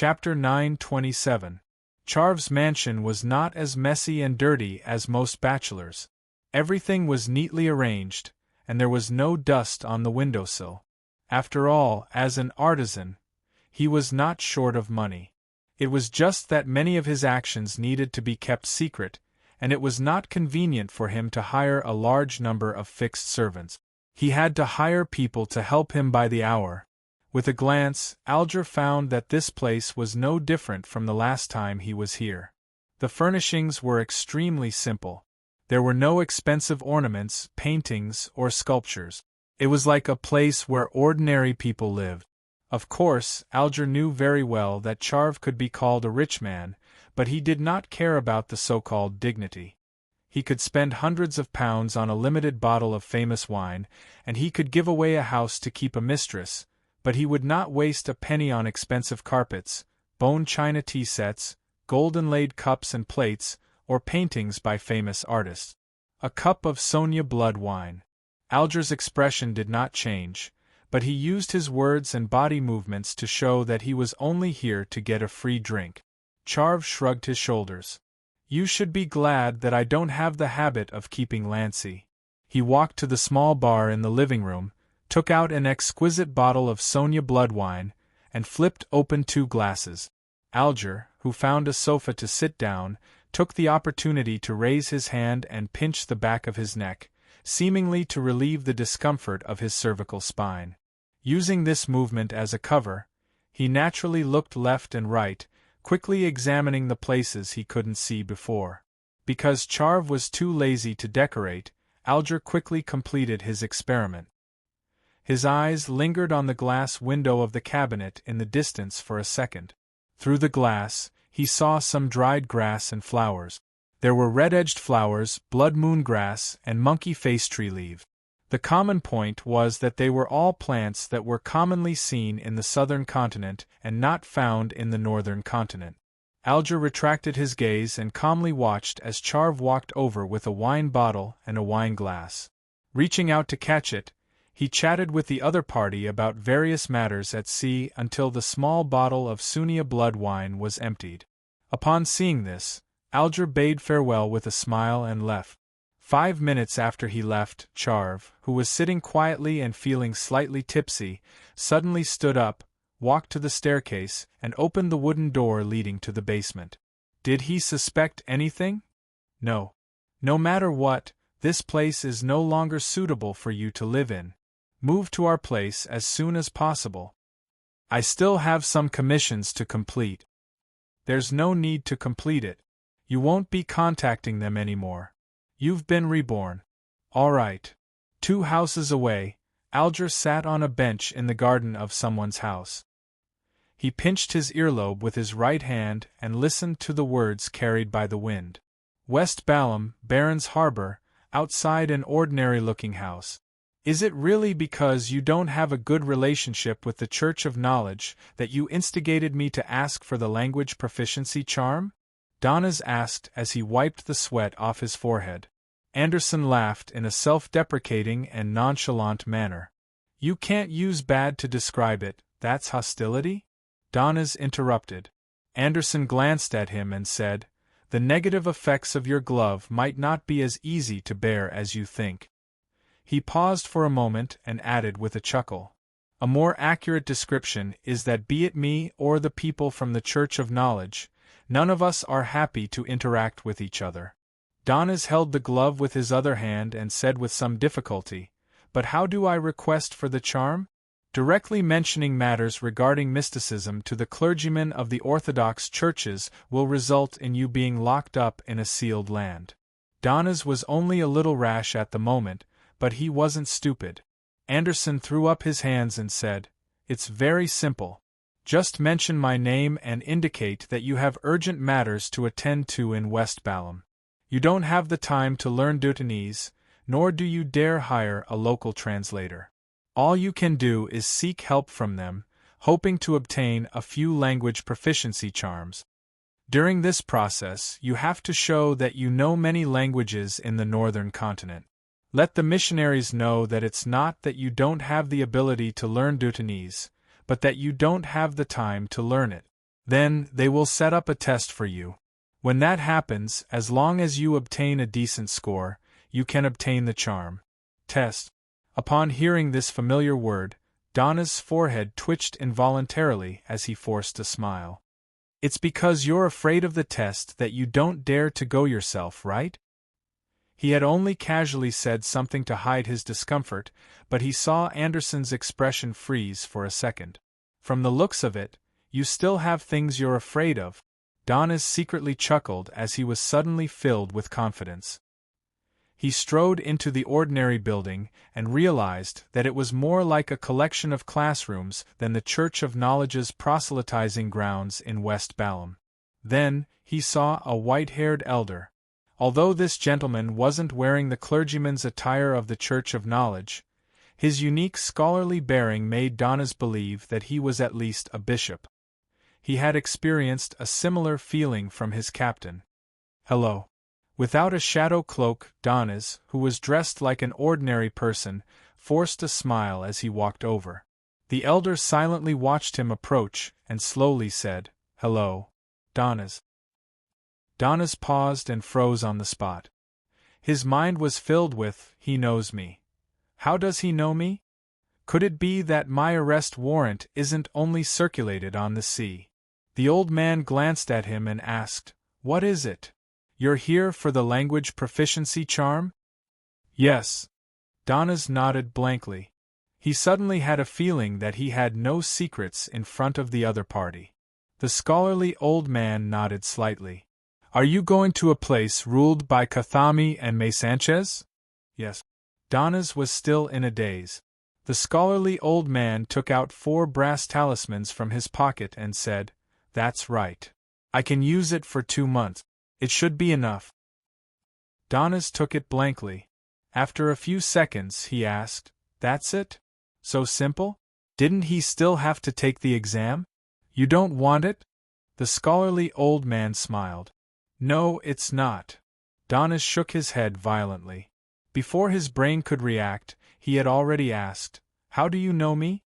Chapter 9:27. Charv's mansion was not as messy and dirty as most bachelors'. Everything was neatly arranged, and there was no dust on the windowsill. After all, as an artisan, he was not short of money. It was just that many of his actions needed to be kept secret, and it was not convenient for him to hire a large number of fixed servants. He had to hire people to help him by the hour. With a glance, Alger found that this place was no different from the last time he was here. The furnishings were extremely simple. There were no expensive ornaments, paintings, or sculptures. It was like a place where ordinary people lived. Of course, Alger knew very well that Charv could be called a rich man, but he did not care about the so-called dignity. He could spend hundreds of pounds on a limited bottle of famous wine, and he could give away a house to keep a mistress, but he would not waste a penny on expensive carpets, bone china tea sets, gold-inlaid cups and plates, or paintings by famous artists. A cup of Sonia blood wine. Alger's expression did not change, but he used his words and body movements to show that he was only here to get a free drink. Charv shrugged his shoulders. "You should be glad that I don't have the habit of keeping Lancy." He walked to the small bar in the living room, took out an exquisite bottle of Sonia blood wine, and flipped open 2 glasses. Alger, who found a sofa to sit down, took the opportunity to raise his hand and pinch the back of his neck, seemingly to relieve the discomfort of his cervical spine. Using this movement as a cover, he naturally looked left and right, quickly examining the places he couldn't see before. Because Charv was too lazy to decorate, Alger quickly completed his experiment. His eyes lingered on the glass window of the cabinet in the distance for a second. Through the glass, he saw some dried grass and flowers. There were red-edged flowers, blood moon grass, and monkey face tree leaf. The common point was that they were all plants that were commonly seen in the southern continent and not found in the northern continent. Alger retracted his gaze and calmly watched as Charv walked over with a wine bottle and a wine glass. Reaching out to catch it, he chatted with the other party about various matters at sea until the small bottle of Sonia blood wine was emptied. Upon seeing this, Alger bade farewell with a smile and left. 5 minutes after he left, Charv, who was sitting quietly and feeling slightly tipsy, suddenly stood up, walked to the staircase, and opened the wooden door leading to the basement. Did he suspect anything? No. No matter what, this place is no longer suitable for you to live in. Move to our place as soon as possible. I still have some commissions to complete. There's no need to complete it. You won't be contacting them anymore. You've been reborn. All right. 2 houses away, Alger sat on a bench in the garden of someone's house. He pinched his earlobe with his right hand and listened to the words carried by the wind. West Balham, Baron's Harbor, outside an ordinary-looking house. Is it really because you don't have a good relationship with the Church of Knowledge that you instigated me to ask for the language proficiency charm? Donnez asked as he wiped the sweat off his forehead. Anderson laughed in a self-deprecating and nonchalant manner. You can't use bad to describe it, that's hostility? Donnez interrupted. Anderson glanced at him and said, "The negative effects of your glove might not be as easy to bear as you think." He paused for a moment and added with a chuckle, "A more accurate description is that be it me or the people from the Church of Knowledge, none of us are happy to interact with each other." Donnez held the glove with his other hand and said with some difficulty, "But how do I request for the charm?" Directly mentioning matters regarding mysticism to the clergymen of the Orthodox churches will result in you being locked up in a sealed land. Donnez was only a little rash at the moment, but he wasn't stupid. Anderson threw up his hands and said, "It's very simple. Just mention my name and indicate that you have urgent matters to attend to in West Balham. You don't have the time to learn Deutonese, nor do you dare hire a local translator. All you can do is seek help from them, hoping to obtain a few language proficiency charms. During this process, you have to show that you know many languages in the northern continent. Let the missionaries know that it's not that you don't have the ability to learn Deutonese, but that you don't have the time to learn it. Then, they will set up a test for you. When that happens, as long as you obtain a decent score, you can obtain the charm. Test. Upon hearing this familiar word, Donna's forehead twitched involuntarily as he forced a smile. It's because you're afraid of the test that you don't dare to go yourself, right? He had only casually said something to hide his discomfort, but he saw Anderson's expression freeze for a second. From the looks of it, you still have things you're afraid of. Donnas secretly chuckled as he was suddenly filled with confidence. He strode into the ordinary building and realized that it was more like a collection of classrooms than the Church of Knowledge's proselytizing grounds in West Balham. Then, he saw a white-haired elder. Although this gentleman wasn't wearing the clergyman's attire of the Church of Knowledge, his unique scholarly bearing made Donnas believe that he was at least a bishop. He had experienced a similar feeling from his captain. "Hello." Without a shadow cloak, Donnas, who was dressed like an ordinary person, forced a smile as he walked over. The elder silently watched him approach and slowly said, "Hello, Donnas." Donnas paused and froze on the spot. His mind was filled with, "He knows me. How does he know me? Could it be that my arrest warrant isn't only circulated on the sea?" The old man glanced at him and asked, "What is it? You're here for the language proficiency charm?" "Yes." Donnas nodded blankly. He suddenly had a feeling that he had no secrets in front of the other party. The scholarly old man nodded slightly. "Are you going to a place ruled by Cathami and May Sanchez?" "Yes." Donnas was still in a daze. The scholarly old man took out 4 brass talismans from his pocket and said, "That's right. I can use it for 2 months. It should be enough." Donnas took it blankly. After a few seconds, he asked, "That's it? So simple? Didn't he still have to take the exam? You don't want it?" The scholarly old man smiled. "No, it's not." Donnas shook his head violently. Before his brain could react, he had already asked, "How do you know me?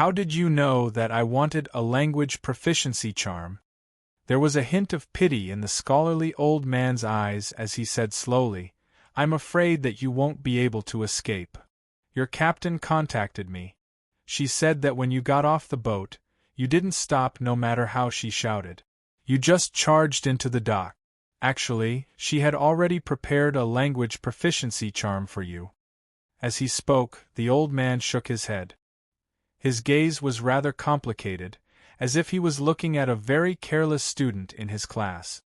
How did you know that I wanted a language proficiency charm?" There was a hint of pity in the scholarly old man's eyes as he said slowly, "I'm afraid that you won't be able to escape. Your captain contacted me. She said that when you got off the boat, you didn't stop no matter how she shouted. You just charged into the dock. Actually, she had already prepared a language proficiency charm for you." As he spoke, the old man shook his head. His gaze was rather complicated, as if he was looking at a very careless student in his class.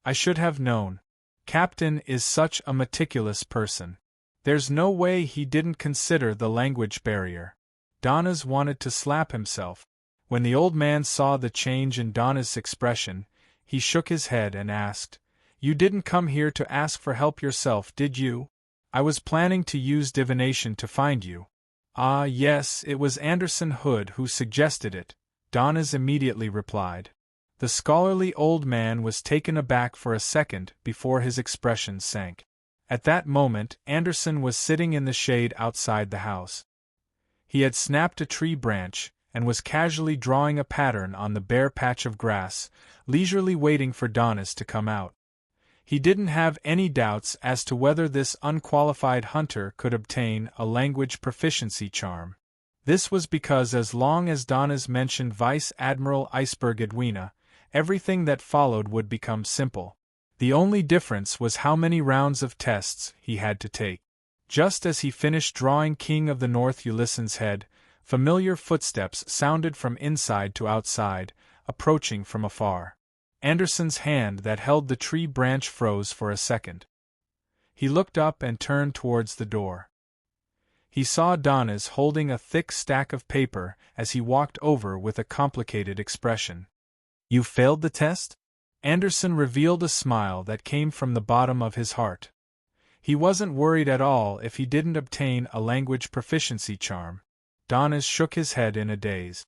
"I should have known. Captain is such a meticulous person. There's no way he didn't consider the language barrier." Donnas wanted to slap himself. When the old man saw the change in Donnas' expression, he shook his head and asked, "You didn't come here to ask for help yourself, did you? I was planning to use divination to find you." "Ah, yes, it was Anderson Hood who suggested it," Donnas immediately replied. The scholarly old man was taken aback for a second before his expression sank. At that moment, Anderson was sitting in the shade outside the house. He had snapped a tree branch and was casually drawing a pattern on the bare patch of grass, leisurely waiting for Donnas to come out. He didn't have any doubts as to whether this unqualified hunter could obtain a language proficiency charm. This was because as long as Donnas mentioned Vice Admiral Iceberg Edwina, everything that followed would become simple. The only difference was how many rounds of tests he had to take. Just as he finished drawing King of the North Ulysson's head, familiar footsteps sounded from inside to outside, approaching from afar. Anderson's hand that held the tree branch froze for a second. He looked up and turned towards the door. He saw Donnas holding a thick stack of paper as he walked over with a complicated expression. "You failed the test?" Anderson revealed a smile that came from the bottom of his heart. He wasn't worried at all if he didn't obtain a language proficiency charm. Donnas shook his head in a daze.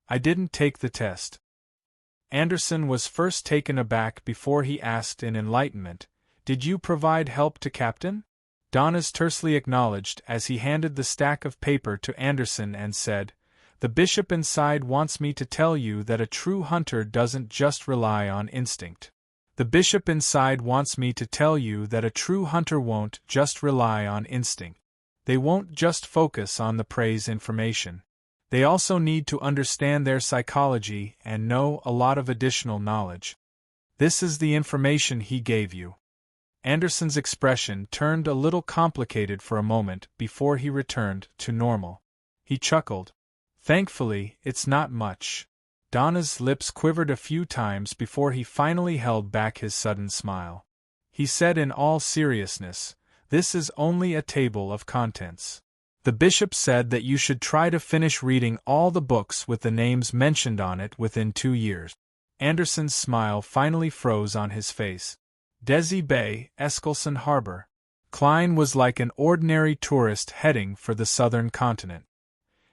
"I didn't take the test." Anderson was first taken aback before he asked in enlightenment, "Did you provide help to Captain?" Donnas tersely acknowledged as he handed the stack of paper to Anderson and said, The bishop inside wants me to tell you that a true hunter doesn't just rely on instinct. The bishop inside wants me to tell you that a true hunter won't just rely on instinct. They won't just focus on the prey's information. They also need to understand their psychology and know a lot of additional knowledge. This is the information he gave you. Anderson's expression turned a little complicated for a moment before he returned to normal. He chuckled. Thankfully, it's not much. Donna's lips quivered a few times before he finally held back his sudden smile. He said in all seriousness, "This is only a table of contents. The bishop said that you should try to finish reading all the books with the names mentioned on it within 2 years. Anderson's smile finally froze on his face. Desi Bay, Eskelson Harbor. Klein was like an ordinary tourist heading for the southern continent.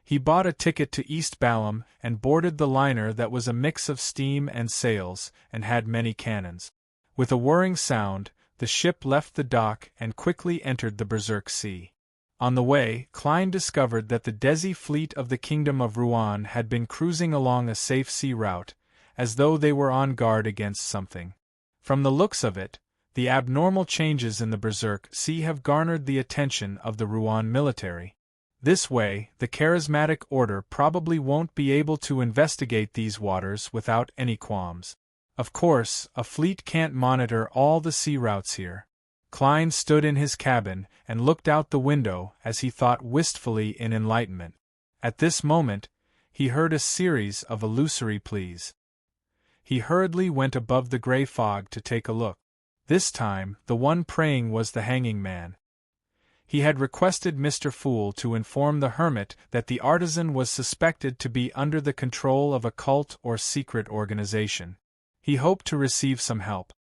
He bought a ticket to East Balham and boarded the liner that was a mix of steam and sails and had many cannons. With a whirring sound, the ship left the dock and quickly entered the Berserk Sea. On the way, Klein discovered that the Desi fleet of the Kingdom of Rouen had been cruising along a safe sea route, as though they were on guard against something. From the looks of it, the abnormal changes in the Berserk Sea have garnered the attention of the Rouen military. This way, the charismatic order probably won't be able to investigate these waters without any qualms. Of course, a fleet can't monitor all the sea routes here. Klein stood in his cabin and looked out the window as he thought wistfully in enlightenment. At this moment, he heard a series of illusory pleas. He hurriedly went above the gray fog to take a look. This time, the one praying was the hanging man. He had requested Mr. Fool to inform the hermit that the artisan was suspected to be under the control of a cult or secret organization. He hoped to receive some help.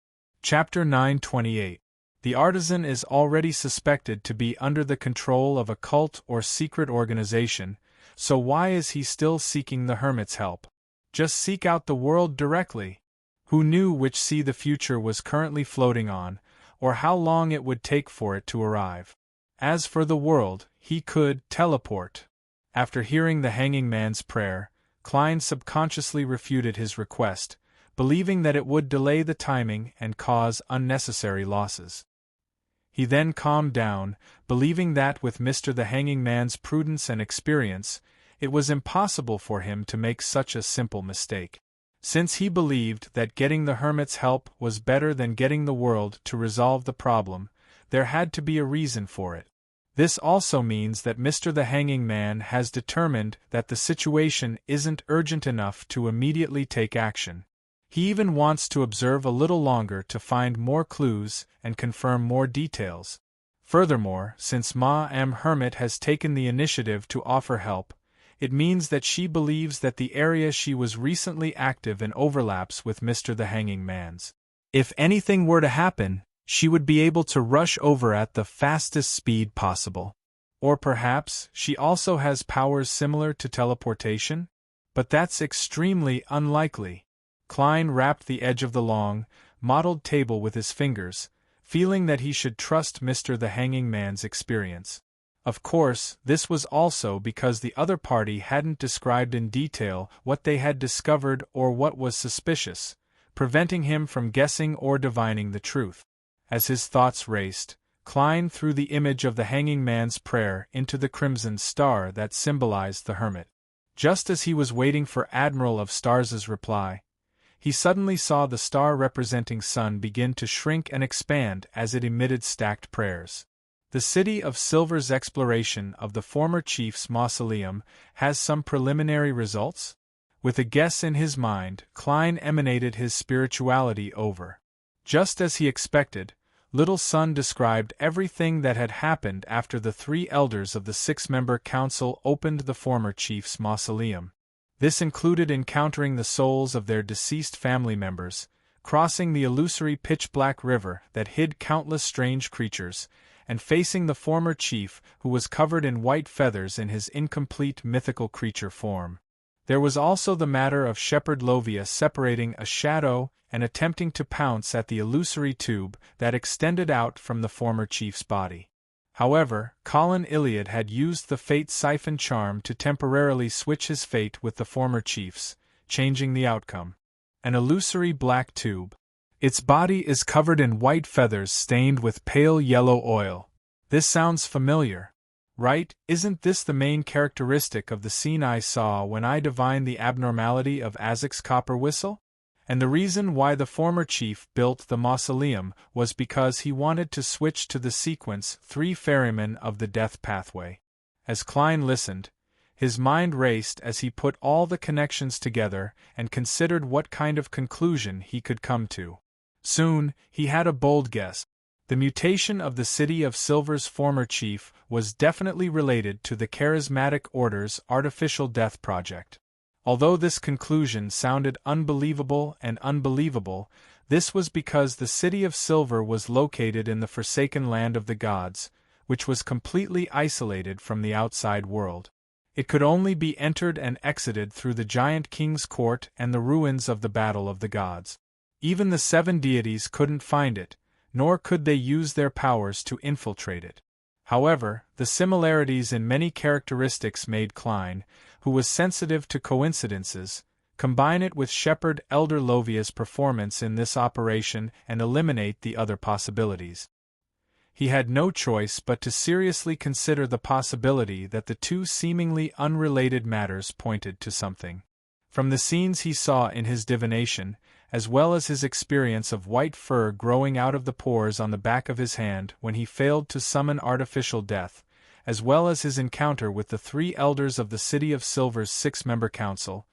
Chapter 928. The artisan is already suspected to be under the control of a cult or secret organization, so why is he still seeking the hermit's help? Just seek out the world directly. Who knew which sea the future was currently floating on, or how long it would take for it to arrive? As for the world, he could teleport. After hearing the hanging man's prayer, Klein subconsciously refuted his request, believing that it would delay the timing and cause unnecessary losses. He then calmed down, believing that with Mr. the Hanging Man's prudence and experience, it was impossible for him to make such a simple mistake. Since he believed that getting the hermit's help was better than getting the world to resolve the problem, there had to be a reason for it. This also means that Mr. the Hanging Man has determined that the situation isn't urgent enough to immediately take action. He even wants to observe a little longer to find more clues and confirm more details. Furthermore, since Ma Hermit has taken the initiative to offer help, it means that she believes that the area she was recently active in overlaps with Mr. the Hanging Man's. If anything were to happen, she would be able to rush over at the fastest speed possible. Or perhaps she also has powers similar to teleportation? But that's extremely unlikely. Klein rapped the edge of the long, mottled table with his fingers, feeling that he should trust Mr. the Hanging Man's experience. Of course, this was also because the other party hadn't described in detail what they had discovered or what was suspicious, preventing him from guessing or divining the truth. As his thoughts raced, Klein threw the image of the hanging man's prayer into the crimson star that symbolized the hermit. Just as he was waiting for Admiral of Stars's reply, he suddenly saw the star representing sun begin to shrink and expand as it emitted stacked prayers. The City of Silver's exploration of the former chief's mausoleum has some preliminary results? With a guess in his mind, Klein emanated his spirituality over. Just as he expected, Little Sun described everything that had happened after the 3 elders of the 6-member council opened the former chief's mausoleum. This included encountering the souls of their deceased family members, crossing the illusory pitch-black river that hid countless strange creatures, and facing the former chief who was covered in white feathers in his incomplete mythical creature form. There was also the matter of Shepherd Lovia separating a shadow and attempting to pounce at the illusory tube that extended out from the former chief's body. However, Colin Iliad had used the fate siphon charm to temporarily switch his fate with the former chief's, changing the outcome. An illusory black tube. Its body is covered in white feathers stained with pale yellow oil. This sounds familiar. Right, isn't this the main characteristic of the scene I saw when I divined the abnormality of Azek's copper whistle? And the reason why the former chief built the mausoleum was because he wanted to switch to the sequence 3 ferrymen of the death pathway. As Klein listened, his mind raced as he put all the connections together and considered what kind of conclusion he could come to. Soon, he had a bold guess. The mutation of the City of Silver's former chief was definitely related to the Charismatic Order's artificial death project. Although this conclusion sounded unbelievable, this was because the City of Silver was located in the forsaken land of the gods, which was completely isolated from the outside world. It could only be entered and exited through the giant king's court and the ruins of the Battle of the Gods. Even the 7 deities couldn't find it, nor could they use their powers to infiltrate it. However, the similarities in many characteristics made Klein, who was sensitive to coincidences, combine it with Shepherd Elder Lovia's performance in this operation and eliminate the other possibilities. He had no choice but to seriously consider the possibility that the 2 seemingly unrelated matters pointed to something. From the scenes he saw in his divination, as well as his experience of white fur growing out of the pores on the back of his hand when he failed to summon artificial death, as well as his encounter with the 3 elders of the City of Silver's 6-member council,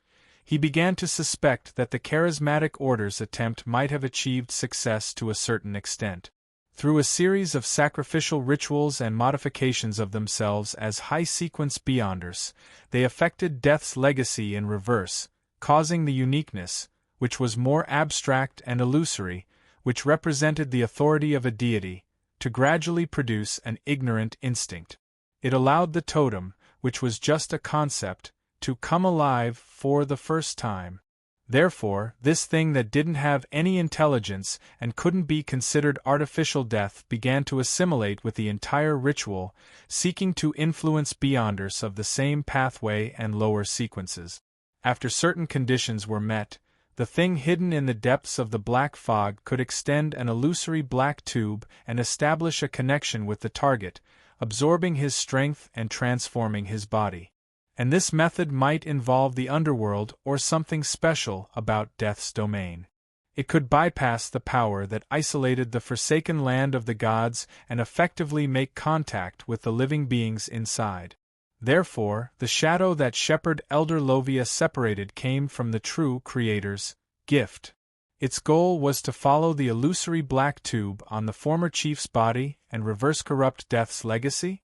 he began to suspect that the Charismatic Order's attempt might have achieved success to a certain extent. Through a series of sacrificial rituals and modifications of themselves as high-sequence Beyonders, they affected Death's legacy in reverse, causing the uniqueness, which was more abstract and illusory, which represented the authority of a deity, to gradually produce an ignorant instinct. It allowed the totem, which was just a concept, to come alive for the first time. Therefore, this thing that didn't have any intelligence and couldn't be considered artificial death began to assimilate with the entire ritual, seeking to influence Beyonders of the same pathway and lower sequences. After certain conditions were met, the thing hidden in the depths of the black fog could extend an illusory black tube and establish a connection with the target, absorbing his strength and transforming his body. And this method might involve the underworld or something special about Death's domain. It could bypass the power that isolated the forsaken land of the gods and effectively make contact with the living beings inside. Therefore, the shadow that Shepherd Elder Lovia separated came from the true Creator's gift. Its goal was to follow the illusory black tube on the former chief's body and reverse corrupt Death's legacy?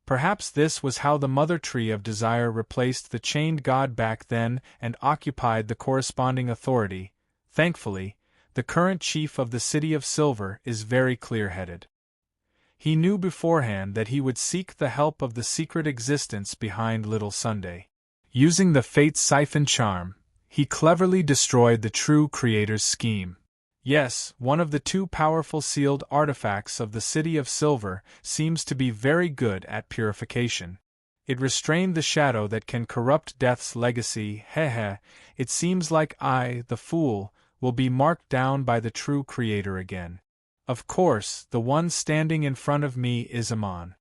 Perhaps this was how the Mother Tree of Desire replaced the chained god back then and occupied the corresponding authority. Thankfully, the current chief of the City of Silver is very clear-headed. He knew beforehand that he would seek the help of the secret existence behind Little Sunday. Using the Fate Siphon charm, he cleverly destroyed the true Creator's scheme. Yes, one of the 2 powerful sealed artifacts of the City of Silver seems to be very good at purification. It restrained the shadow that can corrupt Death's legacy. It seems like I, the fool, will be marked down by the true Creator again. Of course, the one standing in front of me is Amon.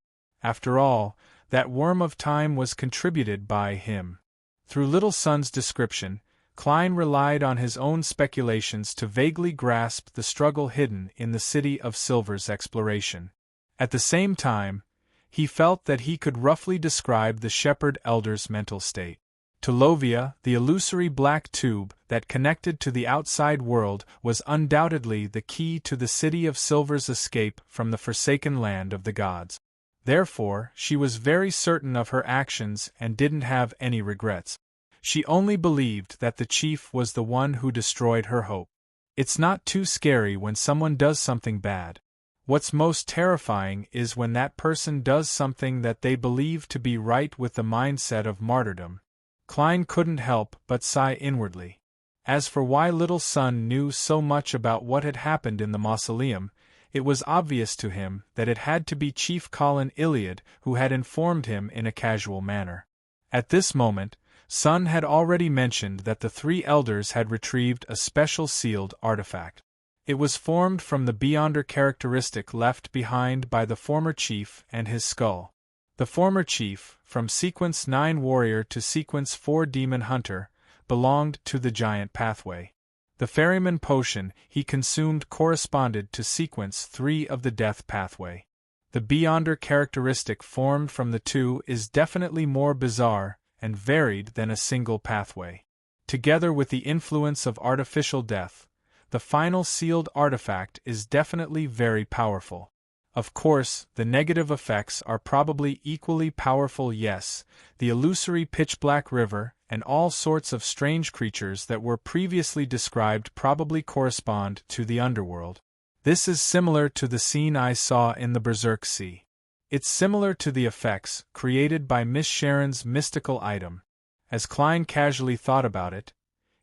After all, that worm of time was contributed by him. Through Little Sun's description, Klein relied on his own speculations to vaguely grasp the struggle hidden in the City of Silver's exploration. At the same time, he felt that he could roughly describe the Shepherd Elder's mental state. To Lovia, the illusory black tube that connected to the outside world was undoubtedly the key to the City of Silver's escape from the forsaken land of the gods. Therefore, she was very certain of her actions and didn't have any regrets. She only believed that the chief was the one who destroyed her hope. It's not too scary when someone does something bad. What's most terrifying is when that person does something that they believe to be right with the mindset of martyrdom. Klein couldn't help but sigh inwardly. As for why Little Sun knew so much about what had happened in the mausoleum, It was obvious to him that it had to be Chief Colin Iliad who had informed him in a casual manner. At this moment, Sun had already mentioned that the three elders had retrieved a special sealed artifact. It was formed from the Beyonder characteristic left behind by the former chief and his skull. The former chief, from Sequence 9 Warrior to Sequence 4 Demon Hunter, belonged to the Giant Pathway. The Ferryman potion he consumed corresponded to Sequence 3 of the Death Pathway. The Beyonder characteristic formed from the two is definitely more bizarre and varied than a single pathway. Together with the influence of artificial death, the final sealed artifact is definitely very powerful. Of course, the negative effects are probably equally powerful. Yes, the illusory pitch-black river and all sorts of strange creatures that were previously described probably correspond to the underworld. This is similar to the scene I saw in the Berserk Sea. It's similar to the effects created by Miss Sharon's mystical item. As Klein casually thought about it,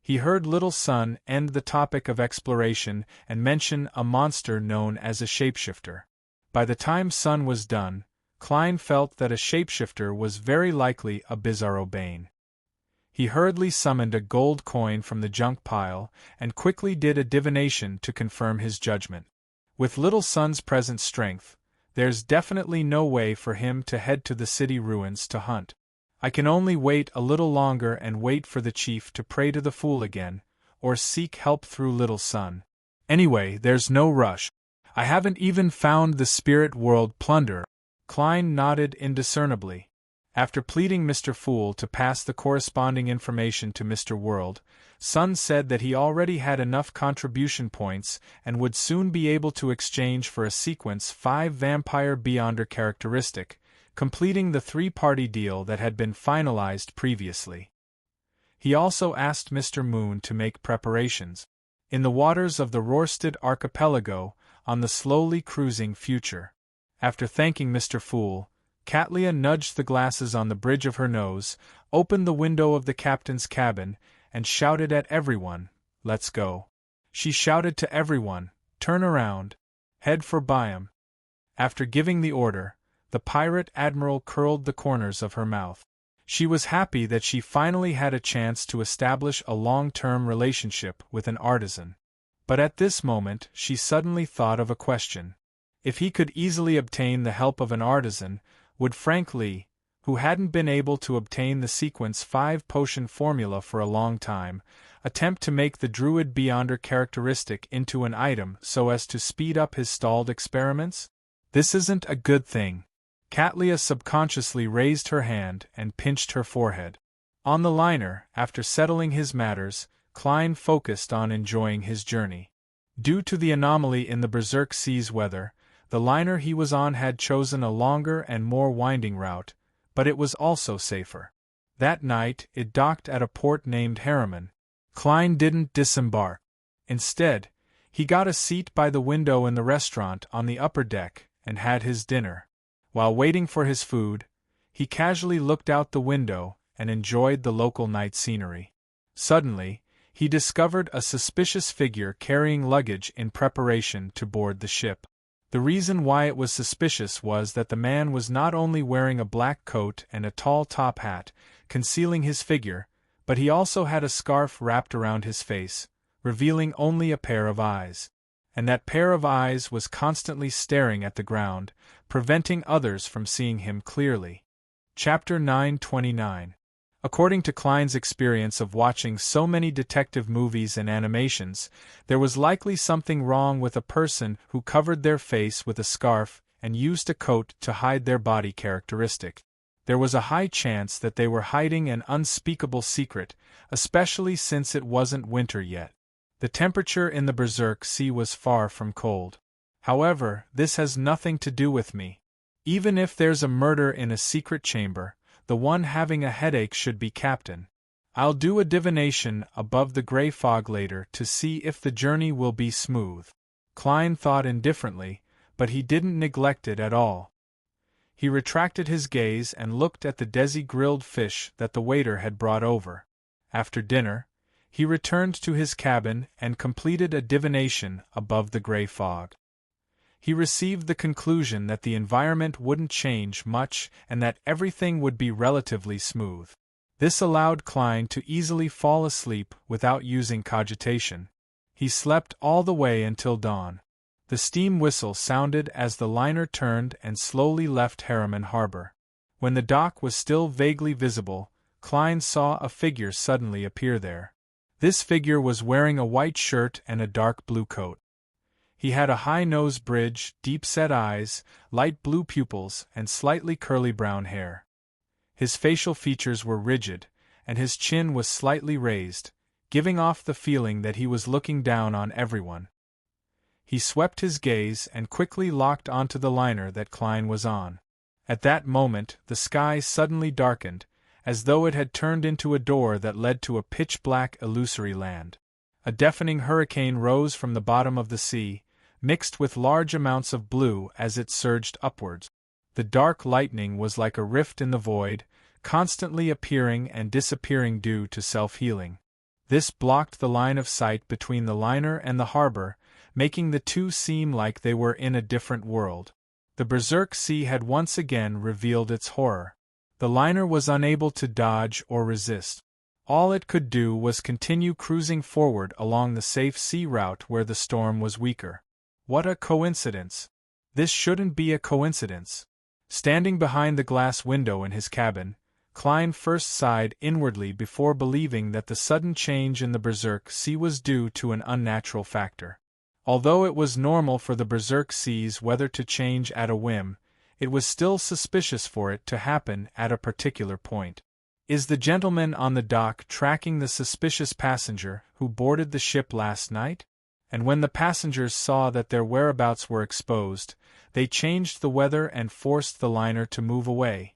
he heard Little Sun end the topic of exploration and mention a monster known as a shapeshifter. By the time Sun was done, Klein felt that a shapeshifter was very likely a Bizarro Bane. He hurriedly summoned a gold coin from the junk pile and quickly did a divination to confirm his judgment. With Little Sun's present strength, there's definitely no way for him to head to the city ruins to hunt. I can only wait a little longer and wait for the chief to pray to the fool again, or seek help through Little Sun. Anyway, there's no rush. I haven't even found the spirit world plunder. Klein nodded indiscernibly. After pleading Mr. Fool to pass the corresponding information to Mr. World, Sun said that he already had enough contribution points and would soon be able to exchange for a Sequence 5 Vampire Beyonder characteristic, completing the three-party deal that had been finalized previously. He also asked Mr. Moon to make preparations. In the waters of the Rorstad archipelago, on the slowly cruising future. After thanking Mr. Fool, Katlia nudged the glasses on the bridge of her nose, opened the window of the captain's cabin, and shouted at everyone, "Let's go." She shouted to everyone, "Turn around. Head for Byam." After giving the order, the pirate admiral curled the corners of her mouth. She was happy that she finally had a chance to establish a long-term relationship with an artisan. But at this moment she suddenly thought of a question. If he could easily obtain the help of an artisan, would Frank Lee, who hadn't been able to obtain the Sequence 5 potion formula for a long time, attempt to make the Druid Beyonder characteristic into an item so as to speed up his stalled experiments? This isn't a good thing. Katlia subconsciously raised her hand and pinched her forehead. On the liner, after settling his matters, Klein focused on enjoying his journey. Due to the anomaly in the Berserk Sea's weather, the liner he was on had chosen a longer and more winding route, but it was also safer. That night, it docked at a port named Harriman. Klein didn't disembark. Instead, he got a seat by the window in the restaurant on the upper deck and had his dinner. While waiting for his food, he casually looked out the window and enjoyed the local night scenery. Suddenly, he discovered a suspicious figure carrying luggage in preparation to board the ship. The reason why it was suspicious was that the man was not only wearing a black coat and a tall top hat, concealing his figure, but he also had a scarf wrapped around his face, revealing only a pair of eyes. And that pair of eyes was constantly staring at the ground, preventing others from seeing him clearly. Chapter 929. According to Klein's experience of watching so many detective movies and animations, there was likely something wrong with a person who covered their face with a scarf and used a coat to hide their body characteristic. There was a high chance that they were hiding an unspeakable secret, especially since it wasn't winter yet. The temperature in the Berserk Sea was far from cold. However, this has nothing to do with me. Even if there's a murder in a secret chamber, the one having a headache should be captain. I'll do a divination above the gray fog later to see if the journey will be smooth. Klein thought indifferently, but he didn't neglect it at all. He retracted his gaze and looked at the desi grilled fish that the waiter had brought over. After dinner, he returned to his cabin and completed a divination above the gray fog. He received the conclusion that the environment wouldn't change much and that everything would be relatively smooth. This allowed Klein to easily fall asleep without using cogitation. He slept all the way until dawn. The steam whistle sounded as the liner turned and slowly left Harriman Harbor. When the dock was still vaguely visible, Klein saw a figure suddenly appear there. This figure was wearing a white shirt and a dark blue coat. He had a high nose bridge, deep-set eyes, light blue pupils, and slightly curly brown hair. His facial features were rigid, and his chin was slightly raised, giving off the feeling that he was looking down on everyone. He swept his gaze and quickly locked onto the liner that Klein was on. At that moment, the sky suddenly darkened, as though it had turned into a door that led to a pitch-black illusory land. A deafening hurricane rose from the bottom of the sea, mixed with large amounts of blue as it surged upwards. The dark lightning was like a rift in the void, constantly appearing and disappearing due to self-healing. This blocked the line of sight between the liner and the harbor, making the two seem like they were in a different world. The Berserk Sea had once again revealed its horror. The liner was unable to dodge or resist. All it could do was continue cruising forward along the safe sea route where the storm was weaker. What a coincidence! This shouldn't be a coincidence. Standing behind the glass window in his cabin, Klein first sighed inwardly before believing that the sudden change in the Berserk Sea was due to an unnatural factor. Although it was normal for the Berserk Sea's weather to change at a whim, it was still suspicious for it to happen at a particular point. Is the gentleman on the dock tracking the suspicious passenger who boarded the ship last night? And when the passengers saw that their whereabouts were exposed, they changed the weather and forced the liner to move away.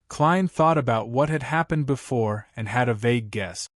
Klein thought about what had happened before and had a vague guess.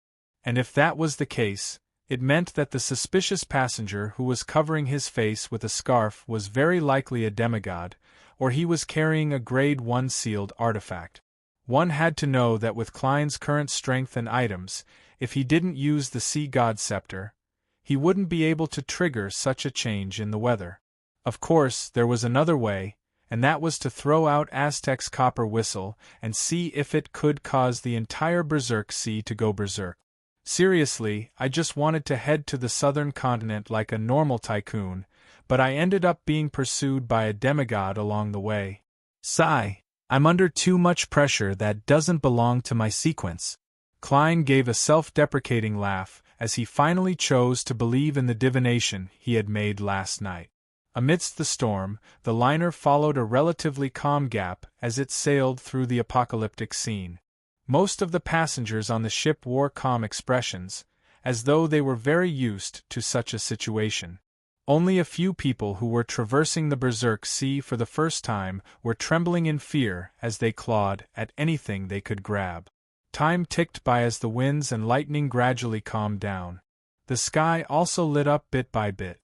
And if that was the case, it meant that the suspicious passenger who was covering his face with a scarf was very likely a demigod, or he was carrying a Grade 1 sealed artifact. One had to know that with Klein's current strength and items, if he didn't use the Sea God Scepter, he wouldn't be able to trigger such a change in the weather. Of course, there was another way, and that was to throw out Aztec's copper whistle and see if it could cause the entire Berserk Sea to go berserk. Seriously, I just wanted to head to the southern continent like a normal tycoon, but I ended up being pursued by a demigod along the way. Sigh. I'm under too much pressure that doesn't belong to my sequence. Klein gave a self-deprecating laugh as he finally chose to believe in the divination he had made last night. Amidst the storm, the liner followed a relatively calm gap as it sailed through the apocalyptic scene. Most of the passengers on the ship wore calm expressions, as though they were very used to such a situation. Only a few people who were traversing the Berserk Sea for the first time were trembling in fear as they clawed at anything they could grab. Time ticked by as the winds and lightning gradually calmed down. The sky also lit up bit by bit.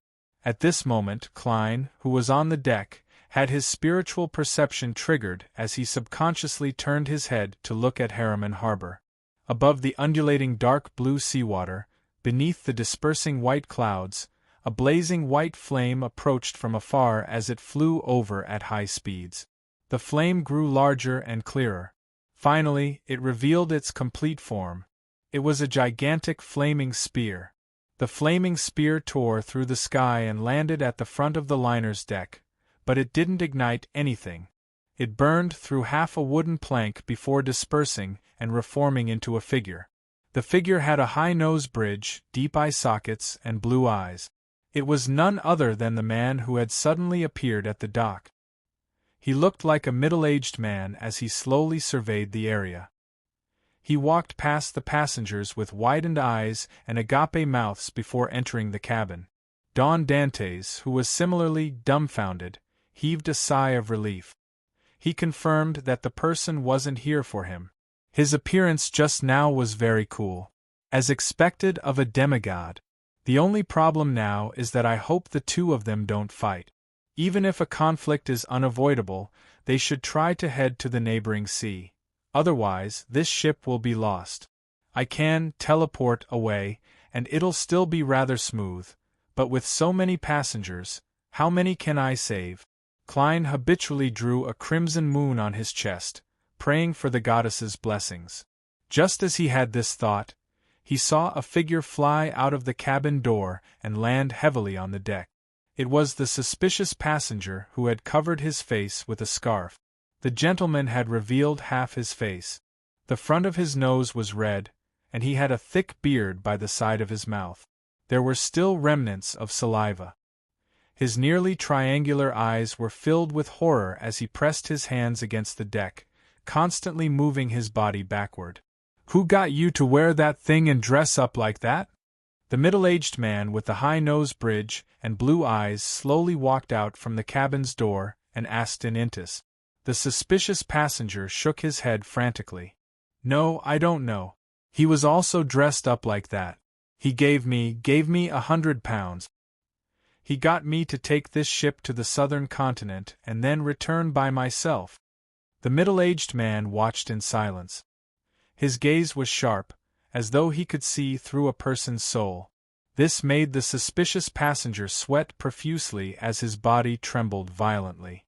At this moment, Klein, who was on the deck, had his spiritual perception triggered as he subconsciously turned his head to look at Harriman Harbor. Above the undulating dark blue seawater, beneath the dispersing white clouds, a blazing white flame approached from afar as it flew over at high speeds. The flame grew larger and clearer. Finally, it revealed its complete form. It was a gigantic flaming spear. The flaming spear tore through the sky and landed at the front of the liner's deck, but it didn't ignite anything. It burned through half a wooden plank before dispersing and reforming into a figure. The figure had a high nose bridge, deep eye sockets, and blue eyes. It was none other than the man who had suddenly appeared at the dock. He looked like a middle-aged man as he slowly surveyed the area. He walked past the passengers with widened eyes and agape mouths before entering the cabin. Don Dantes, who was similarly dumbfounded, heaved a sigh of relief. He confirmed that the person wasn't here for him. His appearance just now was very cool. As expected of a demigod. The only problem now is that I hope the two of them don't fight. Even if a conflict is unavoidable, they should try to head to the neighboring sea. Otherwise, this ship will be lost. I can teleport away, and it'll still be rather smooth, but with so many passengers, How many can I save? Klein habitually drew a crimson moon on his chest, praying for the goddess's blessings. Just as he had this thought, he saw a figure fly out of the cabin door and land heavily on the deck. It was the suspicious passenger who had covered his face with a scarf. The gentleman had revealed half his face. The front of his nose was red, and he had a thick beard by the side of his mouth. There were still remnants of saliva. His nearly triangular eyes were filled with horror as he pressed his hands against the deck, constantly moving his body backward. "Who got you to wear that thing and dress up like that?" The middle-aged man with the high nose bridge and blue eyes slowly walked out from the cabin's door and asked in Intis. The suspicious passenger shook his head frantically. "No, I don't know. He was also dressed up like that. He gave me £100. He got me to take this ship to the southern continent and then return by myself." The middle-aged man watched in silence. His gaze was sharp, as though he could see through a person's soul. This made the suspicious passenger sweat profusely as his body trembled violently.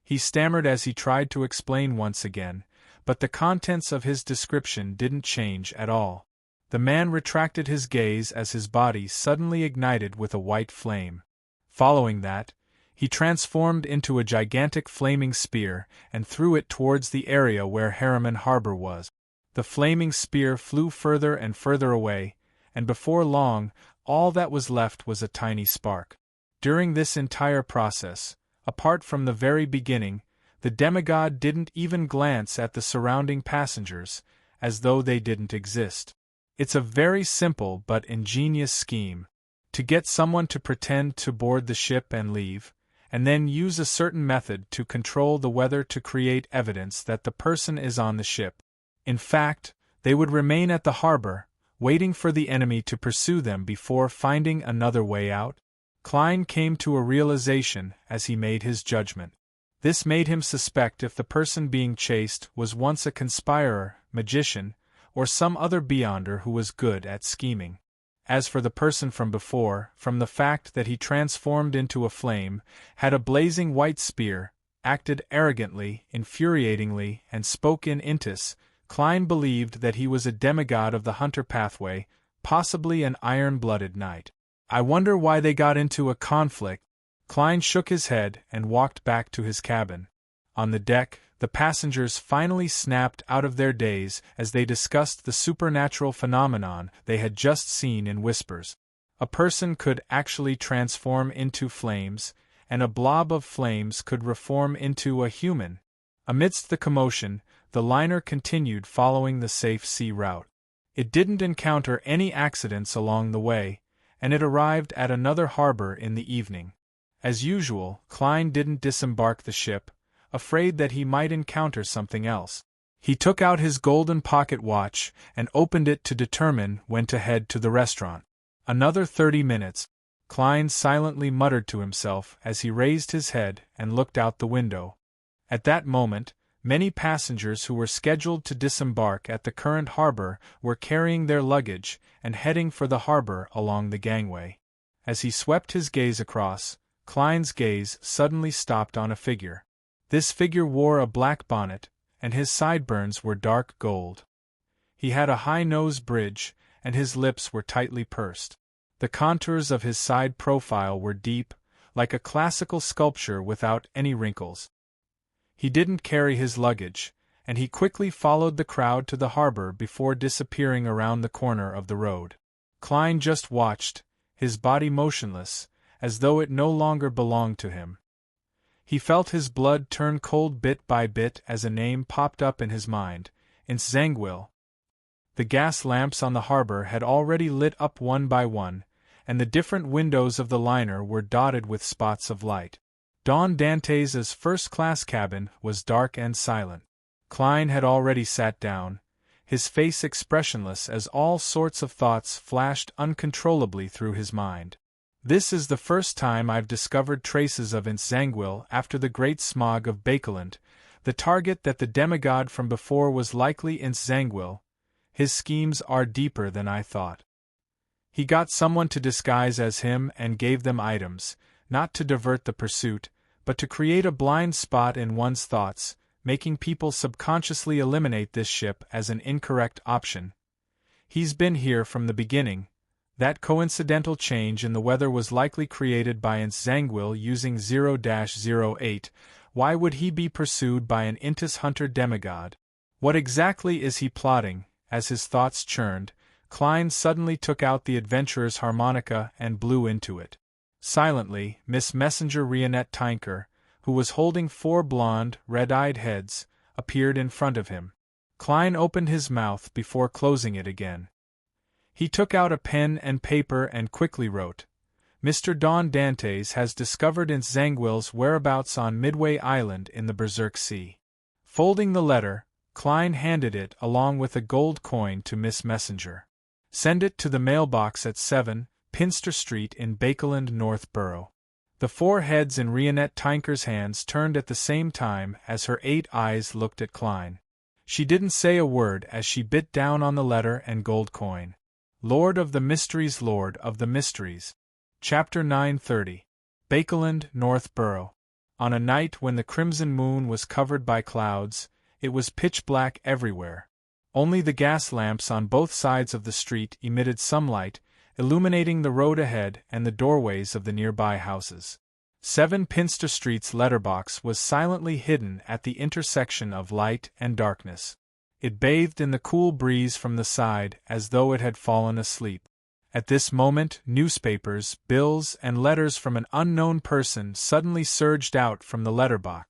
He stammered as he tried to explain once again, but the contents of his description didn't change at all. The man retracted his gaze as his body suddenly ignited with a white flame. Following that, he transformed into a gigantic flaming spear and threw it towards the area where Harriman Harbor was. The flaming spear flew further and further away, and before long, all that was left was a tiny spark. During this entire process, apart from the very beginning, the demigod didn't even glance at the surrounding passengers, as though they didn't exist. It's a very simple but ingenious scheme. To get someone to pretend to board the ship and leave, and then use a certain method to control the weather to create evidence that the person is on the ship. In fact, they would remain at the harbor, waiting for the enemy to pursue them before finding another way out. Klein came to a realization as he made his judgment. This made him suspect if the person being chased was once a conspirer, magician, or some other beyonder who was good at scheming. As for the person from before, from the fact that he transformed into a flame, had a blazing white spear, acted arrogantly, infuriatingly, and spoke in Intis, Klein believed that he was a demigod of the hunter pathway, possibly an iron-blooded knight. "I wonder why they got into a conflict." Klein shook his head and walked back to his cabin. On the deck, the passengers finally snapped out of their daze as they discussed the supernatural phenomenon they had just seen in whispers. A person could actually transform into flames, and a blob of flames could reform into a human. Amidst the commotion, the liner continued following the safe sea route. It didn't encounter any accidents along the way, and it arrived at another harbor in the evening. As usual, Klein didn't disembark the ship, afraid that he might encounter something else. He took out his golden pocket watch and opened it to determine when to head to the restaurant. Another 30 minutes, Klein silently muttered to himself as he raised his head and looked out the window. At that moment, many passengers who were scheduled to disembark at the current harbor were carrying their luggage and heading for the harbor along the gangway. As he swept his gaze across, Klein's gaze suddenly stopped on a figure. This figure wore a black bonnet, and his sideburns were dark gold. He had a high nose bridge, and his lips were tightly pursed. The contours of his side profile were deep, like a classical sculpture without any wrinkles. He didn't carry his luggage, and he quickly followed the crowd to the harbor before disappearing around the corner of the road. Klein just watched, his body motionless, as though it no longer belonged to him. He felt his blood turn cold bit by bit as a name popped up in his mind, Zangwill. The gas lamps on the harbor had already lit up one by one, and the different windows of the liner were dotted with spots of light. Don Dantes' first-class cabin was dark and silent. Klein had already sat down, his face expressionless as all sorts of thoughts flashed uncontrollably through his mind. "This is the first time I've discovered traces of Zangwill after the great smog of Bakeland. The target that the demigod from before was likely Zangwill. His schemes are deeper than I thought. He got someone to disguise as him and gave them items, not to divert the pursuit, but to create a blind spot in one's thoughts, making people subconsciously eliminate this ship as an incorrect option. He's been here from the beginning. That coincidental change in the weather was likely created by Zangwill using 0-08. Why would he be pursued by an Intis hunter demigod? What exactly is he plotting? As his thoughts churned, Klein suddenly took out the adventurer's harmonica and blew into it. Silently, Miss Messenger Rionette Tinker, who was holding 4 blonde, red-eyed heads, appeared in front of him. Klein opened his mouth before closing it again. He took out a pen and paper and quickly wrote, "Mr. Don Dantes has discovered Zangwill's whereabouts on Midway Island in the Berserk Sea." Folding the letter, Klein handed it along with a gold coin to Miss Messenger. "Send it to the mailbox at 7, Pinster Street in Bakeland, Northborough." The 4 heads in Rionette Tinker's hands turned at the same time as her 8 eyes looked at Klein. She didn't say a word as she bit down on the letter and gold coin. Lord of the Mysteries, Lord of the Mysteries. Chapter 930. Bakeland, Northborough. On a night when the crimson moon was covered by clouds, it was pitch black everywhere. Only the gas lamps on both sides of the street emitted some light, illuminating the road ahead and the doorways of the nearby houses. 7 Pinster Street's letterbox was silently hidden at the intersection of light and darkness. It bathed in the cool breeze from the side as though it had fallen asleep. At this moment, newspapers, bills, and letters from an unknown person suddenly surged out from the letterbox.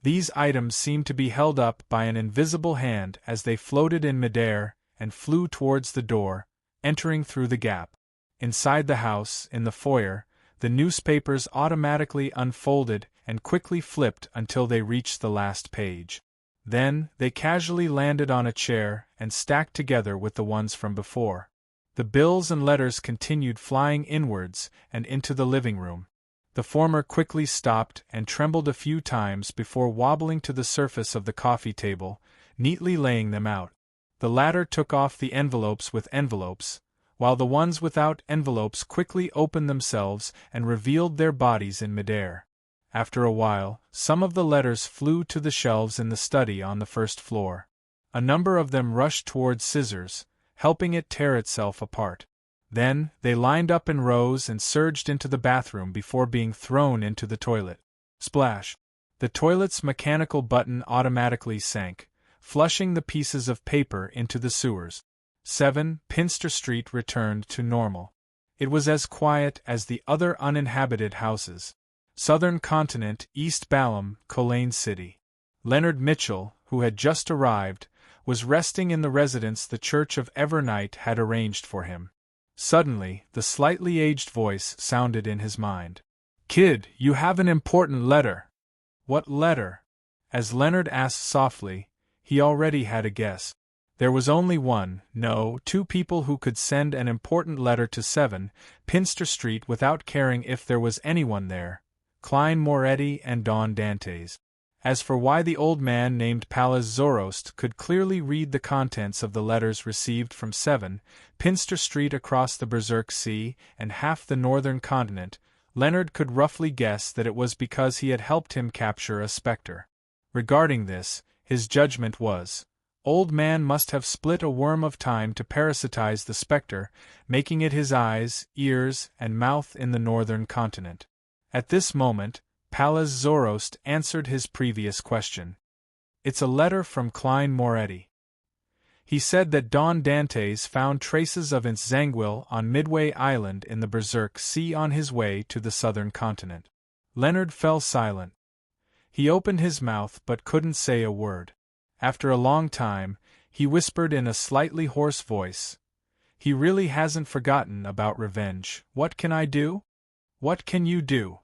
These items seemed to be held up by an invisible hand as they floated in midair and flew towards the door, entering through the gap. Inside the house, in the foyer, the newspapers automatically unfolded and quickly flipped until they reached the last page. Then, they casually landed on a chair and stacked together with the ones from before. The bills and letters continued flying inwards and into the living room. The former quickly stopped and trembled a few times before wobbling to the surface of the coffee table, neatly laying them out. The latter took off the envelopes with envelopes, while the ones without envelopes quickly opened themselves and revealed their bodies in midair. After a while, some of the letters flew to the shelves in the study on the first floor. A number of them rushed towards scissors, helping it tear itself apart. Then, they lined up in rows and surged into the bathroom before being thrown into the toilet. Splash! The toilet's mechanical button automatically sank, flushing the pieces of paper into the sewers. 7 Pinster Street returned to normal. It was as quiet as the other uninhabited houses. Southern Continent, East Balham, Colane City. Leonard Mitchell, who had just arrived, was resting in the residence the Church of Evernight had arranged for him. Suddenly, the slightly aged voice sounded in his mind. "Kid, you have an important letter." "What letter?" As Leonard asked softly, he already had a guess. There was only one, no, 2 people who could send an important letter to 7 Pinster Street without caring if there was anyone there: Klein Moretti and Don Dantes. As for why the old man named Pallas Zorost could clearly read the contents of the letters received from 7 Pinster Street across the Berserk Sea and half the northern continent, Leonard could roughly guess that it was because he had helped him capture a specter. Regarding this, his judgment was, old man must have split a worm of time to parasitize the specter, making it his eyes, ears, and mouth in the northern continent. At this moment, Pallas Zorost answered his previous question. "It's a letter from Klein Moretti. He said that Don Dantes found traces of Zangwill on Midway Island in the Berserk Sea on his way to the southern continent." Leonard fell silent. He opened his mouth but couldn't say a word. After a long time, he whispered in a slightly hoarse voice, "He really hasn't forgotten about revenge. What can I do?" "What can you do?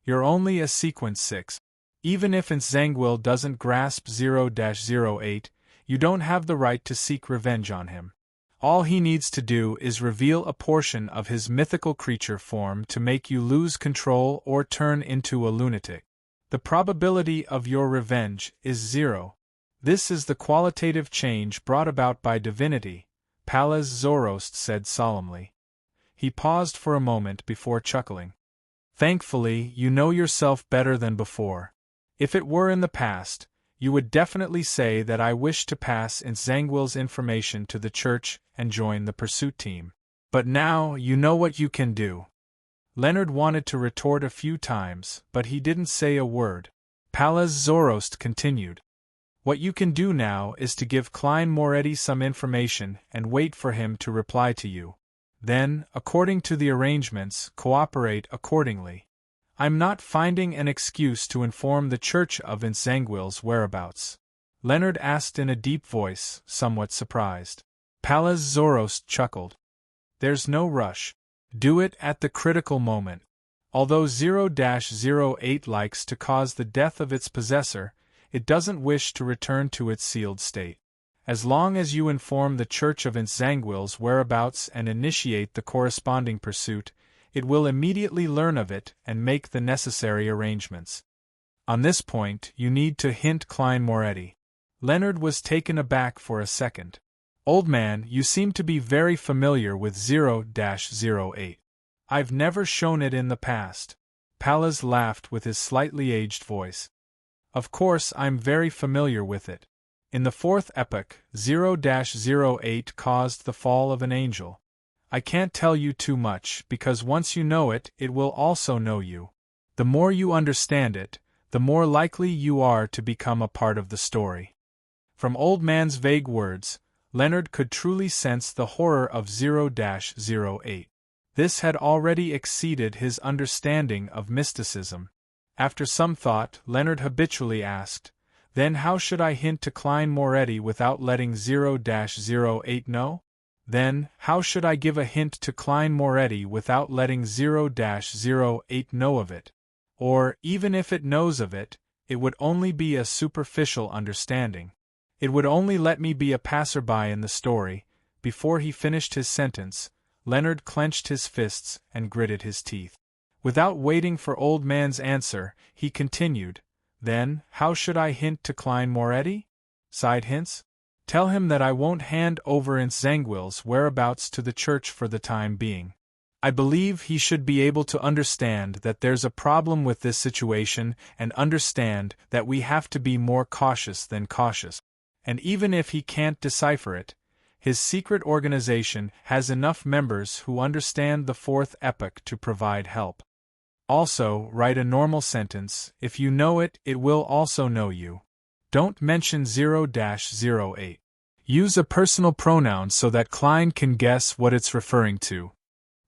You're only a sequence 6. Even if Zangwill doesn't grasp 0-08, you don't have the right to seek revenge on him. All he needs to do is reveal a portion of his mythical creature form to make you lose control or turn into a lunatic. The probability of your revenge is 0. This is the qualitative change brought about by divinity," Pallas Zorost said solemnly. He paused for a moment before chuckling. Thankfully, you know yourself better than before. If it were in the past, you would definitely say that I wish to pass in Zangwill's information to the church and join the pursuit team. But now you know what you can do. Leonard wanted to retort a few times, but he didn't say a word. Pallas Zoroast continued. What you can do now is to give Klein Moretti some information and wait for him to reply to you. Then, according to the arrangements, cooperate accordingly. I'm not finding an excuse to inform the church of Zangwill's whereabouts. Leonard asked in a deep voice, somewhat surprised. Pallas Zoroast chuckled. There's no rush. Do it at the critical moment. Although 0-08 likes to cause the death of its possessor, it doesn't wish to return to its sealed state. As long as you inform the Church of Zangwill's whereabouts and initiate the corresponding pursuit, it will immediately learn of it and make the necessary arrangements. On this point, you need to hint Klein Moretti. Leonard was taken aback for a second. Old man, you seem to be very familiar with 0-08. I've never shown it in the past. Pallas laughed with his slightly aged voice. Of course I'm very familiar with it. In the fourth epoch, 0-08 caused the fall of an angel. I can't tell you too much, because once you know it, it will also know you. The more you understand it, the more likely you are to become a part of the story. From Old Man's vague words, Leonard could truly sense the horror of 0-08. This had already exceeded his understanding of mysticism. After some thought, Leonard habitually asked, Then how should I hint to Klein Moretti without letting 0-08 know? Then, how should I give a hint to Klein Moretti without letting 0-08 know of it? Or, even if it knows of it, it would only be a superficial understanding. It would only let me be a passerby in the story. Before he finished his sentence, Leonard clenched his fists and gritted his teeth. Without waiting for Old Man's answer, he continued, Then, how should I hint to Klein Moretti? Side hints? Tell him that I won't hand over Zangwill's whereabouts to the church for the time being. I believe he should be able to understand that there's a problem with this situation and understand that we have to be more cautious than cautious. And even if he can't decipher it, his secret organization has enough members who understand the fourth epoch to provide help. Also, write a normal sentence. If you know it, it will also know you. Don't mention 0-08. Use a personal pronoun so that Klein can guess what it's referring to.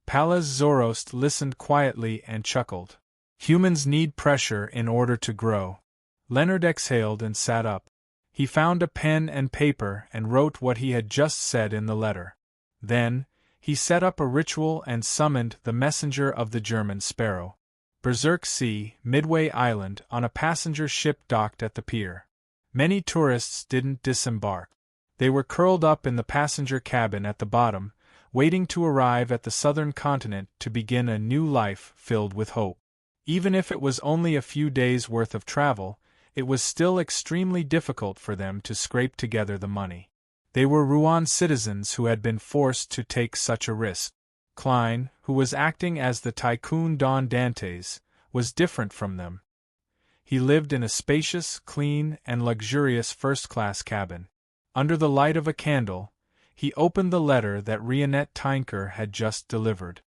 Pallas Zoroast listened quietly and chuckled. Humans need pressure in order to grow. Leonard exhaled and sat up. He found a pen and paper and wrote what he had just said in the letter. Then, he set up a ritual and summoned the messenger of the German Sparrow. Berserk Sea, Midway Island, on a passenger ship docked at the pier. Many tourists didn't disembark. They were curled up in the passenger cabin at the bottom, waiting to arrive at the southern continent to begin a new life filled with hope. Even if it was only a few days' worth of travel, it was still extremely difficult for them to scrape together the money. They were Rouen citizens who had been forced to take such a risk. Klein, who was acting as the tycoon Don Dantes, was different from them. He lived in a spacious, clean, and luxurious first-class cabin. Under the light of a candle, he opened the letter that Rionette Tinker had just delivered.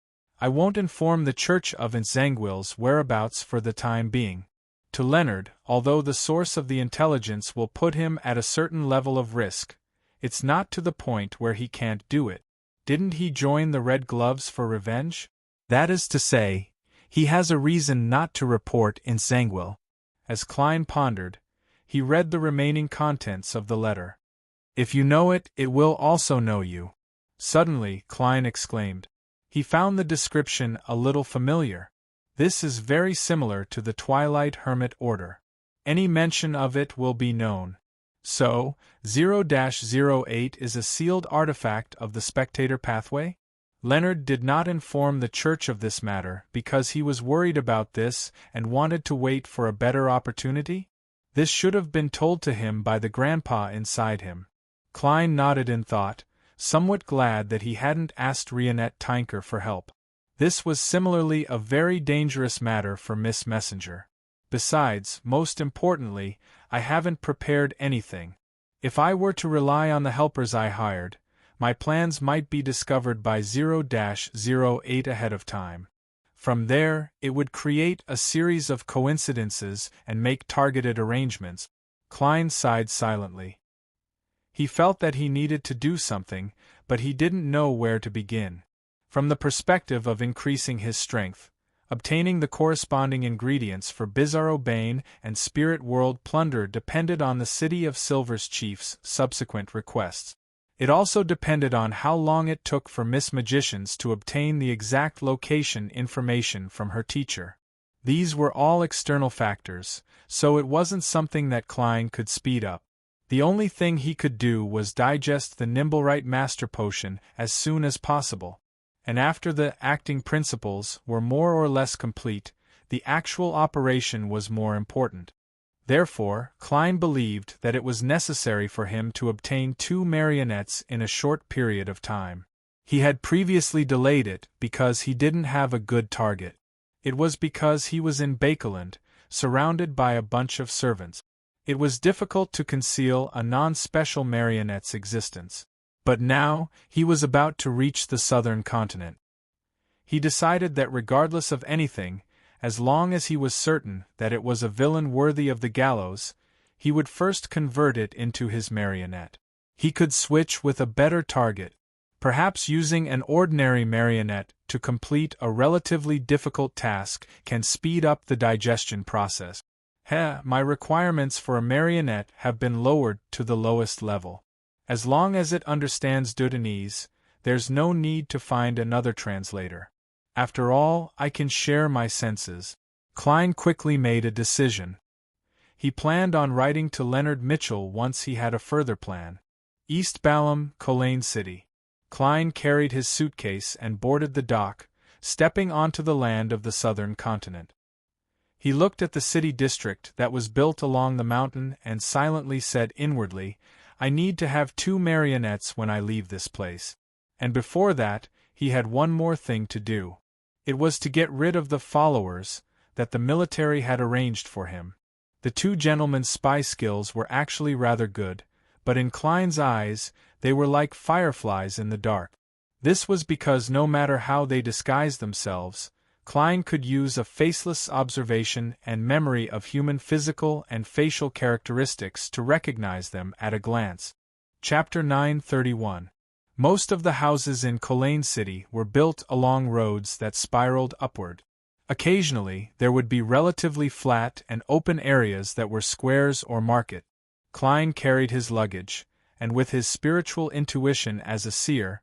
I won't inform the Church of Zangwill's whereabouts for the time being. To Leonard, although the source of the intelligence will put him at a certain level of risk, it's not to the point where he can't do it. Didn't he join the Red Gloves for revenge? That is to say, he has a reason not to report in Zangwill. As Klein pondered, he read the remaining contents of the letter. If you know it, it will also know you. Suddenly, Klein exclaimed. He found the description a little familiar. This is very similar to the Twilight Hermit Order. Any mention of it will be known. So, 0-08 is a sealed artifact of the Spectator Pathway? Leonard did not inform the church of this matter because he was worried about this and wanted to wait for a better opportunity? This should have been told to him by the grandpa inside him. Klein nodded in thought, somewhat glad that he hadn't asked Rionette Tinker for help. This was similarly a very dangerous matter for Miss Messenger. Besides, most importantly, I haven't prepared anything. If I were to rely on the helpers I hired, my plans might be discovered by 0-08 ahead of time. From there, it would create a series of coincidences and make targeted arrangements. Klein sighed silently. He felt that he needed to do something, but he didn't know where to begin. From the perspective of increasing his strength, obtaining the corresponding ingredients for Bizarro Bane and Spirit World plunder depended on the City of Silver's chief's subsequent requests. It also depended on how long it took for Miss Magicians to obtain the exact location information from her teacher. These were all external factors, so it wasn't something that Klein could speed up. The only thing he could do was digest the Nimblewright Master Potion as soon as possible. And after the acting principles were more or less complete, the actual operation was more important. Therefore, Klein believed that it was necessary for him to obtain 2 marionettes in a short period of time. He had previously delayed it because he didn't have a good target. It was because he was in Bakeland, surrounded by a bunch of servants. It was difficult to conceal a non-special marionette's existence. But now, he was about to reach the southern continent. He decided that regardless of anything, as long as he was certain that it was a villain worthy of the gallows, he would first convert it into his marionette. He could switch with a better target, perhaps using an ordinary marionette to complete a relatively difficult task can speed up the digestion process. My requirements for a marionette have been lowered to the lowest level. As long as it understands Dudanese, there's no need to find another translator. After all, I can share my senses. Klein quickly made a decision. He planned on writing to Leonard Mitchell once he had a further plan. East Balham, Colane City. Klein carried his suitcase and boarded the dock, stepping onto the land of the southern continent. He looked at the city district that was built along the mountain and silently said inwardly, I need to have 2 marionettes when I leave this place. And before that, he had one more thing to do. It was to get rid of the followers that the military had arranged for him. The 2 gentlemen's spy skills were actually rather good, but in Klein's eyes, they were like fireflies in the dark. This was because no matter how they disguised themselves, Klein could use a faceless observation and memory of human physical and facial characteristics to recognize them at a glance. Chapter 931. Most of the houses in Colane City were built along roads that spiraled upward. Occasionally, there would be relatively flat and open areas that were squares or market. Klein carried his luggage, and with his spiritual intuition as a seer,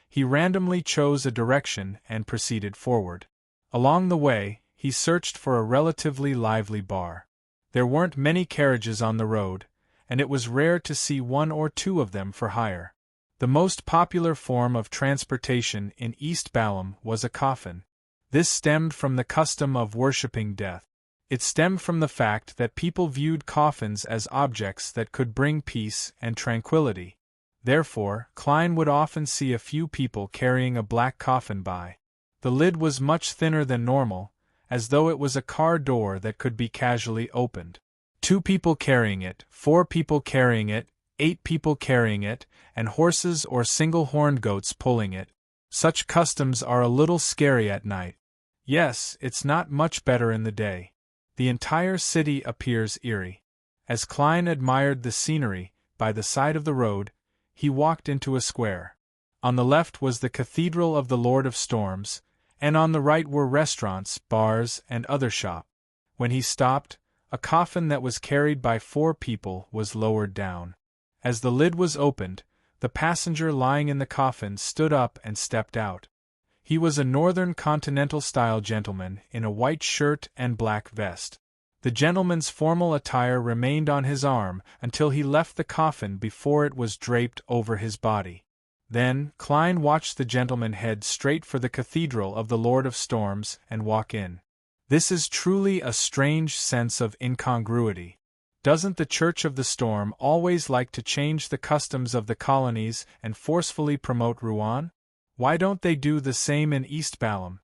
he randomly chose a direction and proceeded forward. Along the way, he searched for a relatively lively bar. There weren't many carriages on the road, and it was rare to see 1 or 2 of them for hire. The most popular form of transportation in East Balham was a coffin. This stemmed from the custom of worshipping death. It stemmed from the fact that people viewed coffins as objects that could bring peace and tranquility. Therefore, Klein would often see a few people carrying a black coffin by. The lid was much thinner than normal, as though it was a car door that could be casually opened. 2 people carrying it, 4 people carrying it, 8 people carrying it, and horses or single-horned goats pulling it. Such customs are a little scary at night. Yes, it's not much better in the day. The entire city appears eerie. As Klein admired the scenery, by the side of the road, he walked into a square. On the left was the Cathedral of the Lord of Storms, and on the right were restaurants, bars, and other shops. When he stopped, a coffin that was carried by 4 people was lowered down. As the lid was opened, the passenger lying in the coffin stood up and stepped out. He was a northern continental-style gentleman in a white shirt and black vest. The gentleman's formal attire remained on his arm until he left the coffin before it was draped over his body. Then, Klein watched the gentleman head straight for the Cathedral of the Lord of Storms and walk in. This is truly a strange sense of incongruity. Doesn't the Church of the Storm always like to change the customs of the colonies and forcefully promote Rouen? Why don't they do the same in East Balham?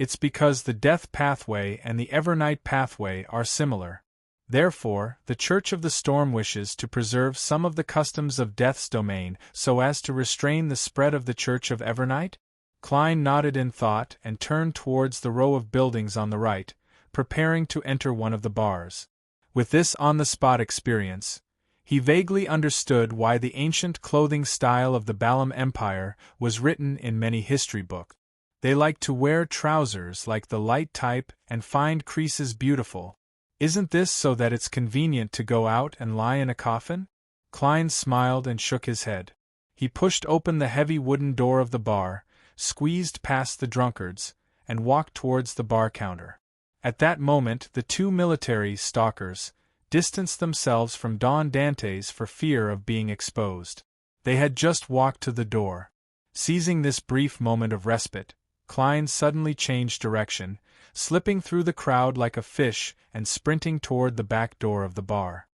It's because the death pathway and the evernight pathway are similar. Therefore, the Church of the Storm wishes to preserve some of the customs of Death's domain so as to restrain the spread of the Church of Evernight? Klein nodded in thought and turned towards the row of buildings on the right, preparing to enter one of the bars. With this on-the-spot experience, he vaguely understood why the ancient clothing style of the Balam Empire was written in many history books. They liked to wear trousers like the light type and find creases beautiful. Isn't this so that it's convenient to go out and lie in a coffin? Klein smiled and shook his head. He pushed open the heavy wooden door of the bar, squeezed past the drunkards, and walked towards the bar counter. At that moment the two military stalkers distanced themselves from Don Dantes for fear of being exposed. They had just walked to the door. Seizing this brief moment of respite, Klein suddenly changed direction, slipping through the crowd like a fish and sprinting toward the back door of the bar.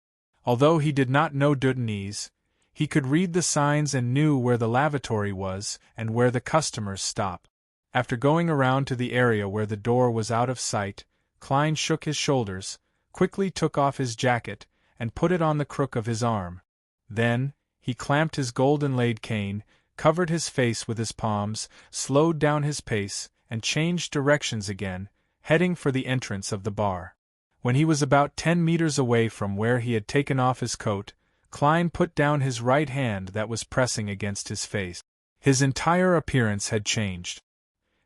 Although he did not know Dutanese, he could read the signs and knew where the lavatory was and where the customers stopped. After going around to the area where the door was out of sight, Klein shook his shoulders, quickly took off his jacket, and put it on the crook of his arm. Then, he clamped his gold-inlaid cane, covered his face with his palms, slowed down his pace, and changed directions again, heading for the entrance of the bar. When he was about 10 meters away from where he had taken off his coat, Klein put down his right hand that was pressing against his face. His entire appearance had changed.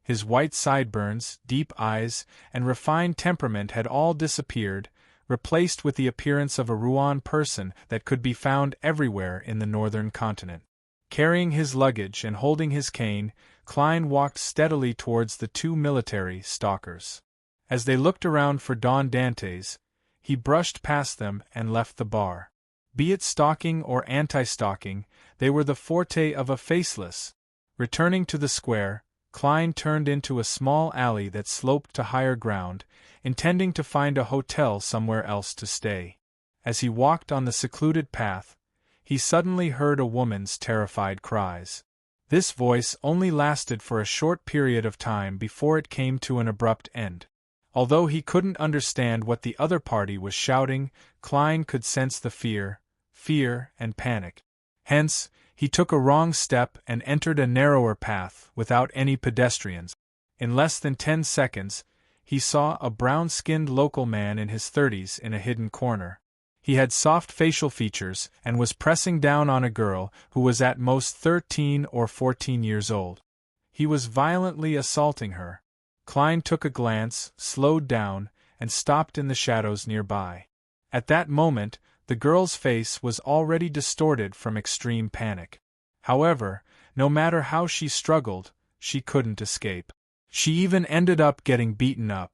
His white sideburns, deep eyes, and refined temperament had all disappeared, replaced with the appearance of a Rouen person that could be found everywhere in the northern continent. Carrying his luggage and holding his cane, Klein walked steadily towards the two military stalkers. As they looked around for Don Dantes, he brushed past them and left the bar. Be it stalking or anti-stalking, they were the forte of a faceless. Returning to the square, Klein turned into a small alley that sloped to higher ground, intending to find a hotel somewhere else to stay. As he walked on the secluded path, he suddenly heard a woman's terrified cries. This voice only lasted for a short period of time before it came to an abrupt end. Although he couldn't understand what the other party was shouting, Klein could sense the fear and panic. Hence, he took a wrong step and entered a narrower path without any pedestrians. In less than 10 seconds, he saw a brown-skinned local man in his 30s in a hidden corner. He had soft facial features and was pressing down on a girl who was at most 13 or 14 years old. He was violently assaulting her. Klein took a glance, slowed down, and stopped in the shadows nearby. At that moment, the girl's face was already distorted from extreme panic. However, no matter how she struggled, she couldn't escape. She even ended up getting beaten up.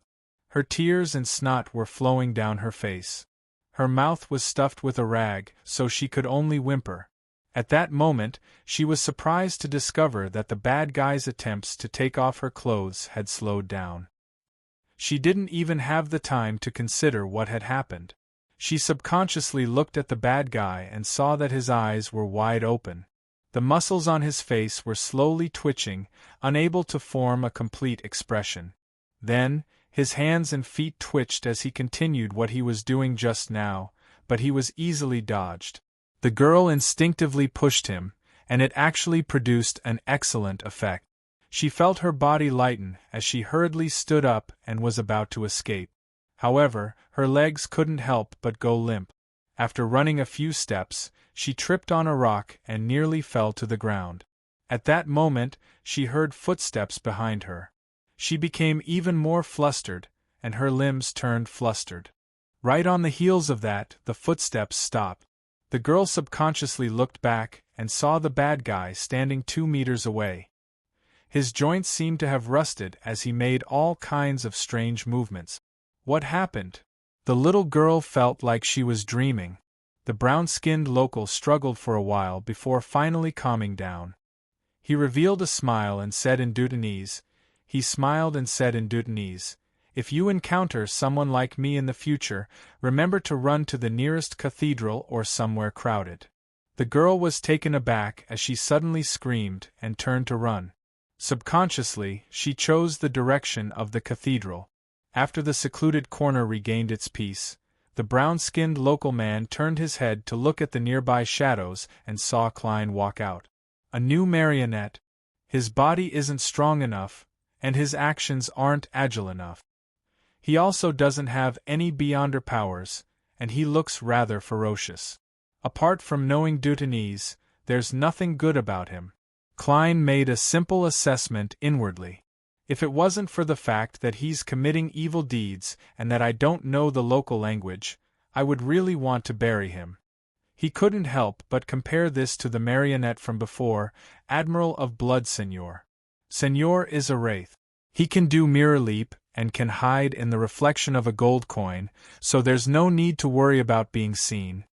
Her tears and snot were flowing down her face. Her mouth was stuffed with a rag, so she could only whimper. At that moment, she was surprised to discover that the bad guy's attempts to take off her clothes had slowed down. She didn't even have the time to consider what had happened. She subconsciously looked at the bad guy and saw that his eyes were wide open. The muscles on his face were slowly twitching, unable to form a complete expression. Then, his hands and feet twitched as he continued what he was doing just now, but he was easily dodged. The girl instinctively pushed him, and it actually produced an excellent effect. She felt her body lighten as she hurriedly stood up and was about to escape. However, her legs couldn't help but go limp. After running a few steps, she tripped on a rock and nearly fell to the ground. At that moment, she heard footsteps behind her. She became even more flustered, and her limbs turned flustered. Right on the heels of that, the footsteps stopped. The girl subconsciously looked back and saw the bad guy standing 2 meters away. His joints seemed to have rusted as he made all kinds of strange movements. What happened? The little girl felt like she was dreaming. The brown-skinned local struggled for a while before finally calming down. He revealed a smile and said in Dutanese, "If you encounter someone like me in the future, remember to run to the nearest cathedral or somewhere crowded." The girl was taken aback as she suddenly screamed and turned to run. Subconsciously, she chose the direction of the cathedral. After the secluded corner regained its peace, the brown-skinned local man turned his head to look at the nearby shadows and saw Klein walk out. A new marionette. His body isn't strong enough, and his actions aren't agile enough. He also doesn't have any beyonder powers, and he looks rather ferocious. Apart from knowing Dutanese, there's nothing good about him. Klein made a simple assessment inwardly. If it wasn't for the fact that he's committing evil deeds and that I don't know the local language, I would really want to bury him. He couldn't help but compare this to the marionette from before, Admiral of Blood Senor. Senor is a wraith. He can do mirror leap and can hide in the reflection of a gold coin, so there's no need to worry about being seen.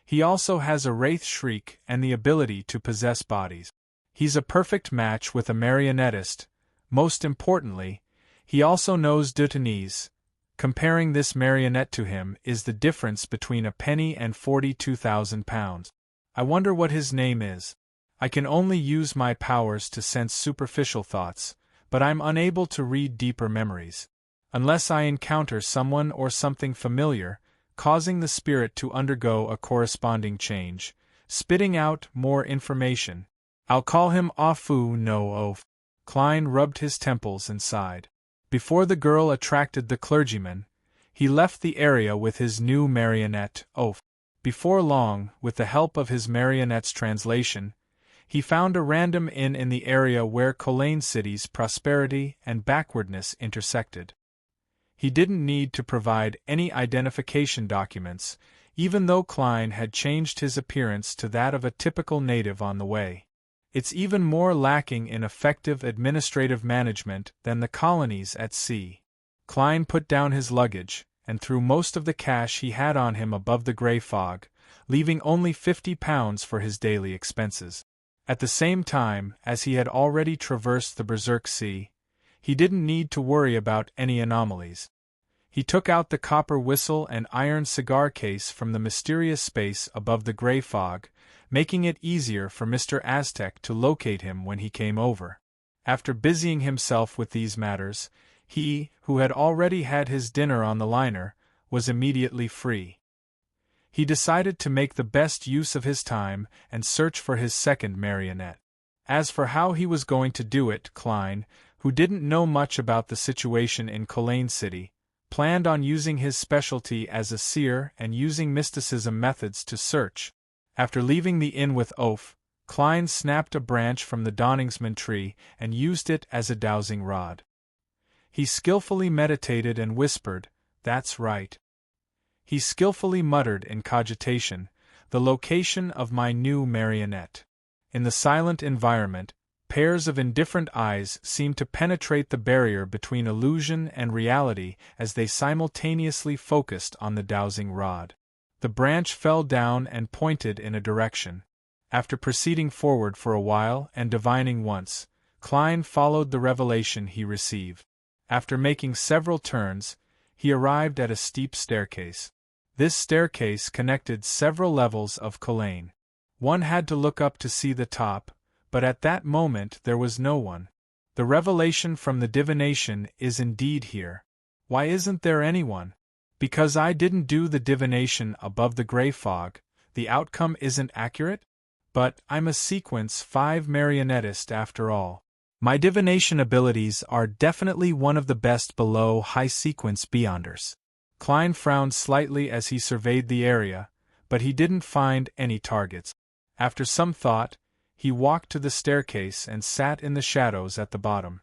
He also has a wraith shriek and the ability to possess bodies. He's a perfect match with a marionettist. Most importantly, he also knows Dutanese. Comparing this marionette to him is the difference between a penny and 42,000 pounds. I wonder what his name is. I can only use my powers to sense superficial thoughts, but I'm unable to read deeper memories. Unless I encounter someone or something familiar, causing the spirit to undergo a corresponding change, spitting out more information. I'll call him Afu no Of. Klein rubbed his temples and sighed. Before the girl attracted the clergyman, he left the area with his new marionette, Of. Before long, with the help of his marionette's translation, he found a random inn in the area where Colaine City's prosperity and backwardness intersected. He didn't need to provide any identification documents, even though Klein had changed his appearance to that of a typical native on the way. It's even more lacking in effective administrative management than the colonies at sea. Klein put down his luggage, and threw most of the cash he had on him above the grey fog, leaving only £50 for his daily expenses. At the same time, as he had already traversed the Berserk Sea, he didn't need to worry about any anomalies. He took out the copper whistle and iron cigar case from the mysterious space above the grey fog, making it easier for Mr. Aztec to locate him when he came over. After busying himself with these matters, he, who had already had his dinner on the liner, was immediately free. He decided to make the best use of his time and search for his second marionette. As for how he was going to do it, Klein, who didn't know much about the situation in Colaine City, planned on using his specialty as a seer and using mysticism methods to search. After leaving the inn with Of, Klein snapped a branch from the Donningsman tree and used it as a dowsing rod. He skillfully meditated and whispered, "That's right." He skillfully muttered in cogitation, "The location of my new marionette." In the silent environment, pairs of indifferent eyes seemed to penetrate the barrier between illusion and reality as they simultaneously focused on the dowsing rod. The branch fell down and pointed in a direction. After proceeding forward for a while and divining once, Klein followed the revelation he received. After making several turns, he arrived at a steep staircase. This staircase connected several levels of Colaine. One had to look up to see the top, but at that moment there was no one. The revelation from the divination is indeed here. Why isn't there anyone? Because I didn't do the divination above the grey fog, the outcome isn't accurate? But I'm a sequence 5 marionettist after all. My divination abilities are definitely one of the best below high sequence beyonders. Klein frowned slightly as he surveyed the area, but he didn't find any targets. After some thought, he walked to the staircase and sat in the shadows at the bottom.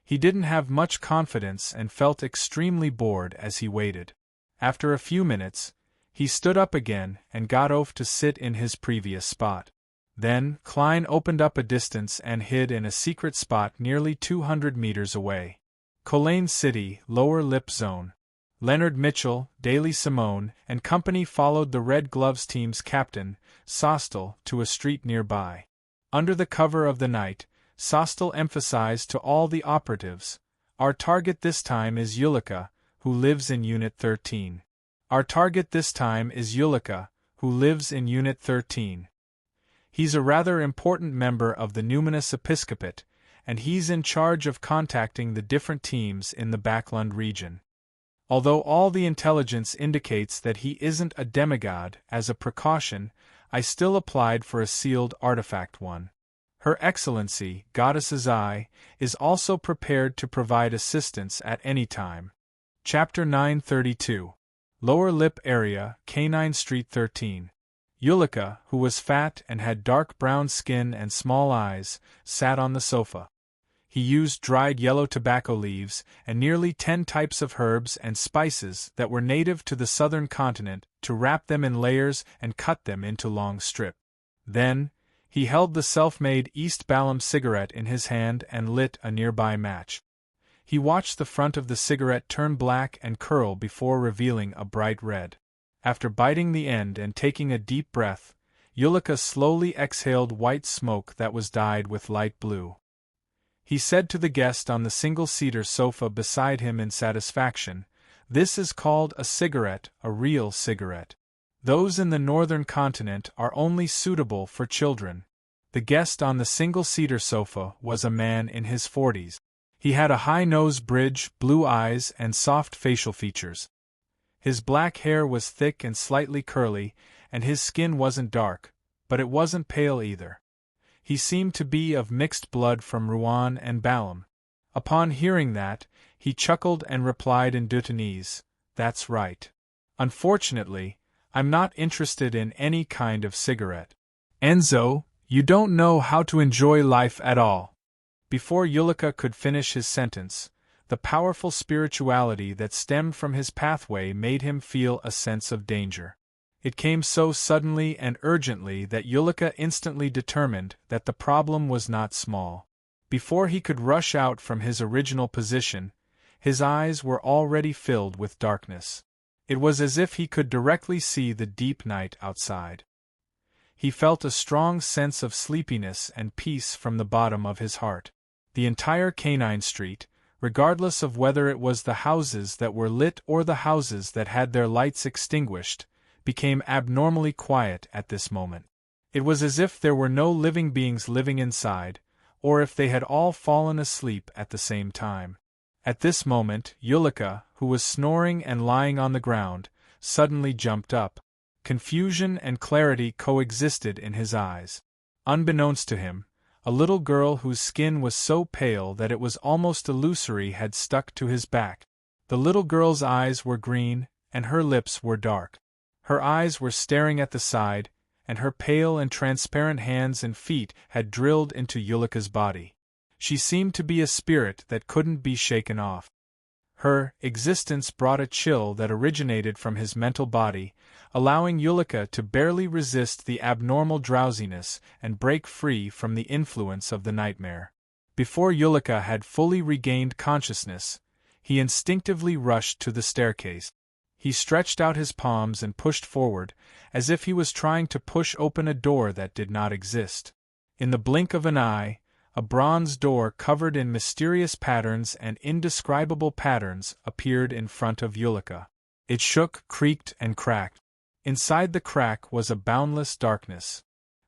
He didn't have much confidence and felt extremely bored as he waited. After a few minutes, he stood up again and got Of to sit in his previous spot. Then, Klein opened up a distance and hid in a secret spot nearly 200 meters away. Colaine City, Lower Lip Zone. Leonard Mitchell, Daly Simone, and company followed the Red Gloves team's captain, Sostel, to a street nearby. Under the cover of the night, Sostel emphasized to all the operatives, "Our target this time is Ulika, who lives in Unit 13. Our target this time is Ulika, who lives in Unit 13. He's a rather important member of the numinous episcopate, and he's in charge of contacting the different teams in the Backland region. Although all the intelligence indicates that he isn't a demigod, as a precaution, I still applied for a sealed artifact one. Her Excellency, Goddess's Eye, is also prepared to provide assistance at any time. Chapter 932. Lower Lip Area, Canine Street 13. Ulika, who was fat and had dark brown skin and small eyes, sat on the sofa. He used dried yellow tobacco leaves and nearly 10 types of herbs and spices that were native to the southern continent to wrap them in layers and cut them into long strips. Then, he held the self-made East Balam cigarette in his hand and lit a nearby match. He watched the front of the cigarette turn black and curl before revealing a bright red. After biting the end and taking a deep breath, Ulika slowly exhaled white smoke that was dyed with light blue. He said to the guest on the single-seater sofa beside him in satisfaction, "This is called a cigarette, a real cigarette. Those in the northern continent are only suitable for children." The guest on the single-seater sofa was a man in his 40s. He had a high nose bridge, blue eyes, and soft facial features. His black hair was thick and slightly curly, and his skin wasn't dark, but it wasn't pale either. He seemed to be of mixed blood from Rouen and Balam. Upon hearing that, he chuckled and replied in Dutanese, "That's right. Unfortunately, I'm not interested in any kind of cigarette. Enzo, you don't know how to enjoy life at all." Before Ulika could finish his sentence, the powerful spirituality that stemmed from his pathway made him feel a sense of danger. It came so suddenly and urgently that Ulika instantly determined that the problem was not small. Before he could rush out from his original position, his eyes were already filled with darkness. It was as if he could directly see the deep night outside. He felt a strong sense of sleepiness and peace from the bottom of his heart. The entire Canine Street, regardless of whether it was the houses that were lit or the houses that had their lights extinguished, became abnormally quiet at this moment. It was as if there were no living beings living inside, or if they had all fallen asleep at the same time. At this moment, Ulika, who was snoring and lying on the ground, suddenly jumped up. Confusion and clarity coexisted in his eyes. Unbeknownst to him, a little girl whose skin was so pale that it was almost illusory had stuck to his back. The little girl's eyes were green, and her lips were dark. Her eyes were staring at the side, and her pale and transparent hands and feet had drilled into Ulika's body. She seemed to be a spirit that couldn't be shaken off. Her existence brought a chill that originated from his mental body, allowing Ulika to barely resist the abnormal drowsiness and break free from the influence of the nightmare. Before Ulika had fully regained consciousness, he instinctively rushed to the staircase. He stretched out his palms and pushed forward, as if he was trying to push open a door that did not exist. In the blink of an eye, a bronze door covered in mysterious patterns and indescribable patterns appeared in front of Ulika. It shook, creaked, and cracked. Inside the crack was a boundless darkness.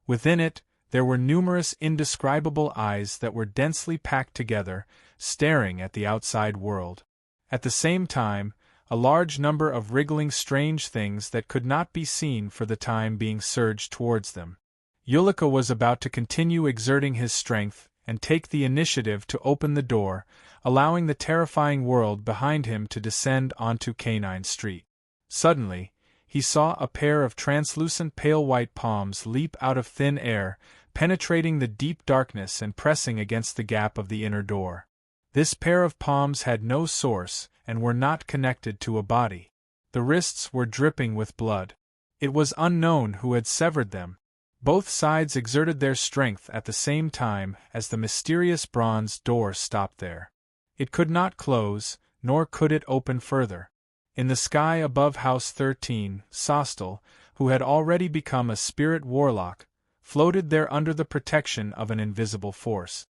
Within it, there were numerous indescribable eyes that were densely packed together, staring at the outside world. At the same time, a large number of wriggling strange things that could not be seen for the time being surged towards them. Ulika was about to continue exerting his strength and take the initiative to open the door, allowing the terrifying world behind him to descend onto Canine Street. Suddenly, he saw a pair of translucent pale white palms leap out of thin air, penetrating the deep darkness and pressing against the gap of the inner door. This pair of palms had no source and were not connected to a body. The wrists were dripping with blood. It was unknown who had severed them. Both sides exerted their strength at the same time as the mysterious bronze door stopped there. It could not close, nor could it open further. In the sky above House 13, Sostel, who had already become a spirit warlock, floated there under the protection of an invisible force.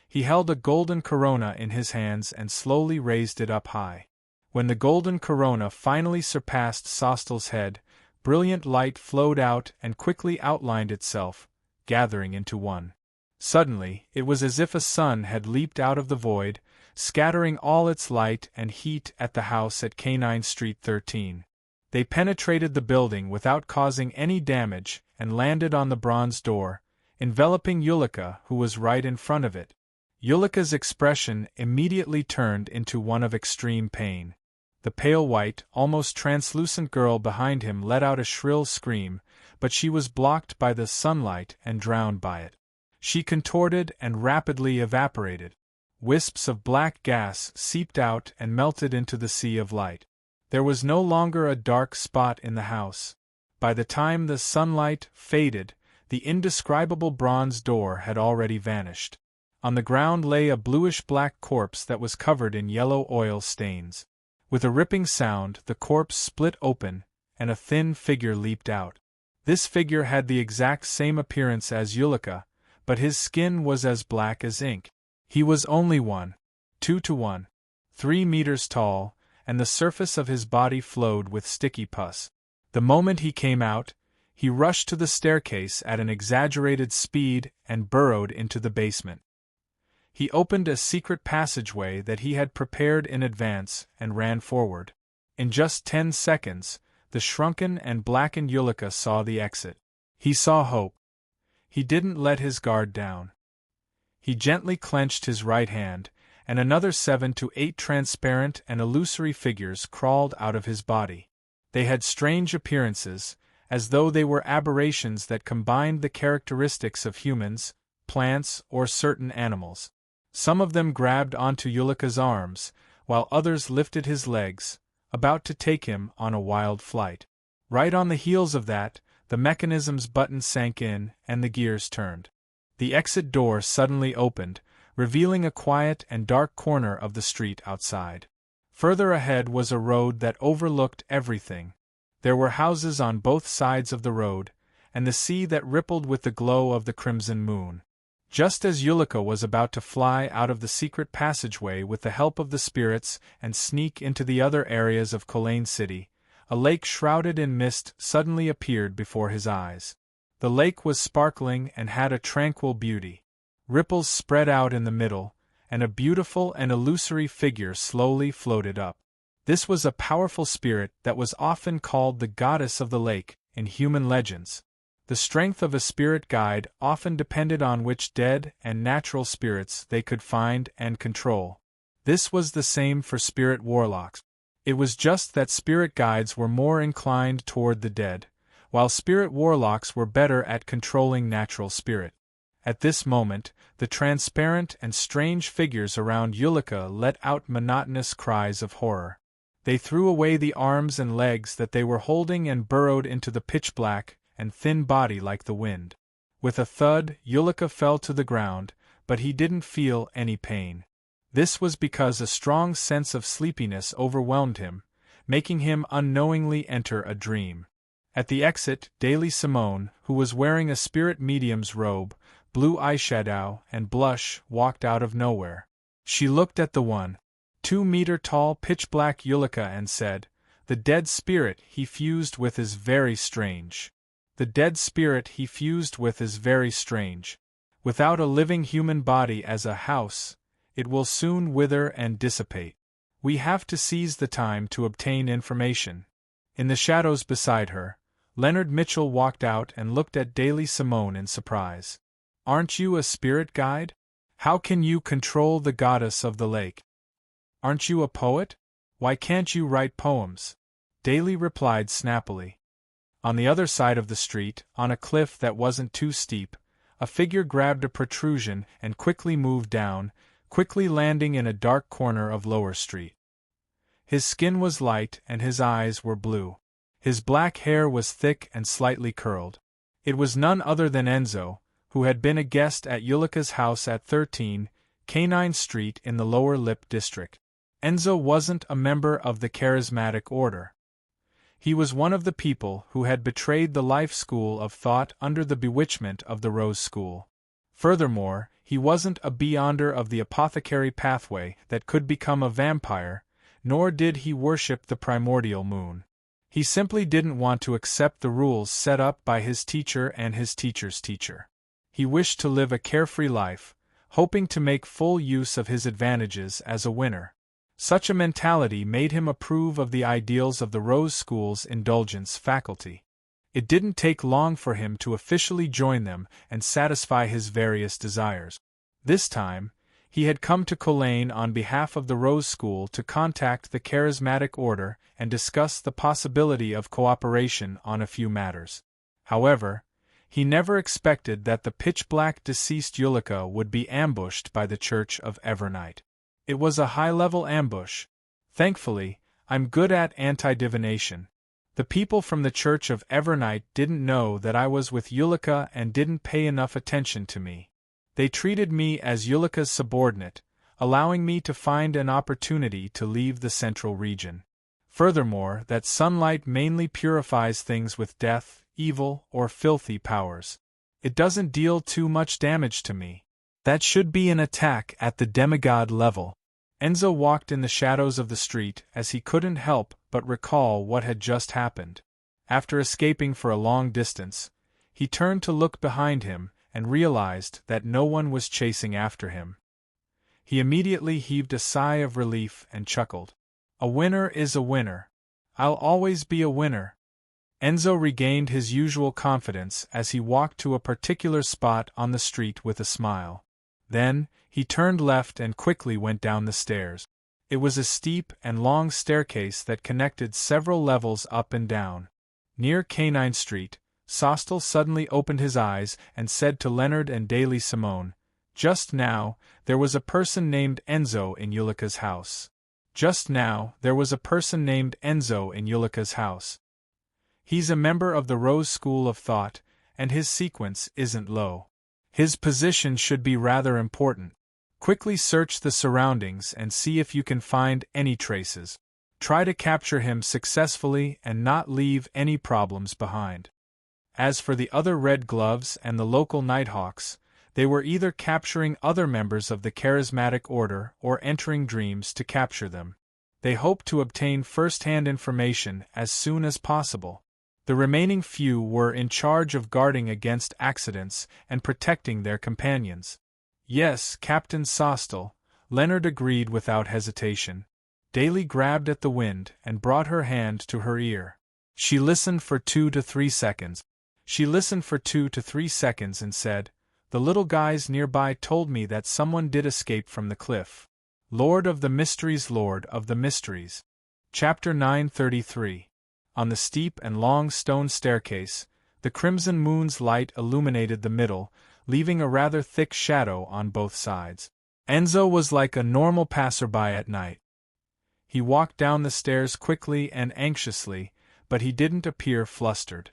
He held a golden corona in his hands and slowly raised it up high. When the golden corona finally surpassed Sostel's head, brilliant light flowed out and quickly outlined itself, gathering into one Suddenly, it was as if a sun had leaped out of the void, scattering all its light and heat at the house at Canine Street 13. They penetrated the building without causing any damage and landed on the bronze door, enveloping Yulika, who was right in front of it. Yulika's expression immediately turned into one of extreme pain. The pale white, almost translucent girl behind him let out a shrill scream, but she was blocked by the sunlight and drowned by it. She contorted and rapidly evaporated. Wisps of black gas seeped out and melted into the sea of light. There was no longer a dark spot in the house. By the time the sunlight faded, the indescribable bronze door had already vanished. On the ground lay a bluish-black corpse that was covered in yellow oil stains. With a ripping sound, the corpse split open, and a thin figure leaped out. This figure had the exact same appearance as Yulika, but his skin was as black as ink. He was only 2 to 1, 3 meters tall, and the surface of his body flowed with sticky pus. The moment he came out, he rushed to the staircase at an exaggerated speed and burrowed into the basement. He opened a secret passageway that he had prepared in advance and ran forward. In just 10 seconds, the shrunken and blackened Yulika saw the exit. He saw hope. He didn't let his guard down. He gently clenched his right hand, and another 7 to 8 transparent and illusory figures crawled out of his body. They had strange appearances, as though they were aberrations that combined the characteristics of humans, plants, or certain animals. Some of them grabbed onto Yulika's arms, while others lifted his legs, about to take him on a wild flight. Right on the heels of that, the mechanism's button sank in and the gears turned. The exit door suddenly opened, revealing a quiet and dark corner of the street outside. Further ahead was a road that overlooked everything. There were houses on both sides of the road, and the sea that rippled with the glow of the crimson moon. Just as Yulika was about to fly out of the secret passageway with the help of the spirits and sneak into the other areas of Colaine City, a lake shrouded in mist suddenly appeared before his eyes. The lake was sparkling and had a tranquil beauty. Ripples spread out in the middle, and a beautiful and illusory figure slowly floated up. This was a powerful spirit that was often called the goddess of the lake in human legends. The strength of a spirit guide often depended on which dead and natural spirits they could find and control. This was the same for spirit warlocks. It was just that spirit guides were more inclined toward the dead, while spirit warlocks were better at controlling natural spirit. At this moment, the transparent and strange figures around Yulika let out monotonous cries of horror. They threw away the arms and legs that they were holding and burrowed into the pitch-black and thin body like the wind. With a thud, Yulika fell to the ground, but he didn't feel any pain. This was because a strong sense of sleepiness overwhelmed him, making him unknowingly enter a dream. At the exit, Daily Simone, who was wearing a spirit medium's robe, blue eyeshadow, and blush, walked out of nowhere. She looked at the 2-meter-tall pitch-black Yulika and said, "The dead spirit he fused with is very strange. The dead spirit he fused with is very strange. Without a living human body as a house, it will soon wither and dissipate. We have to seize the time to obtain information." In the shadows beside her, Leonard Mitchell walked out and looked at Daily Simone in surprise. "Aren't you a spirit guide? How can you control the goddess of the lake? Aren't you a poet? Why can't you write poems?" Daly replied snappily. On the other side of the street, on a cliff that wasn't too steep, a figure grabbed a protrusion and quickly moved down, quickly landing in a dark corner of Lower Street. His skin was light and his eyes were blue. His black hair was thick and slightly curled. It was none other than Enzo, who had been a guest at Yulika's house at 13 Canine Street in the Lower Lip District. Enzo wasn't a member of the charismatic order. He was one of the people who had betrayed the life school of thought under the bewitchment of the Rose School. Furthermore, he wasn't a beyonder of the apothecary pathway that could become a vampire, nor did he worship the primordial moon. He simply didn't want to accept the rules set up by his teacher and his teacher's teacher. He wished to live a carefree life, hoping to make full use of his advantages as a winner. Such a mentality made him approve of the ideals of the Rose School's indulgence faculty. It didn't take long for him to officially join them and satisfy his various desires. This time, he had come to Colaine on behalf of the Rose School to contact the Charismatic Order and discuss the possibility of cooperation on a few matters. However, he never expected that the pitch-black deceased Ullica would be ambushed by the Church of Evernight. It was a high-level ambush. Thankfully, I'm good at anti-divination. The people from the Church of Evernight didn't know that I was with Ullica and didn't pay enough attention to me. They treated me as Ullica's subordinate, allowing me to find an opportunity to leave the central region. Furthermore, that sunlight mainly purifies things with death, evil, or filthy powers. It doesn't deal too much damage to me. That should be an attack at the demigod level. Enzo walked in the shadows of the street as he couldn't help but recall what had just happened. After escaping for a long distance, he turned to look behind him and realized that no one was chasing after him. He immediately heaved a sigh of relief and chuckled. A winner is a winner. I'll always be a winner. Enzo regained his usual confidence as he walked to a particular spot on the street with a smile. Then, he turned left and quickly went down the stairs. It was a steep and long staircase that connected several levels up and down. Near Canine Street, Sostel suddenly opened his eyes and said to Leonard and Daily Simone, "Just now, there was a person named Enzo in Ullica's house. Just now, there was a person named Enzo in Ullica's house. He's a member of the Rose School of Thought, and his sequence isn't low. His position should be rather important. Quickly search the surroundings and see if you can find any traces. Try to capture him successfully and not leave any problems behind." As for the other Red Gloves and the local Nighthawks, they were either capturing other members of the Charismatic Order or entering dreams to capture them. They hoped to obtain first-hand information as soon as possible. The remaining few were in charge of guarding against accidents and protecting their companions. "Yes, Captain Sostel," Leonard agreed without hesitation. Daly grabbed at the wind and brought her hand to her ear. She listened for 2 to 3 seconds. And said, "The little guys nearby told me that someone did escape from the cliff. Lord of the Mysteries, Lord of the Mysteries." Chapter 933. On the steep and long stone staircase, the crimson moon's light illuminated the middle, leaving a rather thick shadow on both sides. Enzo was like a normal passerby at night. He walked down the stairs quickly and anxiously, but he didn't appear flustered.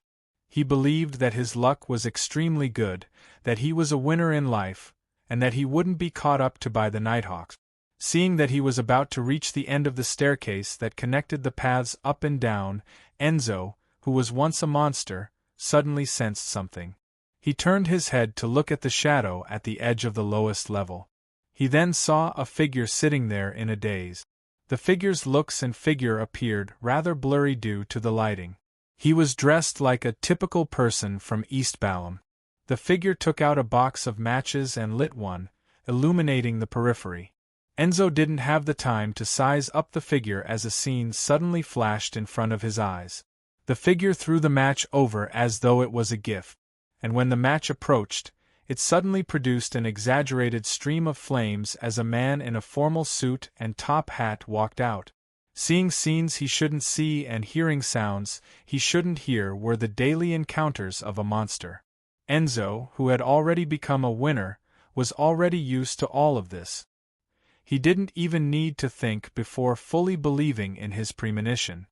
He believed that his luck was extremely good, that he was a winner in life, and that he wouldn't be caught up to by the Nighthawks. Seeing that he was about to reach the end of the staircase that connected the paths up and down, Enzo, who was once a monster, suddenly sensed something. He turned his head to look at the shadow at the edge of the lowest level. He then saw a figure sitting there in a daze. The figure's looks and figure appeared rather blurry due to the lighting. He was dressed like a typical person from East Balham. The figure took out a box of matches and lit one, illuminating the periphery. Enzo didn't have the time to size up the figure as a scene suddenly flashed in front of his eyes. The figure threw the match over as though it was a gift, and when the match approached, it suddenly produced an exaggerated stream of flames as a man in a formal suit and top hat walked out. Seeing scenes he shouldn't see and hearing sounds he shouldn't hear were the daily encounters of a monster. Enzo, who had already become a winner, was already used to all of this. He didn't even need to think before fully believing in his premonition.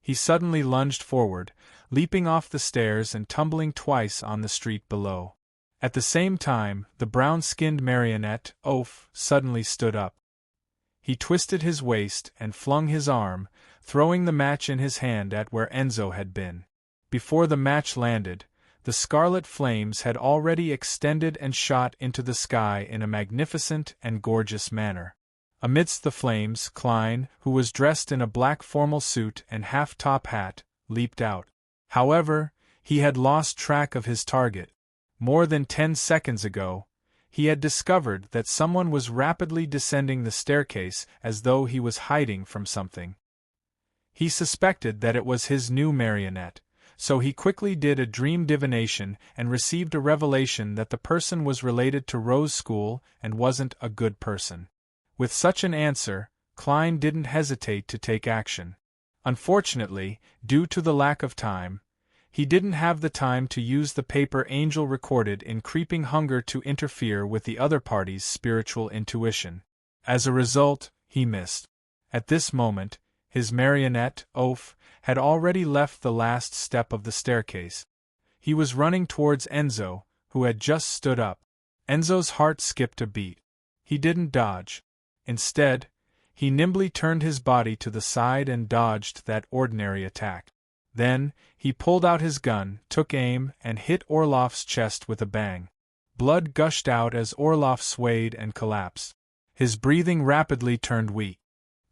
He suddenly lunged forward, leaping off the stairs and tumbling twice on the street below. At the same time, the brown-skinned marionette, Oaf, suddenly stood up. He twisted his waist and flung his arm, throwing the match in his hand at where Enzo had been. Before the match landed, the scarlet flames had already extended and shot into the sky in a magnificent and gorgeous manner. Amidst the flames, Klein, who was dressed in a black formal suit and half-top hat, leaped out. However, he had lost track of his target. More than 10 seconds ago, he had discovered that someone was rapidly descending the staircase as though he was hiding from something. He suspected that it was his new marionette, so he quickly did a dream divination and received a revelation that the person was related to Rose School and wasn't a good person. With such an answer, Klein didn't hesitate to take action. Unfortunately, due to the lack of time, he didn't have the time to use the paper Angel recorded in Creeping Hunger to interfere with the other party's spiritual intuition. As a result, he missed. At this moment, his marionette, Oph, had already left the last step of the staircase. He was running towards Enzo, who had just stood up. Enzo's heart skipped a beat. He didn't dodge. Instead, he nimbly turned his body to the side and dodged that ordinary attack. Then, he pulled out his gun, took aim, and hit Orloff's chest with a bang. Blood gushed out as Orloff swayed and collapsed. His breathing rapidly turned weak.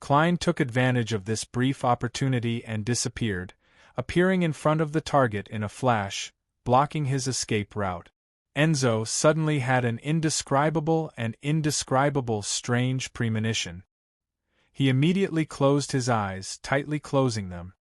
Klein took advantage of this brief opportunity and disappeared, appearing in front of the target in a flash, blocking his escape route. Enzo suddenly had an indescribable strange premonition. He immediately closed his eyes, tightly closing them.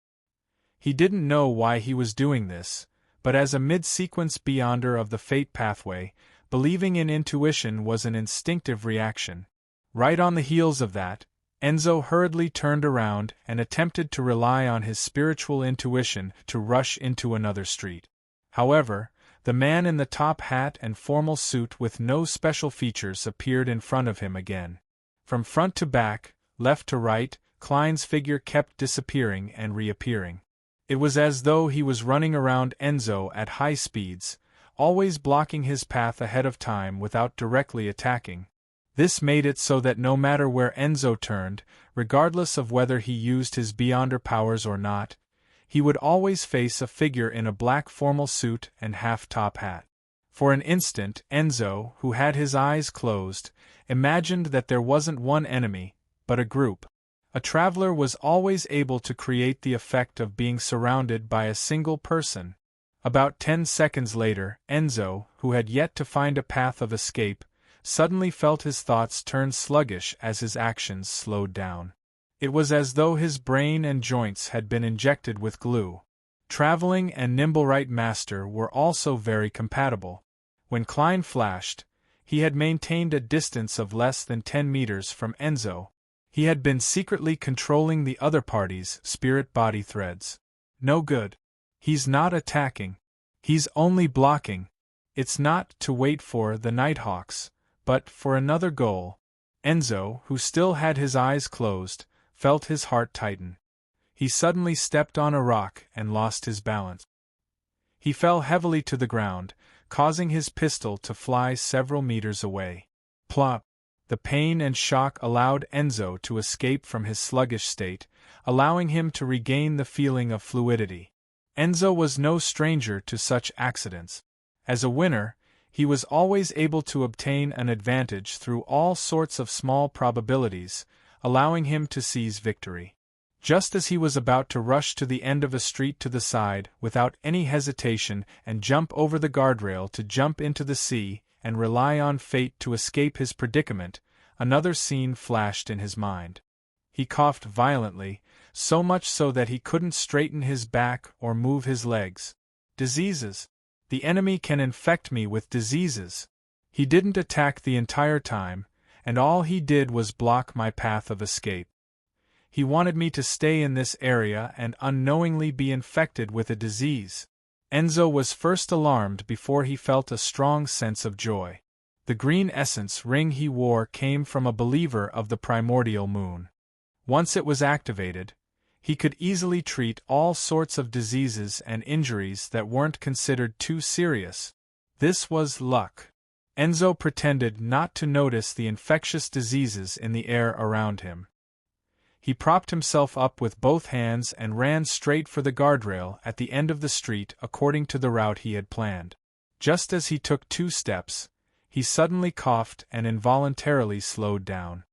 He didn't know why he was doing this, but as a mid-sequence beyonder of the fate pathway, believing in intuition was an instinctive reaction. Right on the heels of that, Enzo hurriedly turned around and attempted to rely on his spiritual intuition to rush into another street. However, the man in the top hat and formal suit with no special features appeared in front of him again. From front to back, left to right, Klein's figure kept disappearing and reappearing. It was as though he was running around Enzo at high speeds, always blocking his path ahead of time without directly attacking. This made it so that no matter where Enzo turned, regardless of whether he used his Beyonder powers or not, he would always face a figure in a black formal suit and half-top hat. For an instant, Enzo, who had his eyes closed, imagined that there wasn't one enemy, but a group. A traveler was always able to create the effect of being surrounded by a single person. About 10 seconds later, Enzo, who had yet to find a path of escape, suddenly felt his thoughts turn sluggish as his actions slowed down. It was as though his brain and joints had been injected with glue. Traveling and Nimblewright Master were also very compatible. When Klein flashed, he had maintained a distance of less than 10 meters from Enzo. He had been secretly controlling the other party's spirit-body threads. No good. He's not attacking. He's only blocking. It's not to wait for the Nighthawks, but for another goal. Enzo, who still had his eyes closed, felt his heart tighten. He suddenly stepped on a rock and lost his balance. He fell heavily to the ground, causing his pistol to fly several meters away. Plop! The pain and shock allowed Enzo to escape from his sluggish state, allowing him to regain the feeling of fluidity. Enzo was no stranger to such accidents. As a winner, he was always able to obtain an advantage through all sorts of small probabilities, allowing him to seize victory. Just as he was about to rush to the end of a street to the side without any hesitation and jump over the guardrail to jump into the sea and rely on fate to escape his predicament, another scene flashed in his mind. He coughed violently, so much so that he couldn't straighten his back or move his legs. Diseases. The enemy can infect me with diseases. He didn't attack the entire time, and all he did was block my path of escape. He wanted me to stay in this area and unknowingly be infected with a disease. Enzo was first alarmed before he felt a strong sense of joy. The green essence ring he wore came from a believer of the primordial moon. Once it was activated, he could easily treat all sorts of diseases and injuries that weren't considered too serious. This was luck. Enzo pretended not to notice the infectious diseases in the air around him. He propped himself up with both hands and ran straight for the guardrail at the end of the street according to the route he had planned. Just as he took 2 steps, he suddenly coughed and involuntarily slowed down.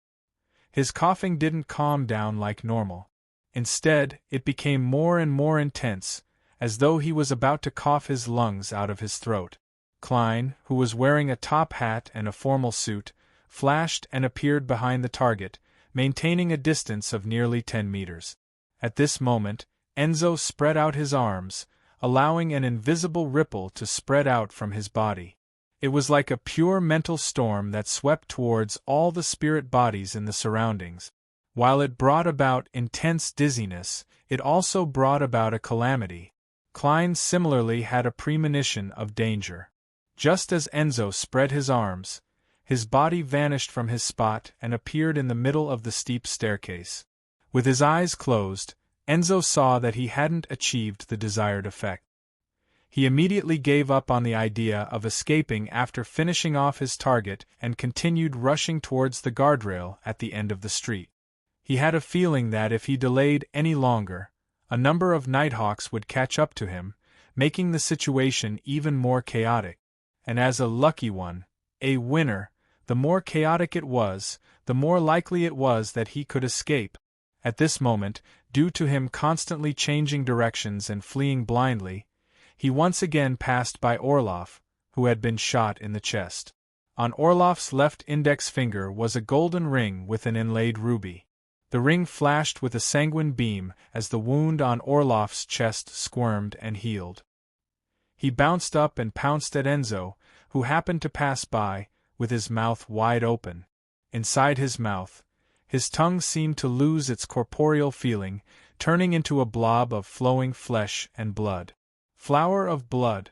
His coughing didn't calm down like normal. Instead, it became more and more intense, as though he was about to cough his lungs out of his throat. Klein, who was wearing a top hat and a formal suit, flashed and appeared behind the target, maintaining a distance of nearly 10 meters. At this moment, Enzo spread out his arms, allowing an invisible ripple to spread out from his body. It was like a pure mental storm that swept towards all the spirit bodies in the surroundings. While it brought about intense dizziness, it also brought about a calamity. Klein similarly had a premonition of danger. Just as Enzo spread his arms, his body vanished from his spot and appeared in the middle of the steep staircase. With his eyes closed, Enzo saw that he hadn't achieved the desired effect. He immediately gave up on the idea of escaping after finishing off his target and continued rushing towards the guardrail at the end of the street. He had a feeling that if he delayed any longer, a number of Nighthawks would catch up to him, making the situation even more chaotic. And as a lucky one, a winner, the more chaotic it was, the more likely it was that he could escape. At this moment, due to him constantly changing directions and fleeing blindly, he once again passed by Orloff, who had been shot in the chest. On Orloff's left index finger was a golden ring with an inlaid ruby. The ring flashed with a sanguine beam as the wound on Orloff's chest squirmed and healed. He bounced up and pounced at Enzo, who happened to pass by, with his mouth wide open. Inside his mouth, his tongue seemed to lose its corporeal feeling, turning into a blob of flowing flesh and blood. Flower of blood.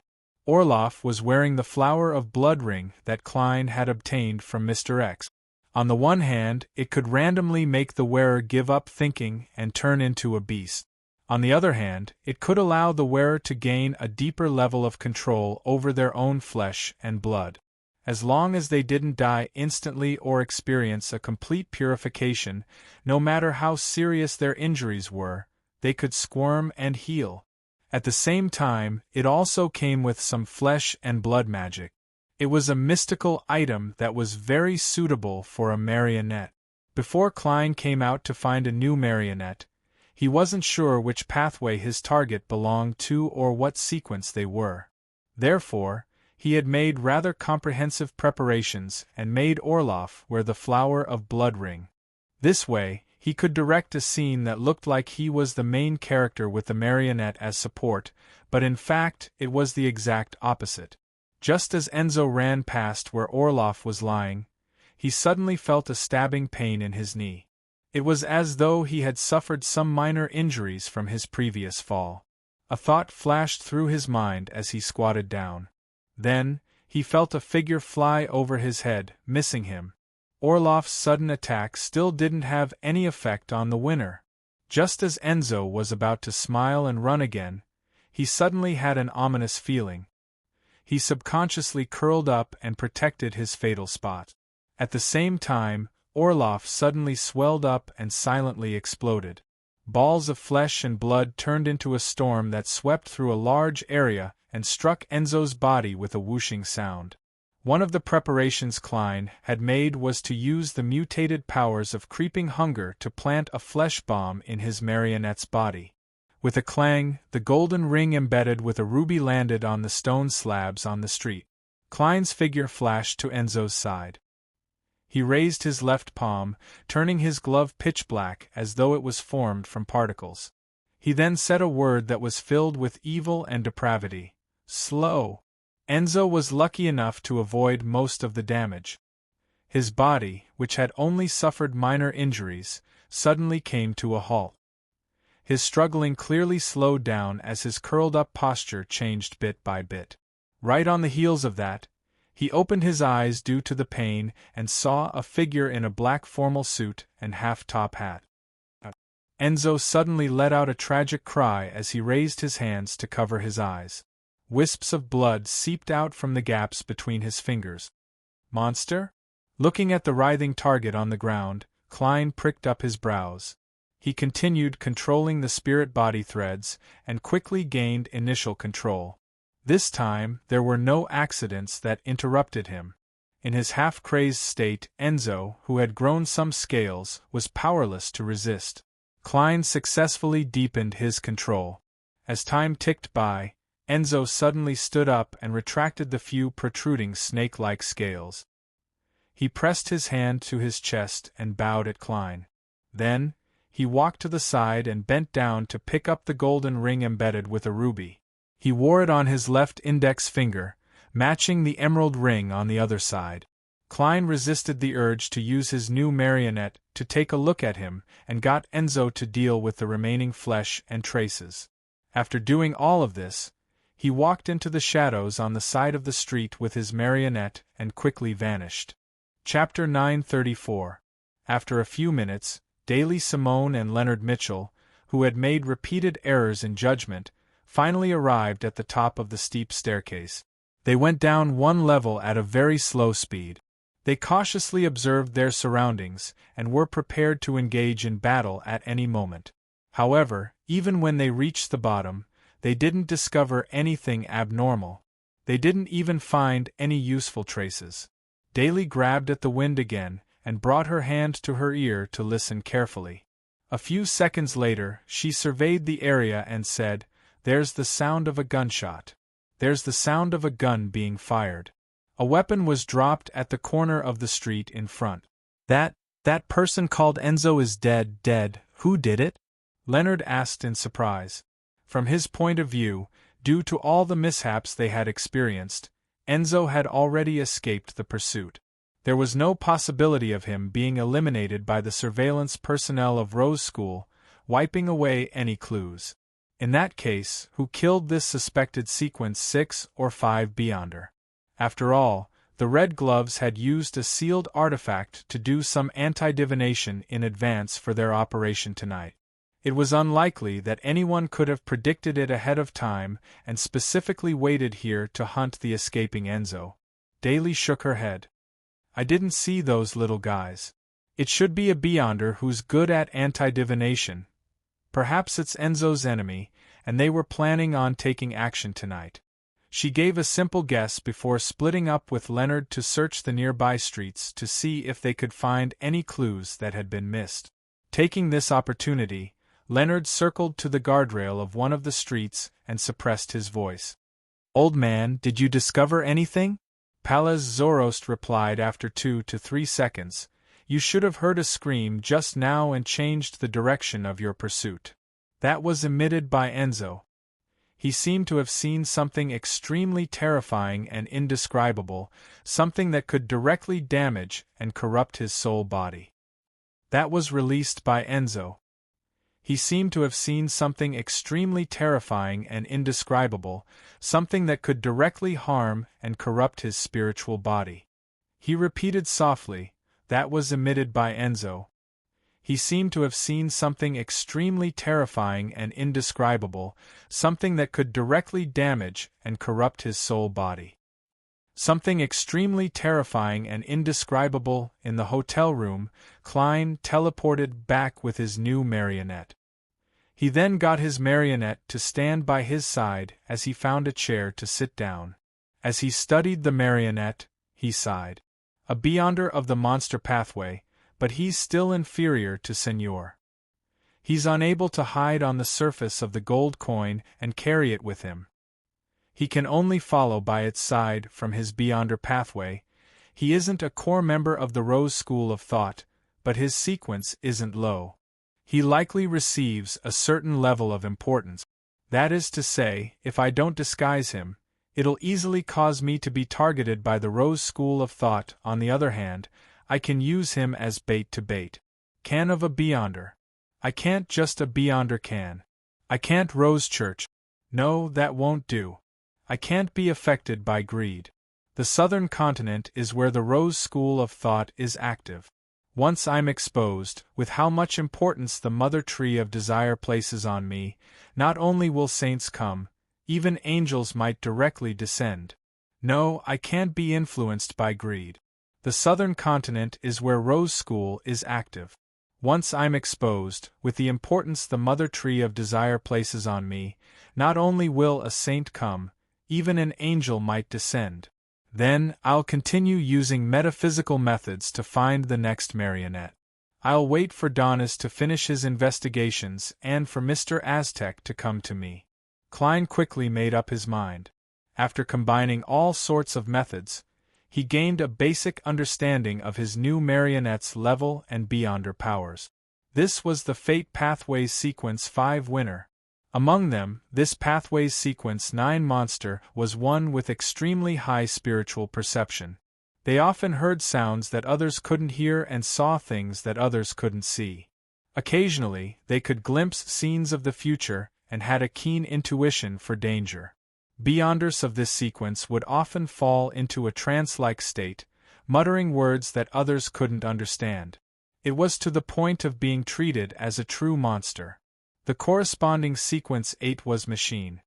Orloff was wearing the flower of blood ring that Klein had obtained from Mr. X. On the one hand, it could randomly make the wearer give up thinking and turn into a beast. On the other hand, it could allow the wearer to gain a deeper level of control over their own flesh and blood. As long as they didn't die instantly or experience a complete purification, no matter how serious their injuries were, they could squirm and heal. At the same time, it also came with some flesh and blood magic. It was a mystical item that was very suitable for a marionette. Before Klein came out to find a new marionette, he wasn't sure which pathway his target belonged to or what sequence they were. Therefore, he had made rather comprehensive preparations and made Orloff wear the flower of blood ring. This way, he could direct a scene that looked like he was the main character with the marionette as support, but in fact it was the exact opposite. Just as Enzo ran past where Orloff was lying, he suddenly felt a stabbing pain in his knee. It was as though he had suffered some minor injuries from his previous fall. A thought flashed through his mind as he squatted down. Then, he felt a figure fly over his head, missing him. Orloff's sudden attack still didn't have any effect on the winner. Just as Enzo was about to smile and run again, he suddenly had an ominous feeling. He subconsciously curled up and protected his fatal spot. At the same time, Orloff suddenly swelled up and silently exploded. Balls of flesh and blood turned into a storm that swept through a large area and struck Enzo's body with a whooshing sound. One of the preparations Klein had made was to use the mutated powers of creeping hunger to plant a flesh bomb in his marionette's body. With a clang, the golden ring embedded with a ruby landed on the stone slabs on the street. Klein's figure flashed to Enzo's side. He raised his left palm, turning his glove pitch black as though it was formed from particles. He then said a word that was filled with evil and depravity. Slow. Enzo was lucky enough to avoid most of the damage. His body, which had only suffered minor injuries, suddenly came to a halt. His struggling clearly slowed down as his curled-up posture changed bit by bit. Right on the heels of that, he opened his eyes due to the pain and saw a figure in a black formal suit and half-top hat. Enzo suddenly let out a tragic cry as he raised his hands to cover his eyes. Wisps of blood seeped out from the gaps between his fingers. Monster? Looking at the writhing target on the ground, Klein pricked up his brows. He continued controlling the spirit body threads and quickly gained initial control. This time, there were no accidents that interrupted him. In his half-crazed state, Enzo, who had grown some scales, was powerless to resist. Klein successfully deepened his control. As time ticked by, Enzo suddenly stood up and retracted the few protruding snake-like scales. He pressed his hand to his chest and bowed at Klein. Then, he walked to the side and bent down to pick up the golden ring embedded with a ruby. He wore it on his left index finger, matching the emerald ring on the other side. Klein resisted the urge to use his new marionette to take a look at him and got Enzo to deal with the remaining flesh and traces. After doing all of this, he walked into the shadows on the side of the street with his marionette and quickly vanished. Chapter 934. After a few minutes, Daly Simone and Leonard Mitchell, who had made repeated errors in judgment, finally arrived at the top of the steep staircase. They went down one level at a very slow speed. They cautiously observed their surroundings and were prepared to engage in battle at any moment. However, even when they reached the bottom, they didn't discover anything abnormal. They didn't even find any useful traces. Daly grabbed at the wind again and brought her hand to her ear to listen carefully. A few seconds later, she surveyed the area and said, "There's the sound of a gunshot. There's the sound of a gun being fired. A weapon was dropped at the corner of the street in front. That person called Enzo is dead. Who did it?" Leonard asked in surprise. From his point of view, due to all the mishaps they had experienced, Enzo had already escaped the pursuit. There was no possibility of him being eliminated by the surveillance personnel of Rose School, wiping away any clues. In that case, who killed this suspected Sequence 6 or 5 Beyonder? After all, the Red Gloves had used a sealed artifact to do some anti-divination in advance for their operation tonight. It was unlikely that anyone could have predicted it ahead of time and specifically waited here to hunt the escaping Enzo. Daly shook her head. "I didn't see those little guys. It should be a Beyonder who's good at anti-divination. Perhaps it's Enzo's enemy, and they were planning on taking action tonight." She gave a simple guess before splitting up with Leonard to search the nearby streets to see if they could find any clues that had been missed. Taking this opportunity, Leonard circled to the guardrail of one of the streets and suppressed his voice. "Old man, did you discover anything?" Palaz Zoroast replied after 2 to 3 seconds. "You should have heard a scream just now and changed the direction of your pursuit. That was emitted by Enzo. He seemed to have seen something extremely terrifying and indescribable, something that could directly damage and corrupt his soul body. That was released by Enzo. He seemed to have seen something extremely terrifying and indescribable, something that could directly harm and corrupt his spiritual body." He repeated softly, "That was emitted by Enzo. He seemed to have seen something extremely terrifying and indescribable, something that could directly damage and corrupt his soul body." Something extremely terrifying and indescribable. In the hotel room, Klein teleported back with his new marionette. He then got his marionette to stand by his side as he found a chair to sit down. As he studied the marionette, he sighed. A Beyonder of the monster pathway, but he's still inferior to Senor. He's unable to hide on the surface of the gold coin and carry it with him. He can only follow by its side from his Beyonder pathway. He isn't a core member of the Rose School of Thought, but his sequence isn't low. He likely receives a certain level of importance. That is to say, if I don't disguise him, it'll easily cause me to be targeted by the Rose School of Thought. On the other hand, I can use him as bait to bait. Can of a Beyonder. I can't just a Beyonder can. I can't Rose Church. No, that won't do. I can't be affected by greed. The southern continent is where the Rose School of Thought is active. Once I'm exposed, with how much importance the Mother Tree of Desire places on me, not only will saints come, even angels might directly descend. No, I can't be influenced by greed. The southern continent is where Rose School is active. Once I'm exposed, with the importance the Mother Tree of Desire places on me, not only will a saint come, even an angel might descend. Then, I'll continue using metaphysical methods to find the next marionette. I'll wait for Donis to finish his investigations and for Mr. Aztec to come to me. Klein quickly made up his mind. After combining all sorts of methods, he gained a basic understanding of his new marionette's level and beyonder powers. This was the Fate Pathways Sequence 5 winner. Among them, this Pathways Sequence 9 monster was one with extremely high spiritual perception. They often heard sounds that others couldn't hear and saw things that others couldn't see. Occasionally, they could glimpse scenes of the future and had a keen intuition for danger. Beyonders of this sequence would often fall into a trance-like state, muttering words that others couldn't understand. It was to the point of being treated as a true monster. The corresponding sequence 8 was machine.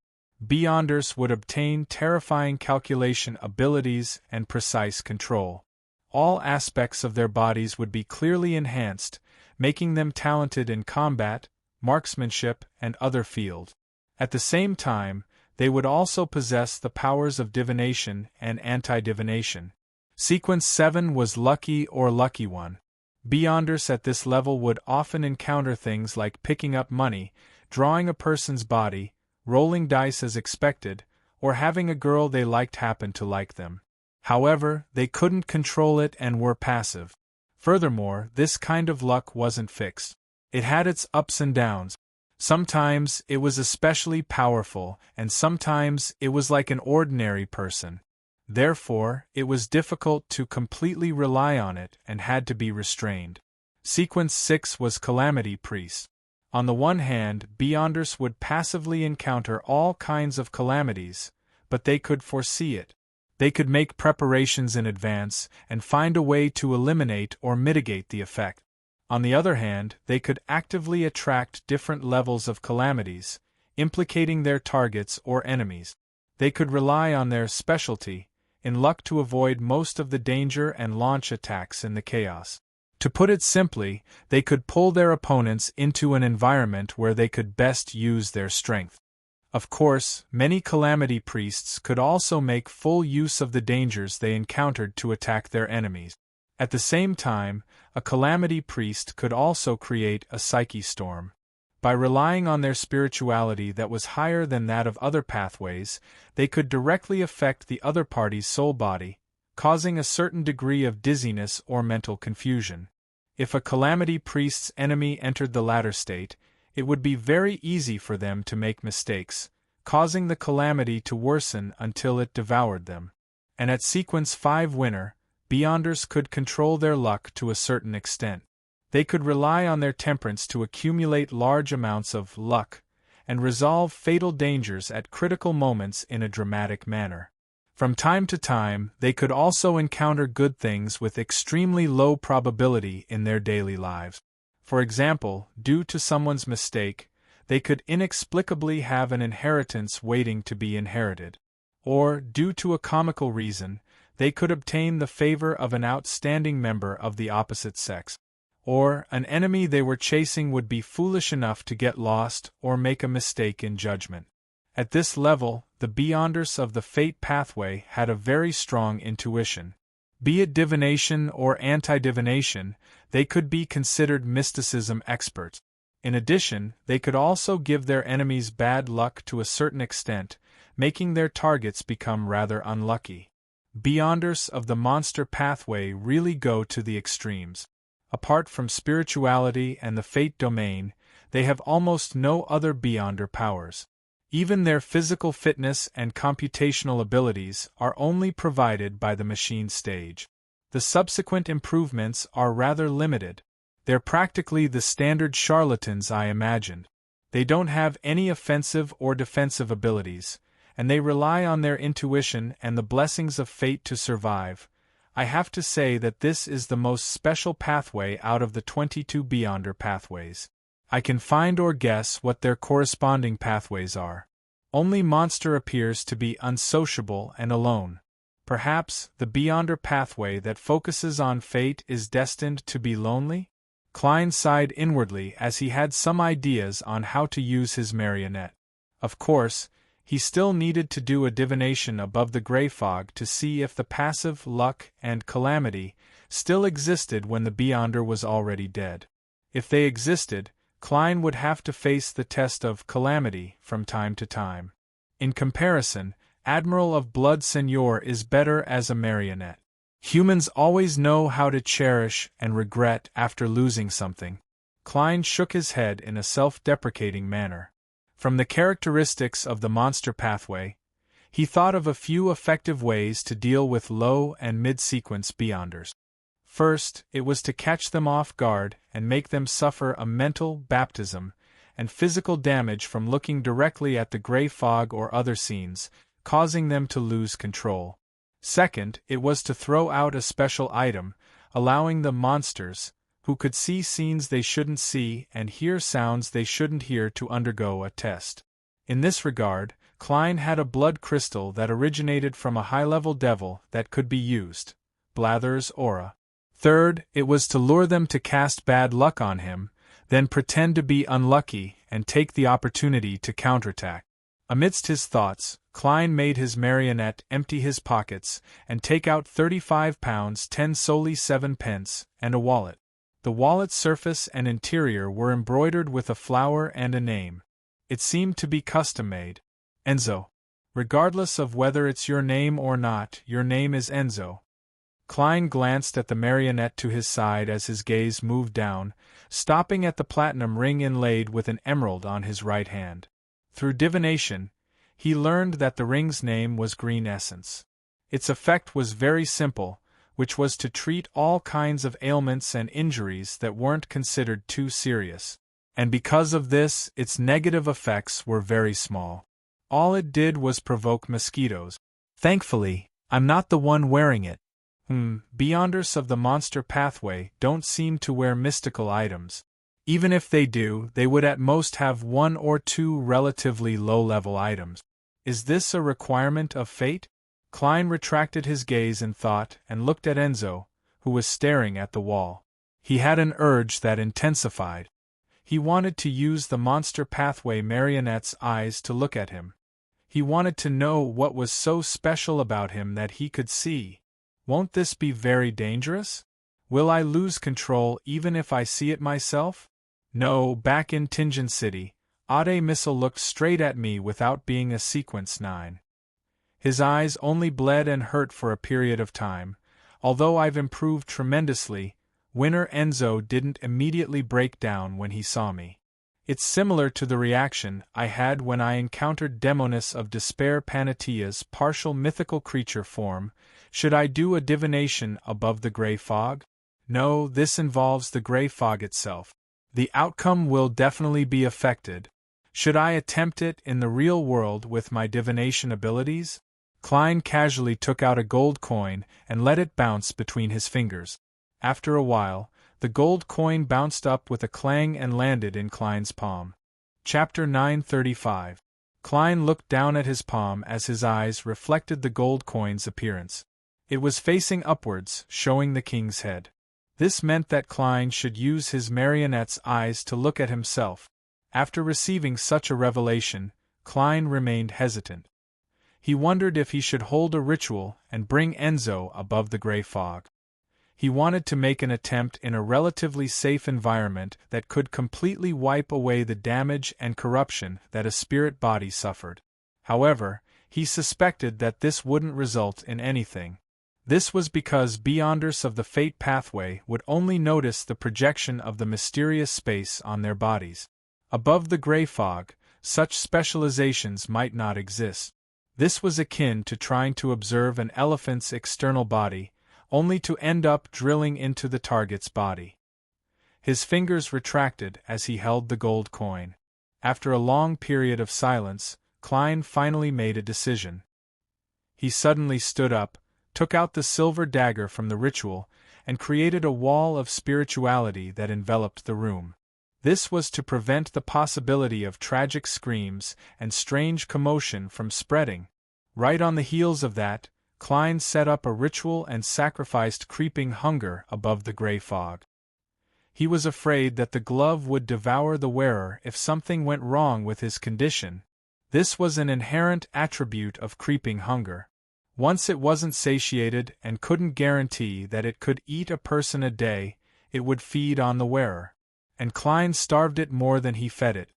Beyonders would obtain terrifying calculation abilities and precise control. All aspects of their bodies would be clearly enhanced, making them talented in combat, marksmanship, and other fields. At the same time, they would also possess the powers of divination and anti-divination. Sequence 7 was Lucky or Lucky One. Beyonders at this level would often encounter things like picking up money, drawing a person's body, rolling dice as expected, or having a girl they liked happen to like them. However, they couldn't control it and were passive. Furthermore, this kind of luck wasn't fixed. It had its ups and downs. Sometimes it was especially powerful, and sometimes it was like an ordinary person. Therefore, it was difficult to completely rely on it and had to be restrained. Sequence 6 was Calamity Priest. On the one hand, Beyonders would passively encounter all kinds of calamities, but they could foresee it. They could make preparations in advance and find a way to eliminate or mitigate the effect. On the other hand, they could actively attract different levels of calamities, implicating their targets or enemies. They could rely on their specialty, in luck, to avoid most of the danger and launch attacks in the chaos. To put it simply, they could pull their opponents into an environment where they could best use their strength. Of course, many calamity priests could also make full use of the dangers they encountered to attack their enemies. At the same time, a calamity priest could also create a psyche storm. By relying on their spirituality that was higher than that of other pathways, they could directly affect the other party's soul body, causing a certain degree of dizziness or mental confusion. If a calamity priest's enemy entered the latter state, it would be very easy for them to make mistakes, causing the calamity to worsen until it devoured them. And at Sequence 5 winner, Beyonders could control their luck to a certain extent. They could rely on their temperance to accumulate large amounts of luck, and resolve fatal dangers at critical moments in a dramatic manner. From time to time, they could also encounter good things with extremely low probability in their daily lives. For example, due to someone's mistake, they could inexplicably have an inheritance waiting to be inherited. Or, due to a comical reason, they could obtain the favor of an outstanding member of the opposite sex. Or, an enemy they were chasing would be foolish enough to get lost or make a mistake in judgment. At this level, the Beyonders of the Fate pathway had a very strong intuition. Be it divination or anti-divination, they could be considered mysticism experts. In addition, they could also give their enemies bad luck to a certain extent, making their targets become rather unlucky. Beyonders of the monster pathway really go to the extremes. Apart from spirituality and the fate domain, they have almost no other Beyonder powers. Even their physical fitness and computational abilities are only provided by the machine stage. The subsequent improvements are rather limited. They're practically the standard charlatans I imagined. They don't have any offensive or defensive abilities, and they rely on their intuition and the blessings of fate to survive. I have to say that this is the most special pathway out of the 22 Beyonder pathways. I can find or guess what their corresponding pathways are. Only Monster appears to be unsociable and alone. Perhaps the Beyonder pathway that focuses on fate is destined to be lonely? Klein sighed inwardly as he had some ideas on how to use his marionette. Of course, he still needed to do a divination above the gray fog to see if the passive luck and calamity still existed when the Beyonder was already dead. If they existed, Klein would have to face the test of calamity from time to time. In comparison, Admiral of Blood Seigneur is better as a marionette. Humans always know how to cherish and regret after losing something. Klein shook his head in a self-deprecating manner. From the characteristics of the monster pathway, he thought of a few effective ways to deal with low and mid-sequence Beyonders. First, it was to catch them off guard and make them suffer a mental baptism and physical damage from looking directly at the gray fog or other scenes, causing them to lose control. Second, it was to throw out a special item, allowing the monsters, who could see scenes they shouldn't see and hear sounds they shouldn't hear, to undergo a test. In this regard, Klein had a blood crystal that originated from a high-level devil that could be used, Blather's aura. Third, it was to lure them to cast bad luck on him, then pretend to be unlucky and take the opportunity to counterattack. Amidst his thoughts, Klein made his marionette empty his pockets and take out £35, 10 solely 7 pence, and a wallet. The wallet's surface and interior were embroidered with a flower and a name. It seemed to be custom-made. Enzo. Regardless of whether it's your name or not, your name is Enzo. Klein glanced at the marionette to his side as his gaze moved down, stopping at the platinum ring inlaid with an emerald on his right hand. Through divination, he learned that the ring's name was Green Essence. Its effect was very simple, which was to treat all kinds of ailments and injuries that weren't considered too serious. And because of this, its negative effects were very small. All it did was provoke mosquitoes. Thankfully, I'm not the one wearing it. Beyonders of the monster pathway don't seem to wear mystical items. Even if they do, they would at most have 1 or 2 relatively low-level items. Is this a requirement of fate? Klein retracted his gaze in thought and looked at Enzo, who was staring at the wall. He had an urge that intensified. He wanted to use the monster pathway marionette's eyes to look at him. He wanted to know what was so special about him that he could see. Won't this be very dangerous? Will I lose control even if I see it myself? No, back in Tingen City, Ade Missile looked straight at me without being a sequence 9. His eyes only bled and hurt for a period of time. Although I've improved tremendously, Winner Enzo didn't immediately break down when he saw me. It's similar to the reaction I had when I encountered Demoness of Despair Panatia's partial mythical creature form. Should I do a divination above the gray fog? No, this involves the gray fog itself. The outcome will definitely be affected. Should I attempt it in the real world with my divination abilities? Klein casually took out a gold coin and let it bounce between his fingers. After a while, the gold coin bounced up with a clang and landed in Klein's palm. Chapter 935. Klein looked down at his palm as his eyes reflected the gold coin's appearance. It was facing upwards, showing the king's head. This meant that Klein should use his marionette's eyes to look at himself. After receiving such a revelation, Klein remained hesitant. He wondered if he should hold a ritual and bring Enzo above the gray fog. He wanted to make an attempt in a relatively safe environment that could completely wipe away the damage and corruption that a spirit body suffered. However, he suspected that this wouldn't result in anything. This was because Beyonders of the Fate pathway would only notice the projection of the mysterious space on their bodies. Above the gray fog, such specializations might not exist. This was akin to trying to observe an elephant's external body, only to end up drilling into the target's body. His fingers retracted as he held the gold coin. After a long period of silence, Klein finally made a decision. He suddenly stood up, took out the silver dagger from the ritual, and created a wall of spirituality that enveloped the room. This was to prevent the possibility of tragic screams and strange commotion from spreading. Right on the heels of that, Klein set up a ritual and sacrificed creeping hunger above the gray fog. He was afraid that the glove would devour the wearer if something went wrong with his condition. This was an inherent attribute of creeping hunger. Once it wasn't satiated and couldn't guarantee that it could eat a person a day, it would feed on the wearer. and Klein starved it more than he fed it.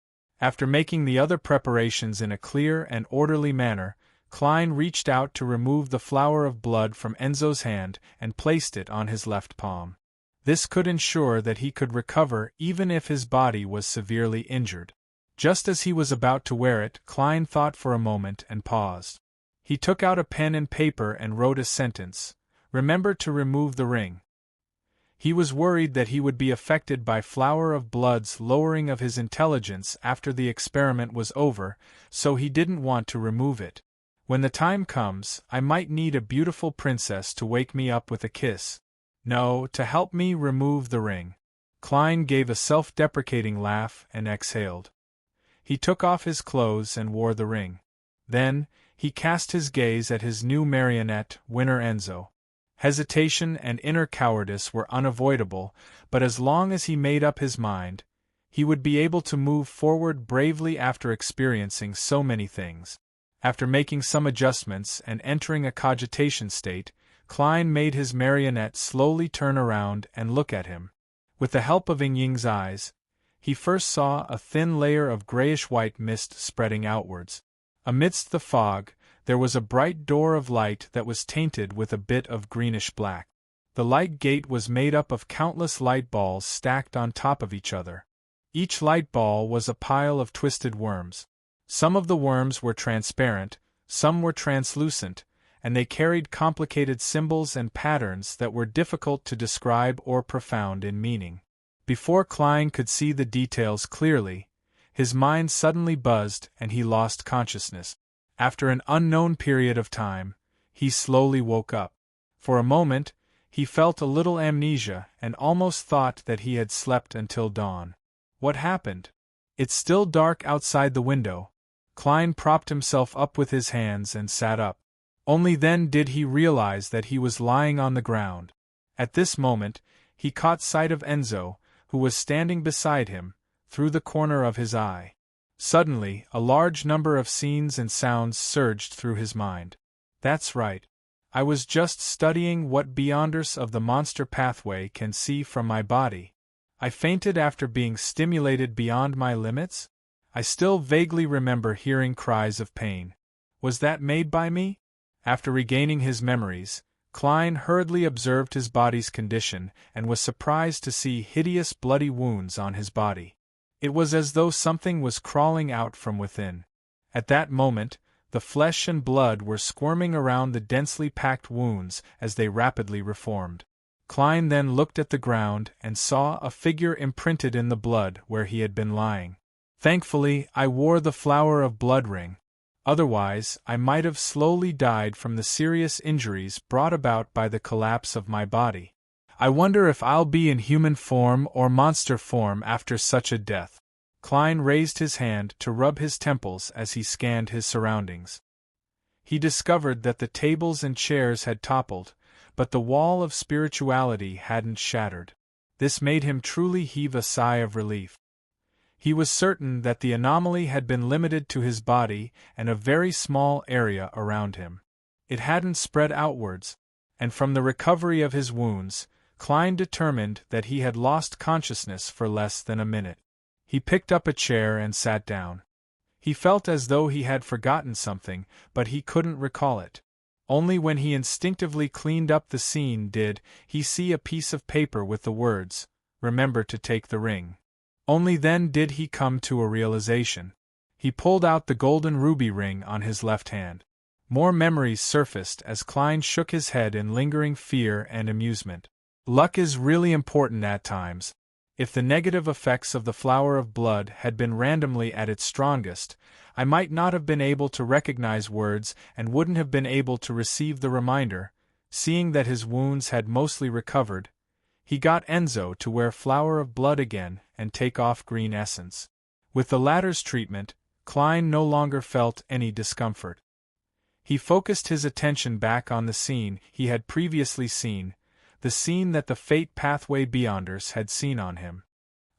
After making the other preparations in a clear and orderly manner, Klein reached out to remove the flower of blood from Enzo's hand and placed it on his left palm. This could ensure that he could recover even if his body was severely injured. Just as he was about to wear it, Klein thought for a moment and paused. He took out a pen and paper and wrote a sentence. "Remember to remove the ring." He was worried that he would be affected by Flower of Blood's lowering of his intelligence after the experiment was over, so he didn't want to remove it. "When the time comes, I might need a beautiful princess to wake me up with a kiss. No, to help me remove the ring." Klein gave a self-deprecating laugh and exhaled. He took off his clothes and wore the ring. Then, he cast his gaze at his new marionette, Winner Enzo. Hesitation and inner cowardice were unavoidable, but as long as he made up his mind, he would be able to move forward bravely after experiencing so many things. After making some adjustments and entering a cogitation state, Klein made his marionette slowly turn around and look at him. With the help of Ying's eyes, he first saw a thin layer of grayish-white mist spreading outwards. Amidst the fog, there was a bright door of light that was tainted with a bit of greenish-black. The light gate was made up of countless light balls stacked on top of each other. Each light ball was a pile of twisted worms. Some of the worms were transparent, some were translucent, and they carried complicated symbols and patterns that were difficult to describe or profound in meaning. Before Klein could see the details clearly, his mind suddenly buzzed and he lost consciousness. After an unknown period of time, he slowly woke up. For a moment, he felt a little amnesia and almost thought that he had slept until dawn. What happened? It's still dark outside the window. Klein propped himself up with his hands and sat up. Only then did he realize that he was lying on the ground. At this moment, he caught sight of Enzo, who was standing beside him, through the corner of his eye. Suddenly, a large number of scenes and sounds surged through his mind. That's right. I was just studying what beyonders of the monster pathway can see from my body. I fainted after being stimulated beyond my limits? I still vaguely remember hearing cries of pain. Was that made by me? After regaining his memories, Klein hurriedly observed his body's condition and was surprised to see hideous bloody wounds on his body. It was as though something was crawling out from within. At that moment, the flesh and blood were squirming around the densely packed wounds as they rapidly reformed. Klein then looked at the ground and saw a figure imprinted in the blood where he had been lying. Thankfully, I wore the Flower of Blood ring. Otherwise, I might have slowly died from the serious injuries brought about by the collapse of my body. I wonder if I'll be in human form or monster form after such a death. Klein raised his hand to rub his temples as he scanned his surroundings. He discovered that the tables and chairs had toppled, but the wall of spirituality hadn't shattered. This made him truly heave a sigh of relief. He was certain that the anomaly had been limited to his body and a very small area around him. It hadn't spread outwards, and from the recovery of his wounds, Klein determined that he had lost consciousness for less than a minute. He picked up a chair and sat down. He felt as though he had forgotten something, but he couldn't recall it. Only when he instinctively cleaned up the scene did he see a piece of paper with the words, "Remember to take the ring." Only then did he come to a realization. He pulled out the golden ruby ring on his left hand. More memories surfaced as Klein shook his head in lingering fear and amusement. Luck is really important at times. If the negative effects of the Flower of Blood had been randomly at its strongest, I might not have been able to recognize words and wouldn't have been able to receive the reminder. Seeing that his wounds had mostly recovered, he got Enzo to wear Flower of Blood again and take off green essence. With the latter's treatment, Klein no longer felt any discomfort. He focused his attention back on the scene he had previously seen, the scene that the Fate Pathway Beyonders had seen on him.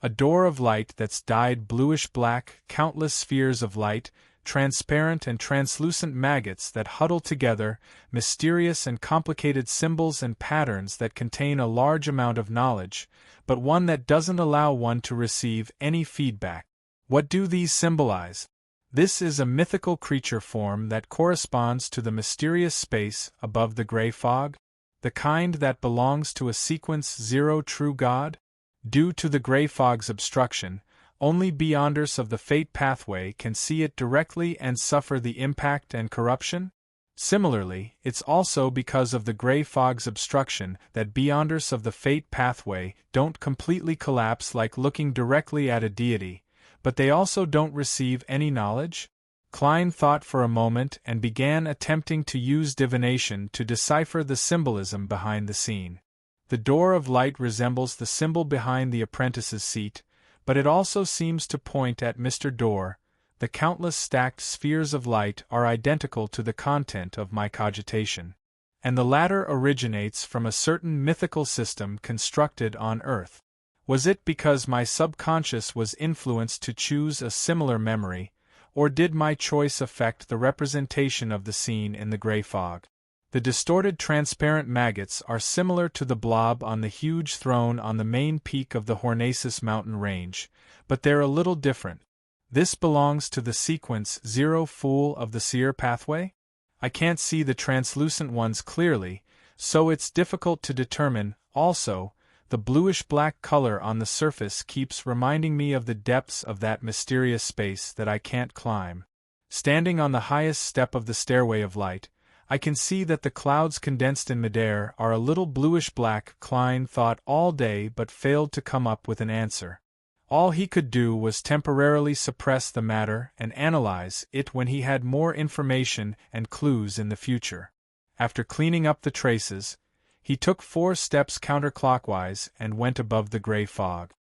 A door of light that's dyed bluish-black, countless spheres of light, transparent and translucent maggots that huddle together, mysterious and complicated symbols and patterns that contain a large amount of knowledge, but one that doesn't allow one to receive any feedback. What do these symbolize? This is a mythical creature form that corresponds to the mysterious space above the gray fog, the kind that belongs to a sequence zero true God. Due to the gray fog's obstruction, only beyonders of the fate pathway can see it directly and suffer the impact and corruption. Similarly, it's also because of the gray fog's obstruction that beyonders of the fate pathway don't completely collapse like looking directly at a deity, but they also don't receive any knowledge. Klein thought for a moment and began attempting to use divination to decipher the symbolism behind the scene. The door of light resembles the symbol behind the apprentice's seat, but it also seems to point at Mr. Door. The countless stacked spheres of light are identical to the content of my cogitation, and the latter originates from a certain mythical system constructed on Earth. Was it because my subconscious was influenced to choose a similar memory, or did my choice affect the representation of the scene in the gray fog? The distorted transparent maggots are similar to the blob on the huge throne on the main peak of the Hornacis mountain range, but they're a little different. This belongs to the sequence zero fool of the seer pathway? I can't see the translucent ones clearly, so it's difficult to determine. Also, the bluish-black color on the surface keeps reminding me of the depths of that mysterious space that I can't climb. Standing on the highest step of the stairway of light, I can see that the clouds condensed in midair are a little bluish-black. Klein thought all day but failed to come up with an answer. All he could do was temporarily suppress the matter and analyze it when he had more information and clues in the future. After cleaning up the traces, he took 4 steps counterclockwise and went above the gray fog.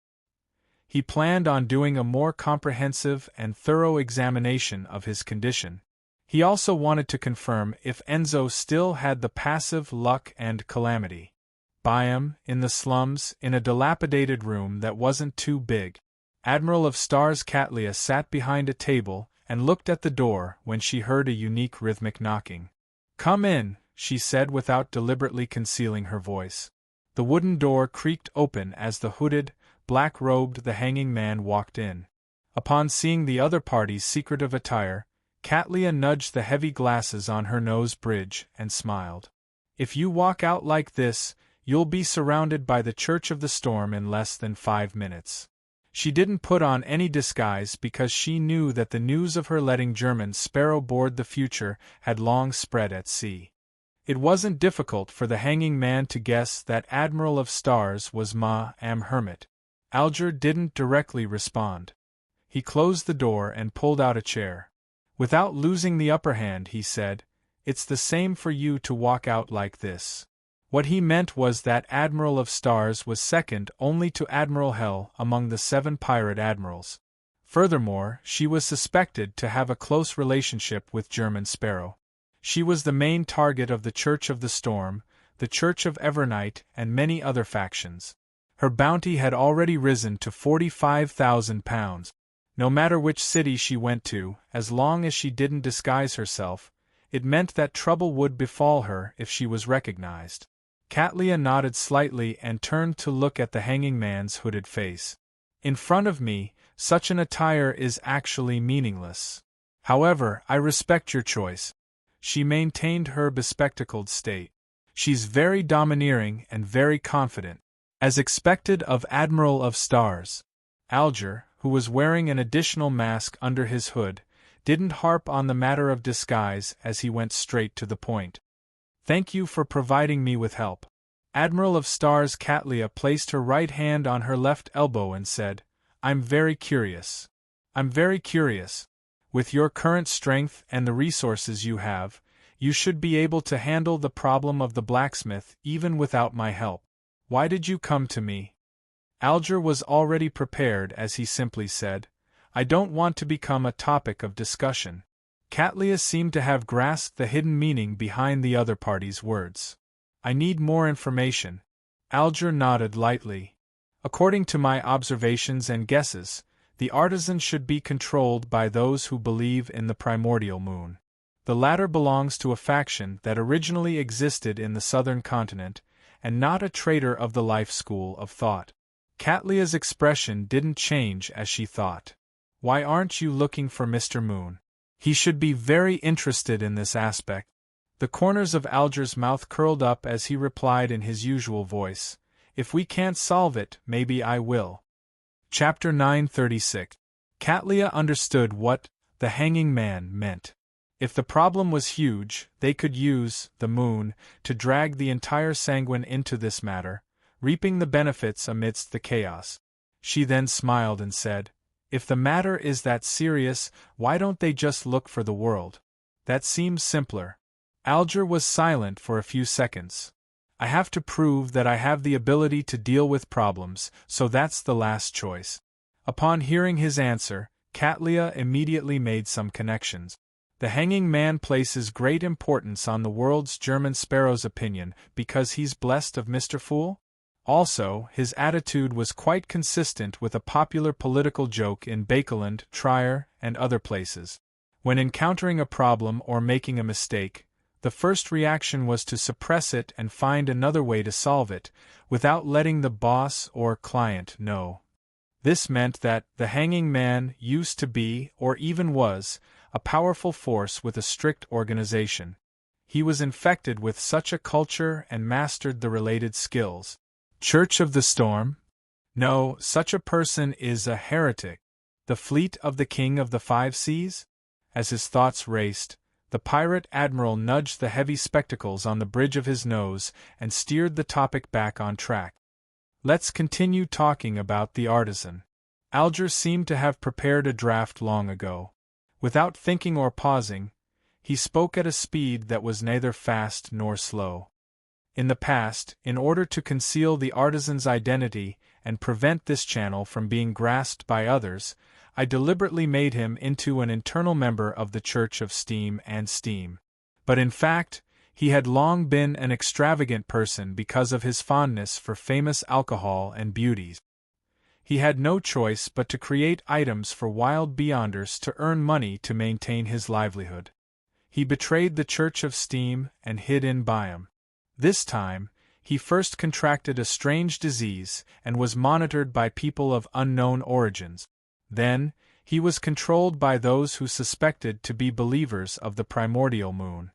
He planned on doing a more comprehensive and thorough examination of his condition. He also wanted to confirm if Enzo still had the passive luck and calamity. Byam, in the slums, in a dilapidated room that wasn't too big. Admiral of Stars Katlia sat behind a table and looked at the door when she heard a unique rhythmic knocking. "Come in," she said without deliberately concealing her voice. The wooden door creaked open as the hooded, black-robed the hanging man walked in. Upon seeing the other party's secretive attire, Katlia nudged the heavy glasses on her nose bridge and smiled. "If you walk out like this, you'll be surrounded by the Church of the Storm in less than 5 minutes." She didn't put on any disguise because she knew that the news of her letting German Sparrow board the future had long spread at sea. It wasn't difficult for the hanging man to guess that Admiral of Stars was am Hermit. Alger didn't directly respond. He closed the door and pulled out a chair. Without losing the upper hand, he said, "It's the same for you to walk out like this." What he meant was that Admiral of Stars was second only to Admiral Hell among the 7 pirate admirals. Furthermore, she was suspected to have a close relationship with German Sparrow. She was the main target of the Church of the Storm, the Church of Evernight, and many other factions. Her bounty had already risen to £45,000. No matter which city she went to, as long as she didn't disguise herself, it meant that trouble would befall her if she was recognized. Katlia nodded slightly and turned to look at the hanging man's hooded face. "In front of me, such an attire is actually meaningless. However, I respect your choice." She maintained her bespectacled state. "She's very domineering and very confident, as expected of Admiral of Stars." Alger, who was wearing an additional mask under his hood, didn't harp on the matter of disguise as he went straight to the point. "Thank you for providing me with help." Admiral of Stars Katlia placed her right hand on her left elbow and said, I'm very curious. With your current strength and the resources you have, you should be able to handle the problem of the blacksmith even without my help. Why did you come to me?" Alger was already prepared as he simply said, "I don't want to become a topic of discussion." Katlia seemed to have grasped the hidden meaning behind the other party's words. "I need more information." Alger nodded lightly. "According to my observations and guesses, The artisan should be controlled by those who believe in the primordial moon. The latter belongs to a faction that originally existed in the southern continent, and not a traitor of the life school of thought. Catlia's expression didn't change as she thought. Why aren't you looking for Mr. Moon? He should be very interested in this aspect. The corners of Alger's mouth curled up as he replied in his usual voice, "If we can't solve it, maybe I will." Chapter 936. Catlia understood what the hanging man meant. If the problem was huge, they could use the moon to drag the entire sanguine into this matter, reaping the benefits amidst the chaos. She then smiled and said, "If the matter is that serious, why don't they just look for the world? That seems simpler." Alger was silent for a few seconds. "I have to prove that I have the ability to deal with problems, so that's the last choice." Upon hearing his answer, Catlia immediately made some connections. The hanging man places great importance on the world's German sparrow's opinion because he's blessed of Mr. Fool? Also, his attitude was quite consistent with a popular political joke in Bakeland, Trier, and other places. When encountering a problem or making a mistake, the first reaction was to suppress it and find another way to solve it, without letting the boss or client know. This meant that the hanging man used to be, or even was, a powerful force with a strict organization. He was infected with such a culture and mastered the related skills. Church of the Storm? No, such a person is a heretic. The fleet of the King of the Five Seas? As his thoughts raced, the pirate admiral nudged the heavy spectacles on the bridge of his nose and steered the topic back on track. "Let's continue talking about the artisan." Alger seemed to have prepared a draft long ago. Without thinking or pausing, he spoke at a speed that was neither fast nor slow. In the past, in order to conceal the artisan's identity and prevent this channel from being grasped by others, I deliberately made him into an internal member of the Church of Steam and Steam. But in fact, he had long been an extravagant person because of his fondness for famous alcohol and beauties. He had no choice but to create items for wild beyonders to earn money to maintain his livelihood. He betrayed the Church of Steam and hid in Byam. This time, he first contracted a strange disease and was monitored by people of unknown origins. Then, he was controlled by those who suspected to be believers of the primordial moon.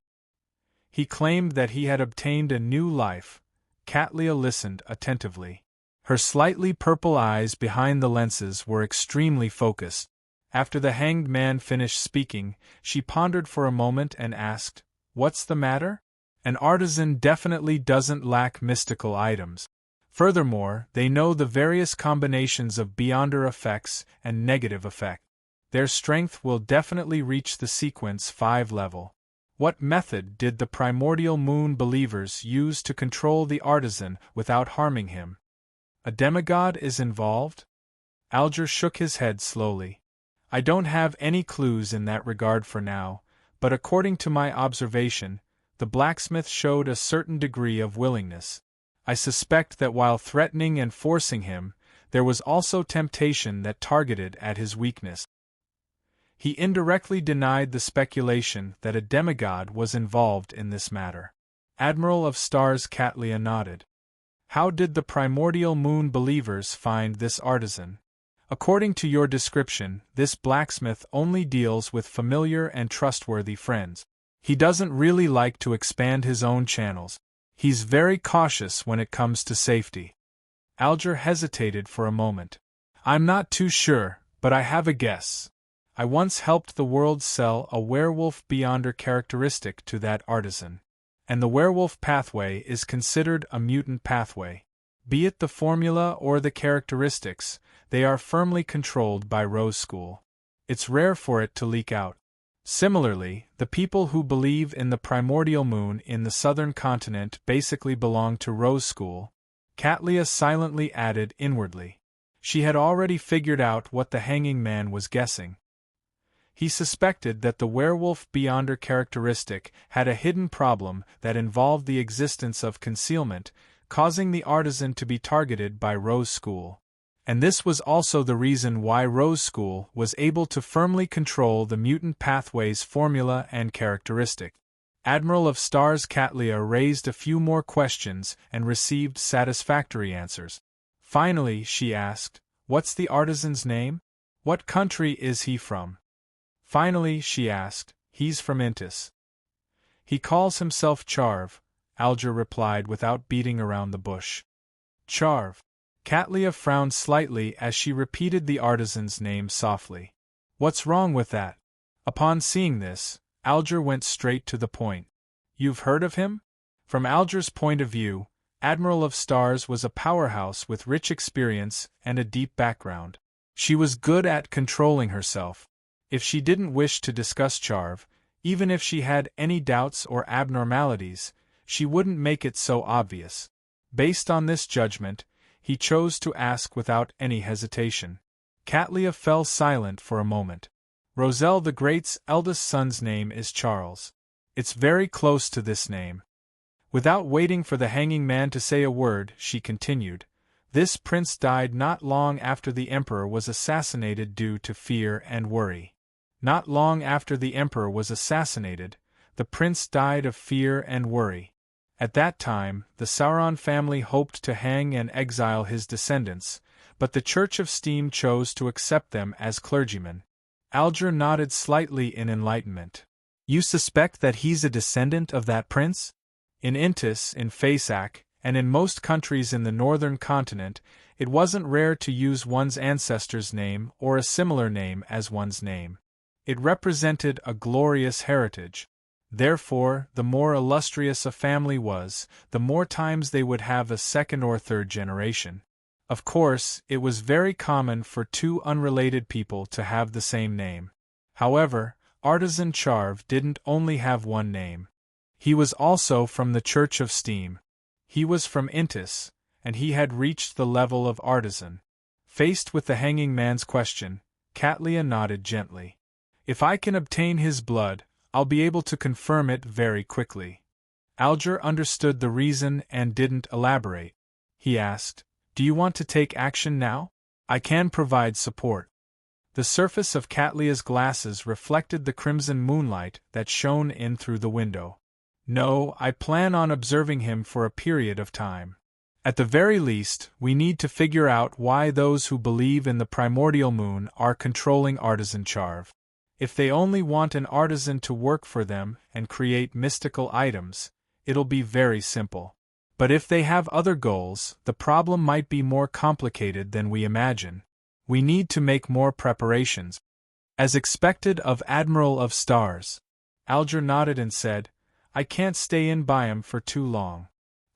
He claimed that he had obtained a new life. Catlia listened attentively. Her slightly purple eyes behind the lenses were extremely focused. After the hanged man finished speaking, she pondered for a moment and asked, "What's the matter?" An artisan definitely doesn't lack mystical items. Furthermore, they know the various combinations of beyonder effects and negative effect. Their strength will definitely reach the sequence 5 level. What method did the primordial moon believers use to control the artisan without harming him? A demigod is involved? Alger shook his head slowly. "I don't have any clues in that regard for now, but according to my observation, the blacksmith showed a certain degree of willingness. I suspect that while threatening and forcing him, there was also temptation that targeted at his weakness." He indirectly denied the speculation that a demigod was involved in this matter. Admiral of Stars Catlia nodded. "How did the primordial moon believers find this artisan?" "According to your description, this blacksmith only deals with familiar and trustworthy friends. He doesn't really like to expand his own channels. He's very cautious when it comes to safety." Alger hesitated for a moment. "I'm not too sure, but I have a guess. I once helped the world sell a werewolf beyonder characteristic to that artisan. And the werewolf pathway is considered a mutant pathway. Be it the formula or the characteristics, they are firmly controlled by Rose School. It's rare for it to leak out. Similarly, the people who believe in the primordial moon in the southern continent basically belong to Rose School." Catlia silently added inwardly. She had already figured out what the hanging man was guessing. He suspected that the werewolf beyonder characteristic had a hidden problem that involved the existence of concealment, causing the artisan to be targeted by Rose School. And this was also the reason why Rose School was able to firmly control the mutant pathway's formula and characteristic. Admiral of Stars Katlia raised a few more questions and received satisfactory answers. Finally, she asked, "What's the artisan's name? What country is he from?" Finally, she asked, "He's from Intis." "He calls himself Charv," Alger replied without beating around the bush. "Charv." Katlia frowned slightly as she repeated the artisan's name softly. "What's wrong with that?" Upon seeing this, Alger went straight to the point. "You've heard of him?" From Alger's point of view, Admiral of Stars was a powerhouse with rich experience and a deep background. She was good at controlling herself. If she didn't wish to discuss Charv, even if she had any doubts or abnormalities, she wouldn't make it so obvious. Based on this judgment, he chose to ask without any hesitation. Katlia fell silent for a moment. "Roselle the Great's eldest son's name is Charles. It's very close to this name." Without waiting for the hanging man to say a word, she continued, "This prince died not long after the emperor was assassinated due to fear and worry. Not long after the emperor was assassinated, the prince died of fear and worry. At that time, the Sauron family hoped to hang and exile his descendants, but the Church of Steam chose to accept them as clergymen." Alger nodded slightly in enlightenment. "You suspect that he's a descendant of that prince?" In Intis, in Fasak, and in most countries in the northern continent, it wasn't rare to use one's ancestor's name or a similar name as one's name. It represented a glorious heritage. Therefore, the more illustrious a family was, the more times they would have a second or third generation. Of course, it was very common for two unrelated people to have the same name. However, Artisan Charv didn't only have one name. He was also from the Church of Steam. He was from Intis, and he had reached the level of artisan. Faced with the hanging man's question, Katlia nodded gently. "If I can obtain his blood, I'll be able to confirm it very quickly." Alger understood the reason and didn't elaborate. He asked, "Do you want to take action now? I can provide support." The surface of Katlia's glasses reflected the crimson moonlight that shone in through the window. "No, I plan on observing him for a period of time. At the very least, we need to figure out why those who believe in the primordial moon are controlling Artisan Charv. If they only want an artisan to work for them and create mystical items, it'll be very simple. But if they have other goals, the problem might be more complicated than we imagine. We need to make more preparations." As expected of Admiral of Stars, Alger nodded and said, "I can't stay in Byam for too long.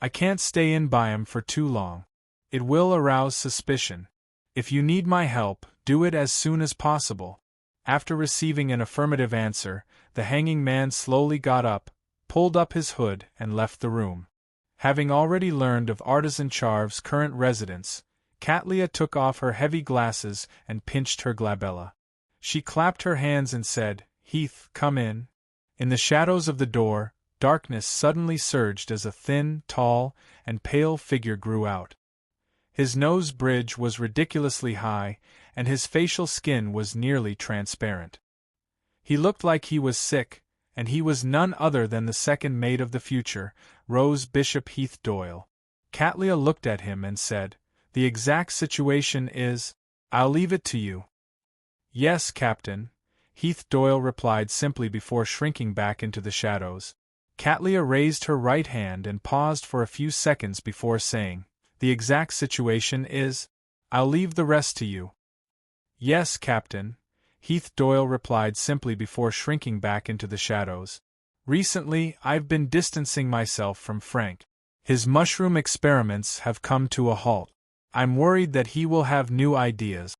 I can't stay in Byam for too long. It will arouse suspicion. If you need my help, do it as soon as possible." After receiving an affirmative answer, the hanging man slowly got up, pulled up his hood, and left the room. Having already learned of Artisan Charv's current residence, Katlia took off her heavy glasses and pinched her glabella. She clapped her hands and said, "Heath, come in." In the shadows of the door, darkness suddenly surged as a thin, tall, and pale figure grew out. His nose bridge was ridiculously high, and his facial skin was nearly transparent. He looked like he was sick, and he was none other than the second mate of the future, Rose Bishop Heath Doyle. Katlia looked at him and said, "The exact situation is, I'll leave it to you." "Yes, Captain," Heath Doyle replied simply before shrinking back into the shadows. Katlia raised her right hand and paused for a few seconds before saying, "The exact situation is, I'll leave the rest to you." "Yes, Captain," Heath Doyle replied simply before shrinking back into the shadows. "Recently, I've been distancing myself from Frank. His mushroom experiments have come to a halt. I'm worried that he will have new ideas.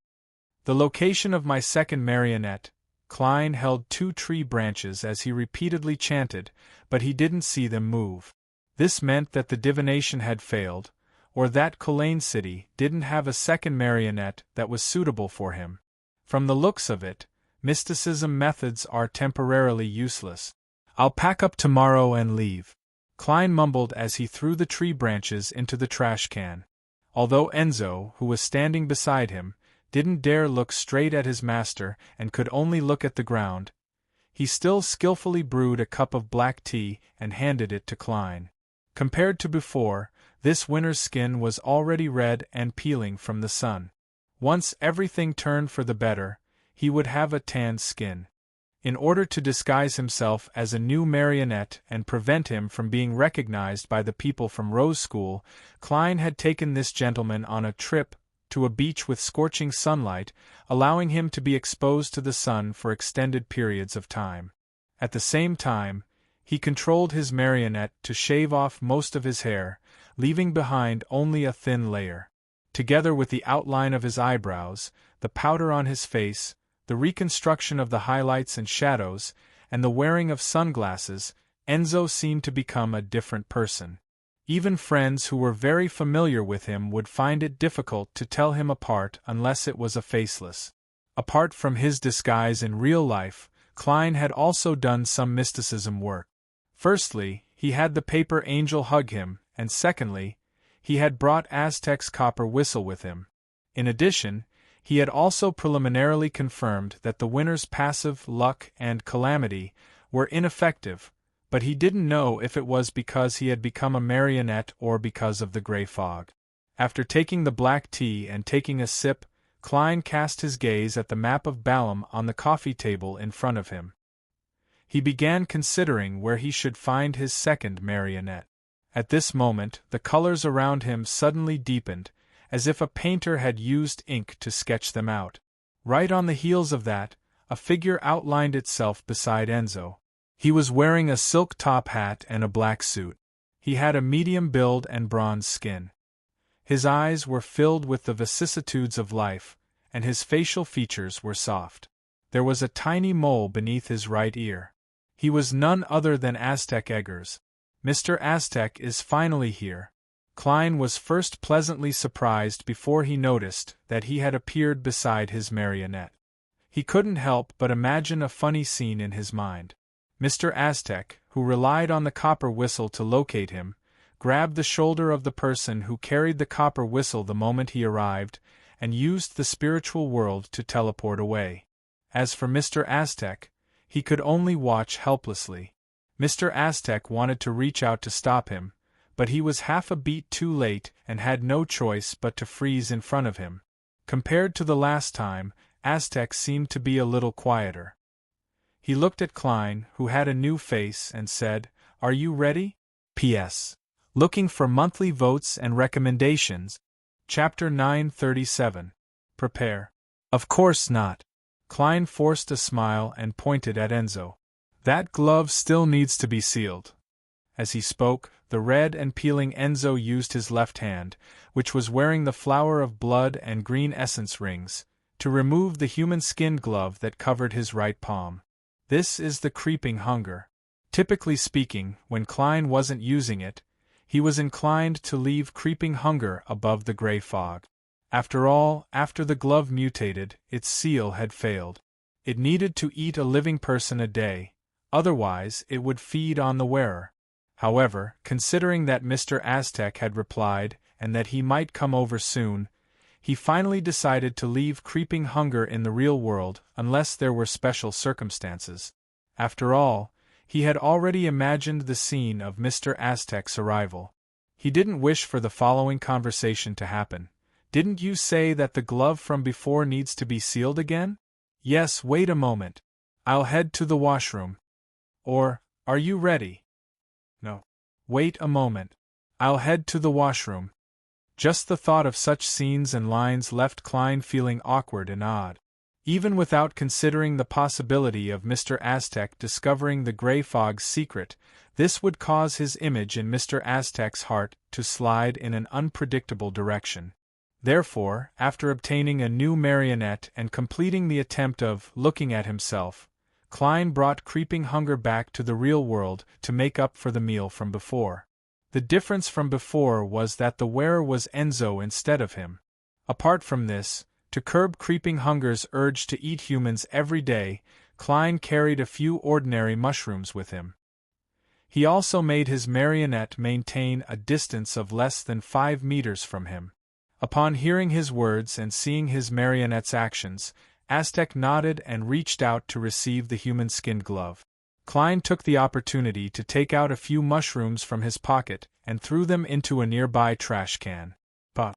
The location of my second marionette." Klein held 2 tree branches as he repeatedly chanted, but he didn't see them move. This meant that the divination had failed, or that Colaine City didn't have a second marionette that was suitable for him. From the looks of it, mysticism methods are temporarily useless. "I'll pack up tomorrow and leave," Klein mumbled as he threw the tree branches into the trash can. although Enzo, who was standing beside him, didn't dare look straight at his master and could only look at the ground. He still skillfully brewed a cup of black tea and handed it to Klein. Compared to before, this winter's skin was already red and peeling from the sun. Once everything turned for the better, he would have a tanned skin. In order to disguise himself as a new marionette and prevent him from being recognized by the people from Rose School, Klein had taken this gentleman on a trip to a beach with scorching sunlight, allowing him to be exposed to the sun for extended periods of time. At the same time, he controlled his marionette to shave off most of his hair, leaving behind only a thin layer. Together with the outline of his eyebrows, the powder on his face, the reconstruction of the highlights and shadows, and the wearing of sunglasses, Enzo seemed to become a different person. Even friends who were very familiar with him would find it difficult to tell him apart unless it was a faceless. Apart from his disguise in real life, Klein had also done some mysticism work. Firstly, he had the paper angel hug him, and secondly, he had brought Aztec's copper whistle with him. In addition, he had also preliminarily confirmed that the winner's passive luck and calamity were ineffective, but he didn't know if it was because he had become a marionette or because of the gray fog. After taking the black tea and taking a sip, Klein cast his gaze at the map of Balaam on the coffee table in front of him. He began considering where he should find his second marionette. At this moment, the colors around him suddenly deepened, as if a painter had used ink to sketch them out. Right on the heels of that, a figure outlined itself beside Enzo. He was wearing a silk top hat and a black suit. He had a medium build and bronze skin. His eyes were filled with the vicissitudes of life, and his facial features were soft. There was a tiny mole beneath his right ear. He was none other than Aztec Eggers. Mr. Aztec is finally here. Klein was first pleasantly surprised before he noticed that he had appeared beside his marionette. He couldn't help but imagine a funny scene in his mind. Mr. Aztec, who relied on the copper whistle to locate him, grabbed the shoulder of the person who carried the copper whistle the moment he arrived, and used the spiritual world to teleport away. As for Mr. Aztec, he could only watch helplessly. Mr. Aztec wanted to reach out to stop him, but he was half a beat too late and had no choice but to freeze in front of him. Compared to the last time, Aztec seemed to be a little quieter. He looked at Klein, who had a new face, and said, "Are you ready? P.S. Looking for monthly votes and recommendations." Chapter 937. Prepare. Of course not. Klein forced a smile and pointed at Enzo. That glove still needs to be sealed. As he spoke, the red and peeling Enzo used his left hand, which was wearing the flower of blood and green essence rings, to remove the human-skinned glove that covered his right palm. This is the creeping hunger. Typically speaking, when Klein wasn't using it, he was inclined to leave creeping hunger above the gray fog. After all, after the glove mutated, its seal had failed. It needed to eat a living person a day, otherwise it would feed on the wearer. However, considering that Mr. Aztec had replied and that he might come over soon, he finally decided to leave creeping hunger in the real world unless there were special circumstances. After all, he had already imagined the scene of Mr. Aztec's arrival. He didn't wish for the following conversation to happen. "Didn't you say that the glove from before needs to be sealed again?" "Yes, wait a moment. I'll head to the washroom." Or, "Are you ready?" "No. Wait a moment. I'll head to the washroom." Just the thought of such scenes and lines left Klein feeling awkward and odd. Even without considering the possibility of Mr. Aztec discovering the gray fog's secret, this would cause his image in Mr. Aztec's heart to slide in an unpredictable direction. Therefore, after obtaining a new marionette and completing the attempt of looking at himself, Klein brought creeping hunger back to the real world to make up for the meal from before. The difference from before was that the wearer was Enzo instead of him. Apart from this, to curb creeping hunger's urge to eat humans every day, Klein carried a few ordinary mushrooms with him. He also made his marionette maintain a distance of less than 5 meters from him. Upon hearing his words and seeing his marionette's actions, Aztec nodded and reached out to receive the human-skinned glove. Klein took the opportunity to take out a few mushrooms from his pocket and threw them into a nearby trash can. But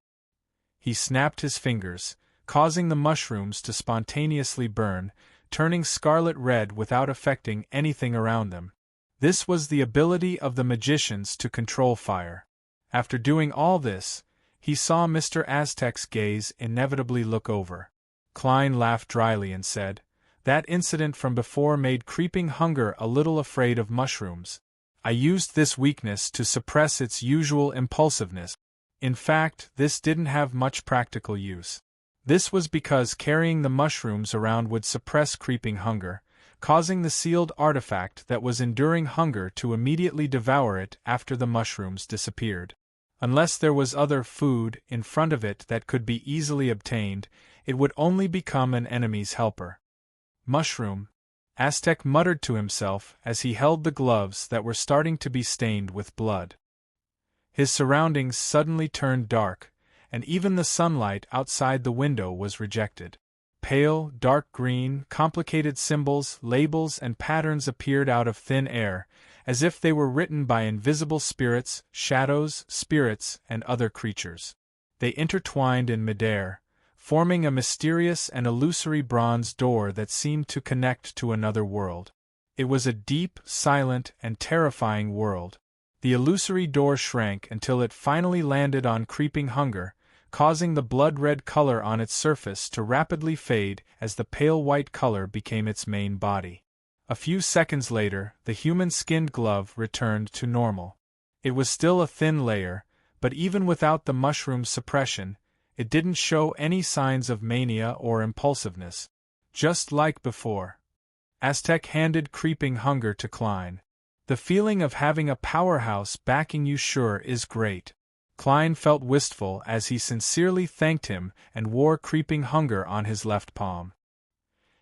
he snapped his fingers, causing the mushrooms to spontaneously burn, turning scarlet red without affecting anything around them. This was the ability of the magicians to control fire. After doing all this, he saw Mr. Aztec's gaze inevitably look over. Klein laughed dryly and said, "That incident from before made creeping hunger a little afraid of mushrooms. I used this weakness to suppress its usual impulsiveness. In fact, this didn't have much practical use. This was because carrying the mushrooms around would suppress creeping hunger, causing the sealed artifact that was enduring hunger to immediately devour it after the mushrooms disappeared. Unless there was other food in front of it that could be easily obtained, it would only become an enemy's helper." "Mushroom," Aztec muttered to himself as he held the gloves that were starting to be stained with blood. His surroundings suddenly turned dark, and even the sunlight outside the window was rejected. Pale, dark green, complicated symbols, labels, and patterns appeared out of thin air, as if they were written by invisible spirits, shadows, spirits, and other creatures. They intertwined in midair, forming a mysterious and illusory bronze door that seemed to connect to another world. It was a deep, silent, and terrifying world. The illusory door shrank until it finally landed on creeping hunger, causing the blood-red color on its surface to rapidly fade as the pale white color became its main body. A few seconds later, the human-skinned glove returned to normal. It was still a thin layer, but even without the mushroom suppression, it didn't show any signs of mania or impulsiveness. Just like before. Aztec handed creeping hunger to Klein. "The feeling of having a powerhouse backing you sure is great." Klein felt wistful as he sincerely thanked him and wore creeping hunger on his left palm.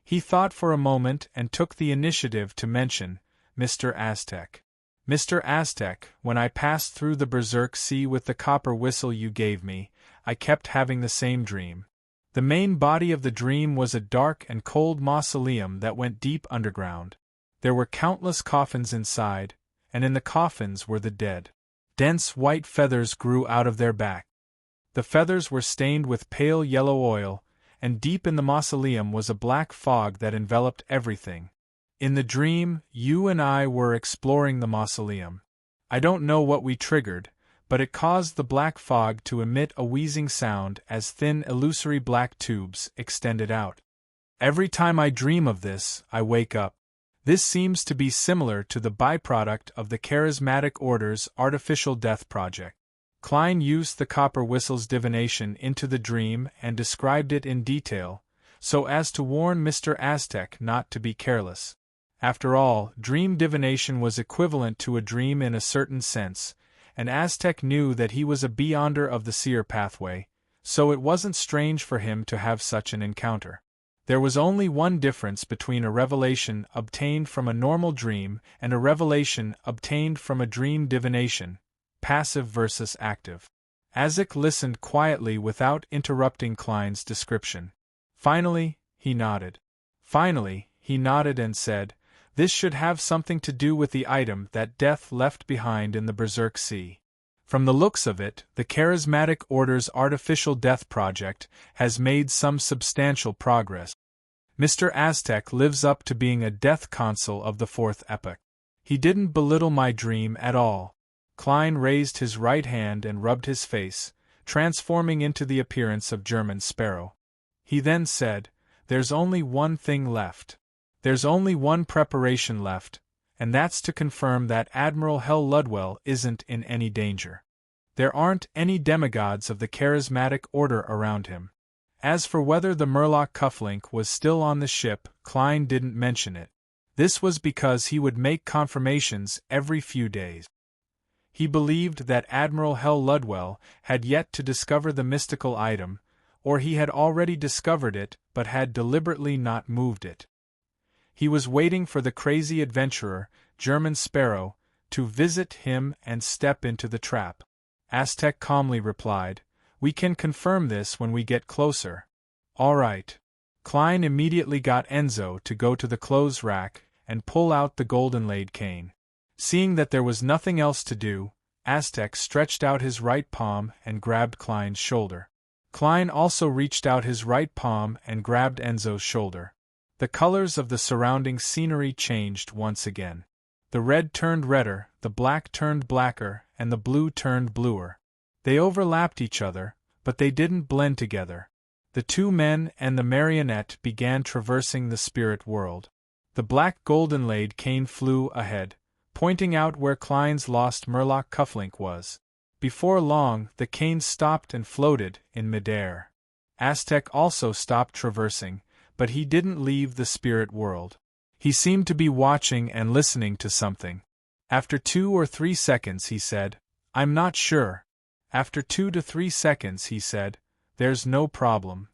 He thought for a moment and took the initiative to mention, "Mr. Aztec. Mr. Aztec, when I passed through the Berserk Sea with the copper whistle you gave me, I kept having the same dream. The main body of the dream was a dark and cold mausoleum that went deep underground. There were countless coffins inside, and in the coffins were the dead. Dense white feathers grew out of their back. The feathers were stained with pale yellow oil, and deep in the mausoleum was a black fog that enveloped everything. In the dream, you and I were exploring the mausoleum. I don't know what we triggered, but it caused the black fog to emit a wheezing sound as thin illusory black tubes extended out. Every time I dream of this, I wake up. This seems to be similar to the byproduct of the Charismatic Order's Artificial Death Project." Klein used the copper whistle's divination into the dream and described it in detail, so as to warn Mr. Aztec not to be careless. After all, dream divination was equivalent to a dream in a certain sense, and Aztec knew that he was a beyonder of the seer pathway, so it wasn't strange for him to have such an encounter. There was only one difference between a revelation obtained from a normal dream and a revelation obtained from a dream divination, passive versus active. Aztec listened quietly without interrupting Klein's description. Finally, he nodded and said, "This should have something to do with the item that Death left behind in the Berserk Sea. From the looks of it, the Charismatic Order's Artificial Death Project has made some substantial progress. Mr. Aztec lives up to being a death consul of the Fourth Epoch. He didn't belittle my dream at all." Klein raised his right hand and rubbed his face, transforming into the appearance of German Sparrow. He then said, "There's only one thing left. There's only one preparation left, and that's to confirm that Admiral Hell Ludwell isn't in any danger. There aren't any demigods of the Charismatic Order around him." As for whether the Murloc cufflink was still on the ship, Klein didn't mention it. This was because he would make confirmations every few days. He believed that Admiral Hell Ludwell had yet to discover the mystical item, or he had already discovered it but had deliberately not moved it. He was waiting for the crazy adventurer, German Sparrow, to visit him and step into the trap. Aztec calmly replied, We can confirm this when we get closer. All right. Klein immediately got Enzo to go to the clothes rack and pull out the golden-laid cane. Seeing that there was nothing else to do, Aztec stretched out his right palm and grabbed Klein's shoulder. Klein also reached out his right palm and grabbed Enzo's shoulder. The colors of the surrounding scenery changed once again. The red turned redder, the black turned blacker, and the blue turned bluer. They overlapped each other, but they didn't blend together. The two men and the marionette began traversing the spirit world. The black golden-laid cane flew ahead, pointing out where Klein's lost Murloc cufflink was. Before long, the cane stopped and floated in midair. Aztec also stopped traversing, but he didn't leave the spirit world. He seemed to be watching and listening to something. After 2 or 3 seconds he said, "I'm not sure." After 2 to 3 seconds he said, "There's no problem."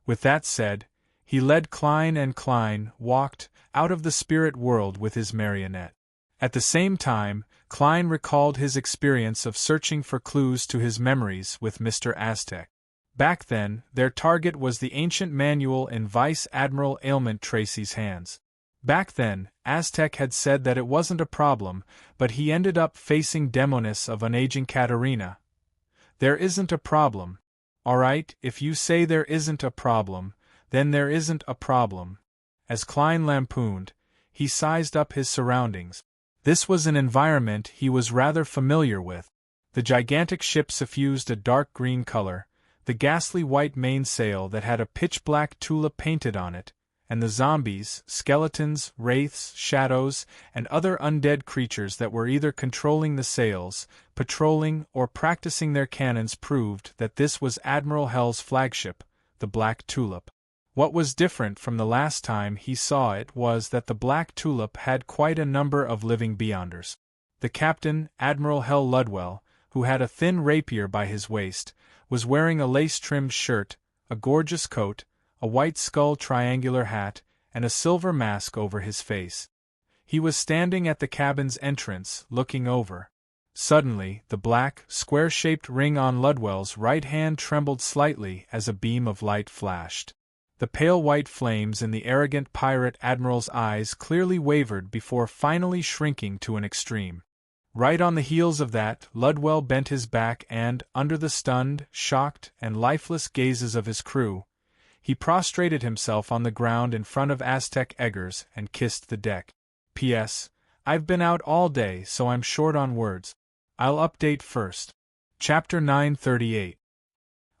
With that said, he led Klein and Klein walked out of the spirit world with his marionette. At the same time, Klein recalled his experience of searching for clues to his memories with Mr. Aztec. Back then, their target was the ancient manual in Vice Admiral Ailment Tracy's hands. Back then, Aztec had said that it wasn't a problem, but he ended up facing Demonis of Unaging Katerina. There isn't a problem. Alright, if you say there isn't a problem, then there isn't a problem. As Klein lampooned, he sized up his surroundings. This was an environment he was rather familiar with. The gigantic ship suffused a dark green color, the ghastly white mainsail that had a pitch-black tulip painted on it, and the zombies, skeletons, wraiths, shadows, and other undead creatures that were either controlling the sails, patrolling, or practicing their cannons proved that this was Admiral Hell's flagship, the Black Tulip. What was different from the last time he saw it was that the Black Tulip had quite a number of living beyonders. The captain, Admiral Hell Ludwell, who had a thin rapier by his waist, was wearing a lace-trimmed shirt, a gorgeous coat, a white skull triangular hat, and a silver mask over his face. He was standing at the cabin's entrance, looking over. Suddenly, the black, square-shaped ring on Ludwell's right hand trembled slightly as a beam of light flashed. The pale white flames in the arrogant pirate admiral's eyes clearly wavered before finally shrinking to an extreme. Right on the heels of that, Ludwell bent his back and, under the stunned, shocked, and lifeless gazes of his crew, he prostrated himself on the ground in front of Aztec Eggers and kissed the deck. P.S. I've been out all day, so I'm short on words. I'll update first. Chapter 938.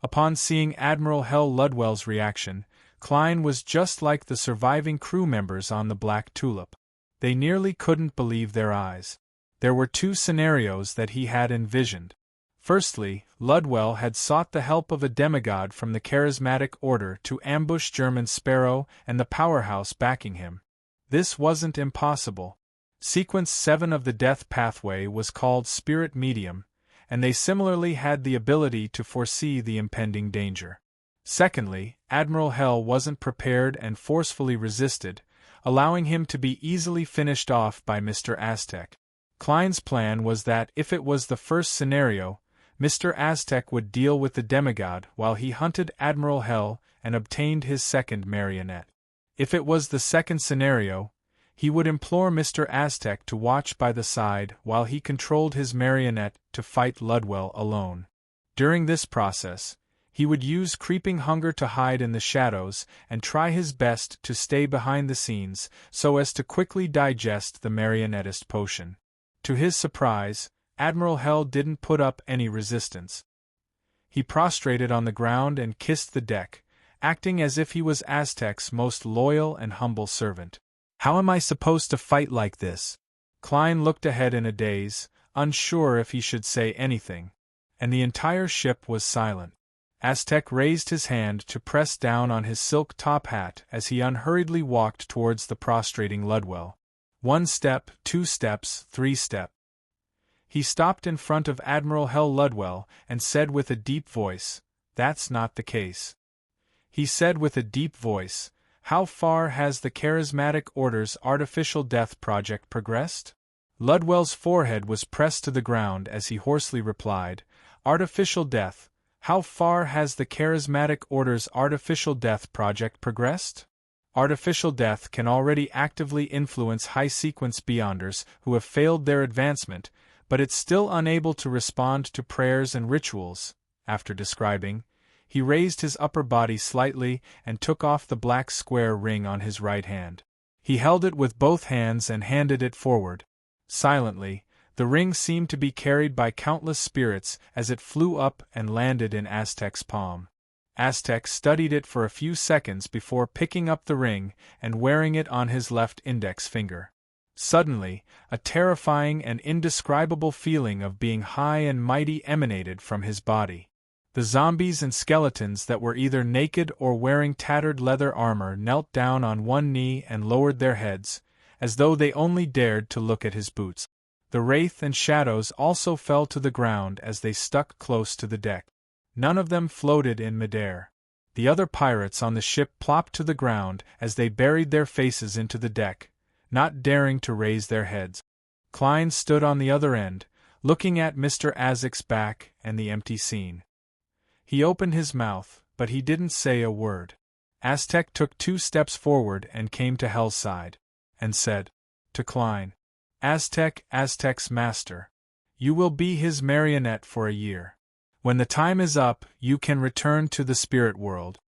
Upon seeing Admiral Hell Ludwell's reaction, Klein was just like the surviving crew members on the Black Tulip. They nearly couldn't believe their eyes. There were 2 scenarios that he had envisioned. Firstly, Ludwell had sought the help of a demigod from the Charismatic Order to ambush German Sparrow and the Powerhouse backing him. This wasn't impossible. Sequence 7 of the Death Pathway was called Spirit Medium, and they similarly had the ability to foresee the impending danger. Secondly, Admiral Hell wasn't prepared and forcefully resisted, allowing him to be easily finished off by Mr. Aztec. Klein's plan was that if it was the first scenario, Mr. Aztec would deal with the demigod while he hunted Admiral Hell and obtained his second marionette. If it was the second scenario, he would implore Mr. Aztec to watch by the side while he controlled his marionette to fight Ludwell alone. During this process, he would use creeping hunger to hide in the shadows and try his best to stay behind the scenes so as to quickly digest the marionettist potion. To his surprise, Admiral Hell didn't put up any resistance. He prostrated on the ground and kissed the deck, acting as if he was Aztec's most loyal and humble servant. How am I supposed to fight like this? Klein looked ahead in a daze, unsure if he should say anything, and the entire ship was silent. Aztec raised his hand to press down on his silk top hat as he unhurriedly walked towards the prostrating Ludwell. 1 step, 2 steps, 3 steps. He stopped in front of Admiral Hell Ludwell and said with a deep voice, "That's not the case." He said with a deep voice, "How far has the Charismatic Order's artificial death project progressed?" Ludwell's forehead was pressed to the ground as he hoarsely replied, "Artificial death, How far has the Charismatic Order's artificial death project progressed? Artificial death can already actively influence high-sequence Beyonders who have failed their advancement, but it's still unable to respond to prayers and rituals. After describing, he raised his upper body slightly and took off the black square ring on his right hand. He held it with both hands and handed it forward. Silently, the ring seemed to be carried by countless spirits as it flew up and landed in Aztec's palm. Aztec studied it for a few seconds before picking up the ring and wearing it on his left index finger. Suddenly, a terrifying and indescribable feeling of being high and mighty emanated from his body. The zombies and skeletons that were either naked or wearing tattered leather armor knelt down on one knee and lowered their heads, as though they only dared to look at his boots. The wraith and shadows also fell to the ground as they stuck close to the deck. None of them floated in midair. The other pirates on the ship plopped to the ground as they buried their faces into the deck, not daring to raise their heads. Klein stood on the other end, looking at Mr. Azek's back and the empty scene. He opened his mouth, but he didn't say a word. Aztec took 2 steps forward and came to Hell's side, and said to Klein, Aztec's master. You will be his marionette for a year. When the time is up, you can return to the spirit world.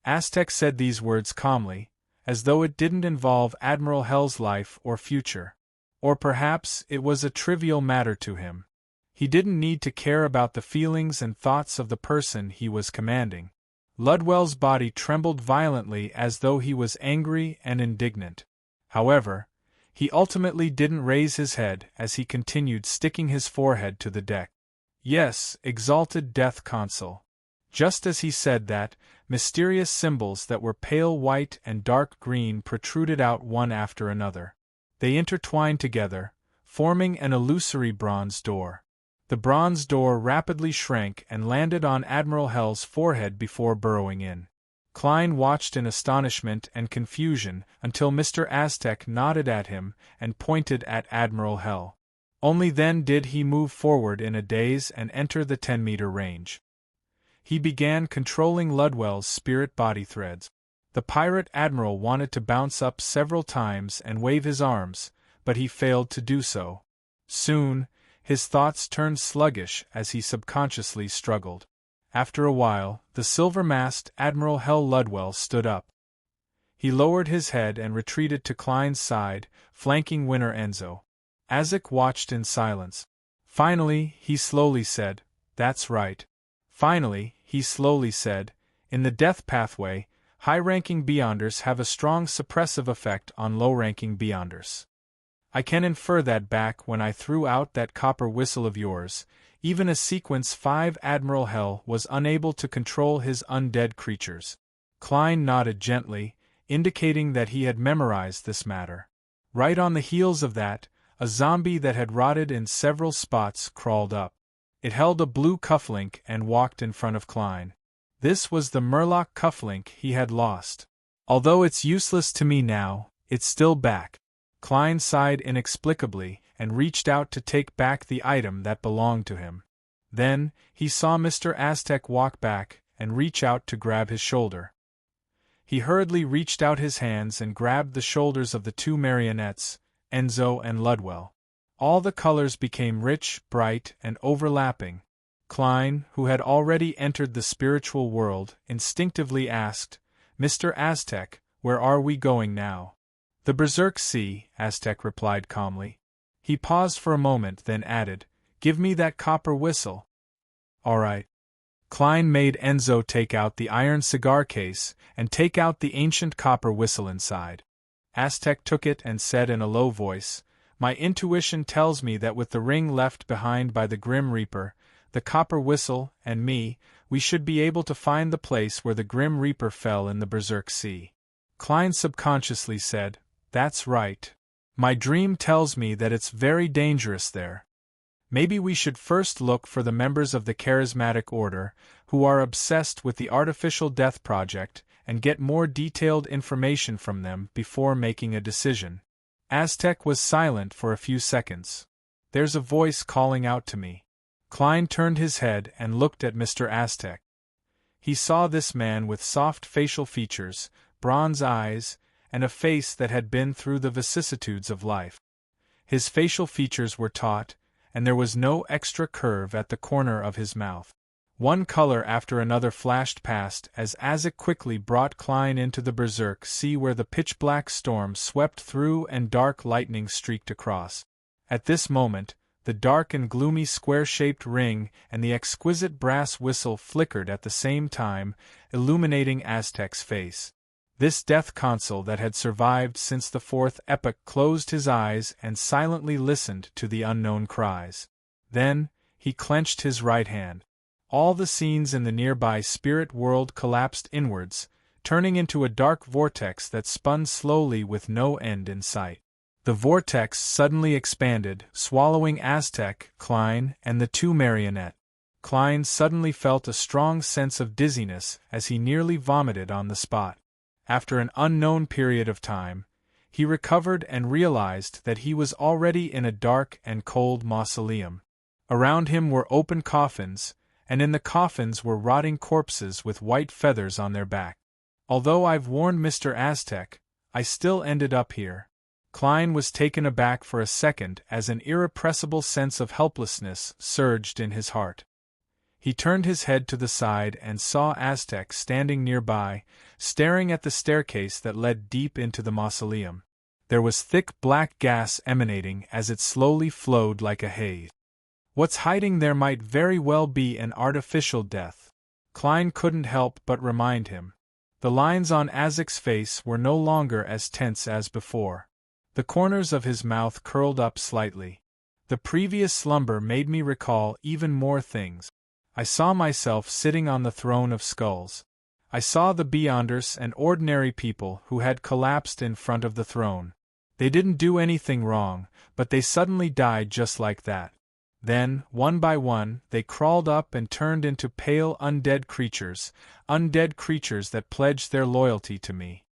Aztec said these words calmly, as though it didn't involve Admiral Hell's life or future. Or perhaps it was a trivial matter to him. He didn't need to care about the feelings and thoughts of the person he was commanding. Ludwell's body trembled violently as though he was angry and indignant. However, he ultimately didn't raise his head as he continued sticking his forehead to the deck. Yes, exalted Death Consul. Just as he said that, mysterious symbols that were pale white and dark green protruded out one after another. They intertwined together, forming an illusory bronze door. The bronze door rapidly shrank and landed on Admiral Hell's forehead before burrowing in. Klein watched in astonishment and confusion until Mr. Aztec nodded at him and pointed at Admiral Hell. Only then did he move forward in a daze and enter the 10-meter range. He began controlling Ludwell's spirit body threads. The pirate admiral wanted to bounce up several times and wave his arms, but he failed to do so. Soon, his thoughts turned sluggish as he subconsciously struggled. After a while, the silver-masked Admiral Hell Ludwell stood up. He lowered his head and retreated to Klein's side, flanking Winner Enzo. Azek watched in silence. Finally, he slowly said, "That's right." Finally, he slowly said, "In the death pathway, high-ranking Beyonders have a strong suppressive effect on low-ranking Beyonders. I can infer that back when I threw out that copper whistle of yours, even a Sequence 5 Admiral Hell was unable to control his undead creatures." Klein nodded gently, indicating that he had memorized this matter. Right on the heels of that, a zombie that had rotted in several spots crawled up. It held a blue cufflink and walked in front of Klein. This was the Murloc cufflink he had lost. Although it's useless to me now, it's still back. Klein sighed inexplicably and reached out to take back the item that belonged to him. Then, he saw Mr. Aztec walk back and reach out to grab his shoulder. He hurriedly reached out his hands and grabbed the shoulders of the 2 marionettes, Enzo and Ludwell. All the colors became rich, bright, and overlapping. Klein, who had already entered the spiritual world, instinctively asked, "Mr. Aztec, where are we going now?" "The Berserk Sea," Aztec replied calmly. He paused for a moment, then added, "Give me that copper whistle." "All right." Klein made Enzo take out the iron cigar case and take out the ancient copper whistle inside. Aztec took it and said in a low voice, "My intuition tells me that with the ring left behind by the Grim Reaper, the copper whistle, and me, we should be able to find the place where the Grim Reaper fell in the Berserk Sea." Klein subconsciously said, "That's right. My dream tells me that it's very dangerous there. Maybe we should first look for the members of the Charismatic Order, who are obsessed with the Artificial Death Project, and get more detailed information from them before making a decision." Aztec was silent for a few seconds. "There's a voice calling out to me." Klein turned his head and looked at Mr. Aztec. He saw this man with soft facial features, bronze eyes, and a face that had been through the vicissitudes of life. His facial features were taut, and there was no extra curve at the corner of his mouth. One color after another flashed past as Azek quickly brought Klein into the berserk sea where the pitch-black storm swept through and dark lightning streaked across. At this moment, the dark and gloomy square-shaped ring and the exquisite brass whistle flickered at the same time, illuminating Aztec's face. This death consul that had survived since the fourth epoch closed his eyes and silently listened to the unknown cries. Then, he clenched his right hand. All the scenes in the nearby spirit world collapsed inwards, turning into a dark vortex that spun slowly with no end in sight. The vortex suddenly expanded, swallowing Aztec, Klein, and the two marionette. Klein suddenly felt a strong sense of dizziness as he nearly vomited on the spot. After an unknown period of time, he recovered and realized that he was already in a dark and cold mausoleum. Around him were open coffins, and in the coffins were rotting corpses with white feathers on their back. Although I've warned Mr. Aztec, I still ended up here. Klein was taken aback for a second as an irrepressible sense of helplessness surged in his heart. He turned his head to the side and saw Aztec standing nearby, staring at the staircase that led deep into the mausoleum. There was thick black gas emanating as it slowly flowed like a haze. What's hiding there might very well be an artificial death. Klein couldn't help but remind him. The lines on Azek's face were no longer as tense as before. The corners of his mouth curled up slightly. The previous slumber made me recall even more things. I saw myself sitting on the throne of skulls. I saw the Beyonders and ordinary people who had collapsed in front of the throne. They didn't do anything wrong, but they suddenly died just like that. Then, one by one, they crawled up and turned into pale undead creatures that pledged their loyalty to me.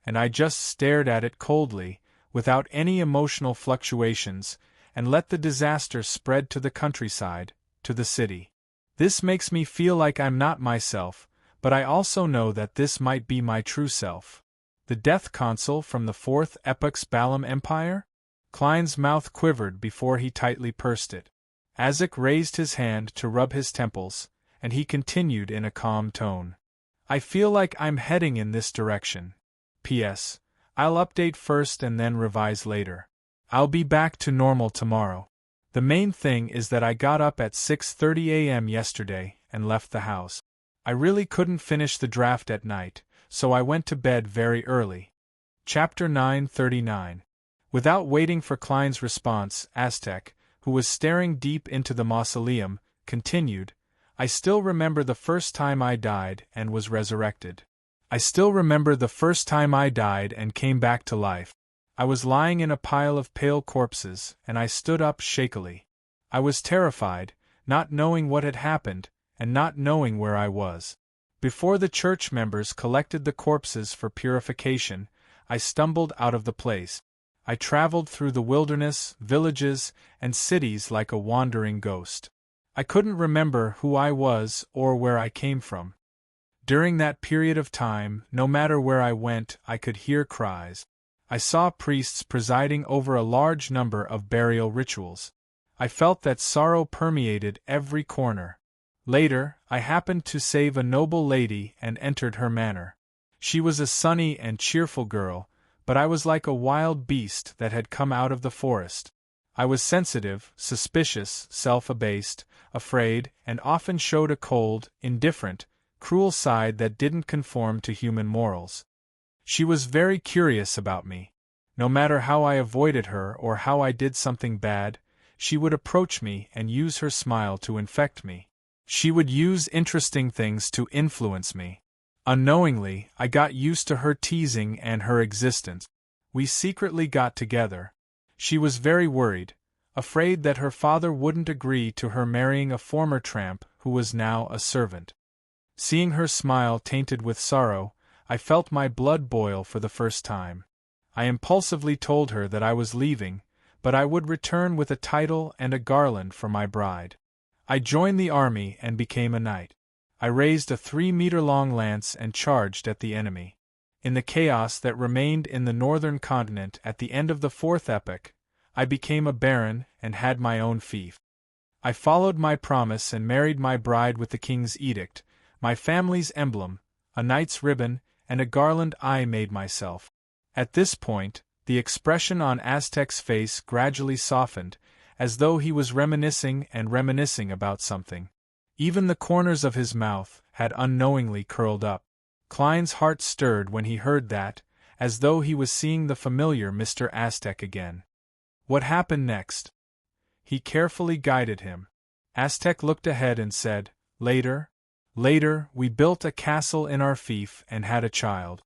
And I just stared at it coldly, without any emotional fluctuations, and let the disaster spread to the countryside, to the city. This makes me feel like I'm not myself, but I also know that this might be my true self. The death consul from the fourth epoch's Balam Empire? Klein's mouth quivered before he tightly pursed it. Azek raised his hand to rub his temples, and he continued in a calm tone. I feel like I'm heading in this direction. P.S. I'll update first and then revise later. I'll be back to normal tomorrow. The main thing is that I got up at 6:30 a.m. yesterday and left the house. I really couldn't finish the draft at night, so I went to bed very early. Chapter 939. Without waiting for Klein's response, Aztec, who was staring deep into the mausoleum, continued, I still remember the first time I died and was resurrected. I still remember the first time I died and came back to life. I was lying in a pile of pale corpses, and I stood up shakily. I was terrified, not knowing what had happened, and not knowing where I was. Before the church members collected the corpses for purification, I stumbled out of the place. I traveled through the wilderness, villages, and cities like a wandering ghost. I couldn't remember who I was or where I came from. During that period of time, no matter where I went, I could hear cries. I saw priests presiding over a large number of burial rituals. I felt that sorrow permeated every corner. Later, I happened to save a noble lady and entered her manor. She was a sunny and cheerful girl, but I was like a wild beast that had come out of the forest. I was sensitive, suspicious, self-abased, afraid, and often showed a cold, indifferent, cruel side that didn't conform to human morals. She was very curious about me. No matter how I avoided her or how I did something bad, she would approach me and use her smile to infect me. She would use interesting things to influence me. Unknowingly, I got used to her teasing and her existence. We secretly got together. She was very worried, afraid that her father wouldn't agree to her marrying a former tramp who was now a servant. Seeing her smile tainted with sorrow, I felt my blood boil for the first time. I impulsively told her that I was leaving, but I would return with a title and a garland for my bride. I joined the army and became a knight. I raised a 3-meter-long lance and charged at the enemy. In the chaos that remained in the northern continent at the end of the fourth epoch, I became a baron and had my own fief. I followed my promise and married my bride with the king's edict, my family's emblem, a knight's ribbon, and a garland I made myself. At this point, the expression on Aztec's face gradually softened, as though he was reminiscing about something. Even the corners of his mouth had unknowingly curled up. Klein's heart stirred when he heard that, as though he was seeing the familiar Mr. Aztec again. What happened next? He carefully guided him. Aztec looked ahead and said, Later, we built a castle in our fief and had a child.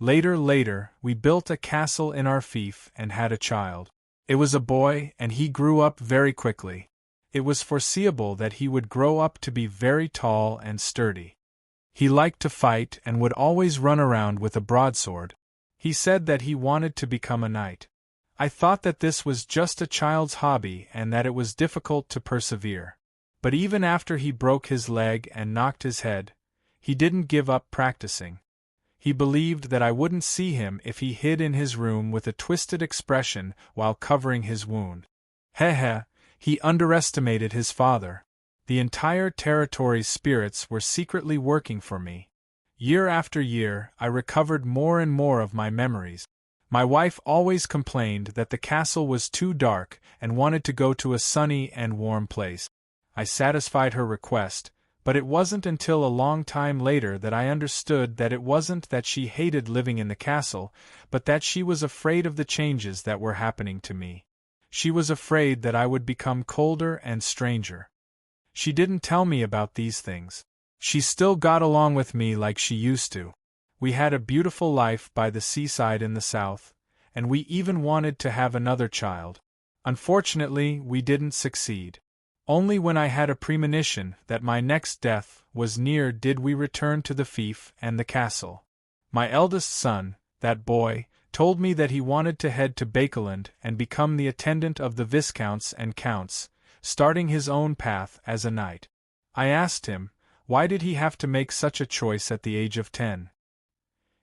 Later, we built a castle in our fief and had a child. It was a boy, and he grew up very quickly. It was foreseeable that he would grow up to be very tall and sturdy. He liked to fight and would always run around with a broadsword. He said that he wanted to become a knight. I thought that this was just a child's hobby and that it was difficult to persevere. But even after he broke his leg and knocked his head, he didn't give up practicing. He believed that I wouldn't see him if he hid in his room with a twisted expression while covering his wound. He underestimated his father. The entire territory's spirits were secretly working for me. Year after year, I recovered more and more of my memories. My wife always complained that the castle was too dark and wanted to go to a sunny and warm place. I satisfied her request, but it wasn't until a long time later that I understood that it wasn't that she hated living in the castle, but that she was afraid of the changes that were happening to me. She was afraid that I would become colder and stranger. She didn't tell me about these things. She still got along with me like she used to. We had a beautiful life by the seaside in the south, and we even wanted to have another child. Unfortunately, we didn't succeed. Only when I had a premonition that my next death was near did we return to the fief and the castle. My eldest son, that boy, told me that he wanted to head to Bakeland and become the attendant of the viscounts and counts, starting his own path as a knight. I asked him, why did he have to make such a choice at the age of 10?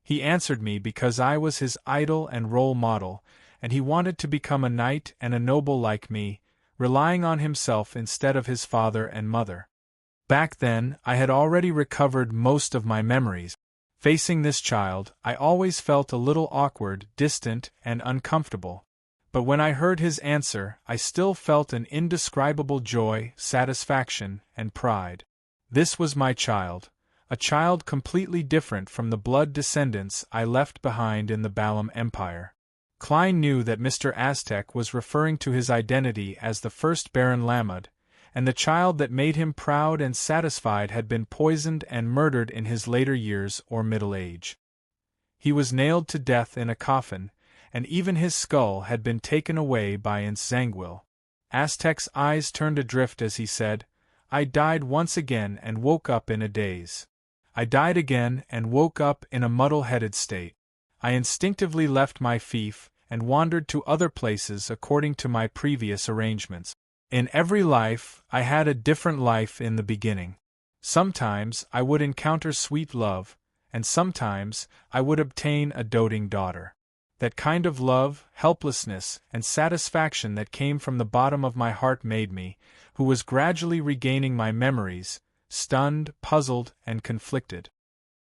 He answered me because I was his idol and role model, and he wanted to become a knight and a noble like me, relying on himself instead of his father and mother. Back then, I had already recovered most of my memories. Facing this child, I always felt a little awkward, distant, and uncomfortable. But when I heard his answer, I still felt an indescribable joy, satisfaction, and pride. This was my child, a child completely different from the blood descendants I left behind in the Balam Empire. Klein knew that Mr. Aztec was referring to his identity as the first Baron Lamud, and the child that made him proud and satisfied had been poisoned and murdered in his later years or middle age. He was nailed to death in a coffin, and even his skull had been taken away by Zanguil. Aztec's eyes turned adrift as he said, I died once again and woke up in a daze. I died again and woke up in a muddle-headed state. I instinctively left my fief and wandered to other places according to my previous arrangements. In every life, I had a different life in the beginning. Sometimes I would encounter sweet love, and sometimes I would obtain a doting daughter. That kind of love, helplessness, and satisfaction that came from the bottom of my heart made me, who was gradually regaining my memories, stunned, puzzled, and conflicted.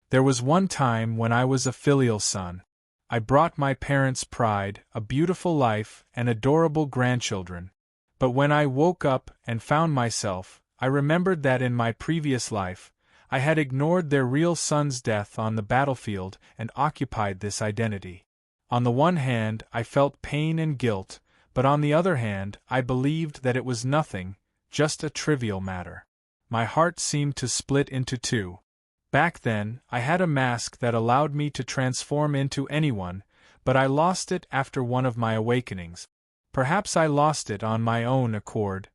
There was one time when I was a filial son. I brought my parents' pride, a beautiful life, and adorable grandchildren. But when I woke up and found myself, I remembered that in my previous life, I had ignored their real son's death on the battlefield and occupied this identity. On the one hand, I felt pain and guilt, but on the other hand, I believed that it was nothing, just a trivial matter. My heart seemed to split into two. Back then, I had a mask that allowed me to transform into anyone, but I lost it after one of my awakenings. Perhaps I lost it on my own accord.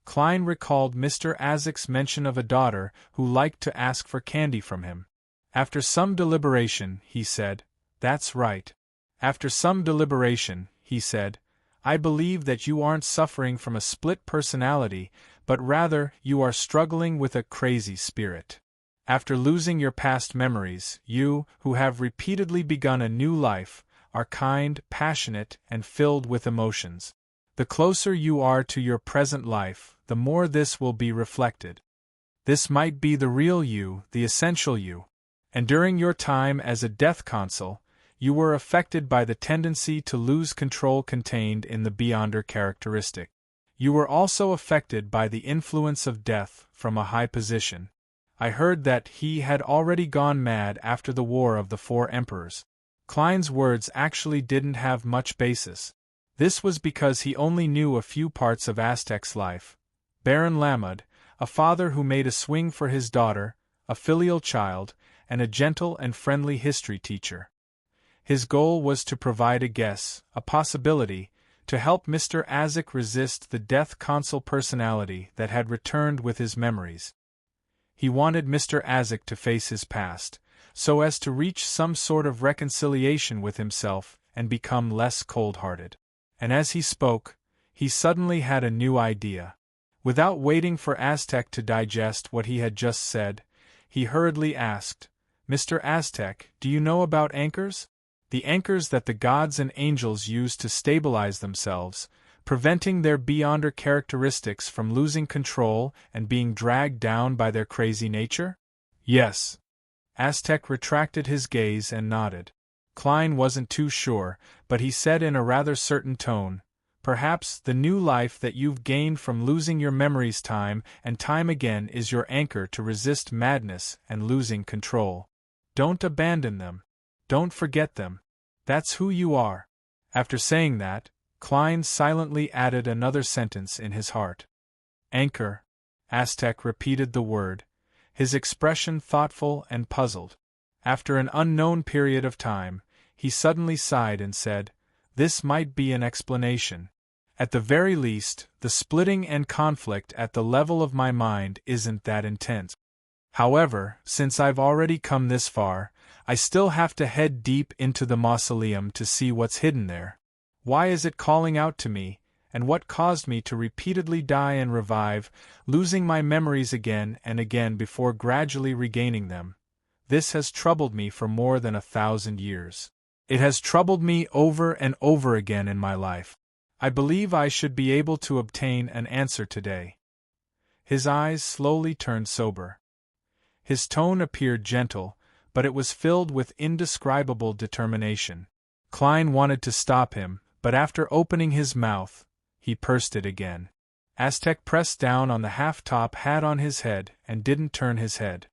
Klein recalled Mr. Azek's mention of a daughter who liked to ask for candy from him. After some deliberation, he said, "That's right." After some deliberation, he said, "I believe that you aren't suffering from a split personality, but rather you are struggling with a crazy spirit. After losing your past memories, you, who have repeatedly begun a new life, are kind, passionate, and filled with emotions. The closer you are to your present life, the more this will be reflected. This might be the real you, the essential you. And during your time as a death consul, you were affected by the tendency to lose control contained in the beyonder characteristic. You were also affected by the influence of death from a high position. I heard that he had already gone mad after the War of the Four Emperors. Klein's words actually didn't have much basis. This was because he only knew a few parts of Aztec's life. Baron Lamud, a father who made a swing for his daughter, a filial child, and a gentle and friendly history teacher. His goal was to provide a guess, a possibility, to help Mr. Azek resist the death consul personality that had returned with his memories. He wanted Mr. Azek to face his past, so as to reach some sort of reconciliation with himself and become less cold-hearted. And as he spoke, he suddenly had a new idea. Without waiting for Aztec to digest what he had just said, he hurriedly asked, "Mr. Aztec, do you know about anchors? The anchors that the gods and angels use to stabilize themselves, preventing their beyonder characteristics from losing control and being dragged down by their crazy nature?" "Yes." Aztec retracted his gaze and nodded. Klein wasn't too sure, but he said in a rather certain tone, "Perhaps the new life that you've gained from losing your memories time and time again is your anchor to resist madness and losing control. Don't abandon them. Don't forget them. That's who you are." After saying that, Klein silently added another sentence in his heart. "Anchor." Aztec repeated the word, his expression thoughtful and puzzled. After an unknown period of time, he suddenly sighed and said, "This might be an explanation. At the very least, the splitting and conflict at the level of my mind isn't that intense. However, since I've already come this far, I still have to head deep into the mausoleum to see what's hidden there. Why is it calling out to me, and what caused me to repeatedly die and revive, losing my memories again and again before gradually regaining them? This has troubled me for more than 1,000 years. It has troubled me over and over again in my life. I believe I should be able to obtain an answer today." His eyes slowly turned sober. His tone appeared gentle, but it was filled with indescribable determination. Klein wanted to stop him, but after opening his mouth, he pursed it again. Aztec pressed down on the half-top hat on his head and didn't turn his head.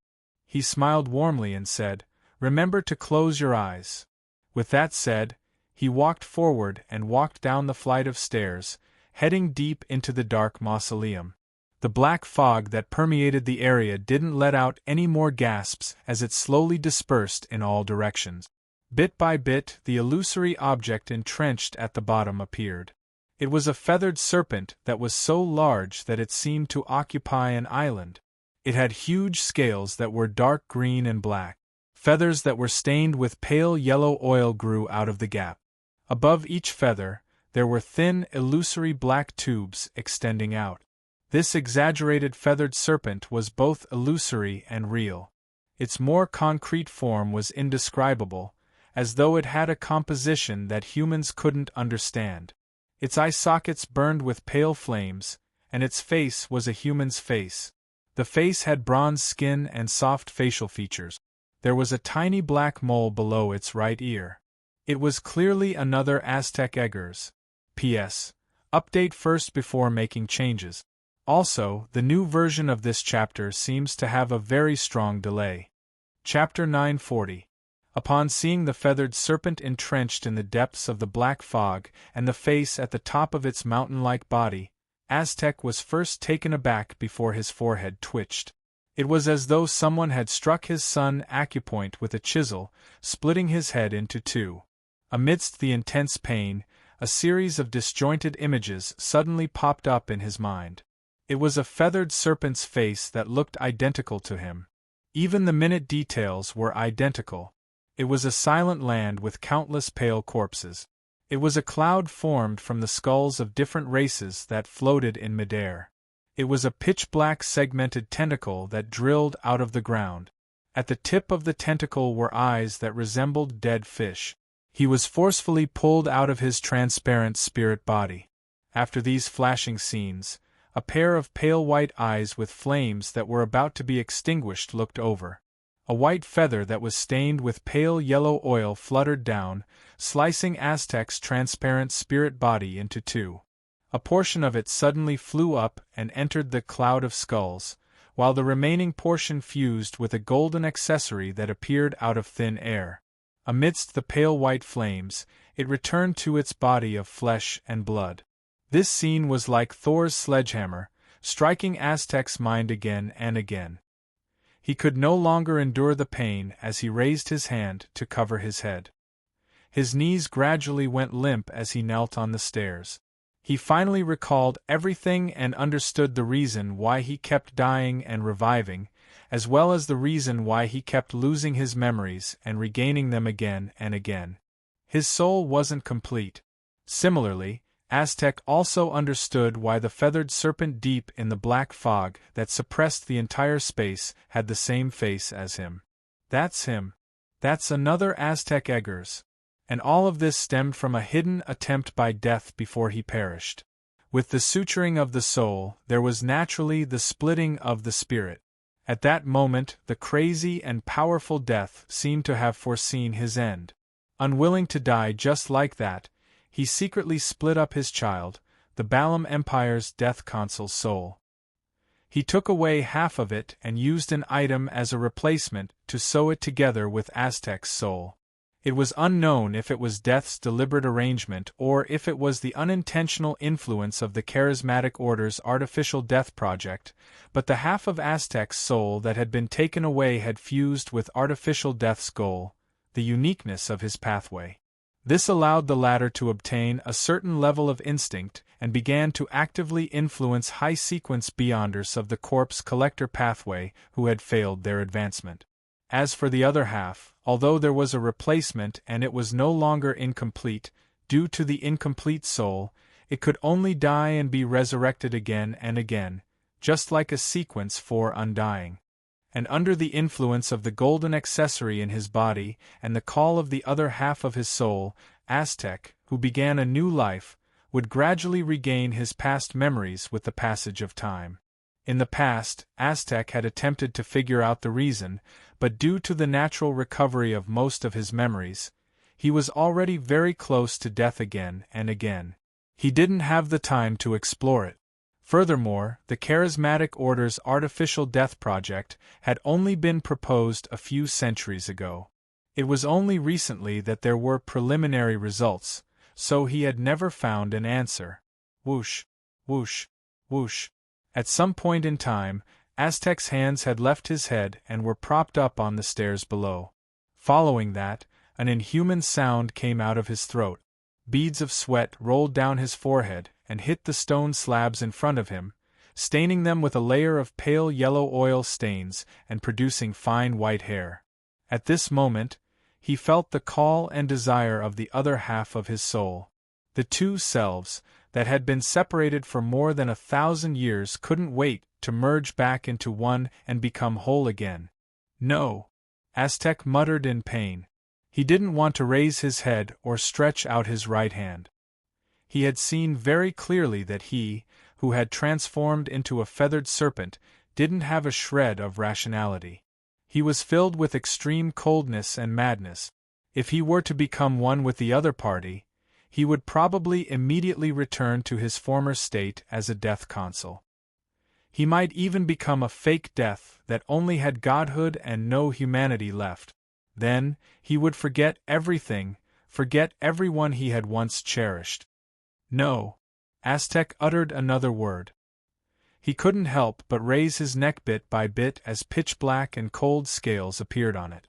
He smiled warmly and said, "Remember to close your eyes." With that said, he walked forward and walked down the flight of stairs, heading deep into the dark mausoleum. The black fog that permeated the area didn't let out any more gasps as it slowly dispersed in all directions. Bit by bit, the illusory object entrenched at the bottom appeared. It was a feathered serpent that was so large that it seemed to occupy an island. It had huge scales that were dark green and black. Feathers that were stained with pale yellow oil grew out of the gap. Above each feather, there were thin, illusory black tubes extending out. This exaggerated feathered serpent was both illusory and real. Its more concrete form was indescribable, as though it had a composition that humans couldn't understand. Its eye sockets burned with pale flames, and its face was a human's face. The face had bronze skin and soft facial features. There was a tiny black mole below its right ear. It was clearly another Aztec Eggers. P.S. Update first before making changes. Also, the new version of this chapter seems to have a very strong delay. Chapter 940. Upon seeing the feathered serpent entrenched in the depths of the black fog and the face at the top of its mountain-like body, Aztec was first taken aback before his forehead twitched. It was as though someone had struck his son acupoint with a chisel, splitting his head into two. Amidst the intense pain, a series of disjointed images suddenly popped up in his mind. It was a feathered serpent's face that looked identical to him. Even the minute details were identical. It was a silent land with countless pale corpses. It was a cloud formed from the skulls of different races that floated in midair. It was a pitch-black segmented tentacle that drilled out of the ground. At the tip of the tentacle were eyes that resembled dead fish. He was forcefully pulled out of his transparent spirit body. After these flashing scenes, a pair of pale white eyes with flames that were about to be extinguished looked over. A white feather that was stained with pale yellow oil fluttered down, slicing Aztec's transparent spirit body into two. A portion of it suddenly flew up and entered the cloud of skulls, while the remaining portion fused with a golden accessory that appeared out of thin air. Amidst the pale white flames, it returned to its body of flesh and blood. This scene was like Thor's sledgehammer, striking Aztec's mind again and again. He could no longer endure the pain as he raised his hand to cover his head. His knees gradually went limp as he knelt on the stairs. He finally recalled everything and understood the reason why he kept dying and reviving, as well as the reason why he kept losing his memories and regaining them again and again. His soul wasn't complete. Similarly, Aztec also understood why the feathered serpent deep in the black fog that suppressed the entire space had the same face as him. That's him. That's another Aztec Eggers. And all of this stemmed from a hidden attempt by death before he perished. With the suturing of the soul, there was naturally the splitting of the spirit. At that moment, the crazy and powerful death seemed to have foreseen his end. Unwilling to die just like that, he secretly split up his child, the Balam Empire's death consul's soul. He took away half of it and used an item as a replacement to sew it together with Aztec's soul. It was unknown if it was Death's deliberate arrangement or if it was the unintentional influence of the Charismatic Order's artificial death project, but the half of Aztec's soul that had been taken away had fused with artificial Death's goal, the uniqueness of his pathway. This allowed the latter to obtain a certain level of instinct and began to actively influence high-sequence beyonders of the corpse collector pathway who had failed their advancement. As for the other half, although there was a replacement and it was no longer incomplete, due to the incomplete soul, it could only die and be resurrected again and again, just like a sequence for undying. And under the influence of the golden accessory in his body and the call of the other half of his soul, Aztec, who began a new life, would gradually regain his past memories with the passage of time. In the past, Aztec had attempted to figure out the reason, but due to the natural recovery of most of his memories, he was already very close to death again and again. He didn't have the time to explore it. Furthermore, the Charismatic Order's artificial death project had only been proposed a few centuries ago. It was only recently that there were preliminary results, so he had never found an answer. Whoosh, whoosh, whoosh. At some point in time, Aztec's hands had left his head and were propped up on the stairs below. Following that, an inhuman sound came out of his throat. Beads of sweat rolled down his forehead and hit the stone slabs in front of him, staining them with a layer of pale yellow oil stains and producing fine white hair. At this moment, he felt the call and desire of the other half of his soul. The two selves, that had been separated for more than 1,000 years, couldn't wait to merge back into one and become whole again. No, Aztec muttered in pain. He didn't want to raise his head or stretch out his right hand. He had seen very clearly that he, who had transformed into a feathered serpent, didn't have a shred of rationality. He was filled with extreme coldness and madness. If he were to become one with the other party, he would probably immediately return to his former state as a death consul. He might even become a fake death that only had godhood and no humanity left. Then, he would forget everything, forget everyone he had once cherished. No. Aztec uttered another word. He couldn't help but raise his neck bit by bit as pitch-black and cold scales appeared on it.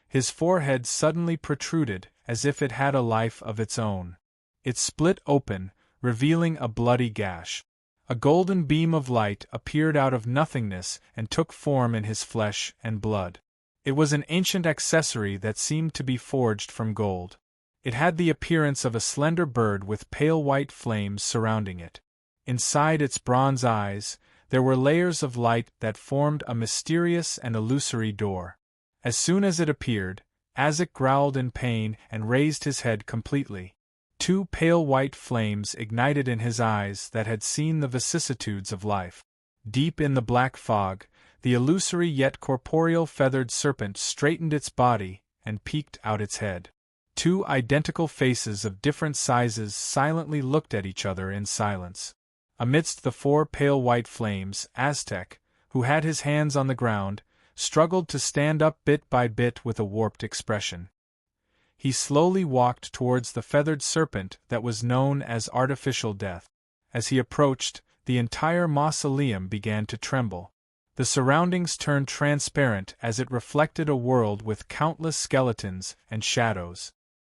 His forehead suddenly protruded as if it had a life of its own. It split open, revealing a bloody gash. A golden beam of light appeared out of nothingness and took form in his flesh and blood. It was an ancient accessory that seemed to be forged from gold. It had the appearance of a slender bird with pale white flames surrounding it. Inside its bronze eyes, there were layers of light that formed a mysterious and illusory door. As soon as it appeared, Azek growled in pain and raised his head completely. Two pale white flames ignited in his eyes that had seen the vicissitudes of life. Deep in the black fog, the illusory yet corporeal feathered serpent straightened its body and peeked out its head. Two identical faces of different sizes silently looked at each other in silence. Amidst the four pale white flames, Aztec, who had his hands on the ground, struggled to stand up bit by bit with a warped expression. He slowly walked towards the feathered serpent that was known as artificial death. As he approached, the entire mausoleum began to tremble. The surroundings turned transparent as it reflected a world with countless skeletons and shadows.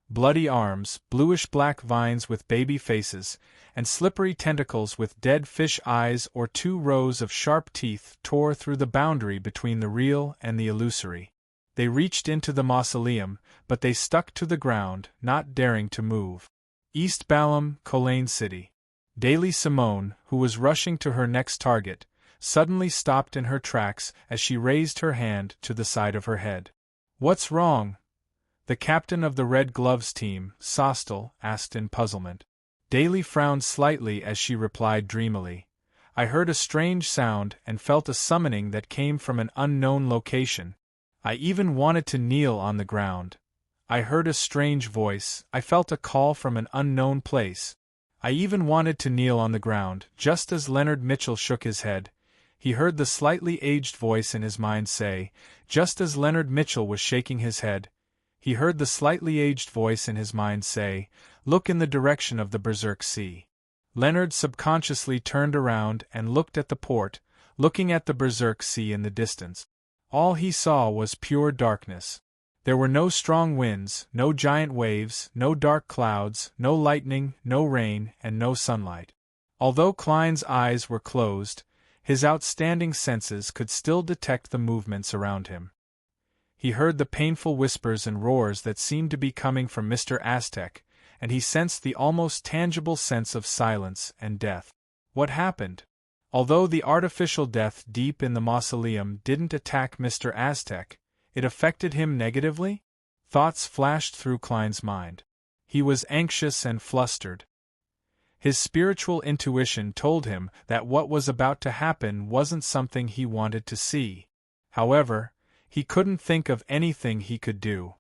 Bloody arms, bluish-black vines with baby faces, and slippery tentacles with dead fish eyes or 2 rows of sharp teeth tore through the boundary between the real and the illusory. They reached into the mausoleum, but they stuck to the ground, not daring to move. East Balam, Colane City. Daily Simone, who was rushing to her next target, suddenly stopped in her tracks as she raised her hand to the side of her head. "What's wrong?" the captain of the Red Gloves team, Sostel, asked in puzzlement. Daly frowned slightly as she replied dreamily, "I heard a strange sound and felt a summoning that came from an unknown location. I even wanted to kneel on the ground. I heard a strange voice, I felt a call from an unknown place. I even wanted to kneel on the ground." Just as Leonard Mitchell shook his head, he heard the slightly aged voice in his mind say, just as Leonard Mitchell was shaking his head, he heard the slightly aged voice in his mind say, "Look in the direction of the Berserk Sea." Leonard subconsciously turned around and looked at the port, looking at the Berserk Sea in the distance. All he saw was pure darkness. There were no strong winds, no giant waves, no dark clouds, no lightning, no rain, and no sunlight. Although Klein's eyes were closed, his outstanding senses could still detect the movements around him. He heard the painful whispers and roars that seemed to be coming from Mr. Aztec, and he sensed the almost tangible sense of silence and death. What happened? Although the artificial death deep in the mausoleum didn't attack Mr. Aztec, it affected him negatively? Thoughts flashed through Klein's mind. He was anxious and flustered. His spiritual intuition told him that what was about to happen wasn't something he wanted to see. However, he couldn't think of anything he could do.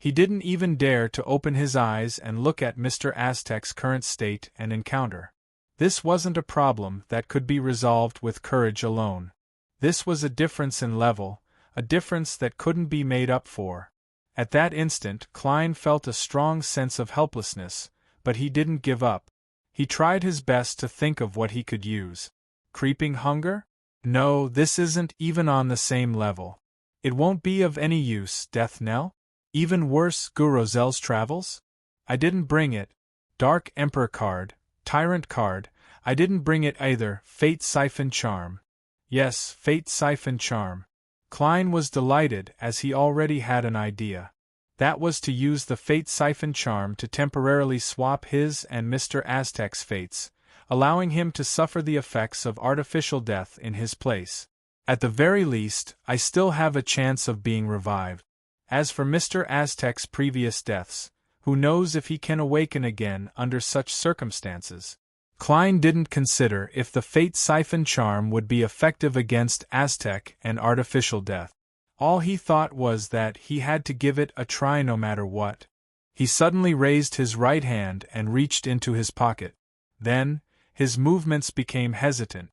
He didn't even dare to open his eyes and look at Mr. Aztec's current state and encounter. This wasn't a problem that could be resolved with courage alone. This was a difference in level, a difference that couldn't be made up for. At that instant, Klein felt a strong sense of helplessness, but he didn't give up. He tried his best to think of what he could use. Creeping hunger? No, this isn't even on the same level. It won't be of any use, Death Knell? Even worse, Gurozel's travels? I didn't bring it. Dark Emperor card, Tyrant card, I didn't bring it either. Fate Siphon Charm. Yes, Fate Siphon Charm. Klein was delighted as he already had an idea. That was to use the Fate Siphon Charm to temporarily swap his and Mr. Aztec's fates, allowing him to suffer the effects of artificial death in his place. At the very least, I still have a chance of being revived. As for Mr. Aztec's previous deaths, who knows if he can awaken again under such circumstances? Klein didn't consider if the Fate Siphon Charm would be effective against Aztec and artificial death. All he thought was that he had to give it a try no matter what. He suddenly raised his right hand and reached into his pocket. Then, his movements became hesitant.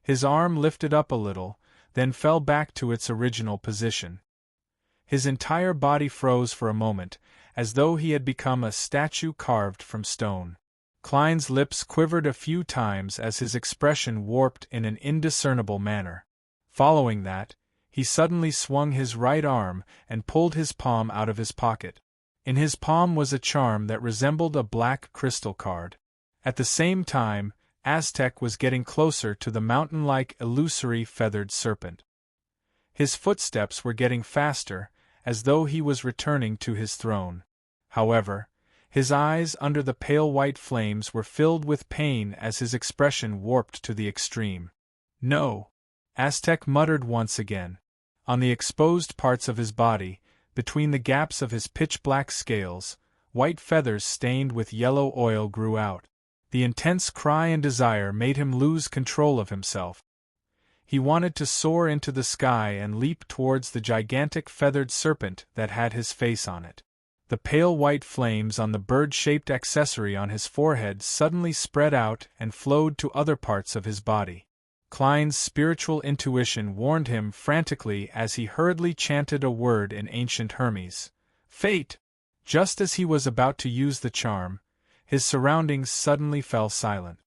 His arm lifted up a little, then fell back to its original position. His entire body froze for a moment, as though he had become a statue carved from stone. Klein's lips quivered a few times as his expression warped in an indiscernible manner. Following that, he suddenly swung his right arm and pulled his palm out of his pocket. In his palm was a charm that resembled a black crystal card. At the same time, Aztec was getting closer to the mountain-like illusory feathered serpent. His footsteps were getting faster, as though he was returning to his throne. However, His eyes under the pale white flames were filled with pain as his expression warped to the extreme. "No," Aztec muttered once again. On the exposed parts of his body, between the gaps of his pitch-black scales, white feathers stained with yellow oil grew out. The intense cry and desire made him lose control of himself. He wanted to soar into the sky and leap towards the gigantic feathered serpent that had his face on it. The pale white flames on the bird-shaped accessory on his forehead suddenly spread out and flowed to other parts of his body. Klein's spiritual intuition warned him frantically as he hurriedly chanted a word in ancient Hermes. Fate! Just as he was about to use the charm, his surroundings suddenly fell silent.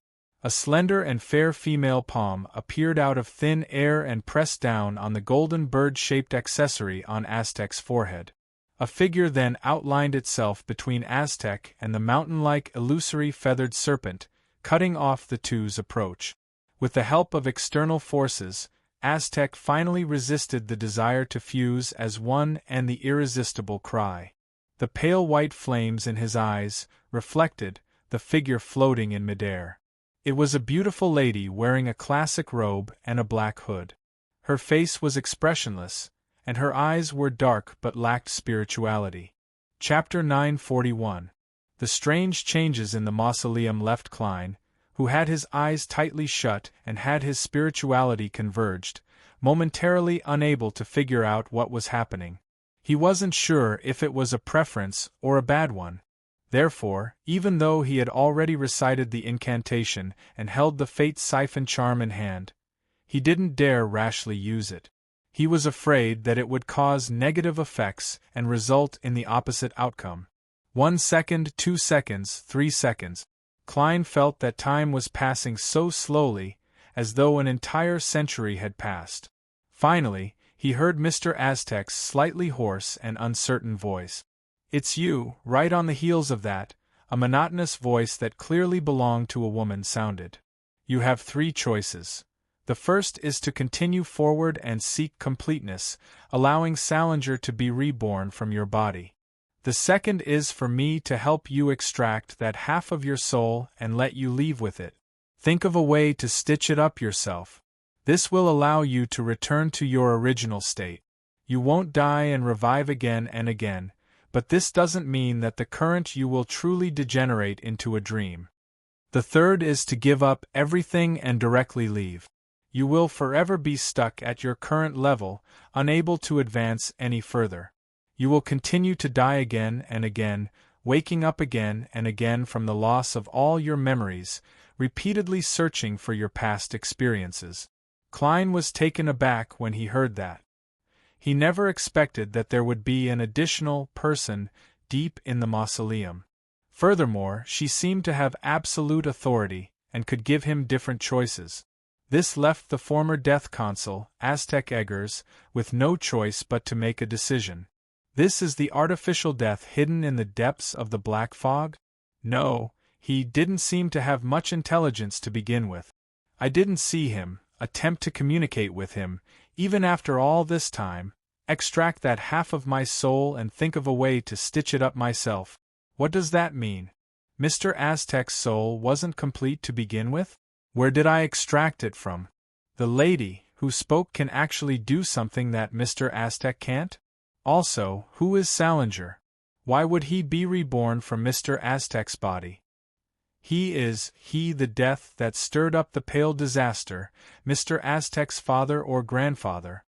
A slender and fair female palm appeared out of thin air and pressed down on the golden bird-shaped accessory on Aztec's forehead. A figure then outlined itself between Aztec and the mountain-like illusory feathered serpent, cutting off the two's approach. With the help of external forces, Aztec finally resisted the desire to fuse as one and the irresistible cry. The pale white flames in his eyes reflected the figure floating in midair. It was a beautiful lady wearing a classic robe and a black hood. Her face was expressionless, and her eyes were dark but lacked spirituality. Chapter 941. The strange changes in the mausoleum left Klein, who had his eyes tightly shut and had his spirituality converged, momentarily unable to figure out what was happening. He wasn't sure if it was a preference or a bad one. Therefore, even though he had already recited the incantation and held the fate siphon charm in hand, he didn't dare rashly use it. He was afraid that it would cause negative effects and result in the opposite outcome. 1 second, 2 seconds, 3 seconds. Klein felt that time was passing so slowly, as though an entire century had passed. Finally, he heard Mr. Aztec's slightly hoarse and uncertain voice. "It's you." Right on the heels of that, a monotonous voice that clearly belonged to a woman sounded. "You have 3 choices. The first is to continue forward and seek completeness, allowing Salinger to be reborn from your body. The second is for me to help you extract that half of your soul and let you leave with it. Think of a way to stitch it up yourself. This will allow you to return to your original state. You won't die and revive again and again, but this doesn't mean that the current you will truly degenerate into a dream. The third is to give up everything and directly leave. You will forever be stuck at your current level, unable to advance any further. You will continue to die again and again, waking up again and again from the loss of all your memories, repeatedly searching for your past experiences." Klein was taken aback when he heard that. He never expected that there would be an additional person deep in the mausoleum. Furthermore, she seemed to have absolute authority and could give him different choices. This left the former death consul, Aztec Eggers, with no choice but to make a decision. This is the artificial death hidden in the depths of the black fog? No, he didn't seem to have much intelligence to begin with. I didn't see him, attempt to communicate with him, even after all this time, extract that half of my soul and think of a way to stitch it up myself. What does that mean? Mr. Aztec's soul wasn't complete to begin with? Where did I extract it from? The lady who spoke can actually do something that Mr. Aztec can't? Also, who is Salinger? Why would he be reborn from Mr. Aztec's body? Is he the death that stirred up the pale disaster, Mr. Aztec's father or grandfather?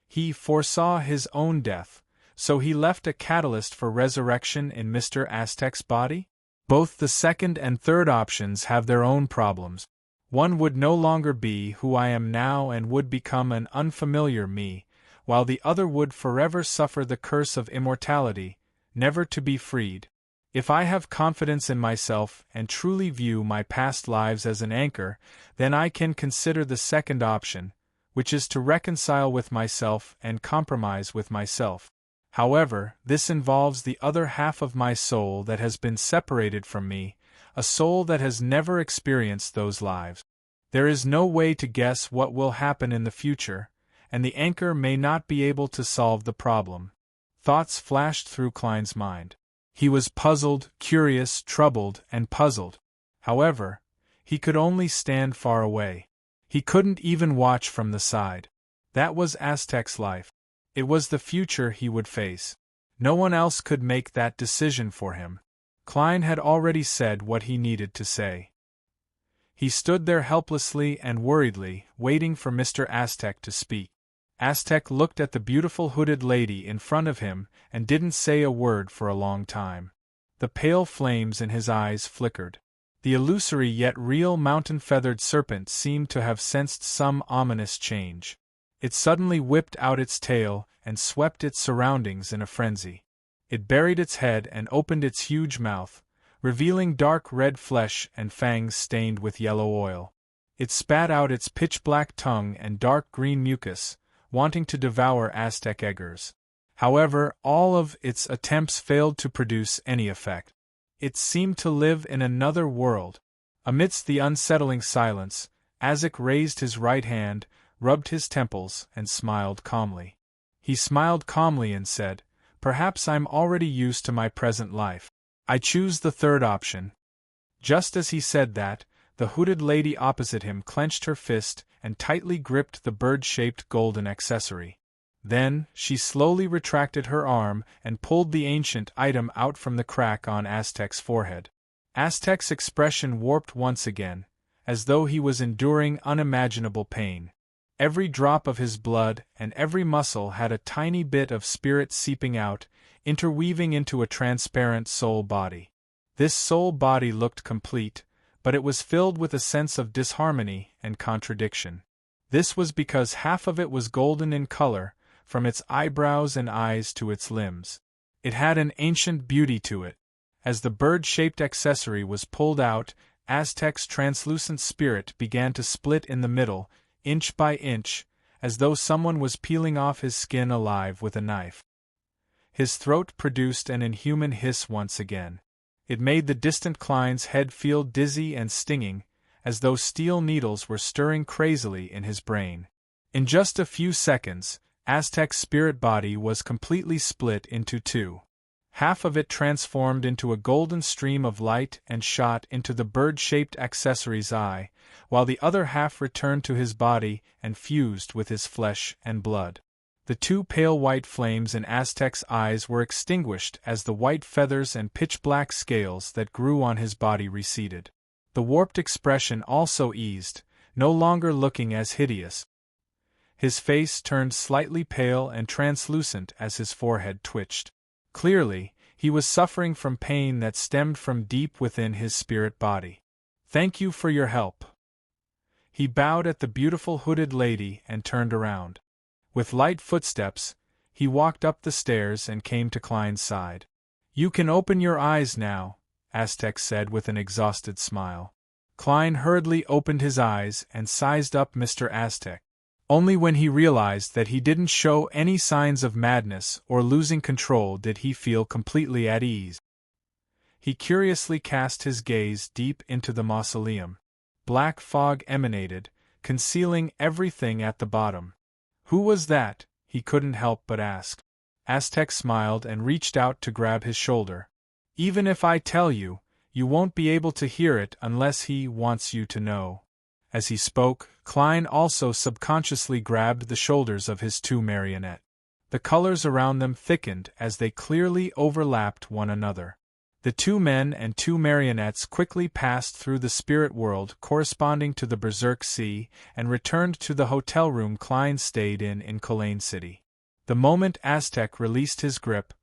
He foresaw his own death, so he left a catalyst for resurrection in Mr. Aztec's body? Both the second and third options have their own problems. One would no longer be who I am now and would become an unfamiliar me, while the other would forever suffer the curse of immortality, never to be freed. If I have confidence in myself and truly view my past lives as an anchor, then I can consider the second option, which is to reconcile with myself and compromise with myself. However, this involves the other half of my soul that has been separated from me, a soul that has never experienced those lives. There is no way to guess what will happen in the future, and the anchor may not be able to solve the problem. Thoughts flashed through Klein's mind. He was puzzled, curious, troubled, and puzzled. However, he could only stand far away. He couldn't even watch from the side. That was Aztec's life. It was the future he would face. No one else could make that decision for him. Klein had already said what he needed to say. He stood there helplessly and worriedly, waiting for Mr. Aztec to speak. Aztec looked at the beautiful hooded lady in front of him and didn't say a word for a long time. The pale flames in his eyes flickered. The illusory yet real mountain-feathered serpent seemed to have sensed some ominous change. It suddenly whipped out its tail and swept its surroundings in a frenzy. It buried its head and opened its huge mouth, revealing dark red flesh and fangs stained with yellow oil. It spat out its pitch-black tongue and dark green mucus, wanting to devour Aztec eggers. However, all of its attempts failed to produce any effect. It seemed to live in another world. Amidst the unsettling silence, Aztec raised his right hand, rubbed his temples, and smiled calmly. He smiled calmly and said, "Perhaps I'm already used to my present life. I choose the third option." Just as he said that, the hooded lady opposite him clenched her fist and tightly gripped the bird-shaped golden accessory. Then, she slowly retracted her arm and pulled the ancient item out from the crack on Aztec's forehead. Aztec's expression warped once again, as though he was enduring unimaginable pain. Every drop of his blood and every muscle had a tiny bit of spirit seeping out, interweaving into a transparent soul body. This soul body looked complete, but it was filled with a sense of disharmony and contradiction. This was because half of it was golden in color, from its eyebrows and eyes to its limbs. It had an ancient beauty to it. As the bird-shaped accessory was pulled out, Aztec's translucent spirit began to split in the middle, inch by inch, as though someone was peeling off his skin alive with a knife. His throat produced an inhuman hiss once again. It made the distant Klein's head feel dizzy and stinging, as though steel needles were stirring crazily in his brain. In just a few seconds, Aztec's spirit body was completely split into two. Half of it transformed into a golden stream of light and shot into the bird-shaped accessory's eye, while the other half returned to his body and fused with his flesh and blood. The two pale white flames in Aztec's eyes were extinguished as the white feathers and pitch-black scales that grew on his body receded. The warped expression also eased, no longer looking as hideous. His face turned slightly pale and translucent as his forehead twitched. Clearly, he was suffering from pain that stemmed from deep within his spirit body. "Thank you for your help." He bowed at the beautiful hooded lady and turned around. With light footsteps, he walked up the stairs and came to Klein's side. "You can open your eyes now," Aztec said with an exhausted smile. Klein hurriedly opened his eyes and sized up Mr. Aztec. Only when he realized that he didn't show any signs of madness or losing control did he feel completely at ease. He curiously cast his gaze deep into the mausoleum. Black fog emanated, concealing everything at the bottom. "Who was that?" he couldn't help but ask. Aztec smiled and reached out to grab his shoulder. "Even if I tell you, you won't be able to hear it unless he wants you to know." As he spoke, Klein also subconsciously grabbed the shoulders of his two marionettes. The colors around them thickened as they clearly overlapped one another. The two men and two marionettes quickly passed through the spirit world corresponding to the Berserk Sea and returned to the hotel room Klein stayed in Cologne City. The moment Aztec released his grip,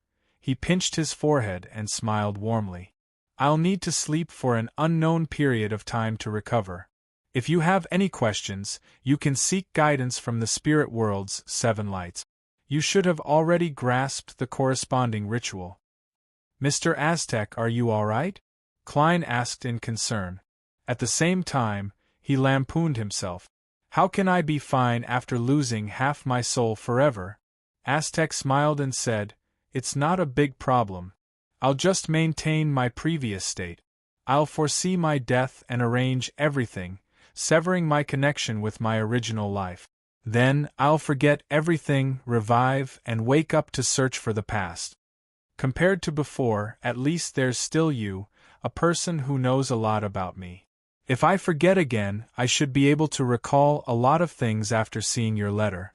he pinched his forehead and smiled warmly. "I'll need to sleep for an unknown period of time to recover. If you have any questions, you can seek guidance from the spirit world's 7 lights. You should have already grasped the corresponding ritual." "Mr. Aztec, are you all right?" Klein asked in concern. At the same time, he lampooned himself. "How can I be fine after losing half my soul forever?" Aztec smiled and said, "It's not a big problem. I'll just maintain my previous state. I'll foresee my death and arrange everything, severing my connection with my original life. Then, I'll forget everything, revive, and wake up to search for the past." Compared to before, at least there's still you, a person who knows a lot about me. If I forget again, I should be able to recall a lot of things after seeing your letter."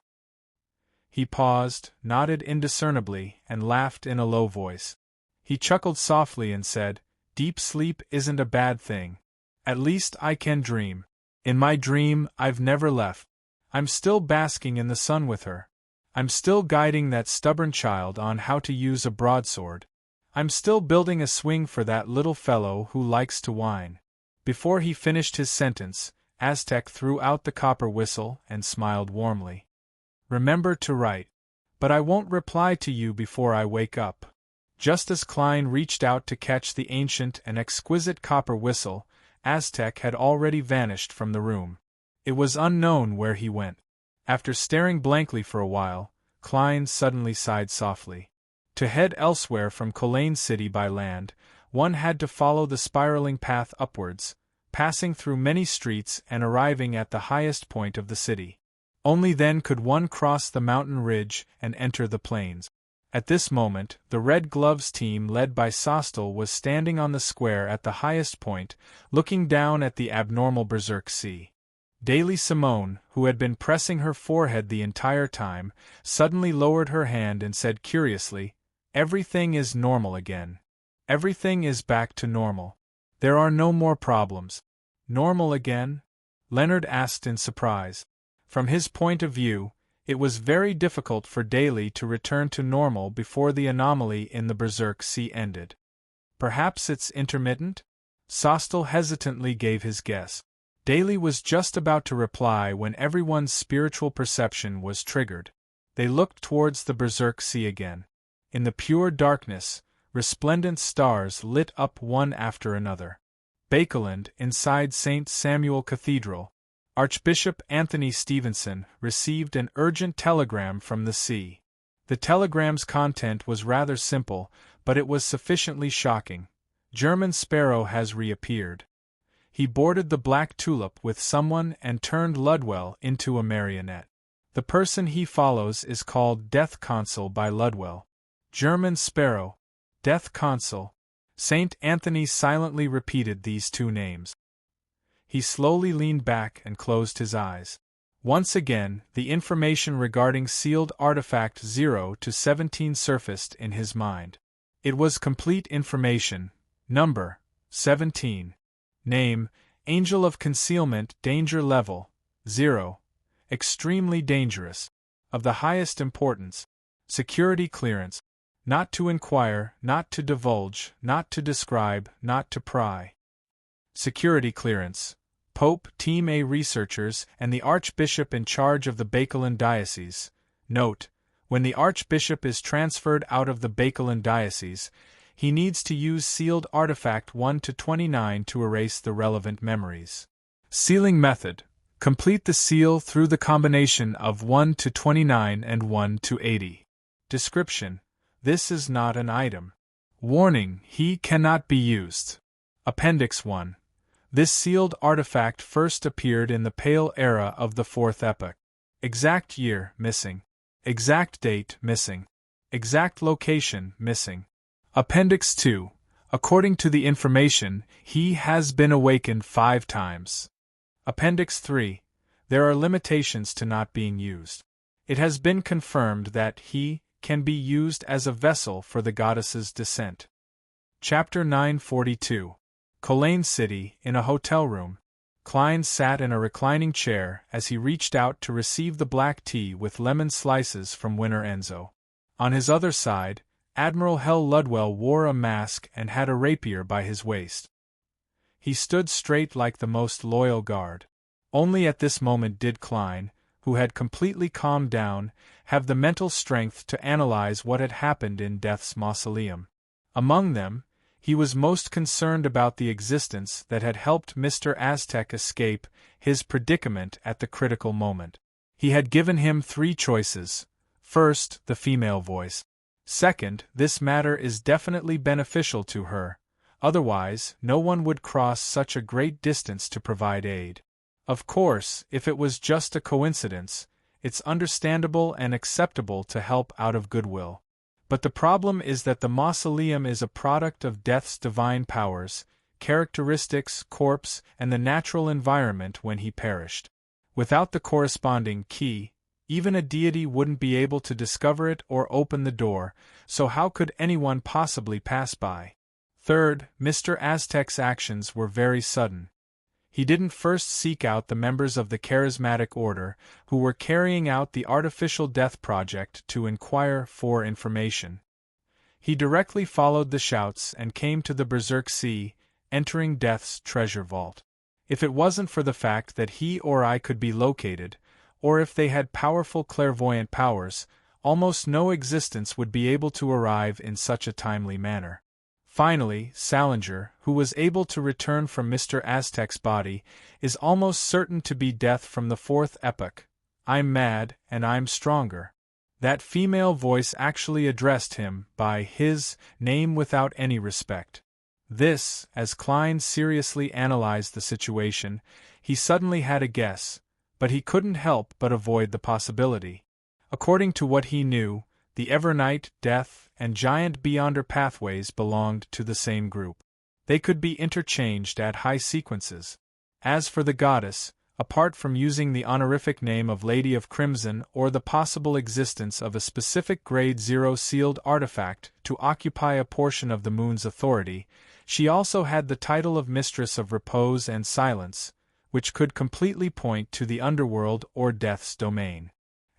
He paused, nodded indiscernibly, and laughed in a low voice. He chuckled softly and said, "Deep sleep isn't a bad thing. At least I can dream. In my dream, I've never left. I'm still basking in the sun with her. I'm still guiding that stubborn child on how to use a broadsword. I'm still building a swing for that little fellow who likes to whine." Before he finished his sentence, Aztec threw out the copper whistle and smiled warmly. "Remember to write. But I won't reply to you before I wake up." Just as Klein reached out to catch the ancient and exquisite copper whistle, Aztec had already vanished from the room. It was unknown where he went. After staring blankly for a while, Klein suddenly sighed softly. To head elsewhere from Colaine City by land, one had to follow the spiraling path upwards, passing through many streets and arriving at the highest point of the city. Only then could one cross the mountain ridge and enter the plains. At this moment, the Red Gloves team led by Sostel was standing on the square at the highest point, looking down at the abnormal Berserk Sea. Daily Simone, who had been pressing her forehead the entire time, suddenly lowered her hand and said curiously, "Everything is normal again. Everything is back to normal. There are no more problems." "Normal again?" Leonard asked in surprise. From his point of view, it was very difficult for Daly to return to normal before the anomaly in the Berserk Sea ended. "Perhaps it's intermittent?" Sostel hesitantly gave his guess. Daly was just about to reply when everyone's spiritual perception was triggered. They looked towards the Berserk Sea again. In the pure darkness, resplendent stars lit up one after another. Bakeland, inside St. Samuel Cathedral, Archbishop Anthony Stevenson received an urgent telegram from the sea. The telegram's content was rather simple, but it was sufficiently shocking. "German Sparrow has reappeared. He boarded the Black Tulip with someone and turned Ludwell into a marionette. The person he follows is called Death Consul by Ludwell." German Sparrow, Death Consul. St. Anthony silently repeated these two names. He slowly leaned back and closed his eyes. Once again, the information regarding sealed artifact 0 to 17 surfaced in his mind. It was complete information. Number, 17. Name, Angel of Concealment, Danger Level, 0. Extremely dangerous. Of the highest importance. Security clearance. Not to inquire, not to divulge, not to describe, not to pry. Security clearance. Pope, Team A researchers, and the Archbishop in charge of the Bakeland Diocese. Note: when the Archbishop is transferred out of the Bakeland Diocese, he needs to use sealed artifact 1 to 29 to erase the relevant memories. Sealing method. Complete the seal through the combination of 1 to 29 and 1 to 80. Description: this is not an item. Warning: he cannot be used. Appendix 1. This sealed artifact first appeared in the Pale Era of the Fourth Epoch. Exact year missing. Exact date missing. Exact location missing. Appendix 2. According to the information, he has been awakened 5 times. Appendix 3. There are limitations to not being used. It has been confirmed that he can be used as a vessel for the goddess's descent. Chapter 942. Colaine City, in a hotel room. Klein sat in a reclining chair as he reached out to receive the black tea with lemon slices from Winner Enzo. On his other side, Admiral Hell Ludwell wore a mask and had a rapier by his waist. He stood straight like the most loyal guard. Only at this moment did Klein, who had completely calmed down, have the mental strength to analyze what had happened in Death's mausoleum. Among them, he was most concerned about the existence that had helped Mr. Aztec escape his predicament at the critical moment. He had given him 3 choices. First, the female voice. Second, this matter is definitely beneficial to her, otherwise no one would cross such a great distance to provide aid. Of course, if it was just a coincidence, it's understandable and acceptable to help out of goodwill. But the problem is that the mausoleum is a product of death's divine powers, characteristics, corpse, and the natural environment when he perished. Without the corresponding key, even a deity wouldn't be able to discover it or open the door, so how could anyone possibly pass by? Third, Mr. Aztec's actions were very sudden. He didn't first seek out the members of the charismatic order, who were carrying out the artificial death project, to inquire for information. He directly followed the shouts and came to the Berserk Sea, entering Death's treasure vault. If it wasn't for the fact that he or I could be located, or if they had powerful clairvoyant powers, almost no existence would be able to arrive in such a timely manner. Finally, Salinger, who was able to return from Mr. Aztec's body, is almost certain to be Death from the fourth epoch. I'm mad, and I'm stronger. That female voice actually addressed him by his name without any respect. This, as Klein seriously analyzed the situation, he suddenly had a guess, but he couldn't help but avoid the possibility. According to what he knew, the Evernight, Death, and Giant Beyonder pathways belonged to the same group. They could be interchanged at high sequences. As for the goddess, apart from using the honorific name of Lady of Crimson or the possible existence of a specific Grade 0 sealed artifact to occupy a portion of the moon's authority, she also had the title of Mistress of Repose and Silence, which could completely point to the underworld or Death's domain.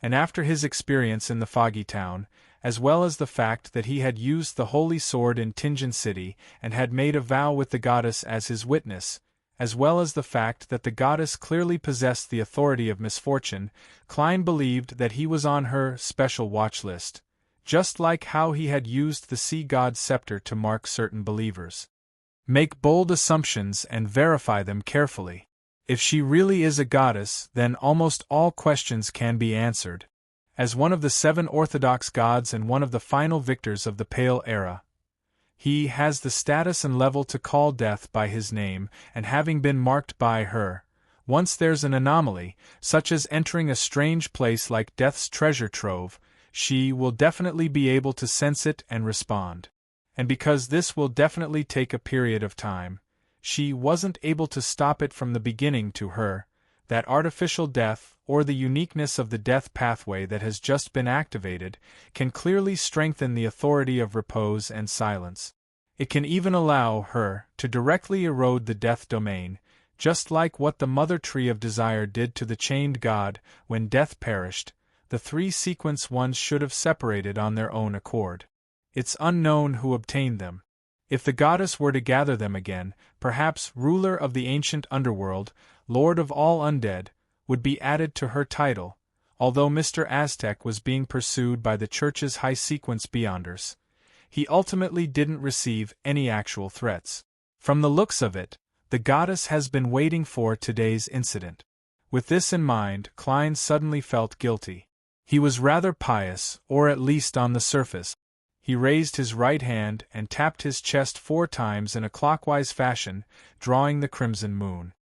And after his experience in the Foggy Town, as well as the fact that he had used the Holy Sword in Tingen City and had made a vow with the goddess as his witness, as well as the fact that the goddess clearly possessed the authority of misfortune, Klein believed that he was on her special watch list, just like how he had used the sea god's scepter to mark certain believers. Make bold assumptions and verify them carefully. If she really is a goddess, then almost all questions can be answered. As one of the 7 orthodox gods and one of the final victors of the Pale Era, he has the status and level to call Death by his name, and having been marked by her, once there's an anomaly, such as entering a strange place like Death's treasure trove, she will definitely be able to sense it and respond. And because this will definitely take a period of time, she wasn't able to stop it from the beginning. To her, that artificial death, or the uniqueness of the death pathway that has just been activated, can clearly strengthen the authority of repose and silence. It can even allow her to directly erode the death domain, just like what the Mother Tree of Desire did to the chained god when Death perished. The 3 sequence ones should have separated on their own accord. It's unknown who obtained them. If the goddess were to gather them again, perhaps ruler of the ancient underworld, lord of all undead, would be added to her title, although Mr. Aztec was being pursued by the church's high-sequence Beyonders. He ultimately didn't receive any actual threats. From the looks of it, the goddess has been waiting for today's incident. With this in mind, Klein suddenly felt guilty. He was rather pious, or at least on the surface. He raised his right hand and tapped his chest 4 times in a clockwise fashion, drawing the crimson moon.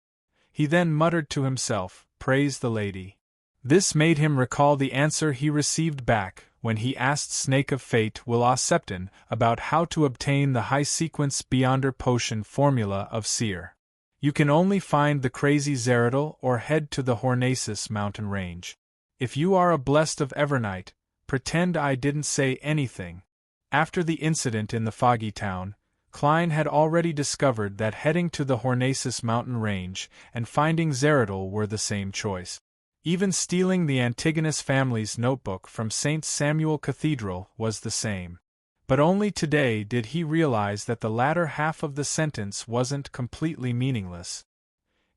He then muttered to himself, "Praise the Lady." This made him recall the answer he received back when he asked Snake of Fate Will Septon about how to obtain the high-sequence Beyonder potion formula of Seer. You can only find the crazy Zeradal or head to the Hornacis mountain range. If you are a blessed of Evernight, pretend I didn't say anything. After the incident in the Foggy Town, Klein had already discovered that heading to the Hornacis mountain range and finding Zeradal were the same choice. Even stealing the Antigonus family's notebook from St. Samuel Cathedral was the same. But only today did he realize that the latter half of the sentence wasn't completely meaningless.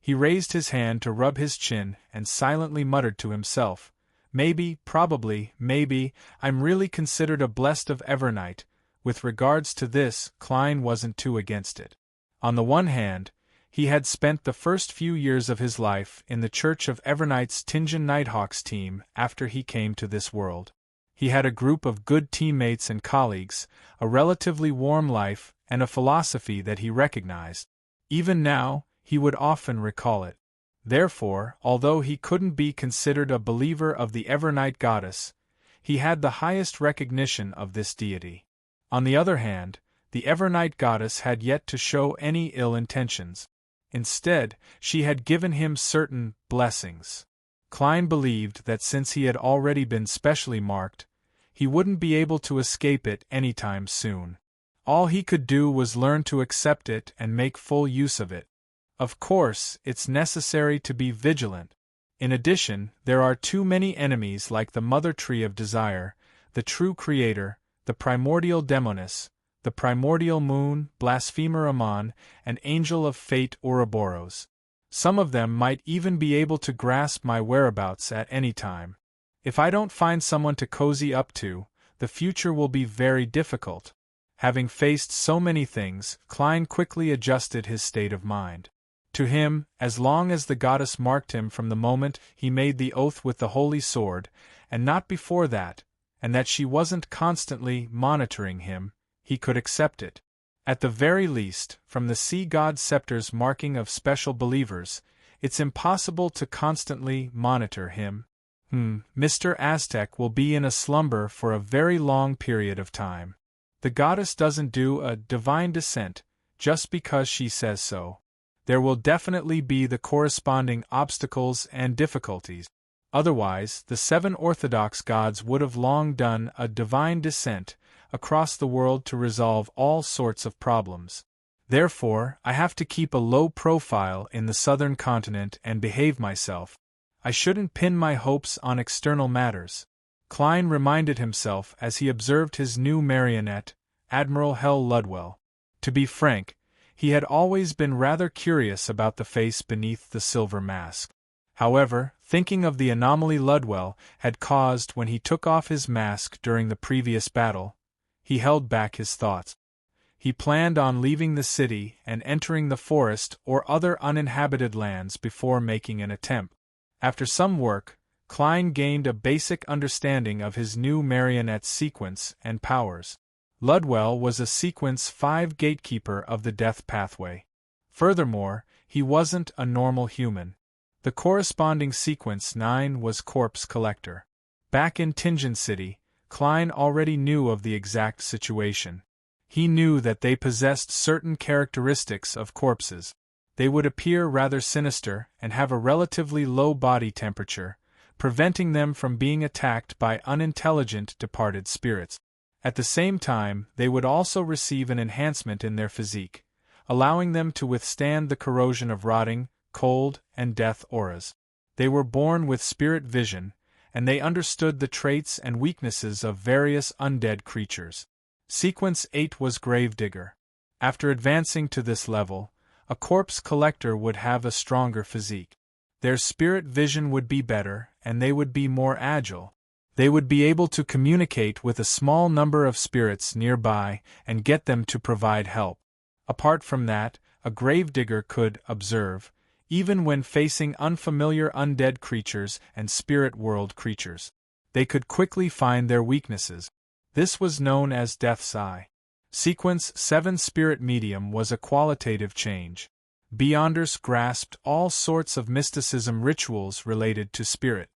He raised his hand to rub his chin and silently muttered to himself, "Maybe, probably, maybe, I'm really considered a blessed of Evernight." With regards to this, Klein wasn't too against it. On the one hand, he had spent the first few years of his life in the Church of Evernight's Tingen Nighthawks team after he came to this world. He had a group of good teammates and colleagues, a relatively warm life, and a philosophy that he recognized. Even now, he would often recall it. Therefore, although he couldn't be considered a believer of the Evernight goddess, he had the highest recognition of this deity. On the other hand, the Evernight goddess had yet to show any ill intentions. Instead, she had given him certain blessings. Klein believed that since he had already been specially marked, he wouldn't be able to escape it anytime soon. All he could do was learn to accept it and make full use of it. Of course, it's necessary to be vigilant. In addition, there are too many enemies like the Mother Tree of Desire, the True Creator, the Primordial Demoness, the Primordial Moon, Blasphemer Amon, and Angel of Fate Ouroboros. Some of them might even be able to grasp my whereabouts at any time. If I don't find someone to cozy up to, the future will be very difficult. Having faced so many things, Klein quickly adjusted his state of mind. To him, as long as the goddess marked him from the moment he made the oath with the holy sword, and not before that, and that she wasn't constantly monitoring him, he could accept it. At the very least, from the sea god's scepter's marking of special believers, it's impossible to constantly monitor him. Mr. Aztec will be in a slumber for a very long period of time. The goddess doesn't do a divine descent just because she says so. There will definitely be the corresponding obstacles and difficulties. Otherwise, the 7 Orthodox gods would have long done a divine descent across the world to resolve all sorts of problems. Therefore, I have to keep a low profile in the southern continent and behave myself. I shouldn't pin my hopes on external matters. Klein reminded himself as he observed his new marionette, Admiral Hell Ludwell. To be frank, he had always been rather curious about the face beneath the silver mask. However, thinking of the anomaly Ludwell had caused when he took off his mask during the previous battle, he held back his thoughts. He planned on leaving the city and entering the forest or other uninhabited lands before making an attempt. After some work, Klein gained a basic understanding of his new marionette's sequence and powers. Ludwell was a Sequence 5 gatekeeper of the death pathway. Furthermore, he wasn't a normal human. The corresponding Sequence 9 was Corpse Collector. Back in Tingen City, Klein already knew of the exact situation. He knew that they possessed certain characteristics of corpses. They would appear rather sinister and have a relatively low body temperature, preventing them from being attacked by unintelligent departed spirits. At the same time, they would also receive an enhancement in their physique, allowing them to withstand the corrosion of rotting, cold, and death auras. They were born with spirit vision, and they understood the traits and weaknesses of various undead creatures. Sequence 8 was Gravedigger. After advancing to this level, a corpse collector would have a stronger physique. Their spirit vision would be better, and they would be more agile. They would be able to communicate with a small number of spirits nearby and get them to provide help. Apart from that, a gravedigger could observe, even when facing unfamiliar undead creatures and spirit world creatures. They could quickly find their weaknesses. This was known as Death's Eye. Sequence 7 Spirit Medium was a qualitative change. Beyonders grasped all sorts of mysticism rituals related to spirit.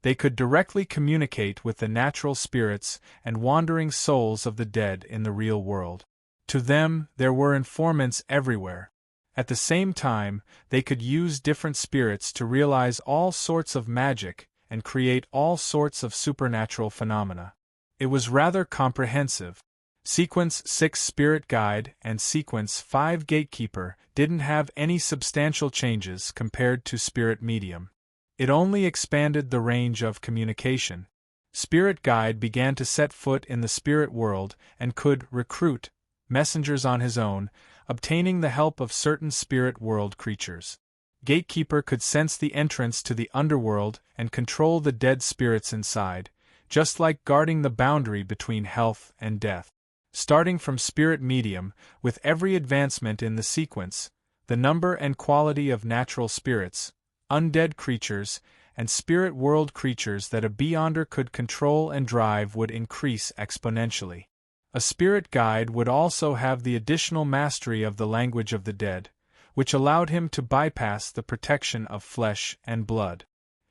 They could directly communicate with the natural spirits and wandering souls of the dead in the real world. To them, there were informants everywhere. At the same time, they could use different spirits to realize all sorts of magic and create all sorts of supernatural phenomena. It was rather comprehensive. Sequence 6 Spirit Guide and Sequence 5 Gatekeeper didn't have any substantial changes compared to Spirit Medium. It only expanded the range of communication. Spirit Guide began to set foot in the spirit world and could recruit messengers on his own, obtaining the help of certain spirit world creatures. Gatekeeper could sense the entrance to the underworld and control the dead spirits inside, just like guarding the boundary between health and death. Starting from Spirit Medium, with every advancement in the sequence, the number and quality of natural spirits, undead creatures, and spirit world creatures that a Beyonder could control and drive would increase exponentially. A spirit guide would also have the additional mastery of the language of the dead, which allowed him to bypass the protection of flesh and blood.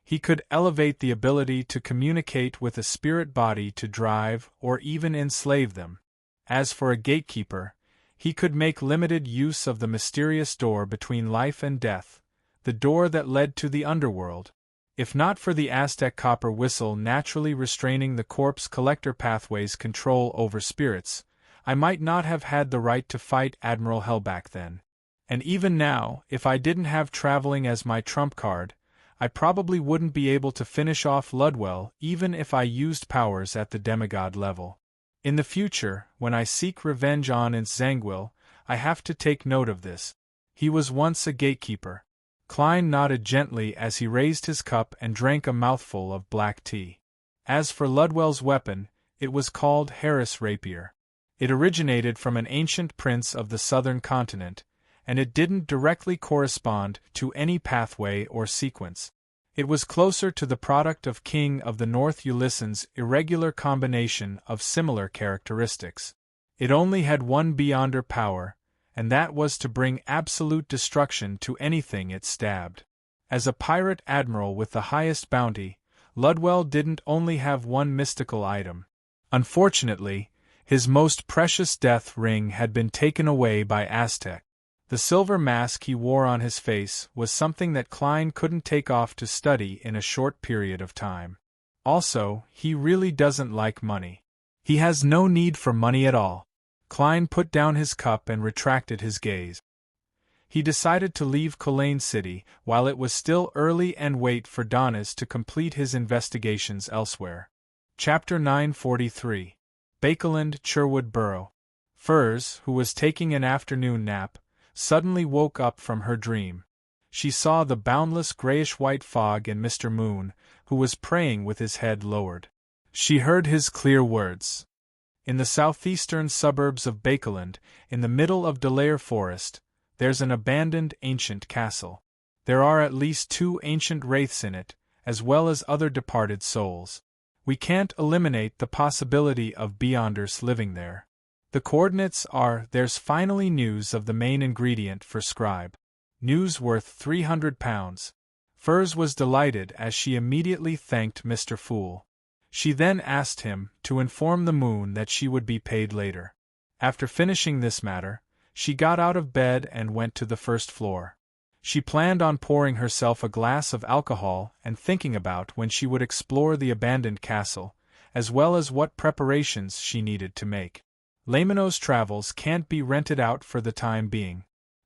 He could elevate the ability to communicate with a spirit body to drive or even enslave them. As for a gatekeeper, he could make limited use of the mysterious door between life and death, the door that led to the underworld. If not for the Aztec copper whistle naturally restraining the corpse collector pathway's control over spirits, I might not have had the right to fight Admiral Hellback then. And even now, if I didn't have traveling as my trump card, I probably wouldn't be able to finish off Ludwell even if I used powers at the demigod level. In the future, when I seek revenge on Zangwill, I have to take note of this. He was once a gatekeeper. Klein nodded gently as he raised his cup and drank a mouthful of black tea. As for Ludwell's weapon, it was called Harris Rapier. It originated from an ancient prince of the southern continent, and it didn't directly correspond to any pathway or sequence. It was closer to the product of King of the North Ulysson's irregular combination of similar characteristics. It only had one beyonder power, and that was to bring absolute destruction to anything it stabbed. As a pirate admiral with the highest bounty, Ludwell didn't only have one mystical item. Unfortunately, his most precious death ring had been taken away by Aztec. The silver mask he wore on his face was something that Klein couldn't take off to study in a short period of time. Also, he really doesn't like money. He has no need for money at all. Klein put down his cup and retracted his gaze. He decided to leave Culane City while it was still early and wait for Donis to complete his investigations elsewhere. Chapter 943. Bakeland, Sherwood Borough. Furs, who was taking an afternoon nap, suddenly woke up from her dream. She saw the boundless grayish-white fog and Mr. Moon, who was praying with his head lowered. She heard his clear words. In the southeastern suburbs of Bakeland, in the middle of Delaire Forest, there's an abandoned ancient castle. There are at least 2 ancient wraiths in it, as well as other departed souls. We can't eliminate the possibility of beyonders living there. The coordinates are: there's finally news of the main ingredient for Scribe. News worth £300. Furs was delighted as she immediately thanked Mr. Fool. She then asked him to inform the Moon that she would be paid later. After finishing this matter, she got out of bed and went to the first floor. She planned on pouring herself a glass of alcohol and thinking about when she would explore the abandoned castle, as well as what preparations she needed to make. Lamino's travels can't be rented out for the time being.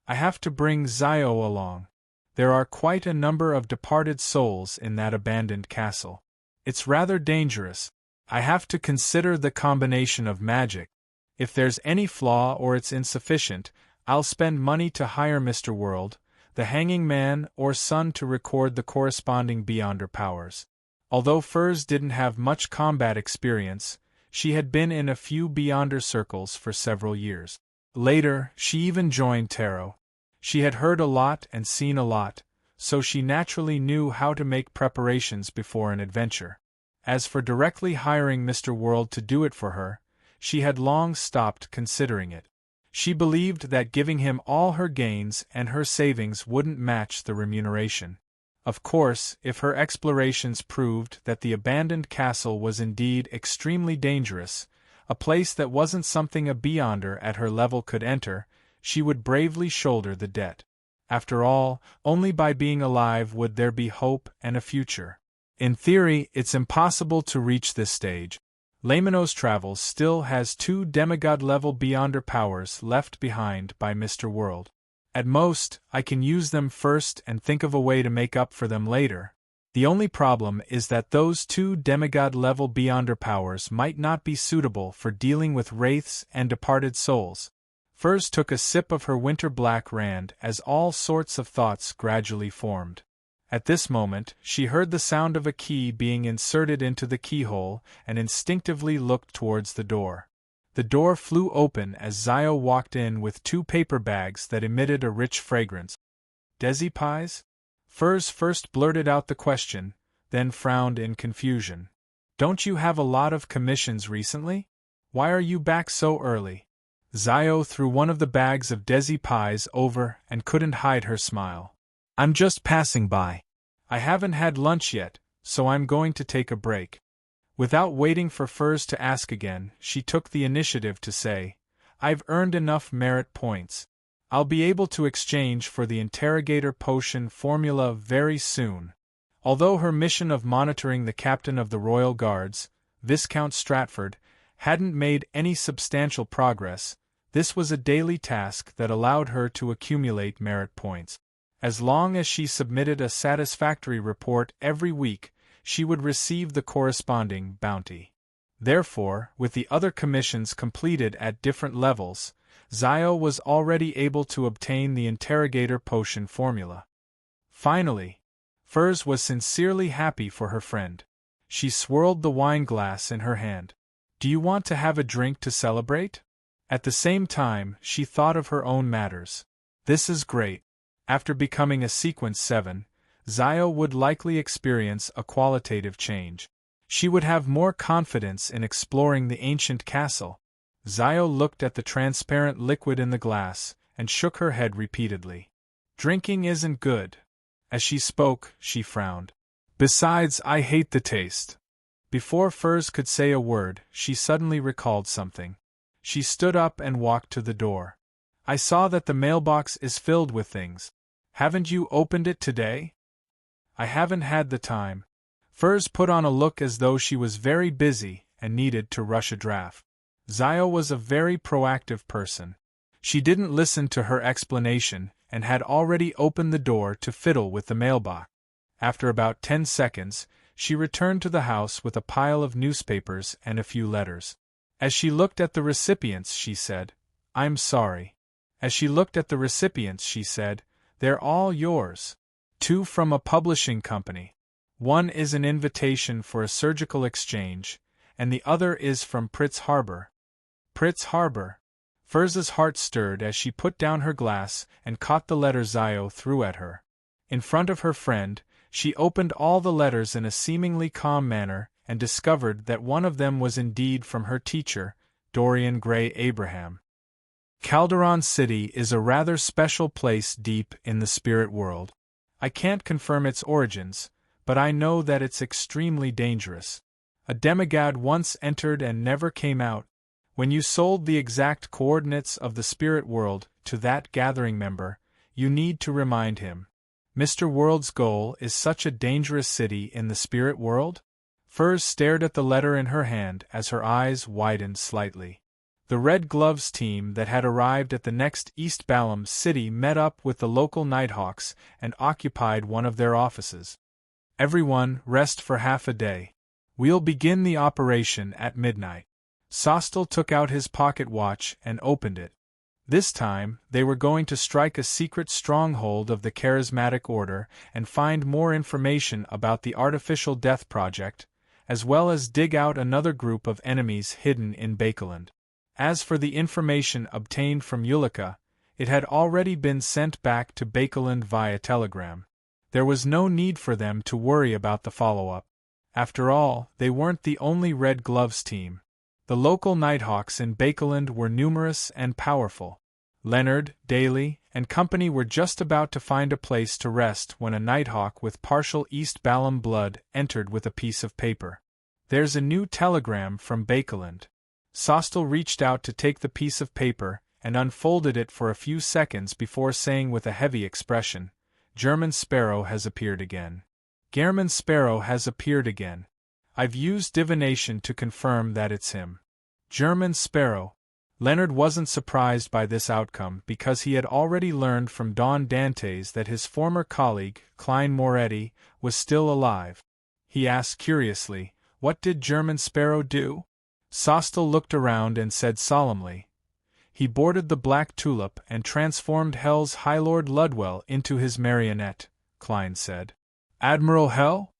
I have to bring Zio along. There are quite a number of departed souls in that abandoned castle. It's rather dangerous. I have to consider the combination of magic. If there's any flaw or it's insufficient, I'll spend money to hire Mr. World, the Hanging Man or Sun to record the corresponding beyonder powers. Although Furs didn't have much combat experience, she had been in a few beyonder circles for several years. Later, she even joined Tarot. She had heard a lot and seen a lot, so she naturally knew how to make preparations before an adventure. As for directly hiring Mr. World to do it for her, she had long stopped considering it. She believed that giving him all her gains and her savings wouldn't match the remuneration. Of course, if her explorations proved that the abandoned castle was indeed extremely dangerous, a place that wasn't something a beyonder at her level could enter, she would bravely shoulder the debt. After all, only by being alive would there be hope and a future. In theory, it's impossible to reach this stage. Lamino's Travels still has 2 demigod-level beyonder powers left behind by Mr. World. At most, I can use them first and think of a way to make up for them later. The only problem is that those 2 demigod-level beyonder powers might not be suitable for dealing with wraiths and departed souls. Furs took a sip of her winter black rand as all sorts of thoughts gradually formed. At this moment, she heard the sound of a key being inserted into the keyhole and instinctively looked towards the door. The door flew open as Zio walked in with 2 paper bags that emitted a rich fragrance. "Desi pies?" Furs first blurted out the question, then frowned in confusion. "Don't you have a lot of commissions recently? Why are you back so early?" Zio threw one of the bags of Desi pies over and couldn't hide her smile. "I'm just passing by. I haven't had lunch yet, so I'm going to take a break. Without waiting for Furs to ask again, she took the initiative to say, I've earned enough merit points. I'll be able to exchange for the interrogator potion formula very soon. Although her mission of monitoring the captain of the Royal Guards, Viscount Stratford, hadn't made any substantial progress, this was a daily task that allowed her to accumulate merit points. As long as she submitted a satisfactory report every week, she would receive the corresponding bounty. Therefore, with the other commissions completed at different levels, Zio was already able to obtain the interrogator potion formula. Finally, Furs was sincerely happy for her friend. She swirled the wine glass in her hand. Do you want to have a drink to celebrate? At the same time, she thought of her own matters. This is great. After becoming a Sequence 7, Zio would likely experience a qualitative change. She would have more confidence in exploring the ancient castle. Zio looked at the transparent liquid in the glass, and shook her head repeatedly. Drinking isn't good. As she spoke, she frowned. Besides, I hate the taste. Before Furs could say a word, she suddenly recalled something. She stood up and walked to the door. I saw that the mailbox is filled with things. Haven't you opened it today? I haven't had the time. Furs put on a look as though she was very busy and needed to rush a draft. Zio was a very proactive person. She didn't listen to her explanation and had already opened the door to fiddle with the mailbox. After about 10 seconds, she returned to the house with a pile of newspapers and a few letters. As she looked at the recipients, she said, I'm sorry. As she looked at the recipients, she said, They're all yours. 2 from a publishing company. 1 is an invitation for a surgical exchange, and the other is from Pritz Harbor. Pritz Harbor. Furs's heart stirred as she put down her glass and caught the letter Zio threw at her. In front of her friend, she opened all the letters in a seemingly calm manner and discovered that one of them was indeed from her teacher, Dorian Gray Abraham. Calderon City is a rather special place deep in the spirit world. I can't confirm its origins, but I know that it's extremely dangerous. A demigod once entered and never came out. When you sold the exact coordinates of the spirit world to that gathering member, you need to remind him. Mr. World's goal is such a dangerous city in the spirit world? Furs stared at the letter in her hand as her eyes widened slightly. The Red Gloves team that had arrived at the next East Balham city met up with the local Nighthawks and occupied one of their offices. Everyone, rest for half a day. We'll begin the operation at midnight. Sostel took out his pocket watch and opened it. This time, they were going to strike a secret stronghold of the Charismatic Order and find more information about the Artificial Death Project, as well as dig out another group of enemies hidden in Bakeland. As for the information obtained from Ulica, it had already been sent back to Bakeland via telegram. There was no need for them to worry about the follow-up. After all, they weren't the only Red Gloves team. The local Nighthawks in Bakeland were numerous and powerful. Leonard, Daly, and company were just about to find a place to rest when a Nighthawk with partial East Balham blood entered with a piece of paper. There's a new telegram from Bakeland. Sostel reached out to take the piece of paper and unfolded it for a few seconds before saying with a heavy expression, German Sparrow has appeared again. German Sparrow has appeared again. I've used divination to confirm that it's him. German Sparrow. Leonard wasn't surprised by this outcome because he had already learned from Don Dantes that his former colleague, Klein Moretti, was still alive. He asked curiously, What did German Sparrow do? Sostel looked around and said solemnly, He boarded the Black Tulip and transformed Hell's High Lord Ludwell into his marionette, Klein said. Admiral Hell?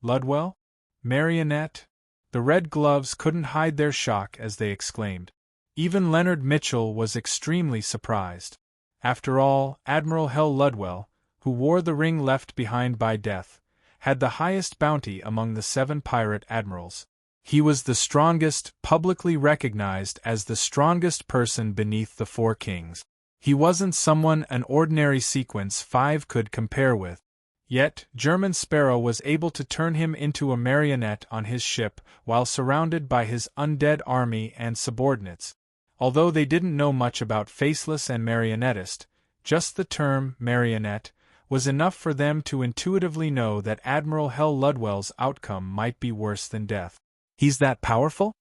Ludwell? Marionette? The Red Gloves couldn't hide their shock as they exclaimed. Even Leonard Mitchell was extremely surprised. After all, Admiral Hell Ludwell, who wore the ring left behind by death, had the highest bounty among the 7 pirate admirals. He was the strongest, publicly recognized as the strongest person beneath the 4 kings. He wasn't someone an ordinary Sequence 5 could compare with. Yet, German Sparrow was able to turn him into a marionette on his ship while surrounded by his undead army and subordinates. Although they didn't know much about faceless and marionettist, just the term marionette was enough for them to intuitively know that Admiral Hell Ludwell's outcome might be worse than death. He's that powerful?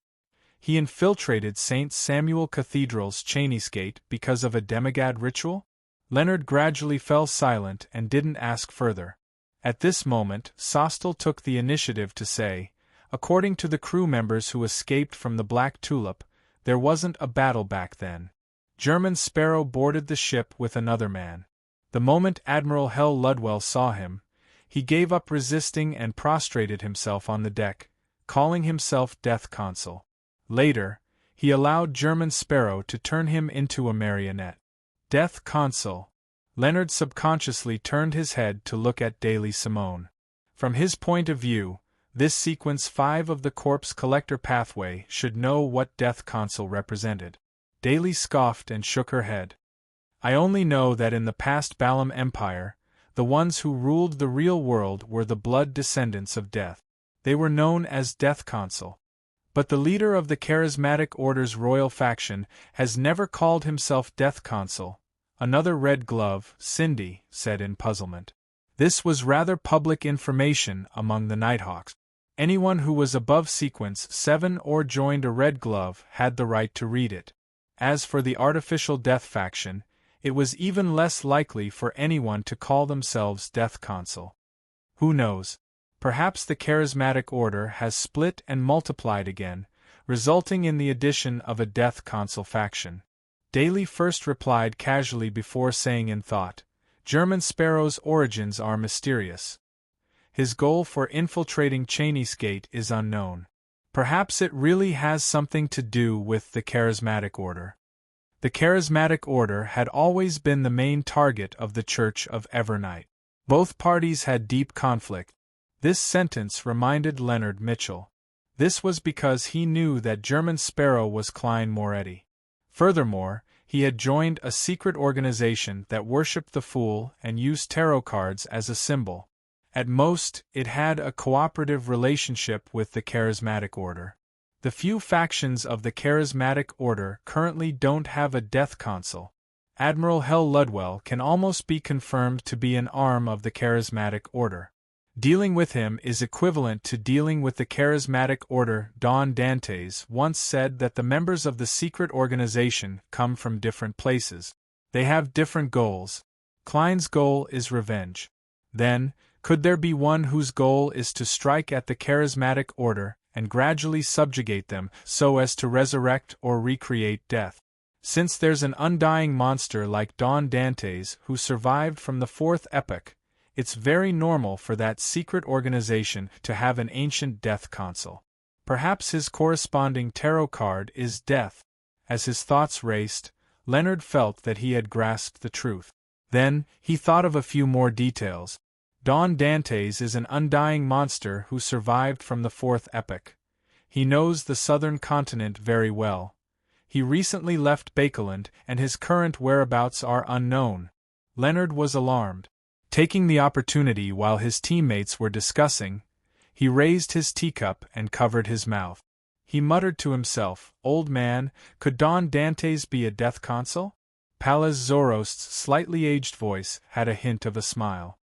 He infiltrated St. Samuel Cathedral's Cheyney's-gate because of a demigod ritual? Leonard gradually fell silent and didn't ask further. At this moment, Sostel took the initiative to say, according to the crew members who escaped from the Black Tulip, there wasn't a battle back then. German Sparrow boarded the ship with another man. The moment Admiral Hell Ludwell saw him, he gave up resisting and prostrated himself on the deck, calling himself Death Consul. Later, he allowed German Sparrow to turn him into a marionette. Death Consul. Leonard subconsciously turned his head to look at Daly Simone. From his point of view, this sequence 5 of the Corpse Collector pathway should know what Death Consul represented. Daly scoffed and shook her head. I only know that in the past Balam Empire, the ones who ruled the real world were the blood descendants of death. They were known as Death Consul. But the leader of the Charismatic Order's royal faction has never called himself Death Consul. Another red glove, Cindy, said in puzzlement. This was rather public information among the Nighthawks. Anyone who was above sequence 7 or joined a red glove had the right to read it. As for the artificial death faction, it was even less likely for anyone to call themselves Death Consul. Who knows? Perhaps the Charismatic Order has split and multiplied again, resulting in the addition of a Death Consul faction. Daly first replied casually before saying in thought, German Sparrow's origins are mysterious. His goal for infiltrating Cheyney's Gate is unknown. Perhaps it really has something to do with the Charismatic Order. The Charismatic Order had always been the main target of the Church of Evernight. Both parties had deep conflict. This sentence reminded Leonard Mitchell. This was because he knew that German Sparrow was Klein Moretti. Furthermore, he had joined a secret organization that worshipped the Fool and used tarot cards as a symbol. At most, it had a cooperative relationship with the Charismatic Order. The few factions of the Charismatic Order currently don't have a Death Consul. Admiral Hell Ludwell can almost be confirmed to be an arm of the Charismatic Order. Dealing with him is equivalent to dealing with the Charismatic Order. Don Dantes once said that the members of the secret organization come from different places. They have different goals. Klein's goal is revenge. Then, could there be one whose goal is to strike at the Charismatic Order and gradually subjugate them so as to resurrect or recreate death? Since there's an undying monster like Don Dantes who survived from the 4th epoch, it's very normal for that secret organization to have an ancient Death Consul. Perhaps his corresponding tarot card is Death. As his thoughts raced, Leonard felt that he had grasped the truth. Then, he thought of a few more details. Don Dantes is an undying monster who survived from the 4th epoch. He knows the southern continent very well. He recently left Bakeland and his current whereabouts are unknown. Leonard was alarmed. Taking the opportunity while his teammates were discussing, he raised his teacup and covered his mouth. He muttered to himself, Old man, could Don Dantes be a Death Consul? Pallas Zorost's slightly aged voice had a hint of a smile.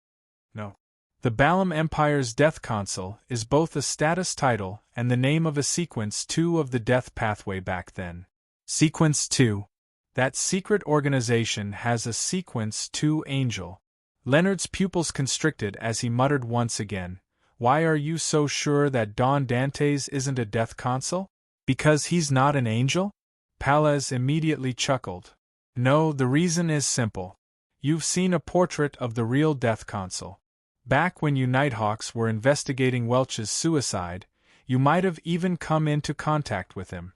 No. The Balam Empire's Death Consul is both a status title and the name of a Sequence 2 of the Death Pathway back then. Sequence 2. That secret organization has a Sequence 2 angel. Leonard's pupils constricted as he muttered once again, Why are you so sure that Don Dantes isn't a Death Consul? Because he's not an angel? Pallas immediately chuckled. No, the reason is simple. You've seen a portrait of the real Death Consul. Back when you Nighthawks were investigating Welch's suicide, you might have even come into contact with him.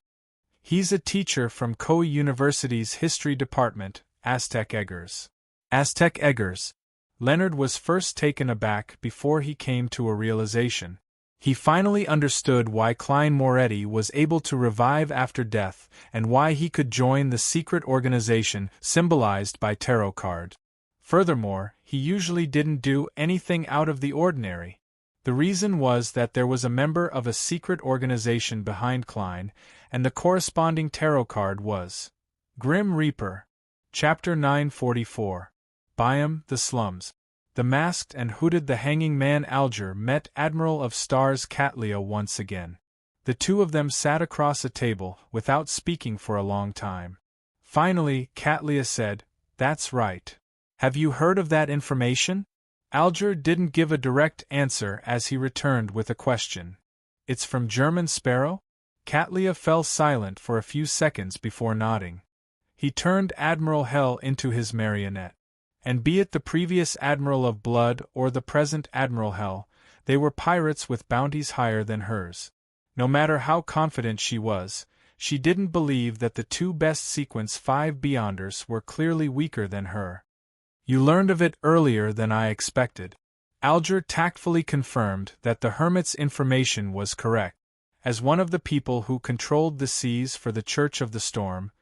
He's a teacher from Koei University's History Department, Aztec Eggers. Aztec Eggers. Leonard was first taken aback before he came to a realization. He finally understood why Klein Moretti was able to revive after death and why he could join the secret organization symbolized by tarot card. Furthermore, he usually didn't do anything out of the ordinary. The reason was that there was a member of a secret organization behind Klein, and the corresponding tarot card was Grim Reaper. Chapter 944. Byam, the Slums. The masked and hooded the hanging man Alger met Admiral of Stars Katlia once again. The two of them sat across a table, without speaking for a long time. Finally, Katlia said, "That's right. Have you heard of that information?" Alger didn't give a direct answer as he returned with a question. "It's from German Sparrow?" Katlia fell silent for a few seconds before nodding. He turned Admiral Hell into his marionette. And be it the previous Admiral of Blood or the present Admiral Hell, they were pirates with bounties higher than hers. No matter how confident she was, she didn't believe that the two best Sequence 5 Beyonders were clearly weaker than her. "You learned of it earlier than I expected." Alger tactfully confirmed that the Hermit's information was correct. As one of the people who controlled the seas for the Church of the Storm,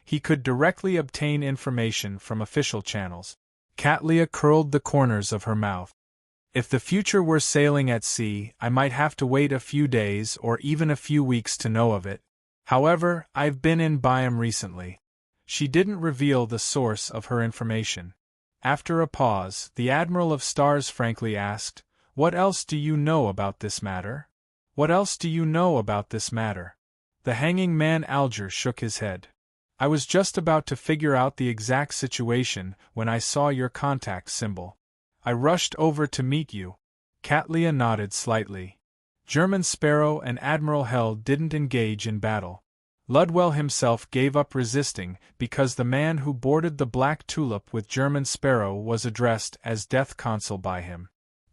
he could directly obtain information from official channels. Katlia curled the corners of her mouth. "If the future were sailing at sea, I might have to wait a few days or even a few weeks to know of it. However, I've been in Byam recently." She didn't reveal the source of her information. After a pause, the Admiral of Stars frankly asked, "What else do you know about this matter? What else do you know about this matter?" The hanging man Alger shook his head. "I was just about to figure out the exact situation when I saw your contact symbol. I rushed over to meet you." Katlia nodded slightly. German Sparrow and Admiral Hell didn't engage in battle. Ludwell himself gave up resisting because the man who boarded the Black Tulip with German Sparrow was addressed as Death Consul by him.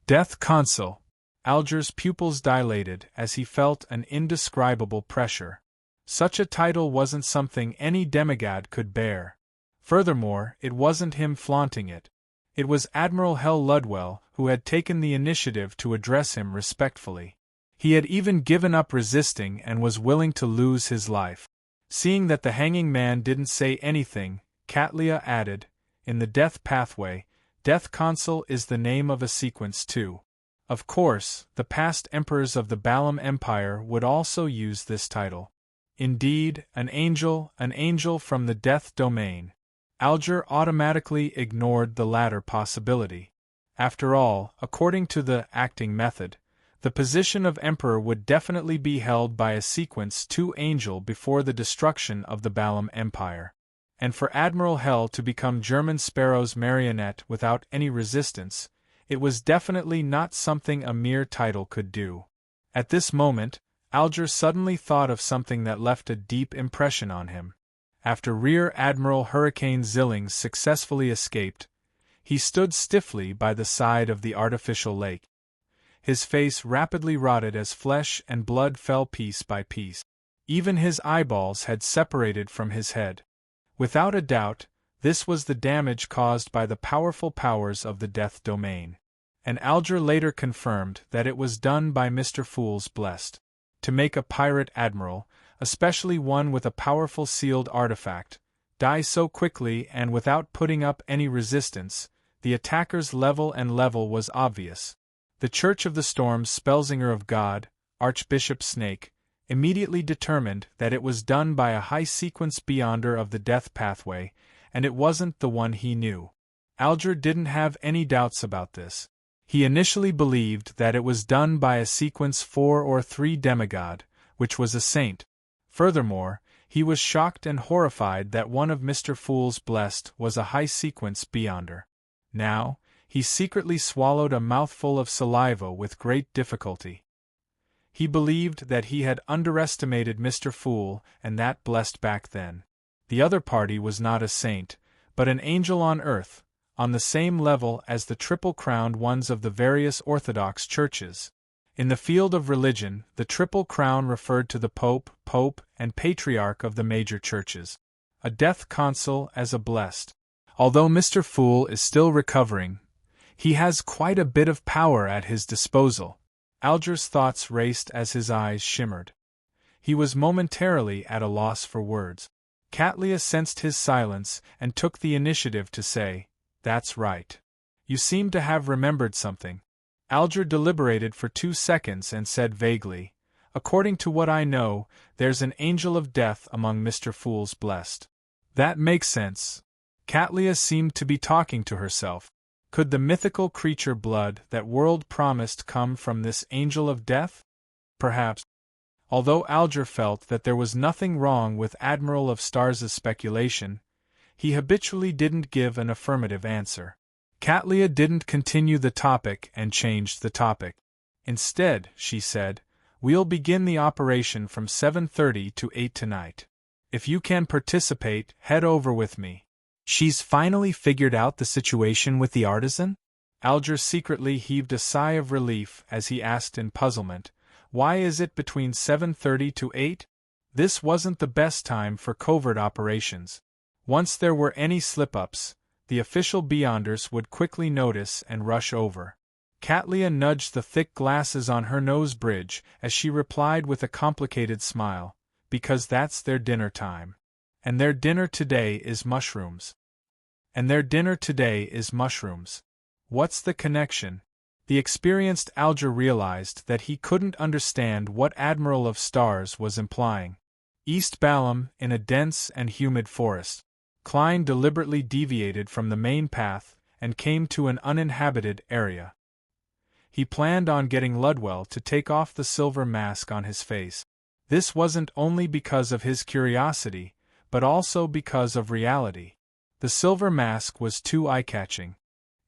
Death Consul. Alger's pupils dilated as he felt an indescribable pressure. Such a title wasn't something any demigod could bear. Furthermore, it wasn't him flaunting it. It was Admiral Hell Ludwell who had taken the initiative to address him respectfully. He had even given up resisting and was willing to lose his life. Seeing that the hanging man didn't say anything, Katlia added, "In the Death Pathway, Death Consul is the name of a sequence too. Of course, the past emperors of the Balam Empire would also use this title. Indeed, an angel from the Death Domain." Alger automatically ignored the latter possibility. After all, according to the acting method, the position of Emperor would definitely be held by a Sequence 2 angel before the destruction of the Balam Empire. And for Admiral Hell to become German Sparrow's marionette without any resistance, it was definitely not something a mere title could do. At this moment, Alger suddenly thought of something that left a deep impression on him. After Rear Admiral Hurricane Zillings successfully escaped, he stood stiffly by the side of the artificial lake. His face rapidly rotted as flesh and blood fell piece by piece. Even his eyeballs had separated from his head. Without a doubt, this was the damage caused by the powerful powers of the Death Domain. And Alger later confirmed that it was done by Mr. Fool's Blessed. To make a pirate admiral, especially one with a powerful sealed artifact, die so quickly and without putting up any resistance, the attacker's level was obvious. The Church of the Storm's Spellsinger of God, Archbishop Snake, immediately determined that it was done by a high sequence beyonder of the Death Pathway, and it wasn't the one he knew. Alger didn't have any doubts about this. He initially believed that it was done by a sequence 4 or 3 demigod, which was a saint. Furthermore, he was shocked and horrified that one of Mr. Fool's Blessed was a high sequence beyonder. Now, he secretly swallowed a mouthful of saliva with great difficulty. He believed that he had underestimated Mr. Fool and that Blessed back then. The other party was not a saint, but an angel on earth, on the same level as the triple-crowned ones of the various Orthodox churches. In the field of religion, the Triple Crown referred to the Pope, and Patriarch of the major churches. A Death Consul as a Blessed. Although Mr. Fool is still recovering, he has quite a bit of power at his disposal. Alger's thoughts raced as his eyes shimmered. He was momentarily at a loss for words. Katlia sensed his silence and took the initiative to say, "That's right. You seem to have remembered something. Alger deliberated for 2 seconds and said vaguely, "According to what I know, there's an angel of death among Mr. Fool's blessed." "That makes sense." Catlia seemed to be talking to herself. Could the mythical creature blood that world promised come from this angel of death? Perhaps. Although Alger felt that there was nothing wrong with Admiral of Stars's speculation, he habitually didn't give an affirmative answer. Catlia didn't continue the topic and changed the topic. Instead, she said, "We'll begin the operation from 7:30 to 8 tonight. If you can participate, head over with me." "She's finally figured out the situation with the artisan?" Alger secretly heaved a sigh of relief as he asked in puzzlement, "Why is it between 7:30 to 8? This wasn't the best time for covert operations. Once there were any slip-ups, the official beyonders would quickly notice and rush over." Catlia nudged the thick glasses on her nose bridge as she replied with a complicated smile, "Because that's their dinner time. And their dinner today is mushrooms. And their dinner today is mushrooms. What's the connection?" The experienced Alger realized that he couldn't understand what Admiral of Stars was implying. East Balam, in a dense and humid forest. Klein deliberately deviated from the main path and came to an uninhabited area. He planned on getting Ludwell to take off the silver mask on his face. This wasn't only because of his curiosity, but also because of reality. The silver mask was too eye-catching.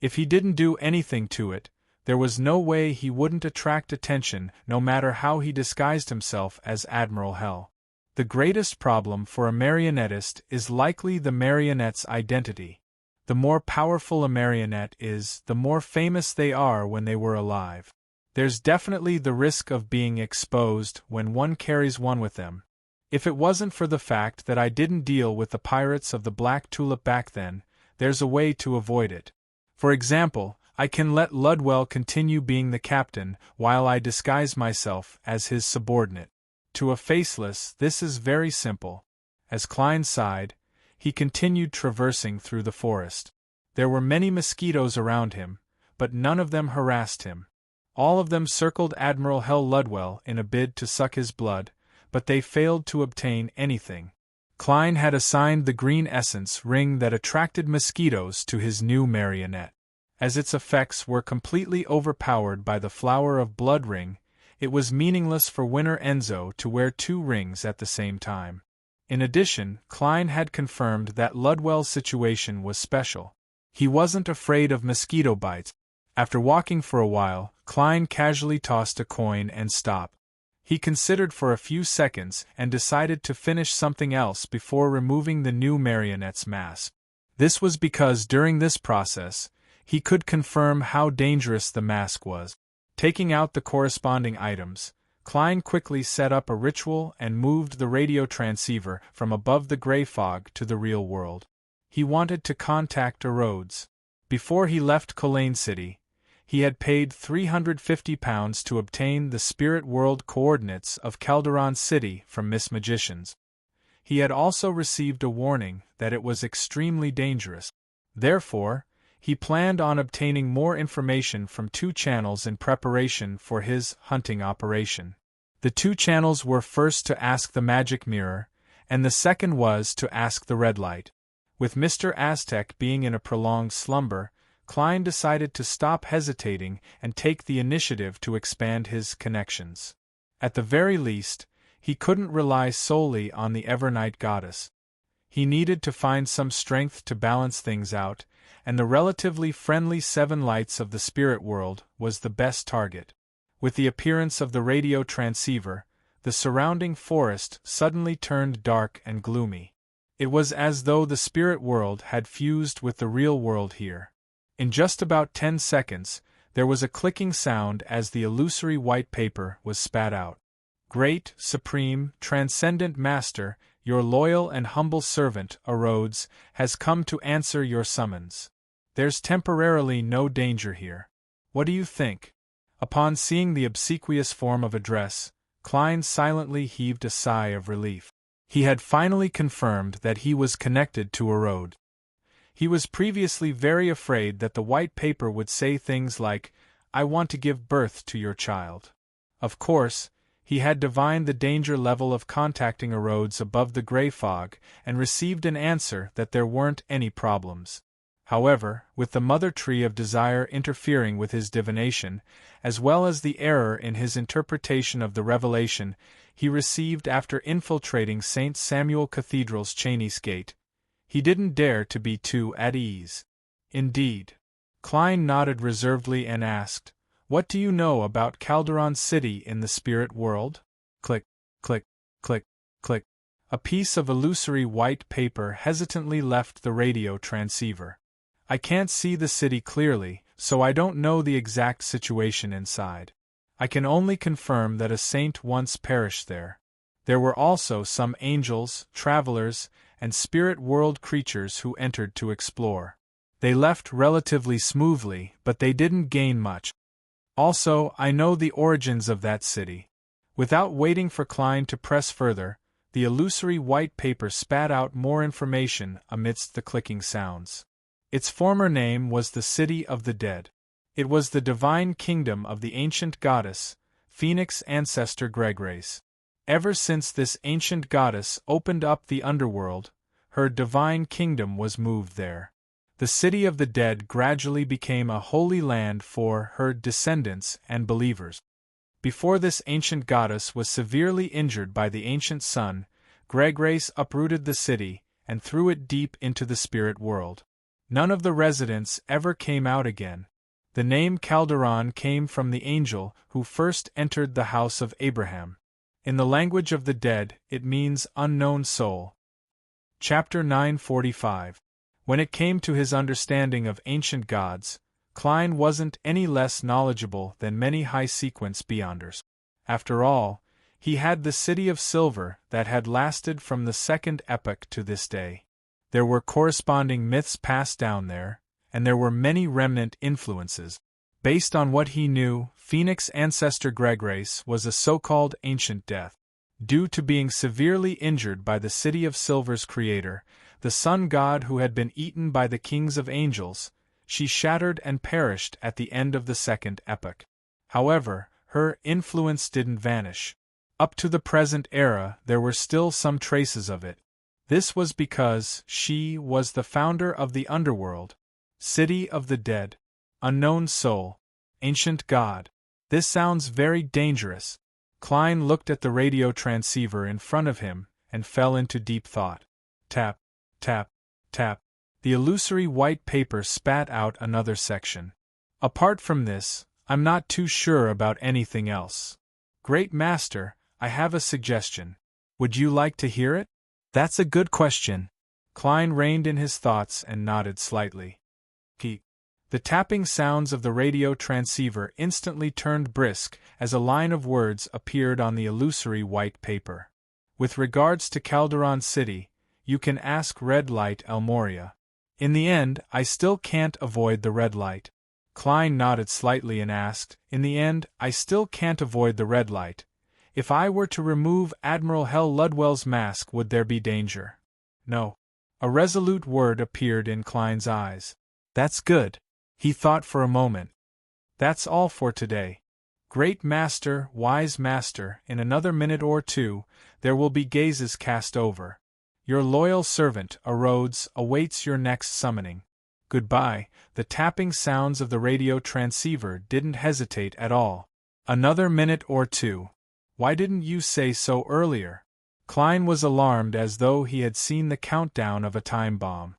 If he didn't do anything to it, there was no way he wouldn't attract attention no matter how he disguised himself as Admiral Hell. The greatest problem for a marionettist is likely the marionette's identity. The more powerful a marionette is, the more famous they are when they were alive. There's definitely the risk of being exposed when one carries one with them. If it wasn't for the fact that I didn't deal with the pirates of the Black Tulip back then, there's a way to avoid it. For example, I can let Ludwell continue being the captain while I disguise myself as his subordinate. To a faceless, this is very simple. As Klein sighed, he continued traversing through the forest. There were many mosquitoes around him, but none of them harassed him. All of them circled Admiral Hell Ludwell in a bid to suck his blood, but they failed to obtain anything. Klein had assigned the green essence ring that attracted mosquitoes to his new marionette. As its effects were completely overpowered by the flower of blood ring, it was meaningless for Winner Enzo to wear 2 rings at the same time. In addition, Klein had confirmed that Ludwell's situation was special. He wasn't afraid of mosquito bites. After walking for a while, Klein casually tossed a coin and stopped. He considered for a few seconds and decided to finish something else before removing the new marionette's mask. This was because during this process, he could confirm how dangerous the mask was. Taking out the corresponding items, Klein quickly set up a ritual and moved the radio transceiver from above the gray fog to the real world. He wanted to contact Rhodes. Before he left Colaine City, he had paid £350 to obtain the spirit world coordinates of Calderon City from Miss Magicians. He had also received a warning that it was extremely dangerous. Therefore, he planned on obtaining more information from 2 channels in preparation for his hunting operation. The 2 channels were first to ask the magic mirror, and the second was to ask the red light. With Mr. Aztec being in a prolonged slumber, Klein decided to stop hesitating and take the initiative to expand his connections. At the very least, he couldn't rely solely on the Evernight goddess. He needed to find some strength to balance things out, and the relatively friendly 7 lights of the spirit world was the best target. With the appearance of the radio transceiver, the surrounding forest suddenly turned dark and gloomy. It was as though the spirit world had fused with the real world here. In just about 10 seconds, there was a clicking sound as the illusory white paper was spat out. "Great, supreme, transcendent master, your loyal and humble servant, Rhodes, has come to answer your summons. There's temporarily no danger here. What do you think?" Upon seeing the obsequious form of address, Klein silently heaved a sigh of relief. He had finally confirmed that he was connected to Rhodes. He was previously very afraid that the white paper would say things like, "I want to give birth to your child." Of course, he had divined the danger level of contacting a roads above the gray fog and received an answer that there weren't any problems. However, with the mother tree of desire interfering with his divination, as well as the error in his interpretation of the revelation he received after infiltrating St. Samuel Cathedral's Cheney's Gate, he didn't dare to be too at ease. Indeed. Klein nodded reservedly and asked, "What do you know about Calderon City in the spirit world?" Click, click, click, click. A piece of illusory white paper hesitantly left the radio transceiver. "I can't see the city clearly, so I don't know the exact situation inside. I can only confirm that a saint once perished there. There were also some angels, travelers, and spirit world creatures who entered to explore. They left relatively smoothly, but they didn't gain much. Also, I know the origins of that city." Without waiting for Klein to press further, the illusory white paper spat out more information amidst the clicking sounds. Its former name was the City of the Dead. It was the divine kingdom of the ancient goddess, Phoenix ancestor Greggrace. Ever since this ancient goddess opened up the underworld, her divine kingdom was moved there. The City of the Dead gradually became a holy land for her descendants and believers. Before this ancient goddess was severely injured by the ancient sun, Greggrace uprooted the city and threw it deep into the spirit world. None of the residents ever came out again. The name Calderon came from the angel who first entered the house of Abraham. In the language of the dead, it means unknown soul. Chapter 945. When it came to his understanding of ancient gods, Klein wasn't any less knowledgeable than many high-sequence beyonders. After all, he had the City of Silver that had lasted from the second epoch to this day. There were corresponding myths passed down there, and there were many remnant influences. Based on what he knew, Phoenix ancestor Greggrace was a so-called ancient death. Due to being severely injured by the City of Silver's creator, the sun god who had been eaten by the kings of angels, she shattered and perished at the end of the second epoch. However, her influence didn't vanish. Up to the present era there were still some traces of it. This was because she was the founder of the underworld, City of the Dead, unknown soul, ancient god. This sounds very dangerous. Klein looked at the radio transceiver in front of him and fell into deep thought. Tap, tap, tap. The illusory white paper spat out another section. "Apart from this, I'm not too sure about anything else. Great Master, I have a suggestion. Would you like to hear it?" "That's a good question." Klein reined in his thoughts and nodded slightly. Keek. The tapping sounds of the radio transceiver instantly turned brisk as a line of words appeared on the illusory white paper. "With regards to Calderon City, you can ask Red Light Elmoria. In the end, I still can't avoid the red light." Klein nodded slightly and asked, "In the end, I still can't avoid the red light. If I were to remove Admiral Hell Ludwell's mask, would there be danger?" "No." A resolute word appeared in Klein's eyes. "That's good." He thought for a moment. "That's all for today. Great Master, wise Master, in another minute or two, there will be gazes cast over. Your loyal servant, Rhodes, awaits your next summoning. Goodbye." The tapping sounds of the radio transceiver didn't hesitate at all. "Another minute or two. Why didn't you say so earlier?" Klein was alarmed as though he had seen the countdown of a time bomb.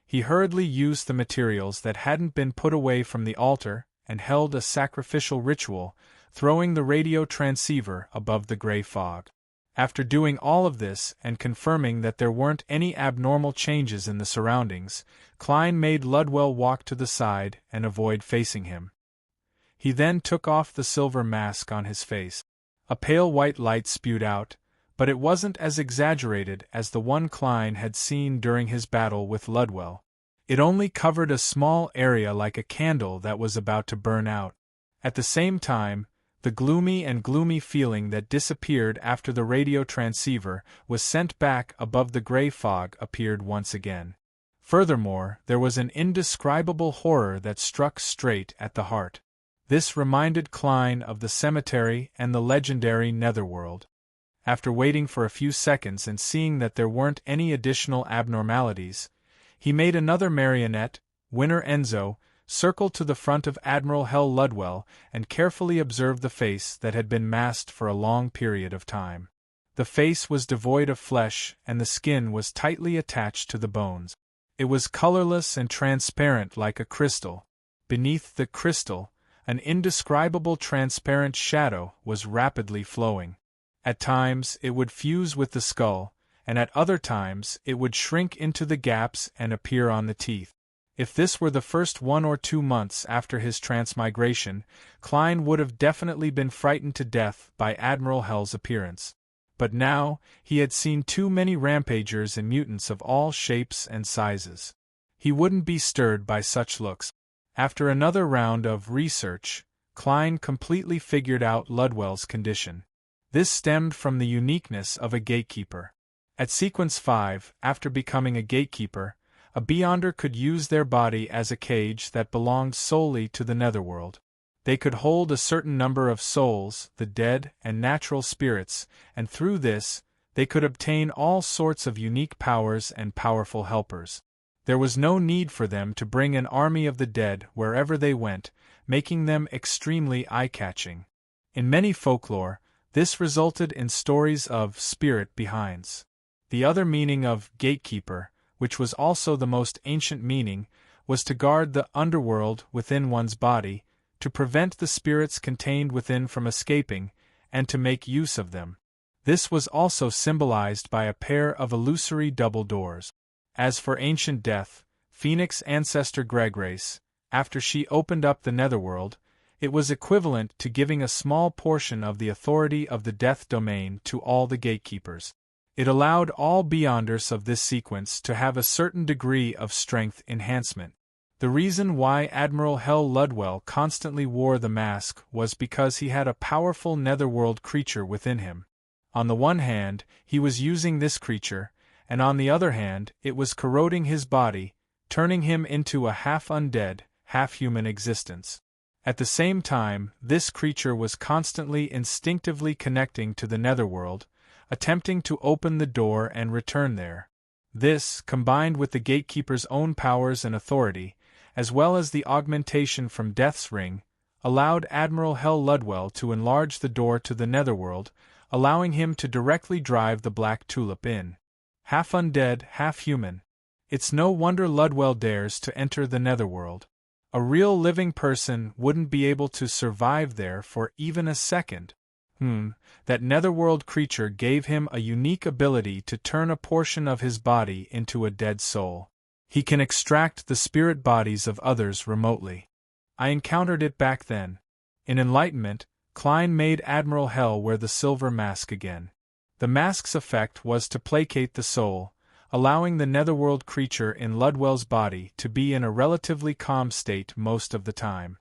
He hurriedly used the materials that hadn't been put away from the altar and held a sacrificial ritual, throwing the radio transceiver above the gray fog. After doing all of this and confirming that there weren't any abnormal changes in the surroundings, Klein made Ludwell walk to the side and avoid facing him. He then took off the silver mask on his face. A pale white light spewed out, but it wasn't as exaggerated as the one Klein had seen during his battle with Ludwell. It only covered a small area like a candle that was about to burn out. At the same time, the gloomy feeling that disappeared after the radio transceiver was sent back above the gray fog appeared once again. Furthermore, there was an indescribable horror that struck straight at the heart. This reminded Klein of the cemetery and the legendary Netherworld. After waiting for a few seconds and seeing that there weren't any additional abnormalities, he made another marionette, Winner Enzo, circle to the front of Admiral Hell Ludwell and carefully observed the face that had been masked for a long period of time. The face was devoid of flesh and the skin was tightly attached to the bones. It was colorless and transparent like a crystal. Beneath the crystal, an indescribable transparent shadow was rapidly flowing. At times it would fuse with the skull, and at other times it would shrink into the gaps and appear on the teeth. If this were the first 1 or 2 months after his transmigration, Klein would have definitely been frightened to death by Admiral Hell's appearance. But now, he had seen too many rampagers and mutants of all shapes and sizes. He wouldn't be stirred by such looks. After another round of research, Klein completely figured out Ludwell's condition. This stemmed from the uniqueness of a gatekeeper. At Sequence 5, after becoming a gatekeeper, a Beyonder could use their body as a cage that belonged solely to the Netherworld. They could hold a certain number of souls, the dead and natural spirits, and through this, they could obtain all sorts of unique powers and powerful helpers. There was no need for them to bring an army of the dead wherever they went, making them extremely eye-catching. In many folklore, this resulted in stories of spirit behinds. The other meaning of gatekeeper, which was also the most ancient meaning, was to guard the underworld within one's body, to prevent the spirits contained within from escaping, and to make use of them. This was also symbolized by a pair of illusory double doors. As for ancient death, Phoenix ancestor Gregrace, after she opened up the Netherworld, it was equivalent to giving a small portion of the authority of the death domain to all the gatekeepers. It allowed all Beyonders of this sequence to have a certain degree of strength enhancement. The reason why Admiral Hell Ludwell constantly wore the mask was because he had a powerful Netherworld creature within him. On the one hand, he was using this creature, and on the other hand, it was corroding his body, turning him into a half-undead, half-human existence. At the same time, this creature was constantly instinctively connecting to the Netherworld, attempting to open the door and return there. This, combined with the gatekeeper's own powers and authority, as well as the augmentation from Death's Ring, allowed Admiral Hell Ludwell to enlarge the door to the Netherworld, allowing him to directly drive the Black Tulip in. Half undead, half human. It's no wonder Ludwell dares to enter the Netherworld. A real living person wouldn't be able to survive there for even a second. That Netherworld creature gave him a unique ability to turn a portion of his body into a dead soul. He can extract the spirit bodies of others remotely. I encountered it back then. In Enlightenment, Klein made Admiral Hell wear the silver mask again. The mask's effect was to placate the soul, allowing the Netherworld creature in Ludwell's body to be in a relatively calm state most of the time.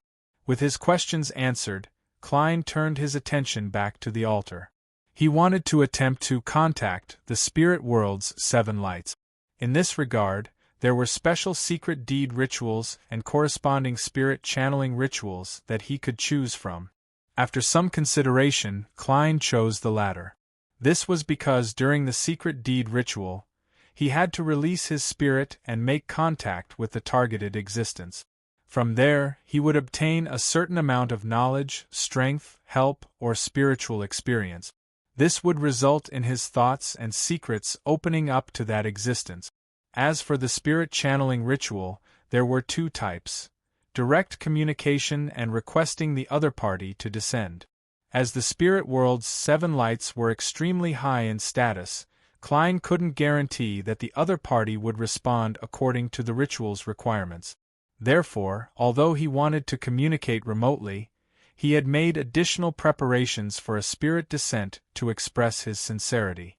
With his questions answered, Klein turned his attention back to the altar. He wanted to attempt to contact the spirit world's 7 lights. In this regard, there were special secret deed rituals and corresponding spirit channeling rituals that he could choose from. After some consideration, Klein chose the latter. This was because during the secret deed ritual, he had to release his spirit and make contact with the targeted existence. From there, he would obtain a certain amount of knowledge, strength, help, or spiritual experience. This would result in his thoughts and secrets opening up to that existence. As for the spirit channeling ritual, there were 2 types: direct communication and requesting the other party to descend. As the spirit world's 7 lights were extremely high in status, Klein couldn't guarantee that the other party would respond according to the ritual's requirements. Therefore, although he wanted to communicate remotely, he had made additional preparations for a spirit descent to express his sincerity.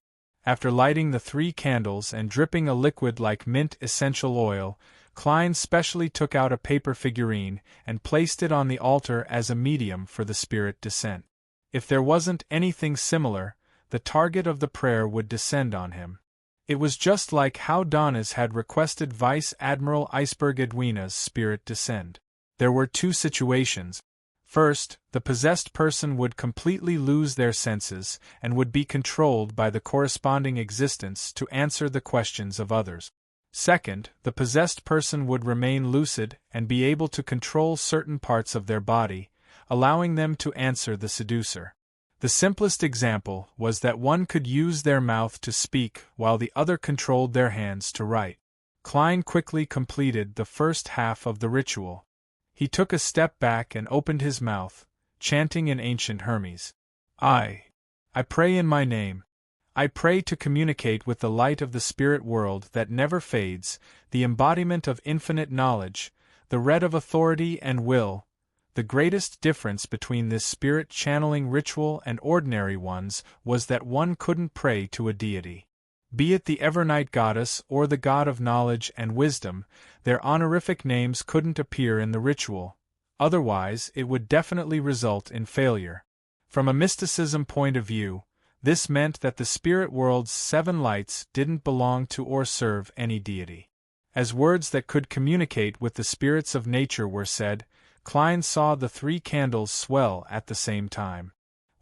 After lighting the 3 candles and dripping a liquid like mint essential oil, Klein specially took out a paper figurine and placed it on the altar as a medium for the spirit descent. If there wasn't anything similar, the target of the prayer would descend on him. It was just like how Donis had requested Vice Admiral Iceberg Edwina's spirit descend. There were two situations. First, the possessed person would completely lose their senses and would be controlled by the corresponding existence to answer the questions of others. Second, the possessed person would remain lucid and be able to control certain parts of their body, allowing them to answer the seducer. The simplest example was that one could use their mouth to speak while the other controlled their hands to write. Klein quickly completed the first half of the ritual. He took a step back and opened his mouth, chanting in ancient Hermes. I pray in my name. I pray to communicate with the light of the spirit world that never fades, the embodiment of infinite knowledge, the red of authority and will. The greatest difference between this spirit channeling ritual and ordinary ones was that one couldn't pray to a deity. Be it the Evernight goddess or the god of knowledge and wisdom, their honorific names couldn't appear in the ritual, otherwise it would definitely result in failure. From a mysticism point of view, this meant that the spirit world's 7 lights didn't belong to or serve any deity. As words that could communicate with the spirits of nature were said, Klein saw the 3 candles swell at the same time.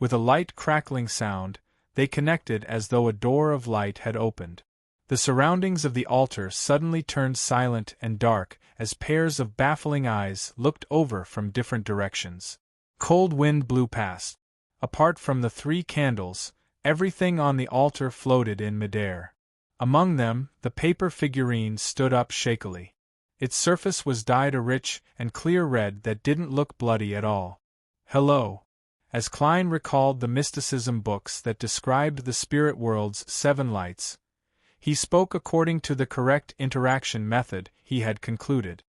With a light crackling sound, they connected as though a door of light had opened. The surroundings of the altar suddenly turned silent and dark as pairs of baffling eyes looked over from different directions. Cold wind blew past. Apart from the 3 candles, everything on the altar floated in midair. Among them, the paper figurine stood up shakily. Its surface was dyed a rich and clear red that didn't look bloody at all. Hello. As Klein recalled the mysticism books that described the spirit world's 7 lights, he spoke according to the correct interaction method he had concluded.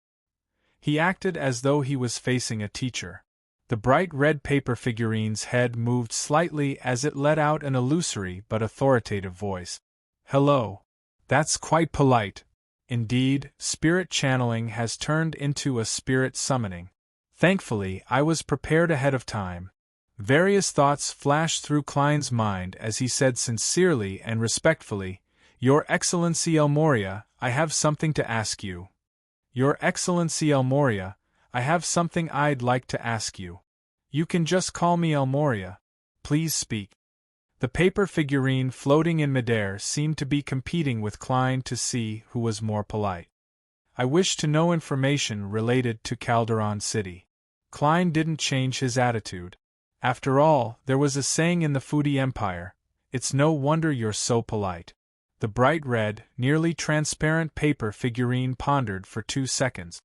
He acted as though he was facing a teacher. The bright red paper figurine's head moved slightly as it let out an illusory but authoritative voice. Hello. That's quite polite. Indeed, spirit channeling has turned into a spirit summoning. Thankfully, I was prepared ahead of time. Various thoughts flashed through Klein's mind as he said sincerely and respectfully, Your Excellency Elmoria, I have something to ask you. Your Excellency Elmoria, I have something I'd like to ask you. You can just call me Elmoria. Please speak. The paper figurine floating in midair seemed to be competing with Klein to see who was more polite. I wish to know information related to Calderon City. Klein didn't change his attitude. After all, there was a saying in the Foodie Empire, it's no wonder you're so polite. The bright red, nearly transparent paper figurine pondered for 2 seconds.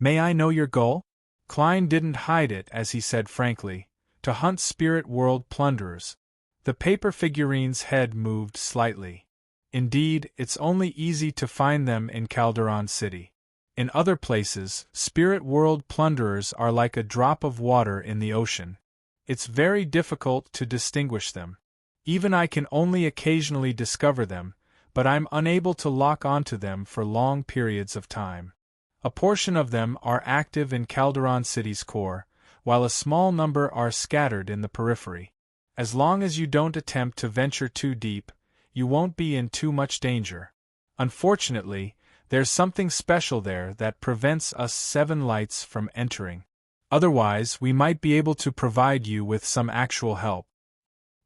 May I know your goal? Klein didn't hide it as he said frankly, to hunt spirit world plunderers. The paper figurine's head moved slightly. Indeed, it's only easy to find them in Calderon City. In other places, spirit world plunderers are like a drop of water in the ocean. It's very difficult to distinguish them. Even I can only occasionally discover them, but I'm unable to lock onto them for long periods of time. A portion of them are active in Calderon City's core, while a small number are scattered in the periphery. As long as you don't attempt to venture too deep, you won't be in too much danger. Unfortunately, there's something special there that prevents us 7 lights from entering. Otherwise, we might be able to provide you with some actual help.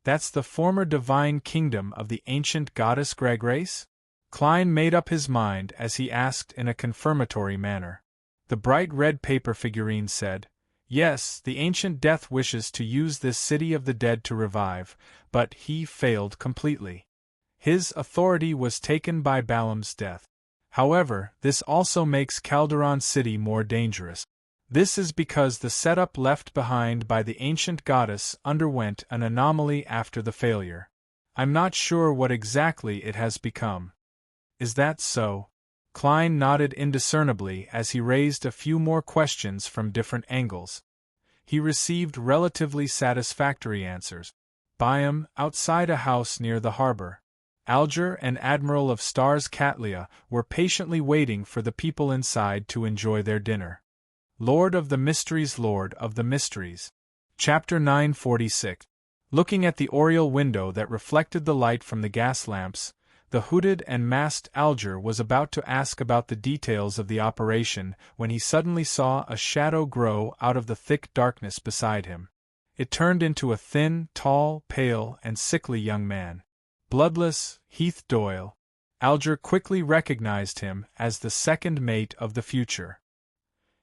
That's the former divine kingdom of the ancient goddess Greg race? Klein made up his mind as he asked in a confirmatory manner. The bright red paper figurine said, Yes, the ancient death wishes to use this city of the dead to revive, but he failed completely. His authority was taken by Balaam's death. However, this also makes Calderon City more dangerous. This is because the setup left behind by the ancient goddess underwent an anomaly after the failure. I'm not sure what exactly it has become. Is that so? Klein nodded indiscernibly as he raised a few more questions from different angles. He received relatively satisfactory answers. Biam, outside a house near the harbor. Alger and Admiral of Stars Catlia were patiently waiting for the people inside to enjoy their dinner. Lord of the Mysteries, Lord of the Mysteries. Chapter 946. Looking at the oriel window that reflected the light from the gas lamps, The hooded and masked Alger was about to ask about the details of the operation when he suddenly saw a shadow grow out of the thick darkness beside him. It turned into a thin, tall, pale, and sickly young man. Bloodless, Heath Doyle. Alger quickly recognized him as the second mate of the future.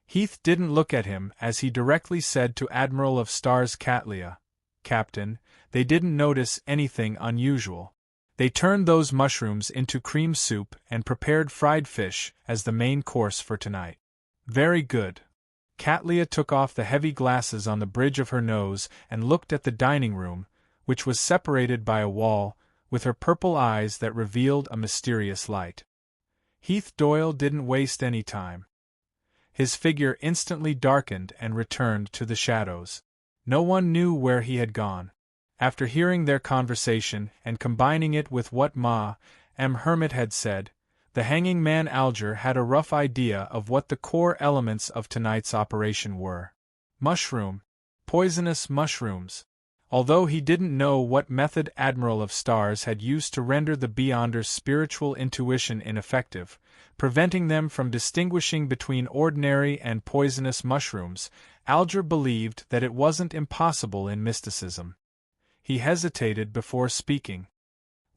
Heath didn't look at him as he directly said to Admiral of Stars Cattleya, "Captain, they didn't notice anything unusual. They turned those mushrooms into cream soup and prepared fried fish as the main course for tonight." "Very good." Cattleya took off the heavy glasses on the bridge of her nose and looked at the dining room, which was separated by a wall, with her purple eyes that revealed a mysterious light. Heath Doyle didn't waste any time. His figure instantly darkened and returned to the shadows. No one knew where he had gone. After hearing their conversation and combining it with what Hermit had said, the hanging man Alger had a rough idea of what the core elements of tonight's operation were. Mushroom. Poisonous mushrooms. Although he didn't know what method Admiral of Stars had used to render the Beyonders' spiritual intuition ineffective, preventing them from distinguishing between ordinary and poisonous mushrooms, Alger believed that it wasn't impossible in mysticism. He hesitated before speaking.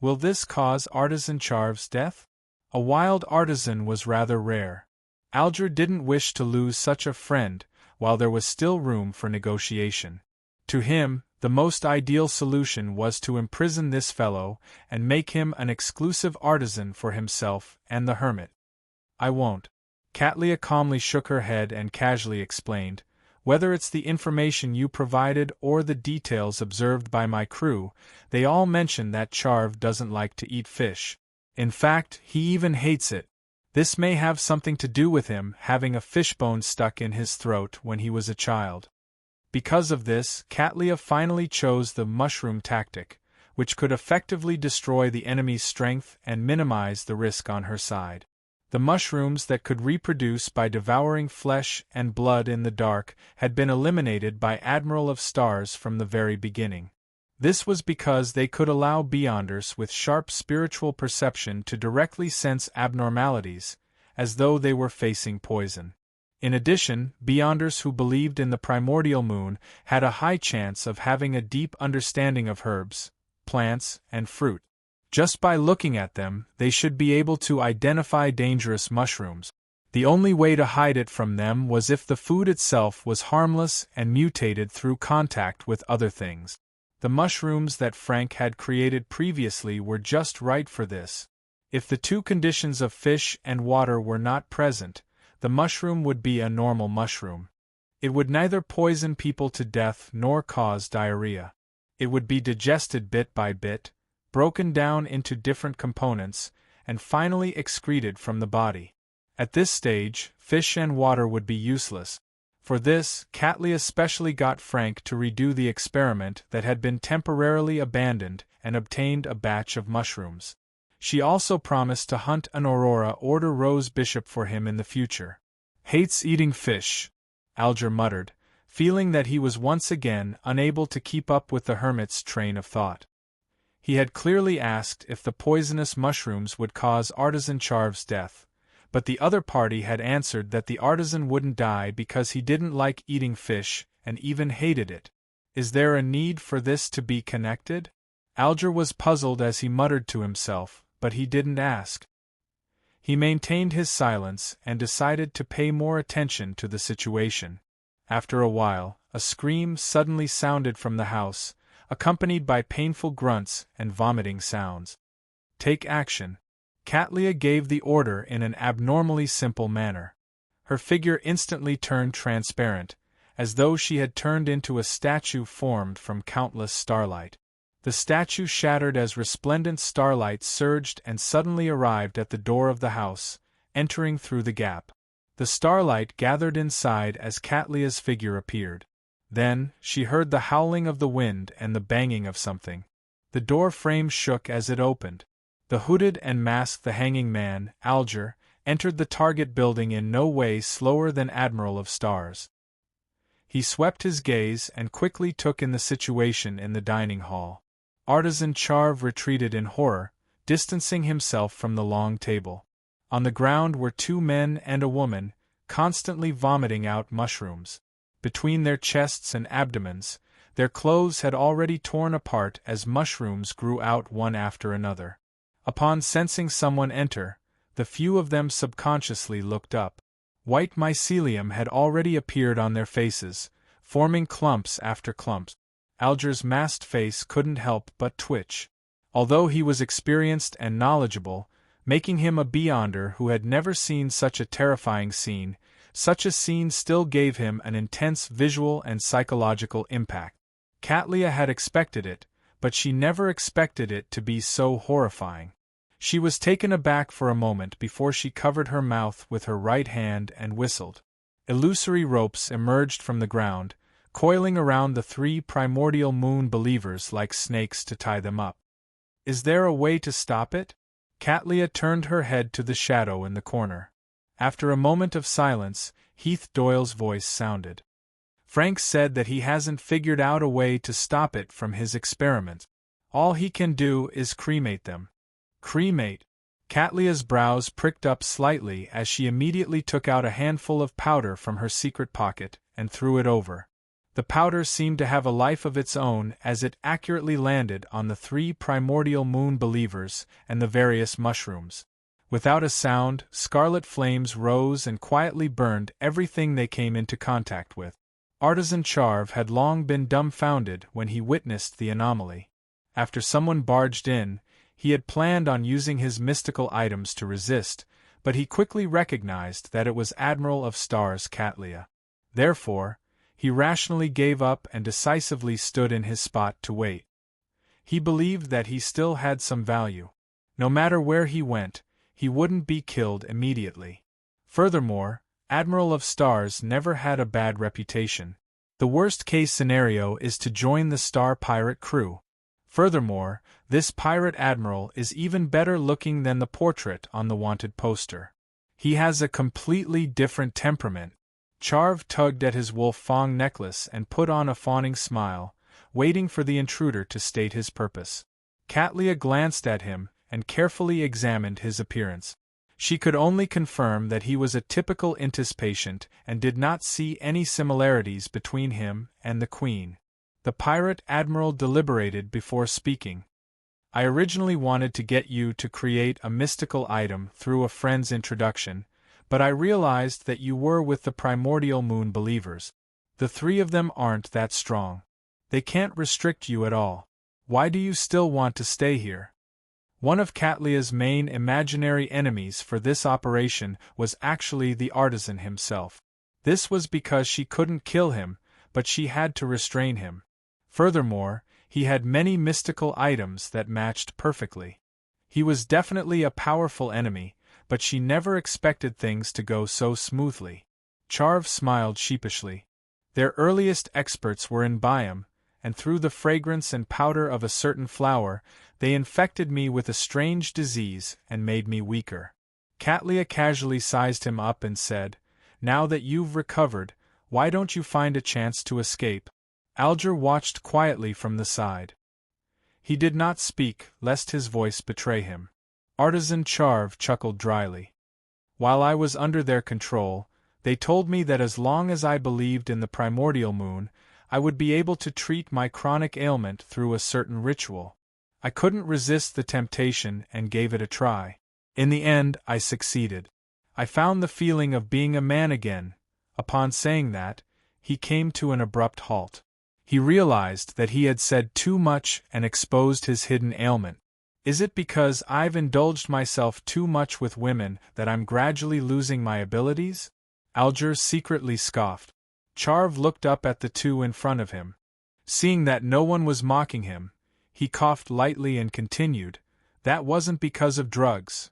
"Will this cause Artisan Charv's death?" A wild artisan was rather rare. Alger didn't wish to lose such a friend while there was still room for negotiation. To him, the most ideal solution was to imprison this fellow and make him an exclusive artisan for himself and the hermit. "I won't." Cattleya calmly shook her head and casually explained, "Whether it's the information you provided or the details observed by my crew, they all mention that Charv doesn't like to eat fish. In fact, he even hates it. This may have something to do with him having a fishbone stuck in his throat when he was a child." Because of this, Cattleya finally chose the mushroom tactic, which could effectively destroy the enemy's strength and minimize the risk on her side. The mushrooms that could reproduce by devouring flesh and blood in the dark had been eliminated by Admiral of Stars from the very beginning. This was because they could allow Beyonders with sharp spiritual perception to directly sense abnormalities, as though they were facing poison. In addition, Beyonders who believed in the primordial moon had a high chance of having a deep understanding of herbs, plants, and fruit. Just by looking at them, they should be able to identify dangerous mushrooms. The only way to hide it from them was if the food itself was harmless and mutated through contact with other things. The mushrooms that Frank had created previously were just right for this. If the two conditions of fish and water were not present, the mushroom would be a normal mushroom. It would neither poison people to death nor cause diarrhea. It would be digested bit by bit, broken down into different components, and finally excreted from the body. At this stage, fish and water would be useless. For this, Cattleya specially got Frank to redo the experiment that had been temporarily abandoned and obtained a batch of mushrooms. She also promised to hunt an Aurora Order Rose Bishop for him in the future. "Hates eating fish," Alger muttered, feeling that he was once again unable to keep up with the hermit's train of thought. He had clearly asked if the poisonous mushrooms would cause Artisan Charv's death, but the other party had answered that the artisan wouldn't die because he didn't like eating fish and even hated it. Is there a need for this to be connected? Alger was puzzled as he muttered to himself, but he didn't ask. He maintained his silence and decided to pay more attention to the situation. After a while, a scream suddenly sounded from the house, accompanied by painful grunts and vomiting sounds. "Take action." Cattleya gave the order in an abnormally simple manner. Her figure instantly turned transparent, as though she had turned into a statue formed from countless starlight. The statue shattered as resplendent starlight surged and suddenly arrived at the door of the house, entering through the gap. The starlight gathered inside as Cattleya's figure appeared. Then, she heard the howling of the wind and the banging of something. The door frame shook as it opened. The hooded and masked the hanging man, Alger, entered the target building in no way slower than Admiral of Stars. He swept his gaze and quickly took in the situation in the dining hall. Artisan Charv retreated in horror, distancing himself from the long table. On the ground were 2 men and a woman, constantly vomiting out mushrooms. Between their chests and abdomens, their clothes had already torn apart as mushrooms grew out one after another. Upon sensing someone enter, the few of them subconsciously looked up. White mycelium had already appeared on their faces, forming clumps after clumps. Alger's masked face couldn't help but twitch. Although he was experienced and knowledgeable, making him a beyonder who had never seen such a terrifying scene, such a scene still gave him an intense visual and psychological impact. Katlia had expected it, but she never expected it to be so horrifying. She was taken aback for a moment before she covered her mouth with her right hand and whistled. Illusory ropes emerged from the ground, coiling around the 3 primordial moon believers like snakes to tie them up. Is there a way to stop it? Katlia turned her head to the shadow in the corner. After a moment of silence, Heath Doyle's voice sounded. Frank said that he hasn't figured out a way to stop it from his experiment. All he can do is cremate them. Cremate? Katlia's brows pricked up slightly as she immediately took out a handful of powder from her secret pocket and threw it over. The powder seemed to have a life of its own as it accurately landed on the 3 primordial moon believers and the various mushrooms. Without a sound, scarlet flames rose and quietly burned everything they came into contact with. Artisan Charv had long been dumbfounded when he witnessed the anomaly. After someone barged in, he had planned on using his mystical items to resist, but he quickly recognized that it was Admiral of Stars Katlia. Therefore, he rationally gave up and decisively stood in his spot to wait. He believed that he still had some value. No matter where he went, he wouldn't be killed immediately. Furthermore, Admiral of Stars never had a bad reputation. The worst-case scenario is to join the Star Pirate crew. Furthermore, this pirate admiral is even better looking than the portrait on the wanted poster. He has a completely different temperament. Charv tugged at his wolf fang necklace and put on a fawning smile, waiting for the intruder to state his purpose. Katlia glanced at him and carefully examined his appearance. She could only confirm that he was a typical Intis patient and did not see any similarities between him and the Queen. The pirate admiral deliberated before speaking. I originally wanted to get you to create a mystical item through a friend's introduction, but I realized that you were with the primordial moon believers. The 3 of them aren't that strong. They can't restrict you at all. Why do you still want to stay here? One of Katlia's main imaginary enemies for this operation was actually the artisan himself. This was because she couldn't kill him, but she had to restrain him. Furthermore, he had many mystical items that matched perfectly. He was definitely a powerful enemy, but she never expected things to go so smoothly. Charv smiled sheepishly. Their earliest experts were in Biome, and through the fragrance and powder of a certain flower, they infected me with a strange disease and made me weaker. Katlia casually sized him up and said, "Now that you've recovered, why don't you find a chance to escape?" Alger watched quietly from the side. He did not speak, lest his voice betray him. Artisan Charv chuckled dryly. While I was under their control, they told me that as long as I believed in the primordial moon, I would be able to treat my chronic ailment through a certain ritual. I couldn't resist the temptation and gave it a try. In the end, I succeeded. I found the feeling of being a man again. Upon saying that, he came to an abrupt halt. He realized that he had said too much and exposed his hidden ailment. Is it because I've indulged myself too much with women that I'm gradually losing my abilities? Alger secretly scoffed. Charv looked up at the 2 in front of him. Seeing that no one was mocking him, he coughed lightly and continued, "That wasn't because of drugs.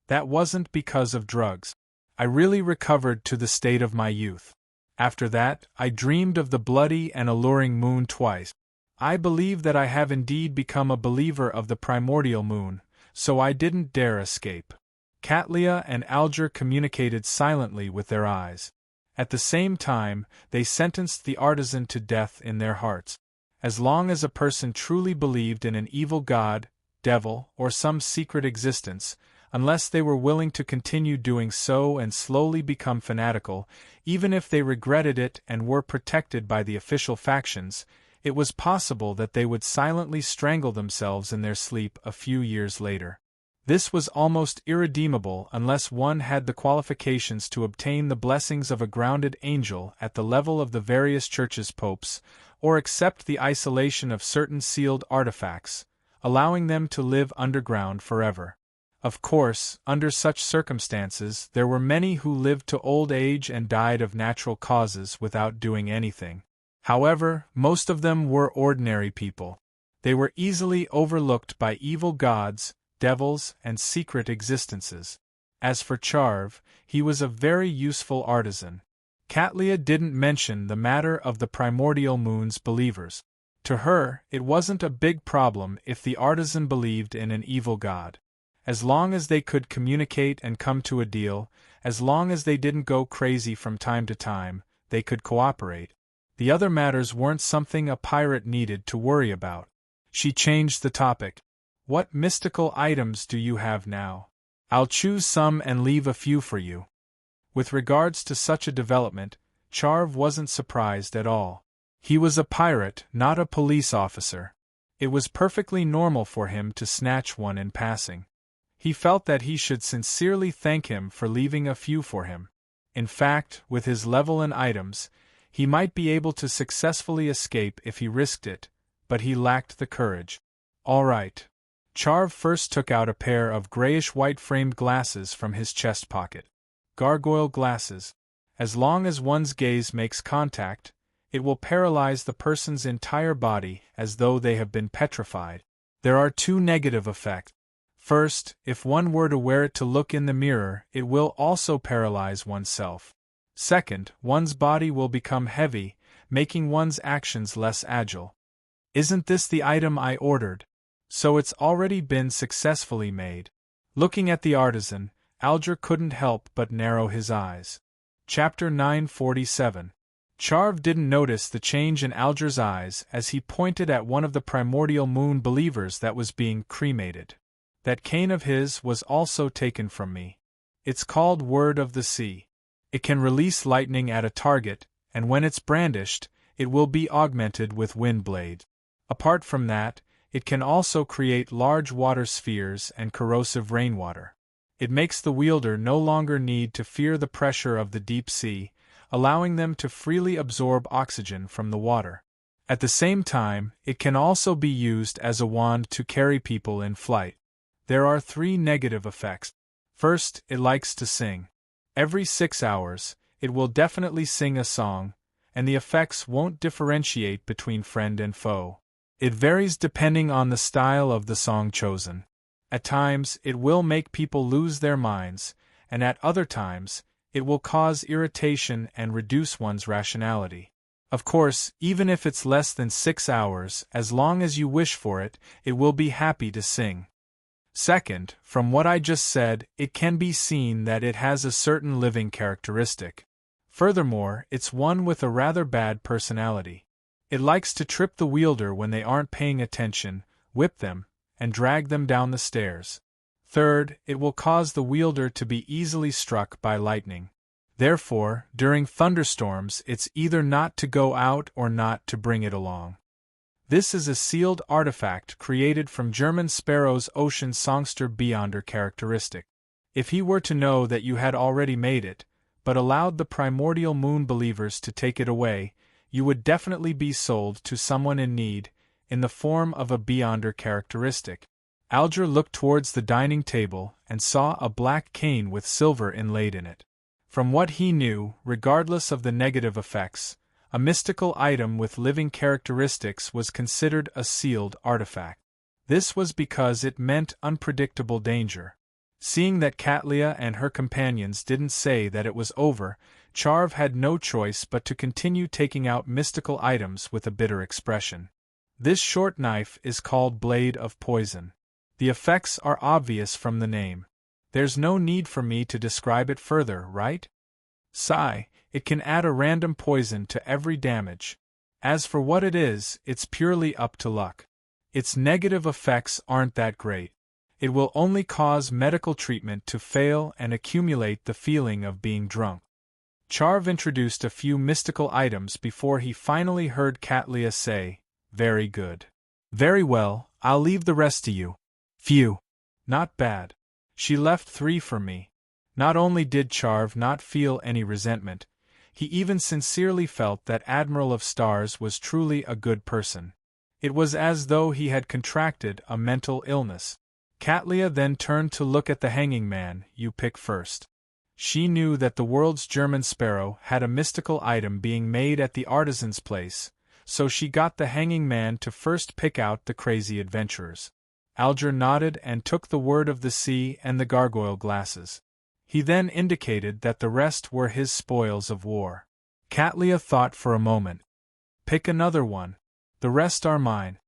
That wasn't because of drugs. I really recovered to the state of my youth. After that, I dreamed of the bloody and alluring moon twice. I believe that I have indeed become a believer of the primordial moon, so I didn't dare escape." Katlia and Alger communicated silently with their eyes. At the same time, they sentenced the artisan to death in their hearts. As long as a person truly believed in an evil god, devil, or some secret existence, unless they were willing to continue doing so and slowly become fanatical, even if they regretted it and were protected by the official factions. It was possible that they would silently strangle themselves in their sleep a few years later. This was almost irredeemable unless one had the qualifications to obtain the blessings of a grounded angel at the level of the various churches' popes, or accept the isolation of certain sealed artifacts, allowing them to live underground forever. Of course, under such circumstances, there were many who lived to old age and died of natural causes without doing anything. However, most of them were ordinary people. They were easily overlooked by evil gods, devils, and secret existences. As for Charv, he was a very useful artisan. Katlia didn't mention the matter of the primordial moon's believers. To her, it wasn't a big problem if the artisan believed in an evil god. As long as they could communicate and come to a deal, as long as they didn't go crazy from time to time, they could cooperate. The other matters weren't something a pirate needed to worry about. She changed the topic. What mystical items do you have now? I'll choose some and leave a few for you. With regards to such a development, Charv wasn't surprised at all. He was a pirate, not a police officer. It was perfectly normal for him to snatch one in passing. He felt that he should sincerely thank him for leaving a few for him. In fact, with his level and items, he might be able to successfully escape if he risked it, but he lacked the courage. All right. Charv first took out a pair of grayish-white framed glasses from his chest pocket. Gargoyle glasses. As long as one's gaze makes contact, it will paralyze the person's entire body as though they have been petrified. There are two negative effects. First, if one were to wear it to look in the mirror, it will also paralyze oneself. Second, one's body will become heavy, making one's actions less agile. Isn't this the item I ordered? So it's already been successfully made. Looking at the artisan, Alger couldn't help but narrow his eyes. Chapter 947. Charv didn't notice the change in Alger's eyes as he pointed at one of the primordial moon believers that was being cremated. That cane of his was also taken from me. It's called Word of the Sea. It can release lightning at a target, and when it's brandished, it will be augmented with wind blade. Apart from that, it can also create large water spheres and corrosive rainwater. It makes the wielder no longer need to fear the pressure of the deep sea, allowing them to freely absorb oxygen from the water. At the same time, it can also be used as a wand to carry people in flight. There are three negative effects. First, it likes to sing. Every 6 hours, it will definitely sing a song, and the effects won't differentiate between friend and foe. It varies depending on the style of the song chosen. At times, it will make people lose their minds, and at other times, it will cause irritation and reduce one's rationality. Of course, even if it's less than 6 hours, as long as you wish for it, it will be happy to sing. Second, from what I just said, it can be seen that it has a certain living characteristic. Furthermore, it's one with a rather bad personality. It likes to trip the wielder when they aren't paying attention, whip them, and drag them down the stairs. Third, it will cause the wielder to be easily struck by lightning. Therefore, during thunderstorms, it's either not to go out or not to bring it along. This is a sealed artifact created from German Sparrow's ocean songster Beyonder characteristic. If he were to know that you had already made it, but allowed the primordial moon believers to take it away, you would definitely be sold to someone in need, in the form of a Beyonder characteristic. Alger looked towards the dining table and saw a black cane with silver inlaid in it. From what he knew, regardless of the negative effects, a mystical item with living characteristics was considered a sealed artifact. This was because it meant unpredictable danger. Seeing that Katlia and her companions didn't say that it was over, Charv had no choice but to continue taking out mystical items with a bitter expression. This short knife is called Blade of Poison. The effects are obvious from the name. There's no need for me to describe it further, right? Sigh. It can add a random poison to every damage. As for what it is, it's purely up to luck. Its negative effects aren't that great. It will only cause medical treatment to fail and accumulate the feeling of being drunk. Charv introduced a few mystical items before he finally heard Katlia say, "Very good. Very well, I'll leave the rest to you." Phew. Not bad. She left 3 for me. Not only did Charv not feel any resentment, he even sincerely felt that Admiral of Stars was truly a good person. It was as though he had contracted a mental illness. Katlia then turned to look at the hanging man. "You pick first." She knew that the world's German sparrow had a mystical item being made at the artisan's place, so she got the hanging man to first pick out the crazy adventurers. Alger nodded and took the word of the sea and the gargoyle glasses. He then indicated that the rest were his spoils of war. Katlia thought for a moment. "Pick another one. The rest are mine."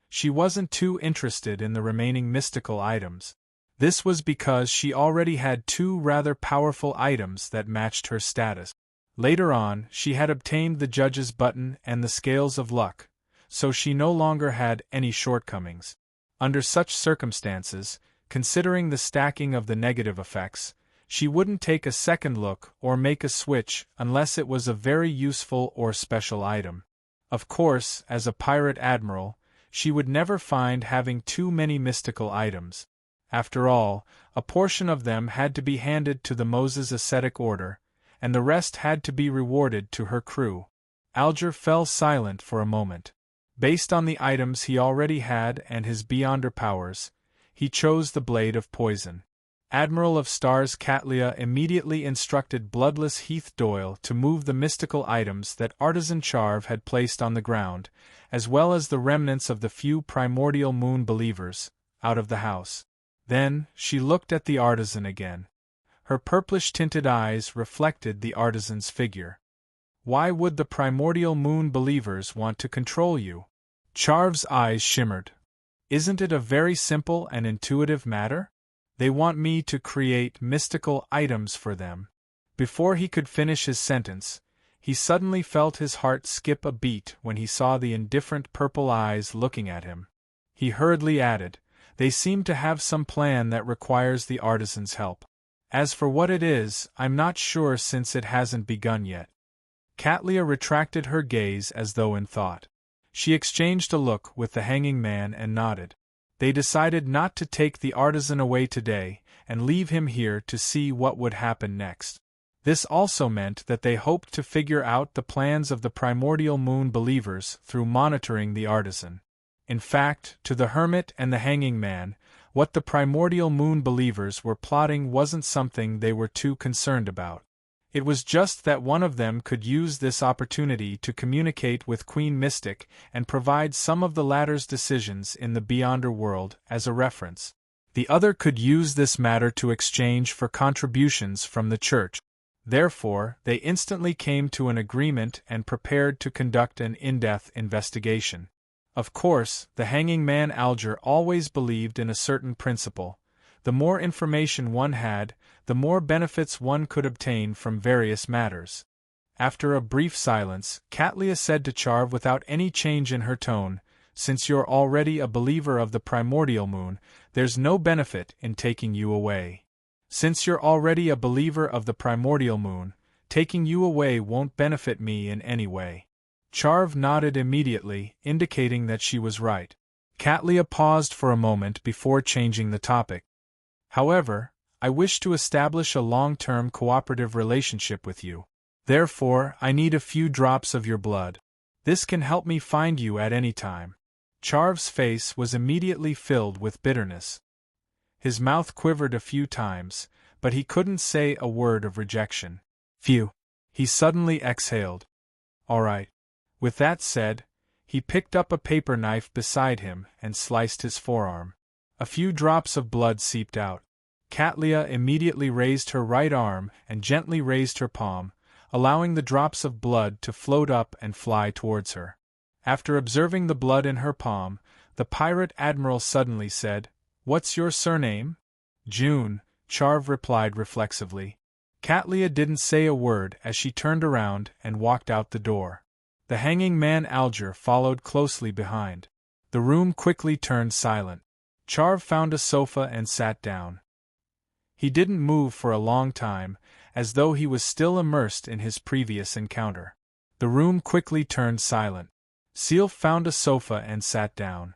She wasn't too interested in the remaining mystical items. This was because she already had 2 rather powerful items that matched her status. Later on, she had obtained the judge's button and the scales of luck, so she no longer had any shortcomings. Under such circumstances, considering the stacking of the negative effects, she wouldn't take a second look or make a switch unless it was a very useful or special item. Of course, as a pirate admiral, she would never find having too many mystical items. After all, a portion of them had to be handed to the Moses ascetic order, and the rest had to be rewarded to her crew. Alger fell silent for a moment. Based on the items he already had and his beyonder powers, he chose the blade of poison. Admiral of Stars Katlia immediately instructed bloodless Heath Doyle to move the mystical items that Artisan Charv had placed on the ground, as well as the remnants of the few primordial moon believers, out of the house. Then, she looked at the artisan again. Her purplish-tinted eyes reflected the artisan's figure. "Why would the primordial moon believers want to control you?" Charv's eyes shimmered. "Isn't it a very simple and intuitive matter? They want me to create mystical items for them." Before he could finish his sentence, he suddenly felt his heart skip a beat when he saw the indifferent purple eyes looking at him. He hurriedly added, "They seem to have some plan that requires the artisan's help. As for what it is, I'm not sure since it hasn't begun yet." Katlia retracted her gaze as though in thought. She exchanged a look with the hanging man and nodded. They decided not to take the artisan away today, and leave him here to see what would happen next. This also meant that they hoped to figure out the plans of the primordial moon believers through monitoring the artisan. In fact, to the hermit and the hanging man, what the primordial moon believers were plotting wasn't something they were too concerned about. It was just that one of them could use this opportunity to communicate with Queen Mystic and provide some of the latter's decisions in the Beyonder world as a reference. The other could use this matter to exchange for contributions from the Church. Therefore, they instantly came to an agreement and prepared to conduct an in-depth investigation. Of course, the hanging man Alger always believed in a certain principle. The more information one had, the more benefits one could obtain from various matters. After a brief silence, Katlia said to Charv without any change in her tone, "Since you're already a believer of the primordial moon, there's no benefit in taking you away. Since you're already a believer of the primordial moon, taking you away won't benefit me in any way." Charv nodded immediately, indicating that she was right. Katlia paused for a moment before changing the topic. "However, I wish to establish a long-term cooperative relationship with you. Therefore, I need a few drops of your blood. This can help me find you at any time." Charv's face was immediately filled with bitterness. His mouth quivered a few times, but he couldn't say a word of rejection. "Phew!" he suddenly exhaled. "All right." With that said, he picked up a paper knife beside him and sliced his forearm. A few drops of blood seeped out. Katlia immediately raised her right arm and gently raised her palm, allowing the drops of blood to float up and fly towards her. After observing the blood in her palm, the pirate admiral suddenly said, "What's your surname?" "June," Charv replied reflexively. Katlia didn't say a word as she turned around and walked out the door. The hanging man Alger followed closely behind. The room quickly turned silent. Charv found a sofa and sat down. He didn't move for a long time, as though he was still immersed in his previous encounter. The room quickly turned silent. Sylph found a sofa and sat down.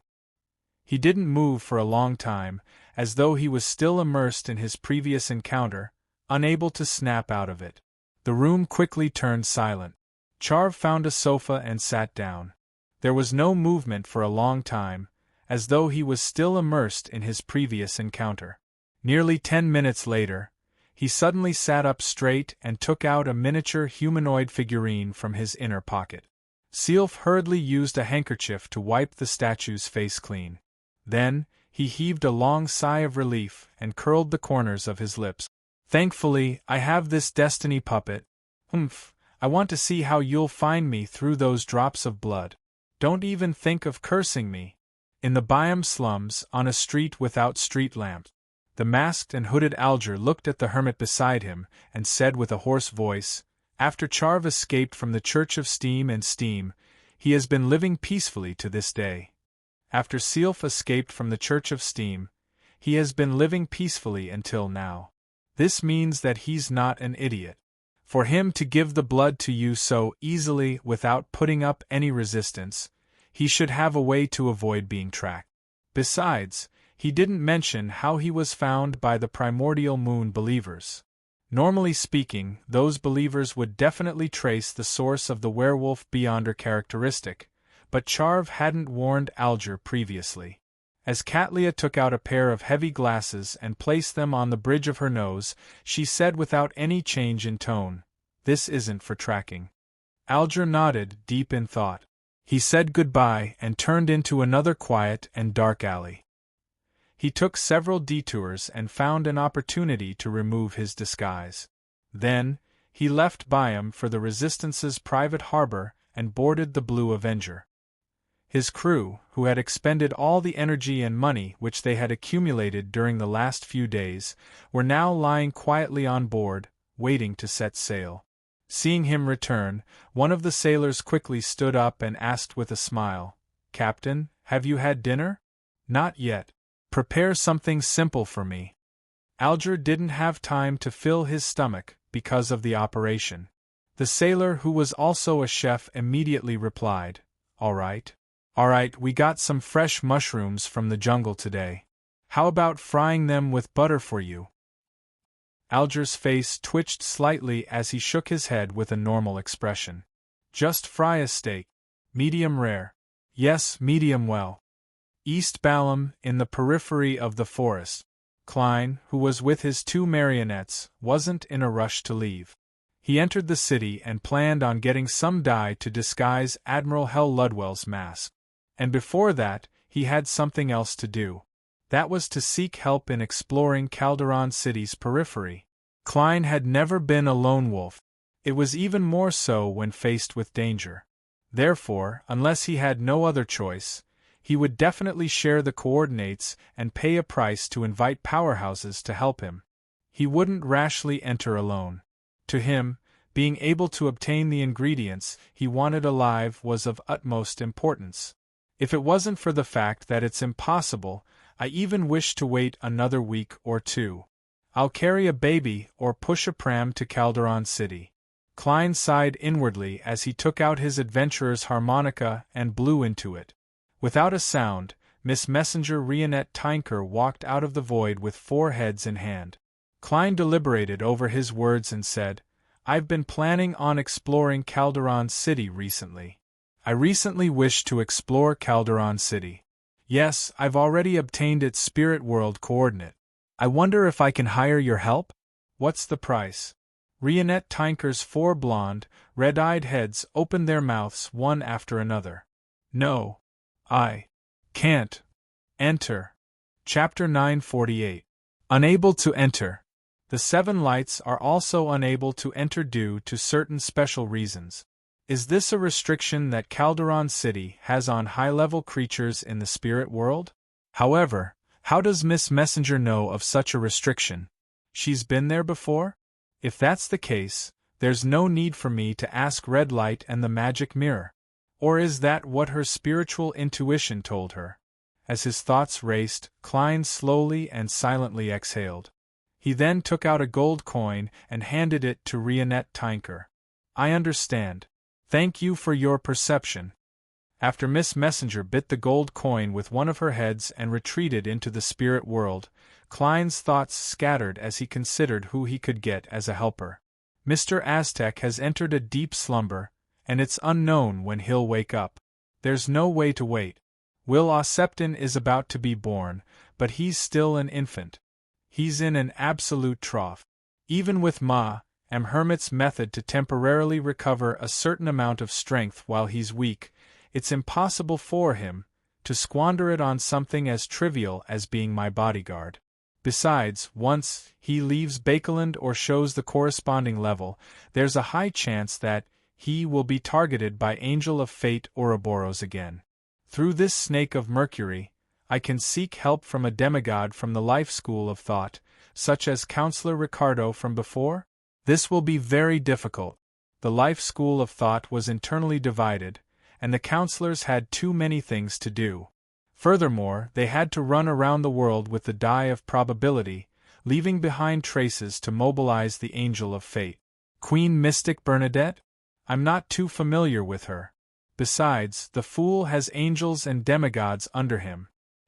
He didn't move for a long time, as though he was still immersed in his previous encounter, unable to snap out of it. The room quickly turned silent. Charv found a sofa and sat down. There was no movement for a long time, as though he was still immersed in his previous encounter. Nearly 10 minutes later, he suddenly sat up straight and took out a miniature humanoid figurine from his inner pocket. Sylph hurriedly used a handkerchief to wipe the statue's face clean. Then, he heaved a long sigh of relief and curled the corners of his lips. Thankfully, I have this destiny puppet. I want to see how you'll find me through those drops of blood. Don't even think of cursing me. In the Byam slums, on a street without street lamps, the masked and hooded Alger looked at the hermit beside him and said with a hoarse voice, "After Charv escaped from the Church of Steam and Steam, he has been living peacefully to this day. After Sylph escaped from the Church of Steam, he has been living peacefully until now. This means that he's not an idiot. For him to give the blood to you so easily without putting up any resistance, he should have a way to avoid being tracked. Besides, he didn't mention how he was found by the primordial moon believers. Normally speaking, those believers would definitely trace the source of the werewolf beyonder characteristic, but Charv hadn't warned Alger previously. As Katlia took out a pair of heavy glasses and placed them on the bridge of her nose, she said without any change in tone, "This isn't for tracking." Alger nodded, deep in thought. He said goodbye and turned into another quiet and dark alley. He took several detours and found an opportunity to remove his disguise. Then, he left Byam for the Resistance's private harbor and boarded the Blue Avenger. His crew, who had expended all the energy and money which they had accumulated during the last few days, were now lying quietly on board, waiting to set sail. Seeing him return, one of the sailors quickly stood up and asked with a smile, "Captain, have you had dinner?" "Not yet. Prepare something simple for me." Alger didn't have time to fill his stomach because of the operation. The sailor, who was also a chef, immediately replied, All right, we got some fresh mushrooms from the jungle today. How about frying them with butter for you?" Alger's face twitched slightly as he shook his head with a normal expression. "Just fry a steak. Medium rare." "Yes, medium well." East Balam, in the periphery of the forest. Klein, who was with his 2 marionettes, wasn't in a rush to leave. He entered the city and planned on getting some dye to disguise Admiral Hell Ludwell's mask. And before that, he had something else to do. That was to seek help in exploring Calderon City's periphery. Klein had never been a lone wolf. It was even more so when faced with danger. Therefore, unless he had no other choice, he would definitely share the coordinates and pay a price to invite powerhouses to help him. He wouldn't rashly enter alone. To him, being able to obtain the ingredients he wanted alive was of utmost importance. If it wasn't for the fact that it's impossible, I even wish to wait another week or 2. I'll carry a baby or push a pram to Calderon City. Klein sighed inwardly as he took out his adventurer's harmonica and blew into it. Without a sound, Miss Messenger Rionette Tinker walked out of the void with 4 heads in hand. Klein deliberated over his words and said, "I've been planning on exploring Calderon City recently. I recently wish to explore Calderon City. Yes, I've already obtained its spirit world coordinate. I wonder if I can hire your help? What's the price?" Rionette Tinker's 4 blonde, red-eyed heads opened their mouths one after another. "No. I can't enter." Chapter 948. Unable to enter. The 7 lights are also unable to enter due to certain special reasons. Is this a restriction that Calderon City has on high-level creatures in the spirit world? However, how does Miss Messenger know of such a restriction? She's been there before? If that's the case, there's no need for me to ask Red Light and the magic mirror. Or is that what her spiritual intuition told her? As his thoughts raced, Klein slowly and silently exhaled. He then took out a gold coin and handed it to Rionette Tinker. I understand. Thank you for your perception. After Miss Messenger bit the gold coin with one of her heads and retreated into the spirit world, Klein's thoughts scattered as he considered who he could get as a helper. Mr. Aztec has entered a deep slumber, and it's unknown when he'll wake up. There's no way to wait. Will Auceptin is about to be born, but he's still an infant. He's in an absolute trough. Even with Hermit's method to temporarily recover a certain amount of strength while he's weak, it's impossible for him to squander it on something as trivial as being my bodyguard. Besides, once he leaves Bakeland or shows the corresponding level, there's a high chance that he will be targeted by Angel of Fate Ouroboros again. Through this snake of Mercury, I can seek help from a demigod from the life school of thought, such as Counselor Ricardo from before? This will be very difficult. The life school of thought was internally divided, and the counselors had too many things to do. Furthermore, they had to run around the world with the die of probability, leaving behind traces to mobilize the Angel of Fate. Queen Mystic Bernadette? I'm not too familiar with her. Besides, the fool has angels and demigods under him.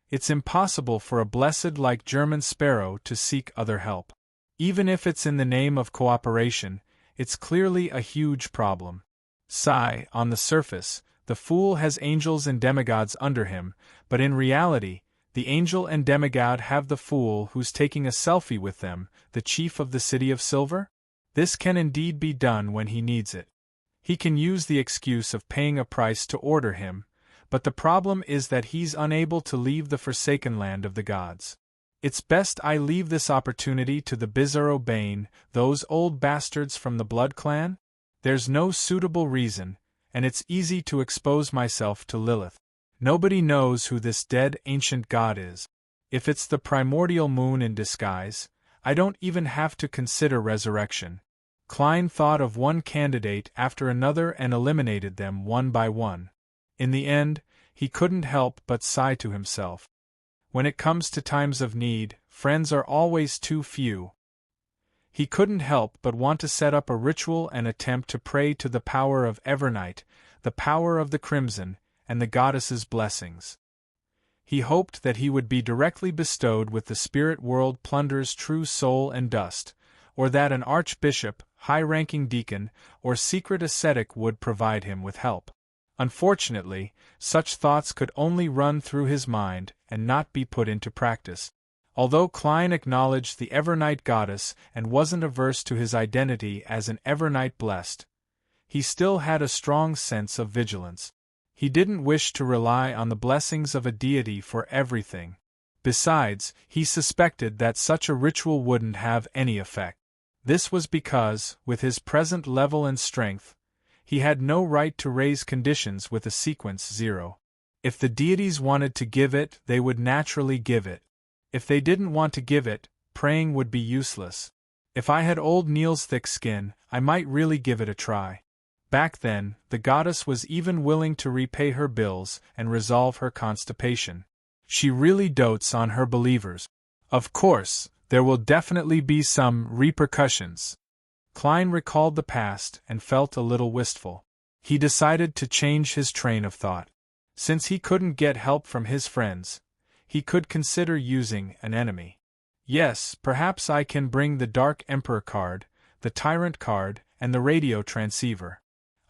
It's impossible for a blessed like German Sparrow to seek other help. Even if it's in the name of cooperation, it's clearly a huge problem. On the surface, the fool has angels and demigods under him, but in reality, the angel and demigod have the fool who's taking a selfie with them, the chief of the City of Silver? This can indeed be done when he needs it. He can use the excuse of paying a price to order him, but the problem is that he's unable to leave the forsaken land of the gods. It's best I leave this opportunity to the Bizarro Bane, those old bastards from the Blood Clan? There's no suitable reason, and it's easy to expose myself to Lilith. Nobody knows who this dead ancient god is. If it's the primordial moon in disguise, I don't even have to consider resurrection. Klein thought of one candidate after another and eliminated them one by one. In the end, he couldn't help but sigh to himself. When it comes to times of need, friends are always too few. He couldn't help but want to set up a ritual and attempt to pray to the power of Evernight, the power of the Crimson, and the goddess's blessings. He hoped that he would be directly bestowed with the spirit world plunder's true soul and dust, or that an archbishop, high-ranking deacon, or secret ascetic would provide him with help. Unfortunately, such thoughts could only run through his mind and not be put into practice. Although Klein acknowledged the Evernight goddess and wasn't averse to his identity as an Evernight blessed, he still had a strong sense of vigilance. He didn't wish to rely on the blessings of a deity for everything. Besides, he suspected that such a ritual wouldn't have any effect. This was because, with his present level and strength, he had no right to raise conditions with a sequence 0. If the deities wanted to give it, they would naturally give it. If they didn't want to give it, praying would be useless. If I had old Neil's thick skin, I might really give it a try. Back then, the goddess was even willing to repay her bills and resolve her constipation. She really dotes on her believers. Of course, there will definitely be some repercussions. Klein recalled the past and felt a little wistful. He decided to change his train of thought. Since he couldn't get help from his friends, he could consider using an enemy. Yes, perhaps I can bring the Dark Emperor card, the Tyrant card, and the radio transceiver.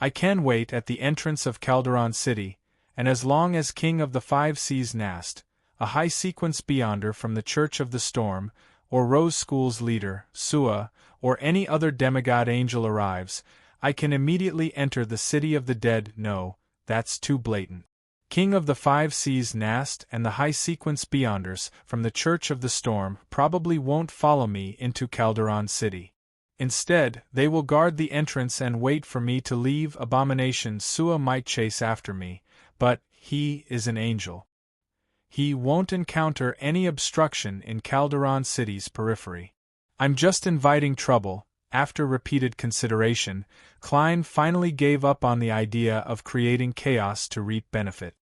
I can wait at the entrance of Calderon City, and as long as King of the Five Seas Nast, a high-sequence beyonder from the Church of the Storm, or Rose School's leader, Sua, or any other demigod angel arrives, I can immediately enter the City of the Dead. No, that's too blatant. King of the Five Seas Nast and the high-sequence beyonders from the Church of the Storm probably won't follow me into Calderon City. Instead, they will guard the entrance and wait for me to leave. Abomination Sua might chase after me, but he is an angel. He won't encounter any obstruction in Calderon City's periphery. I'm just inviting trouble, After repeated consideration, Klein finally gave up on the idea of creating chaos to reap benefit.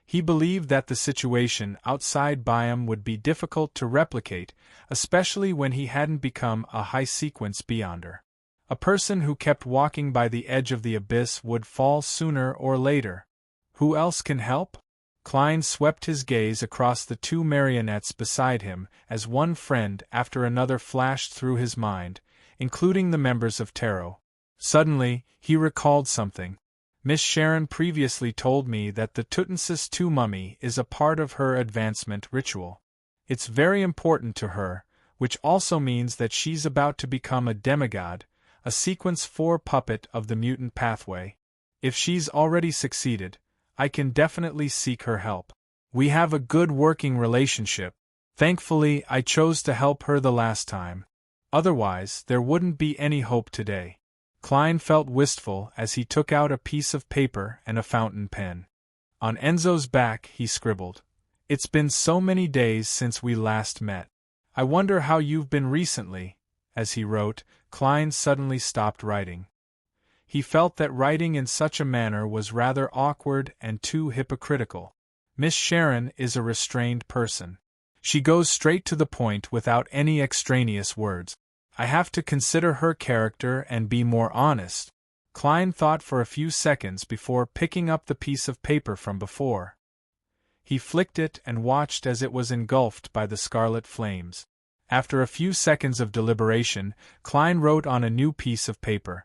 He believed that the situation outside Byam would be difficult to replicate, especially when he hadn't become a high-sequence beyonder. A person who kept walking by the edge of the abyss would fall sooner or later. Who else can help? Klein swept his gaze across the two marionettes beside him as one friend after another flashed through his mind, including the members of Tarot. Suddenly, he recalled something. Miss Sharon previously told me that the Tutmosis II mummy is a part of her advancement ritual. It's very important to her, which also means that she's about to become a demigod, a sequence 4 puppet of the mutant pathway. If she's already succeeded, I can definitely seek her help. We have a good working relationship. Thankfully, I chose to help her the last time. Otherwise, there wouldn't be any hope today. Klein felt wistful as he took out a piece of paper and a fountain pen. On Enzo's back, he scribbled, "It's been so many days since we last met. I wonder how you've been recently." As he wrote, Klein suddenly stopped writing. He felt that writing in such a manner was rather awkward and too hypocritical. Miss Sharon is a restrained person. She goes straight to the point without any extraneous words. I have to consider her character and be more honest. Klein thought for a few seconds before picking up the piece of paper from before. He flicked it and watched as it was engulfed by the scarlet flames. After a few seconds of deliberation, Klein wrote on a new piece of paper,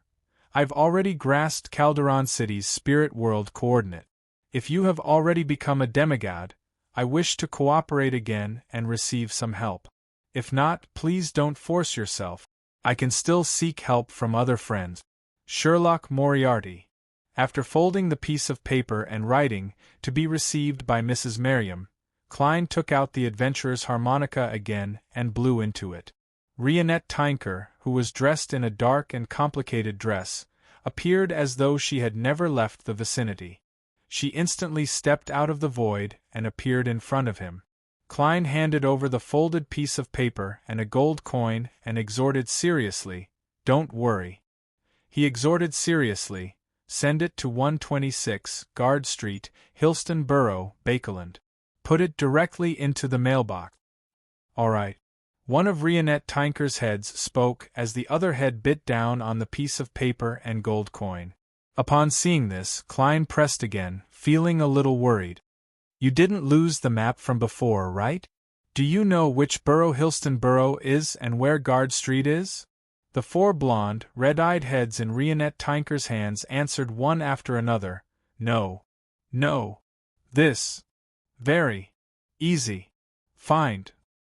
"I've already grasped Calderon City's spirit world coordinate. If you have already become a demigod, I wish to cooperate again and receive some help. If not, please don't force yourself. I can still seek help from other friends. Sherlock Moriarty." After folding the piece of paper and writing, "To be received by Mrs. Merriam," Klein took out the adventurer's harmonica again and blew into it. Rionette Tinker, who was dressed in a dark and complicated dress, appeared as though she had never left the vicinity. She instantly stepped out of the void and appeared in front of him. Klein handed over the folded piece of paper and a gold coin and exhorted seriously, "Don't worry." He exhorted seriously, "Send it to 126 Guard Street, Hillston Borough, Bakeland. Put it directly into the mailbox." "All right." One of Rionette Tinker's heads spoke as the other head bit down on the piece of paper and gold coin. Upon seeing this, Klein pressed again, feeling a little worried. "You didn't lose the map from before, right? Do you know which borough Hillston Borough is and where Guard Street is?" The 4 blonde, red-eyed heads in Rionette Tinker's hands answered one after another, "No. No. This. Very. Easy. Find."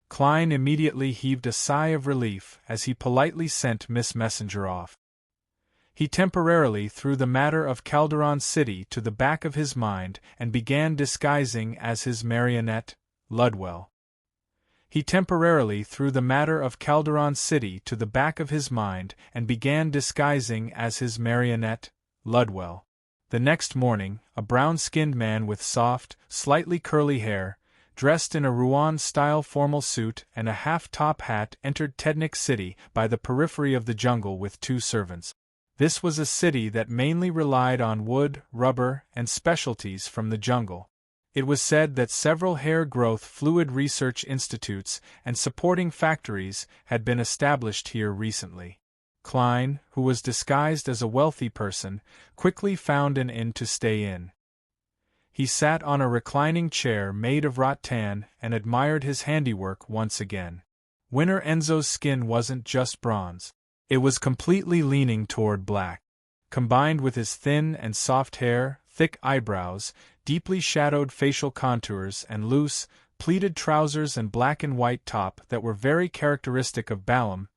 Klein immediately heaved a sigh of relief as he politely sent Miss Messenger off. He temporarily threw the matter of Calderon City to the back of his mind and began disguising as his marionette, Ludwell. He temporarily threw the matter of Calderon City to the back of his mind and began disguising as his marionette, Ludwell. The next morning, a brown-skinned man with soft, slightly curly hair, dressed in a Rouen-style formal suit and a half-top hat, entered Tednik City by the periphery of the jungle with 2 servants. This was a city that mainly relied on wood, rubber, and specialties from the jungle. It was said that several hair growth fluid research institutes and supporting factories had been established here recently. Klein, who was disguised as a wealthy person, quickly found an inn to stay in. He sat on a reclining chair made of rattan and admired his handiwork once again. Winter Enzo's skin wasn't just bronze. It was completely leaning toward black. Combined with his thin and soft hair, thick eyebrows, deeply shadowed facial contours and loose, pleated trousers and black and white top that were very characteristic of Balam,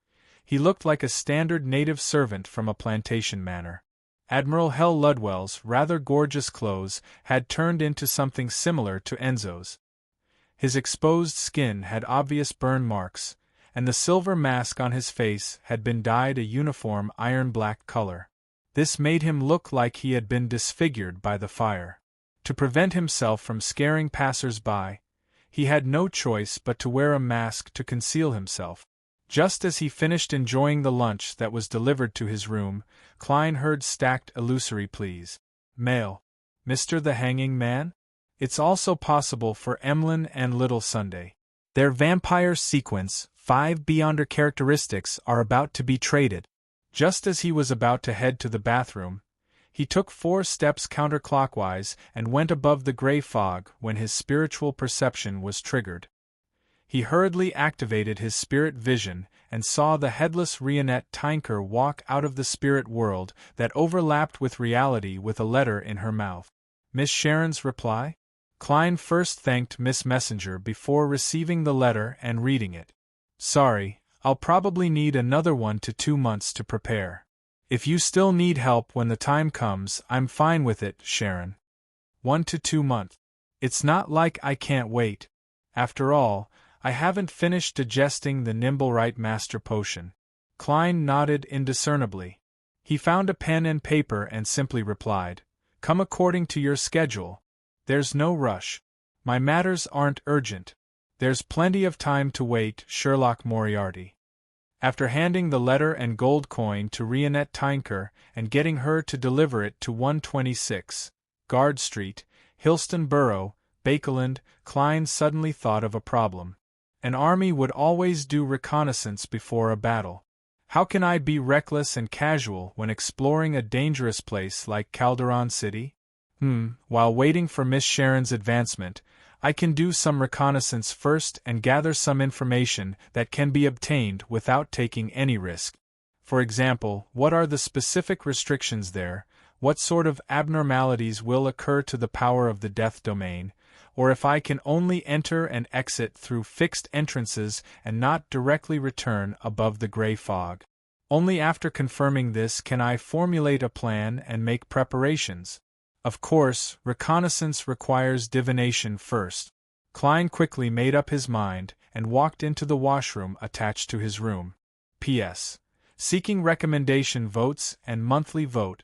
he looked like a standard native servant from a plantation manor. Admiral Hell Ludwell's rather gorgeous clothes had turned into something similar to Enzo's. His exposed skin had obvious burn marks, and the silver mask on his face had been dyed a uniform iron-black color. This made him look like he had been disfigured by the fire. To prevent himself from scaring passers-by, he had no choice but to wear a mask to conceal himself. Just as he finished enjoying the lunch that was delivered to his room, Klein heard stacked illusory pleas. Mail. Mr. the Hanging Man? It's also possible for Emlyn and Little Sunday. Their vampire sequence, 5 Beyonder characteristics, are about to be traded. Just as he was about to head to the bathroom, he took 4 steps counterclockwise and went above the gray fog when his spiritual perception was triggered. He hurriedly activated his spirit vision and saw the headless Rionette Tinker walk out of the spirit world that overlapped with reality with a letter in her mouth. Miss Sharon's reply? Klein first thanked Miss Messenger before receiving the letter and reading it. Sorry, I'll probably need another 1 to 2 months to prepare. If you still need help when the time comes, I'm fine with it, Sharon. 1 to 2 months. It's not like I can't wait. After all, I haven't finished digesting the Nimblewright Master Potion. Klein nodded indiscernibly. He found a pen and paper and simply replied, Come according to your schedule. There's no rush. My matters aren't urgent. There's plenty of time to wait, Sherlock Moriarty. After handing the letter and gold coin to Rionette Tinker and getting her to deliver it to 126, Guard Street, Hillston Borough, Bakeland, Klein suddenly thought of a problem. An army would always do reconnaissance before a battle. How can I be reckless and casual when exploring a dangerous place like Calderon City? While waiting for Miss Sharon's advancement, I can do some reconnaissance first and gather some information that can be obtained without taking any risk. For example, what are the specific restrictions there, what sort of abnormalities will occur to the power of the death domain, or if I can only enter and exit through fixed entrances and not directly return above the gray fog. Only after confirming this can I formulate a plan and make preparations. Of course, reconnaissance requires divination first. Klein quickly made up his mind and walked into the washroom attached to his room. P.S. Seeking recommendation votes and monthly vote.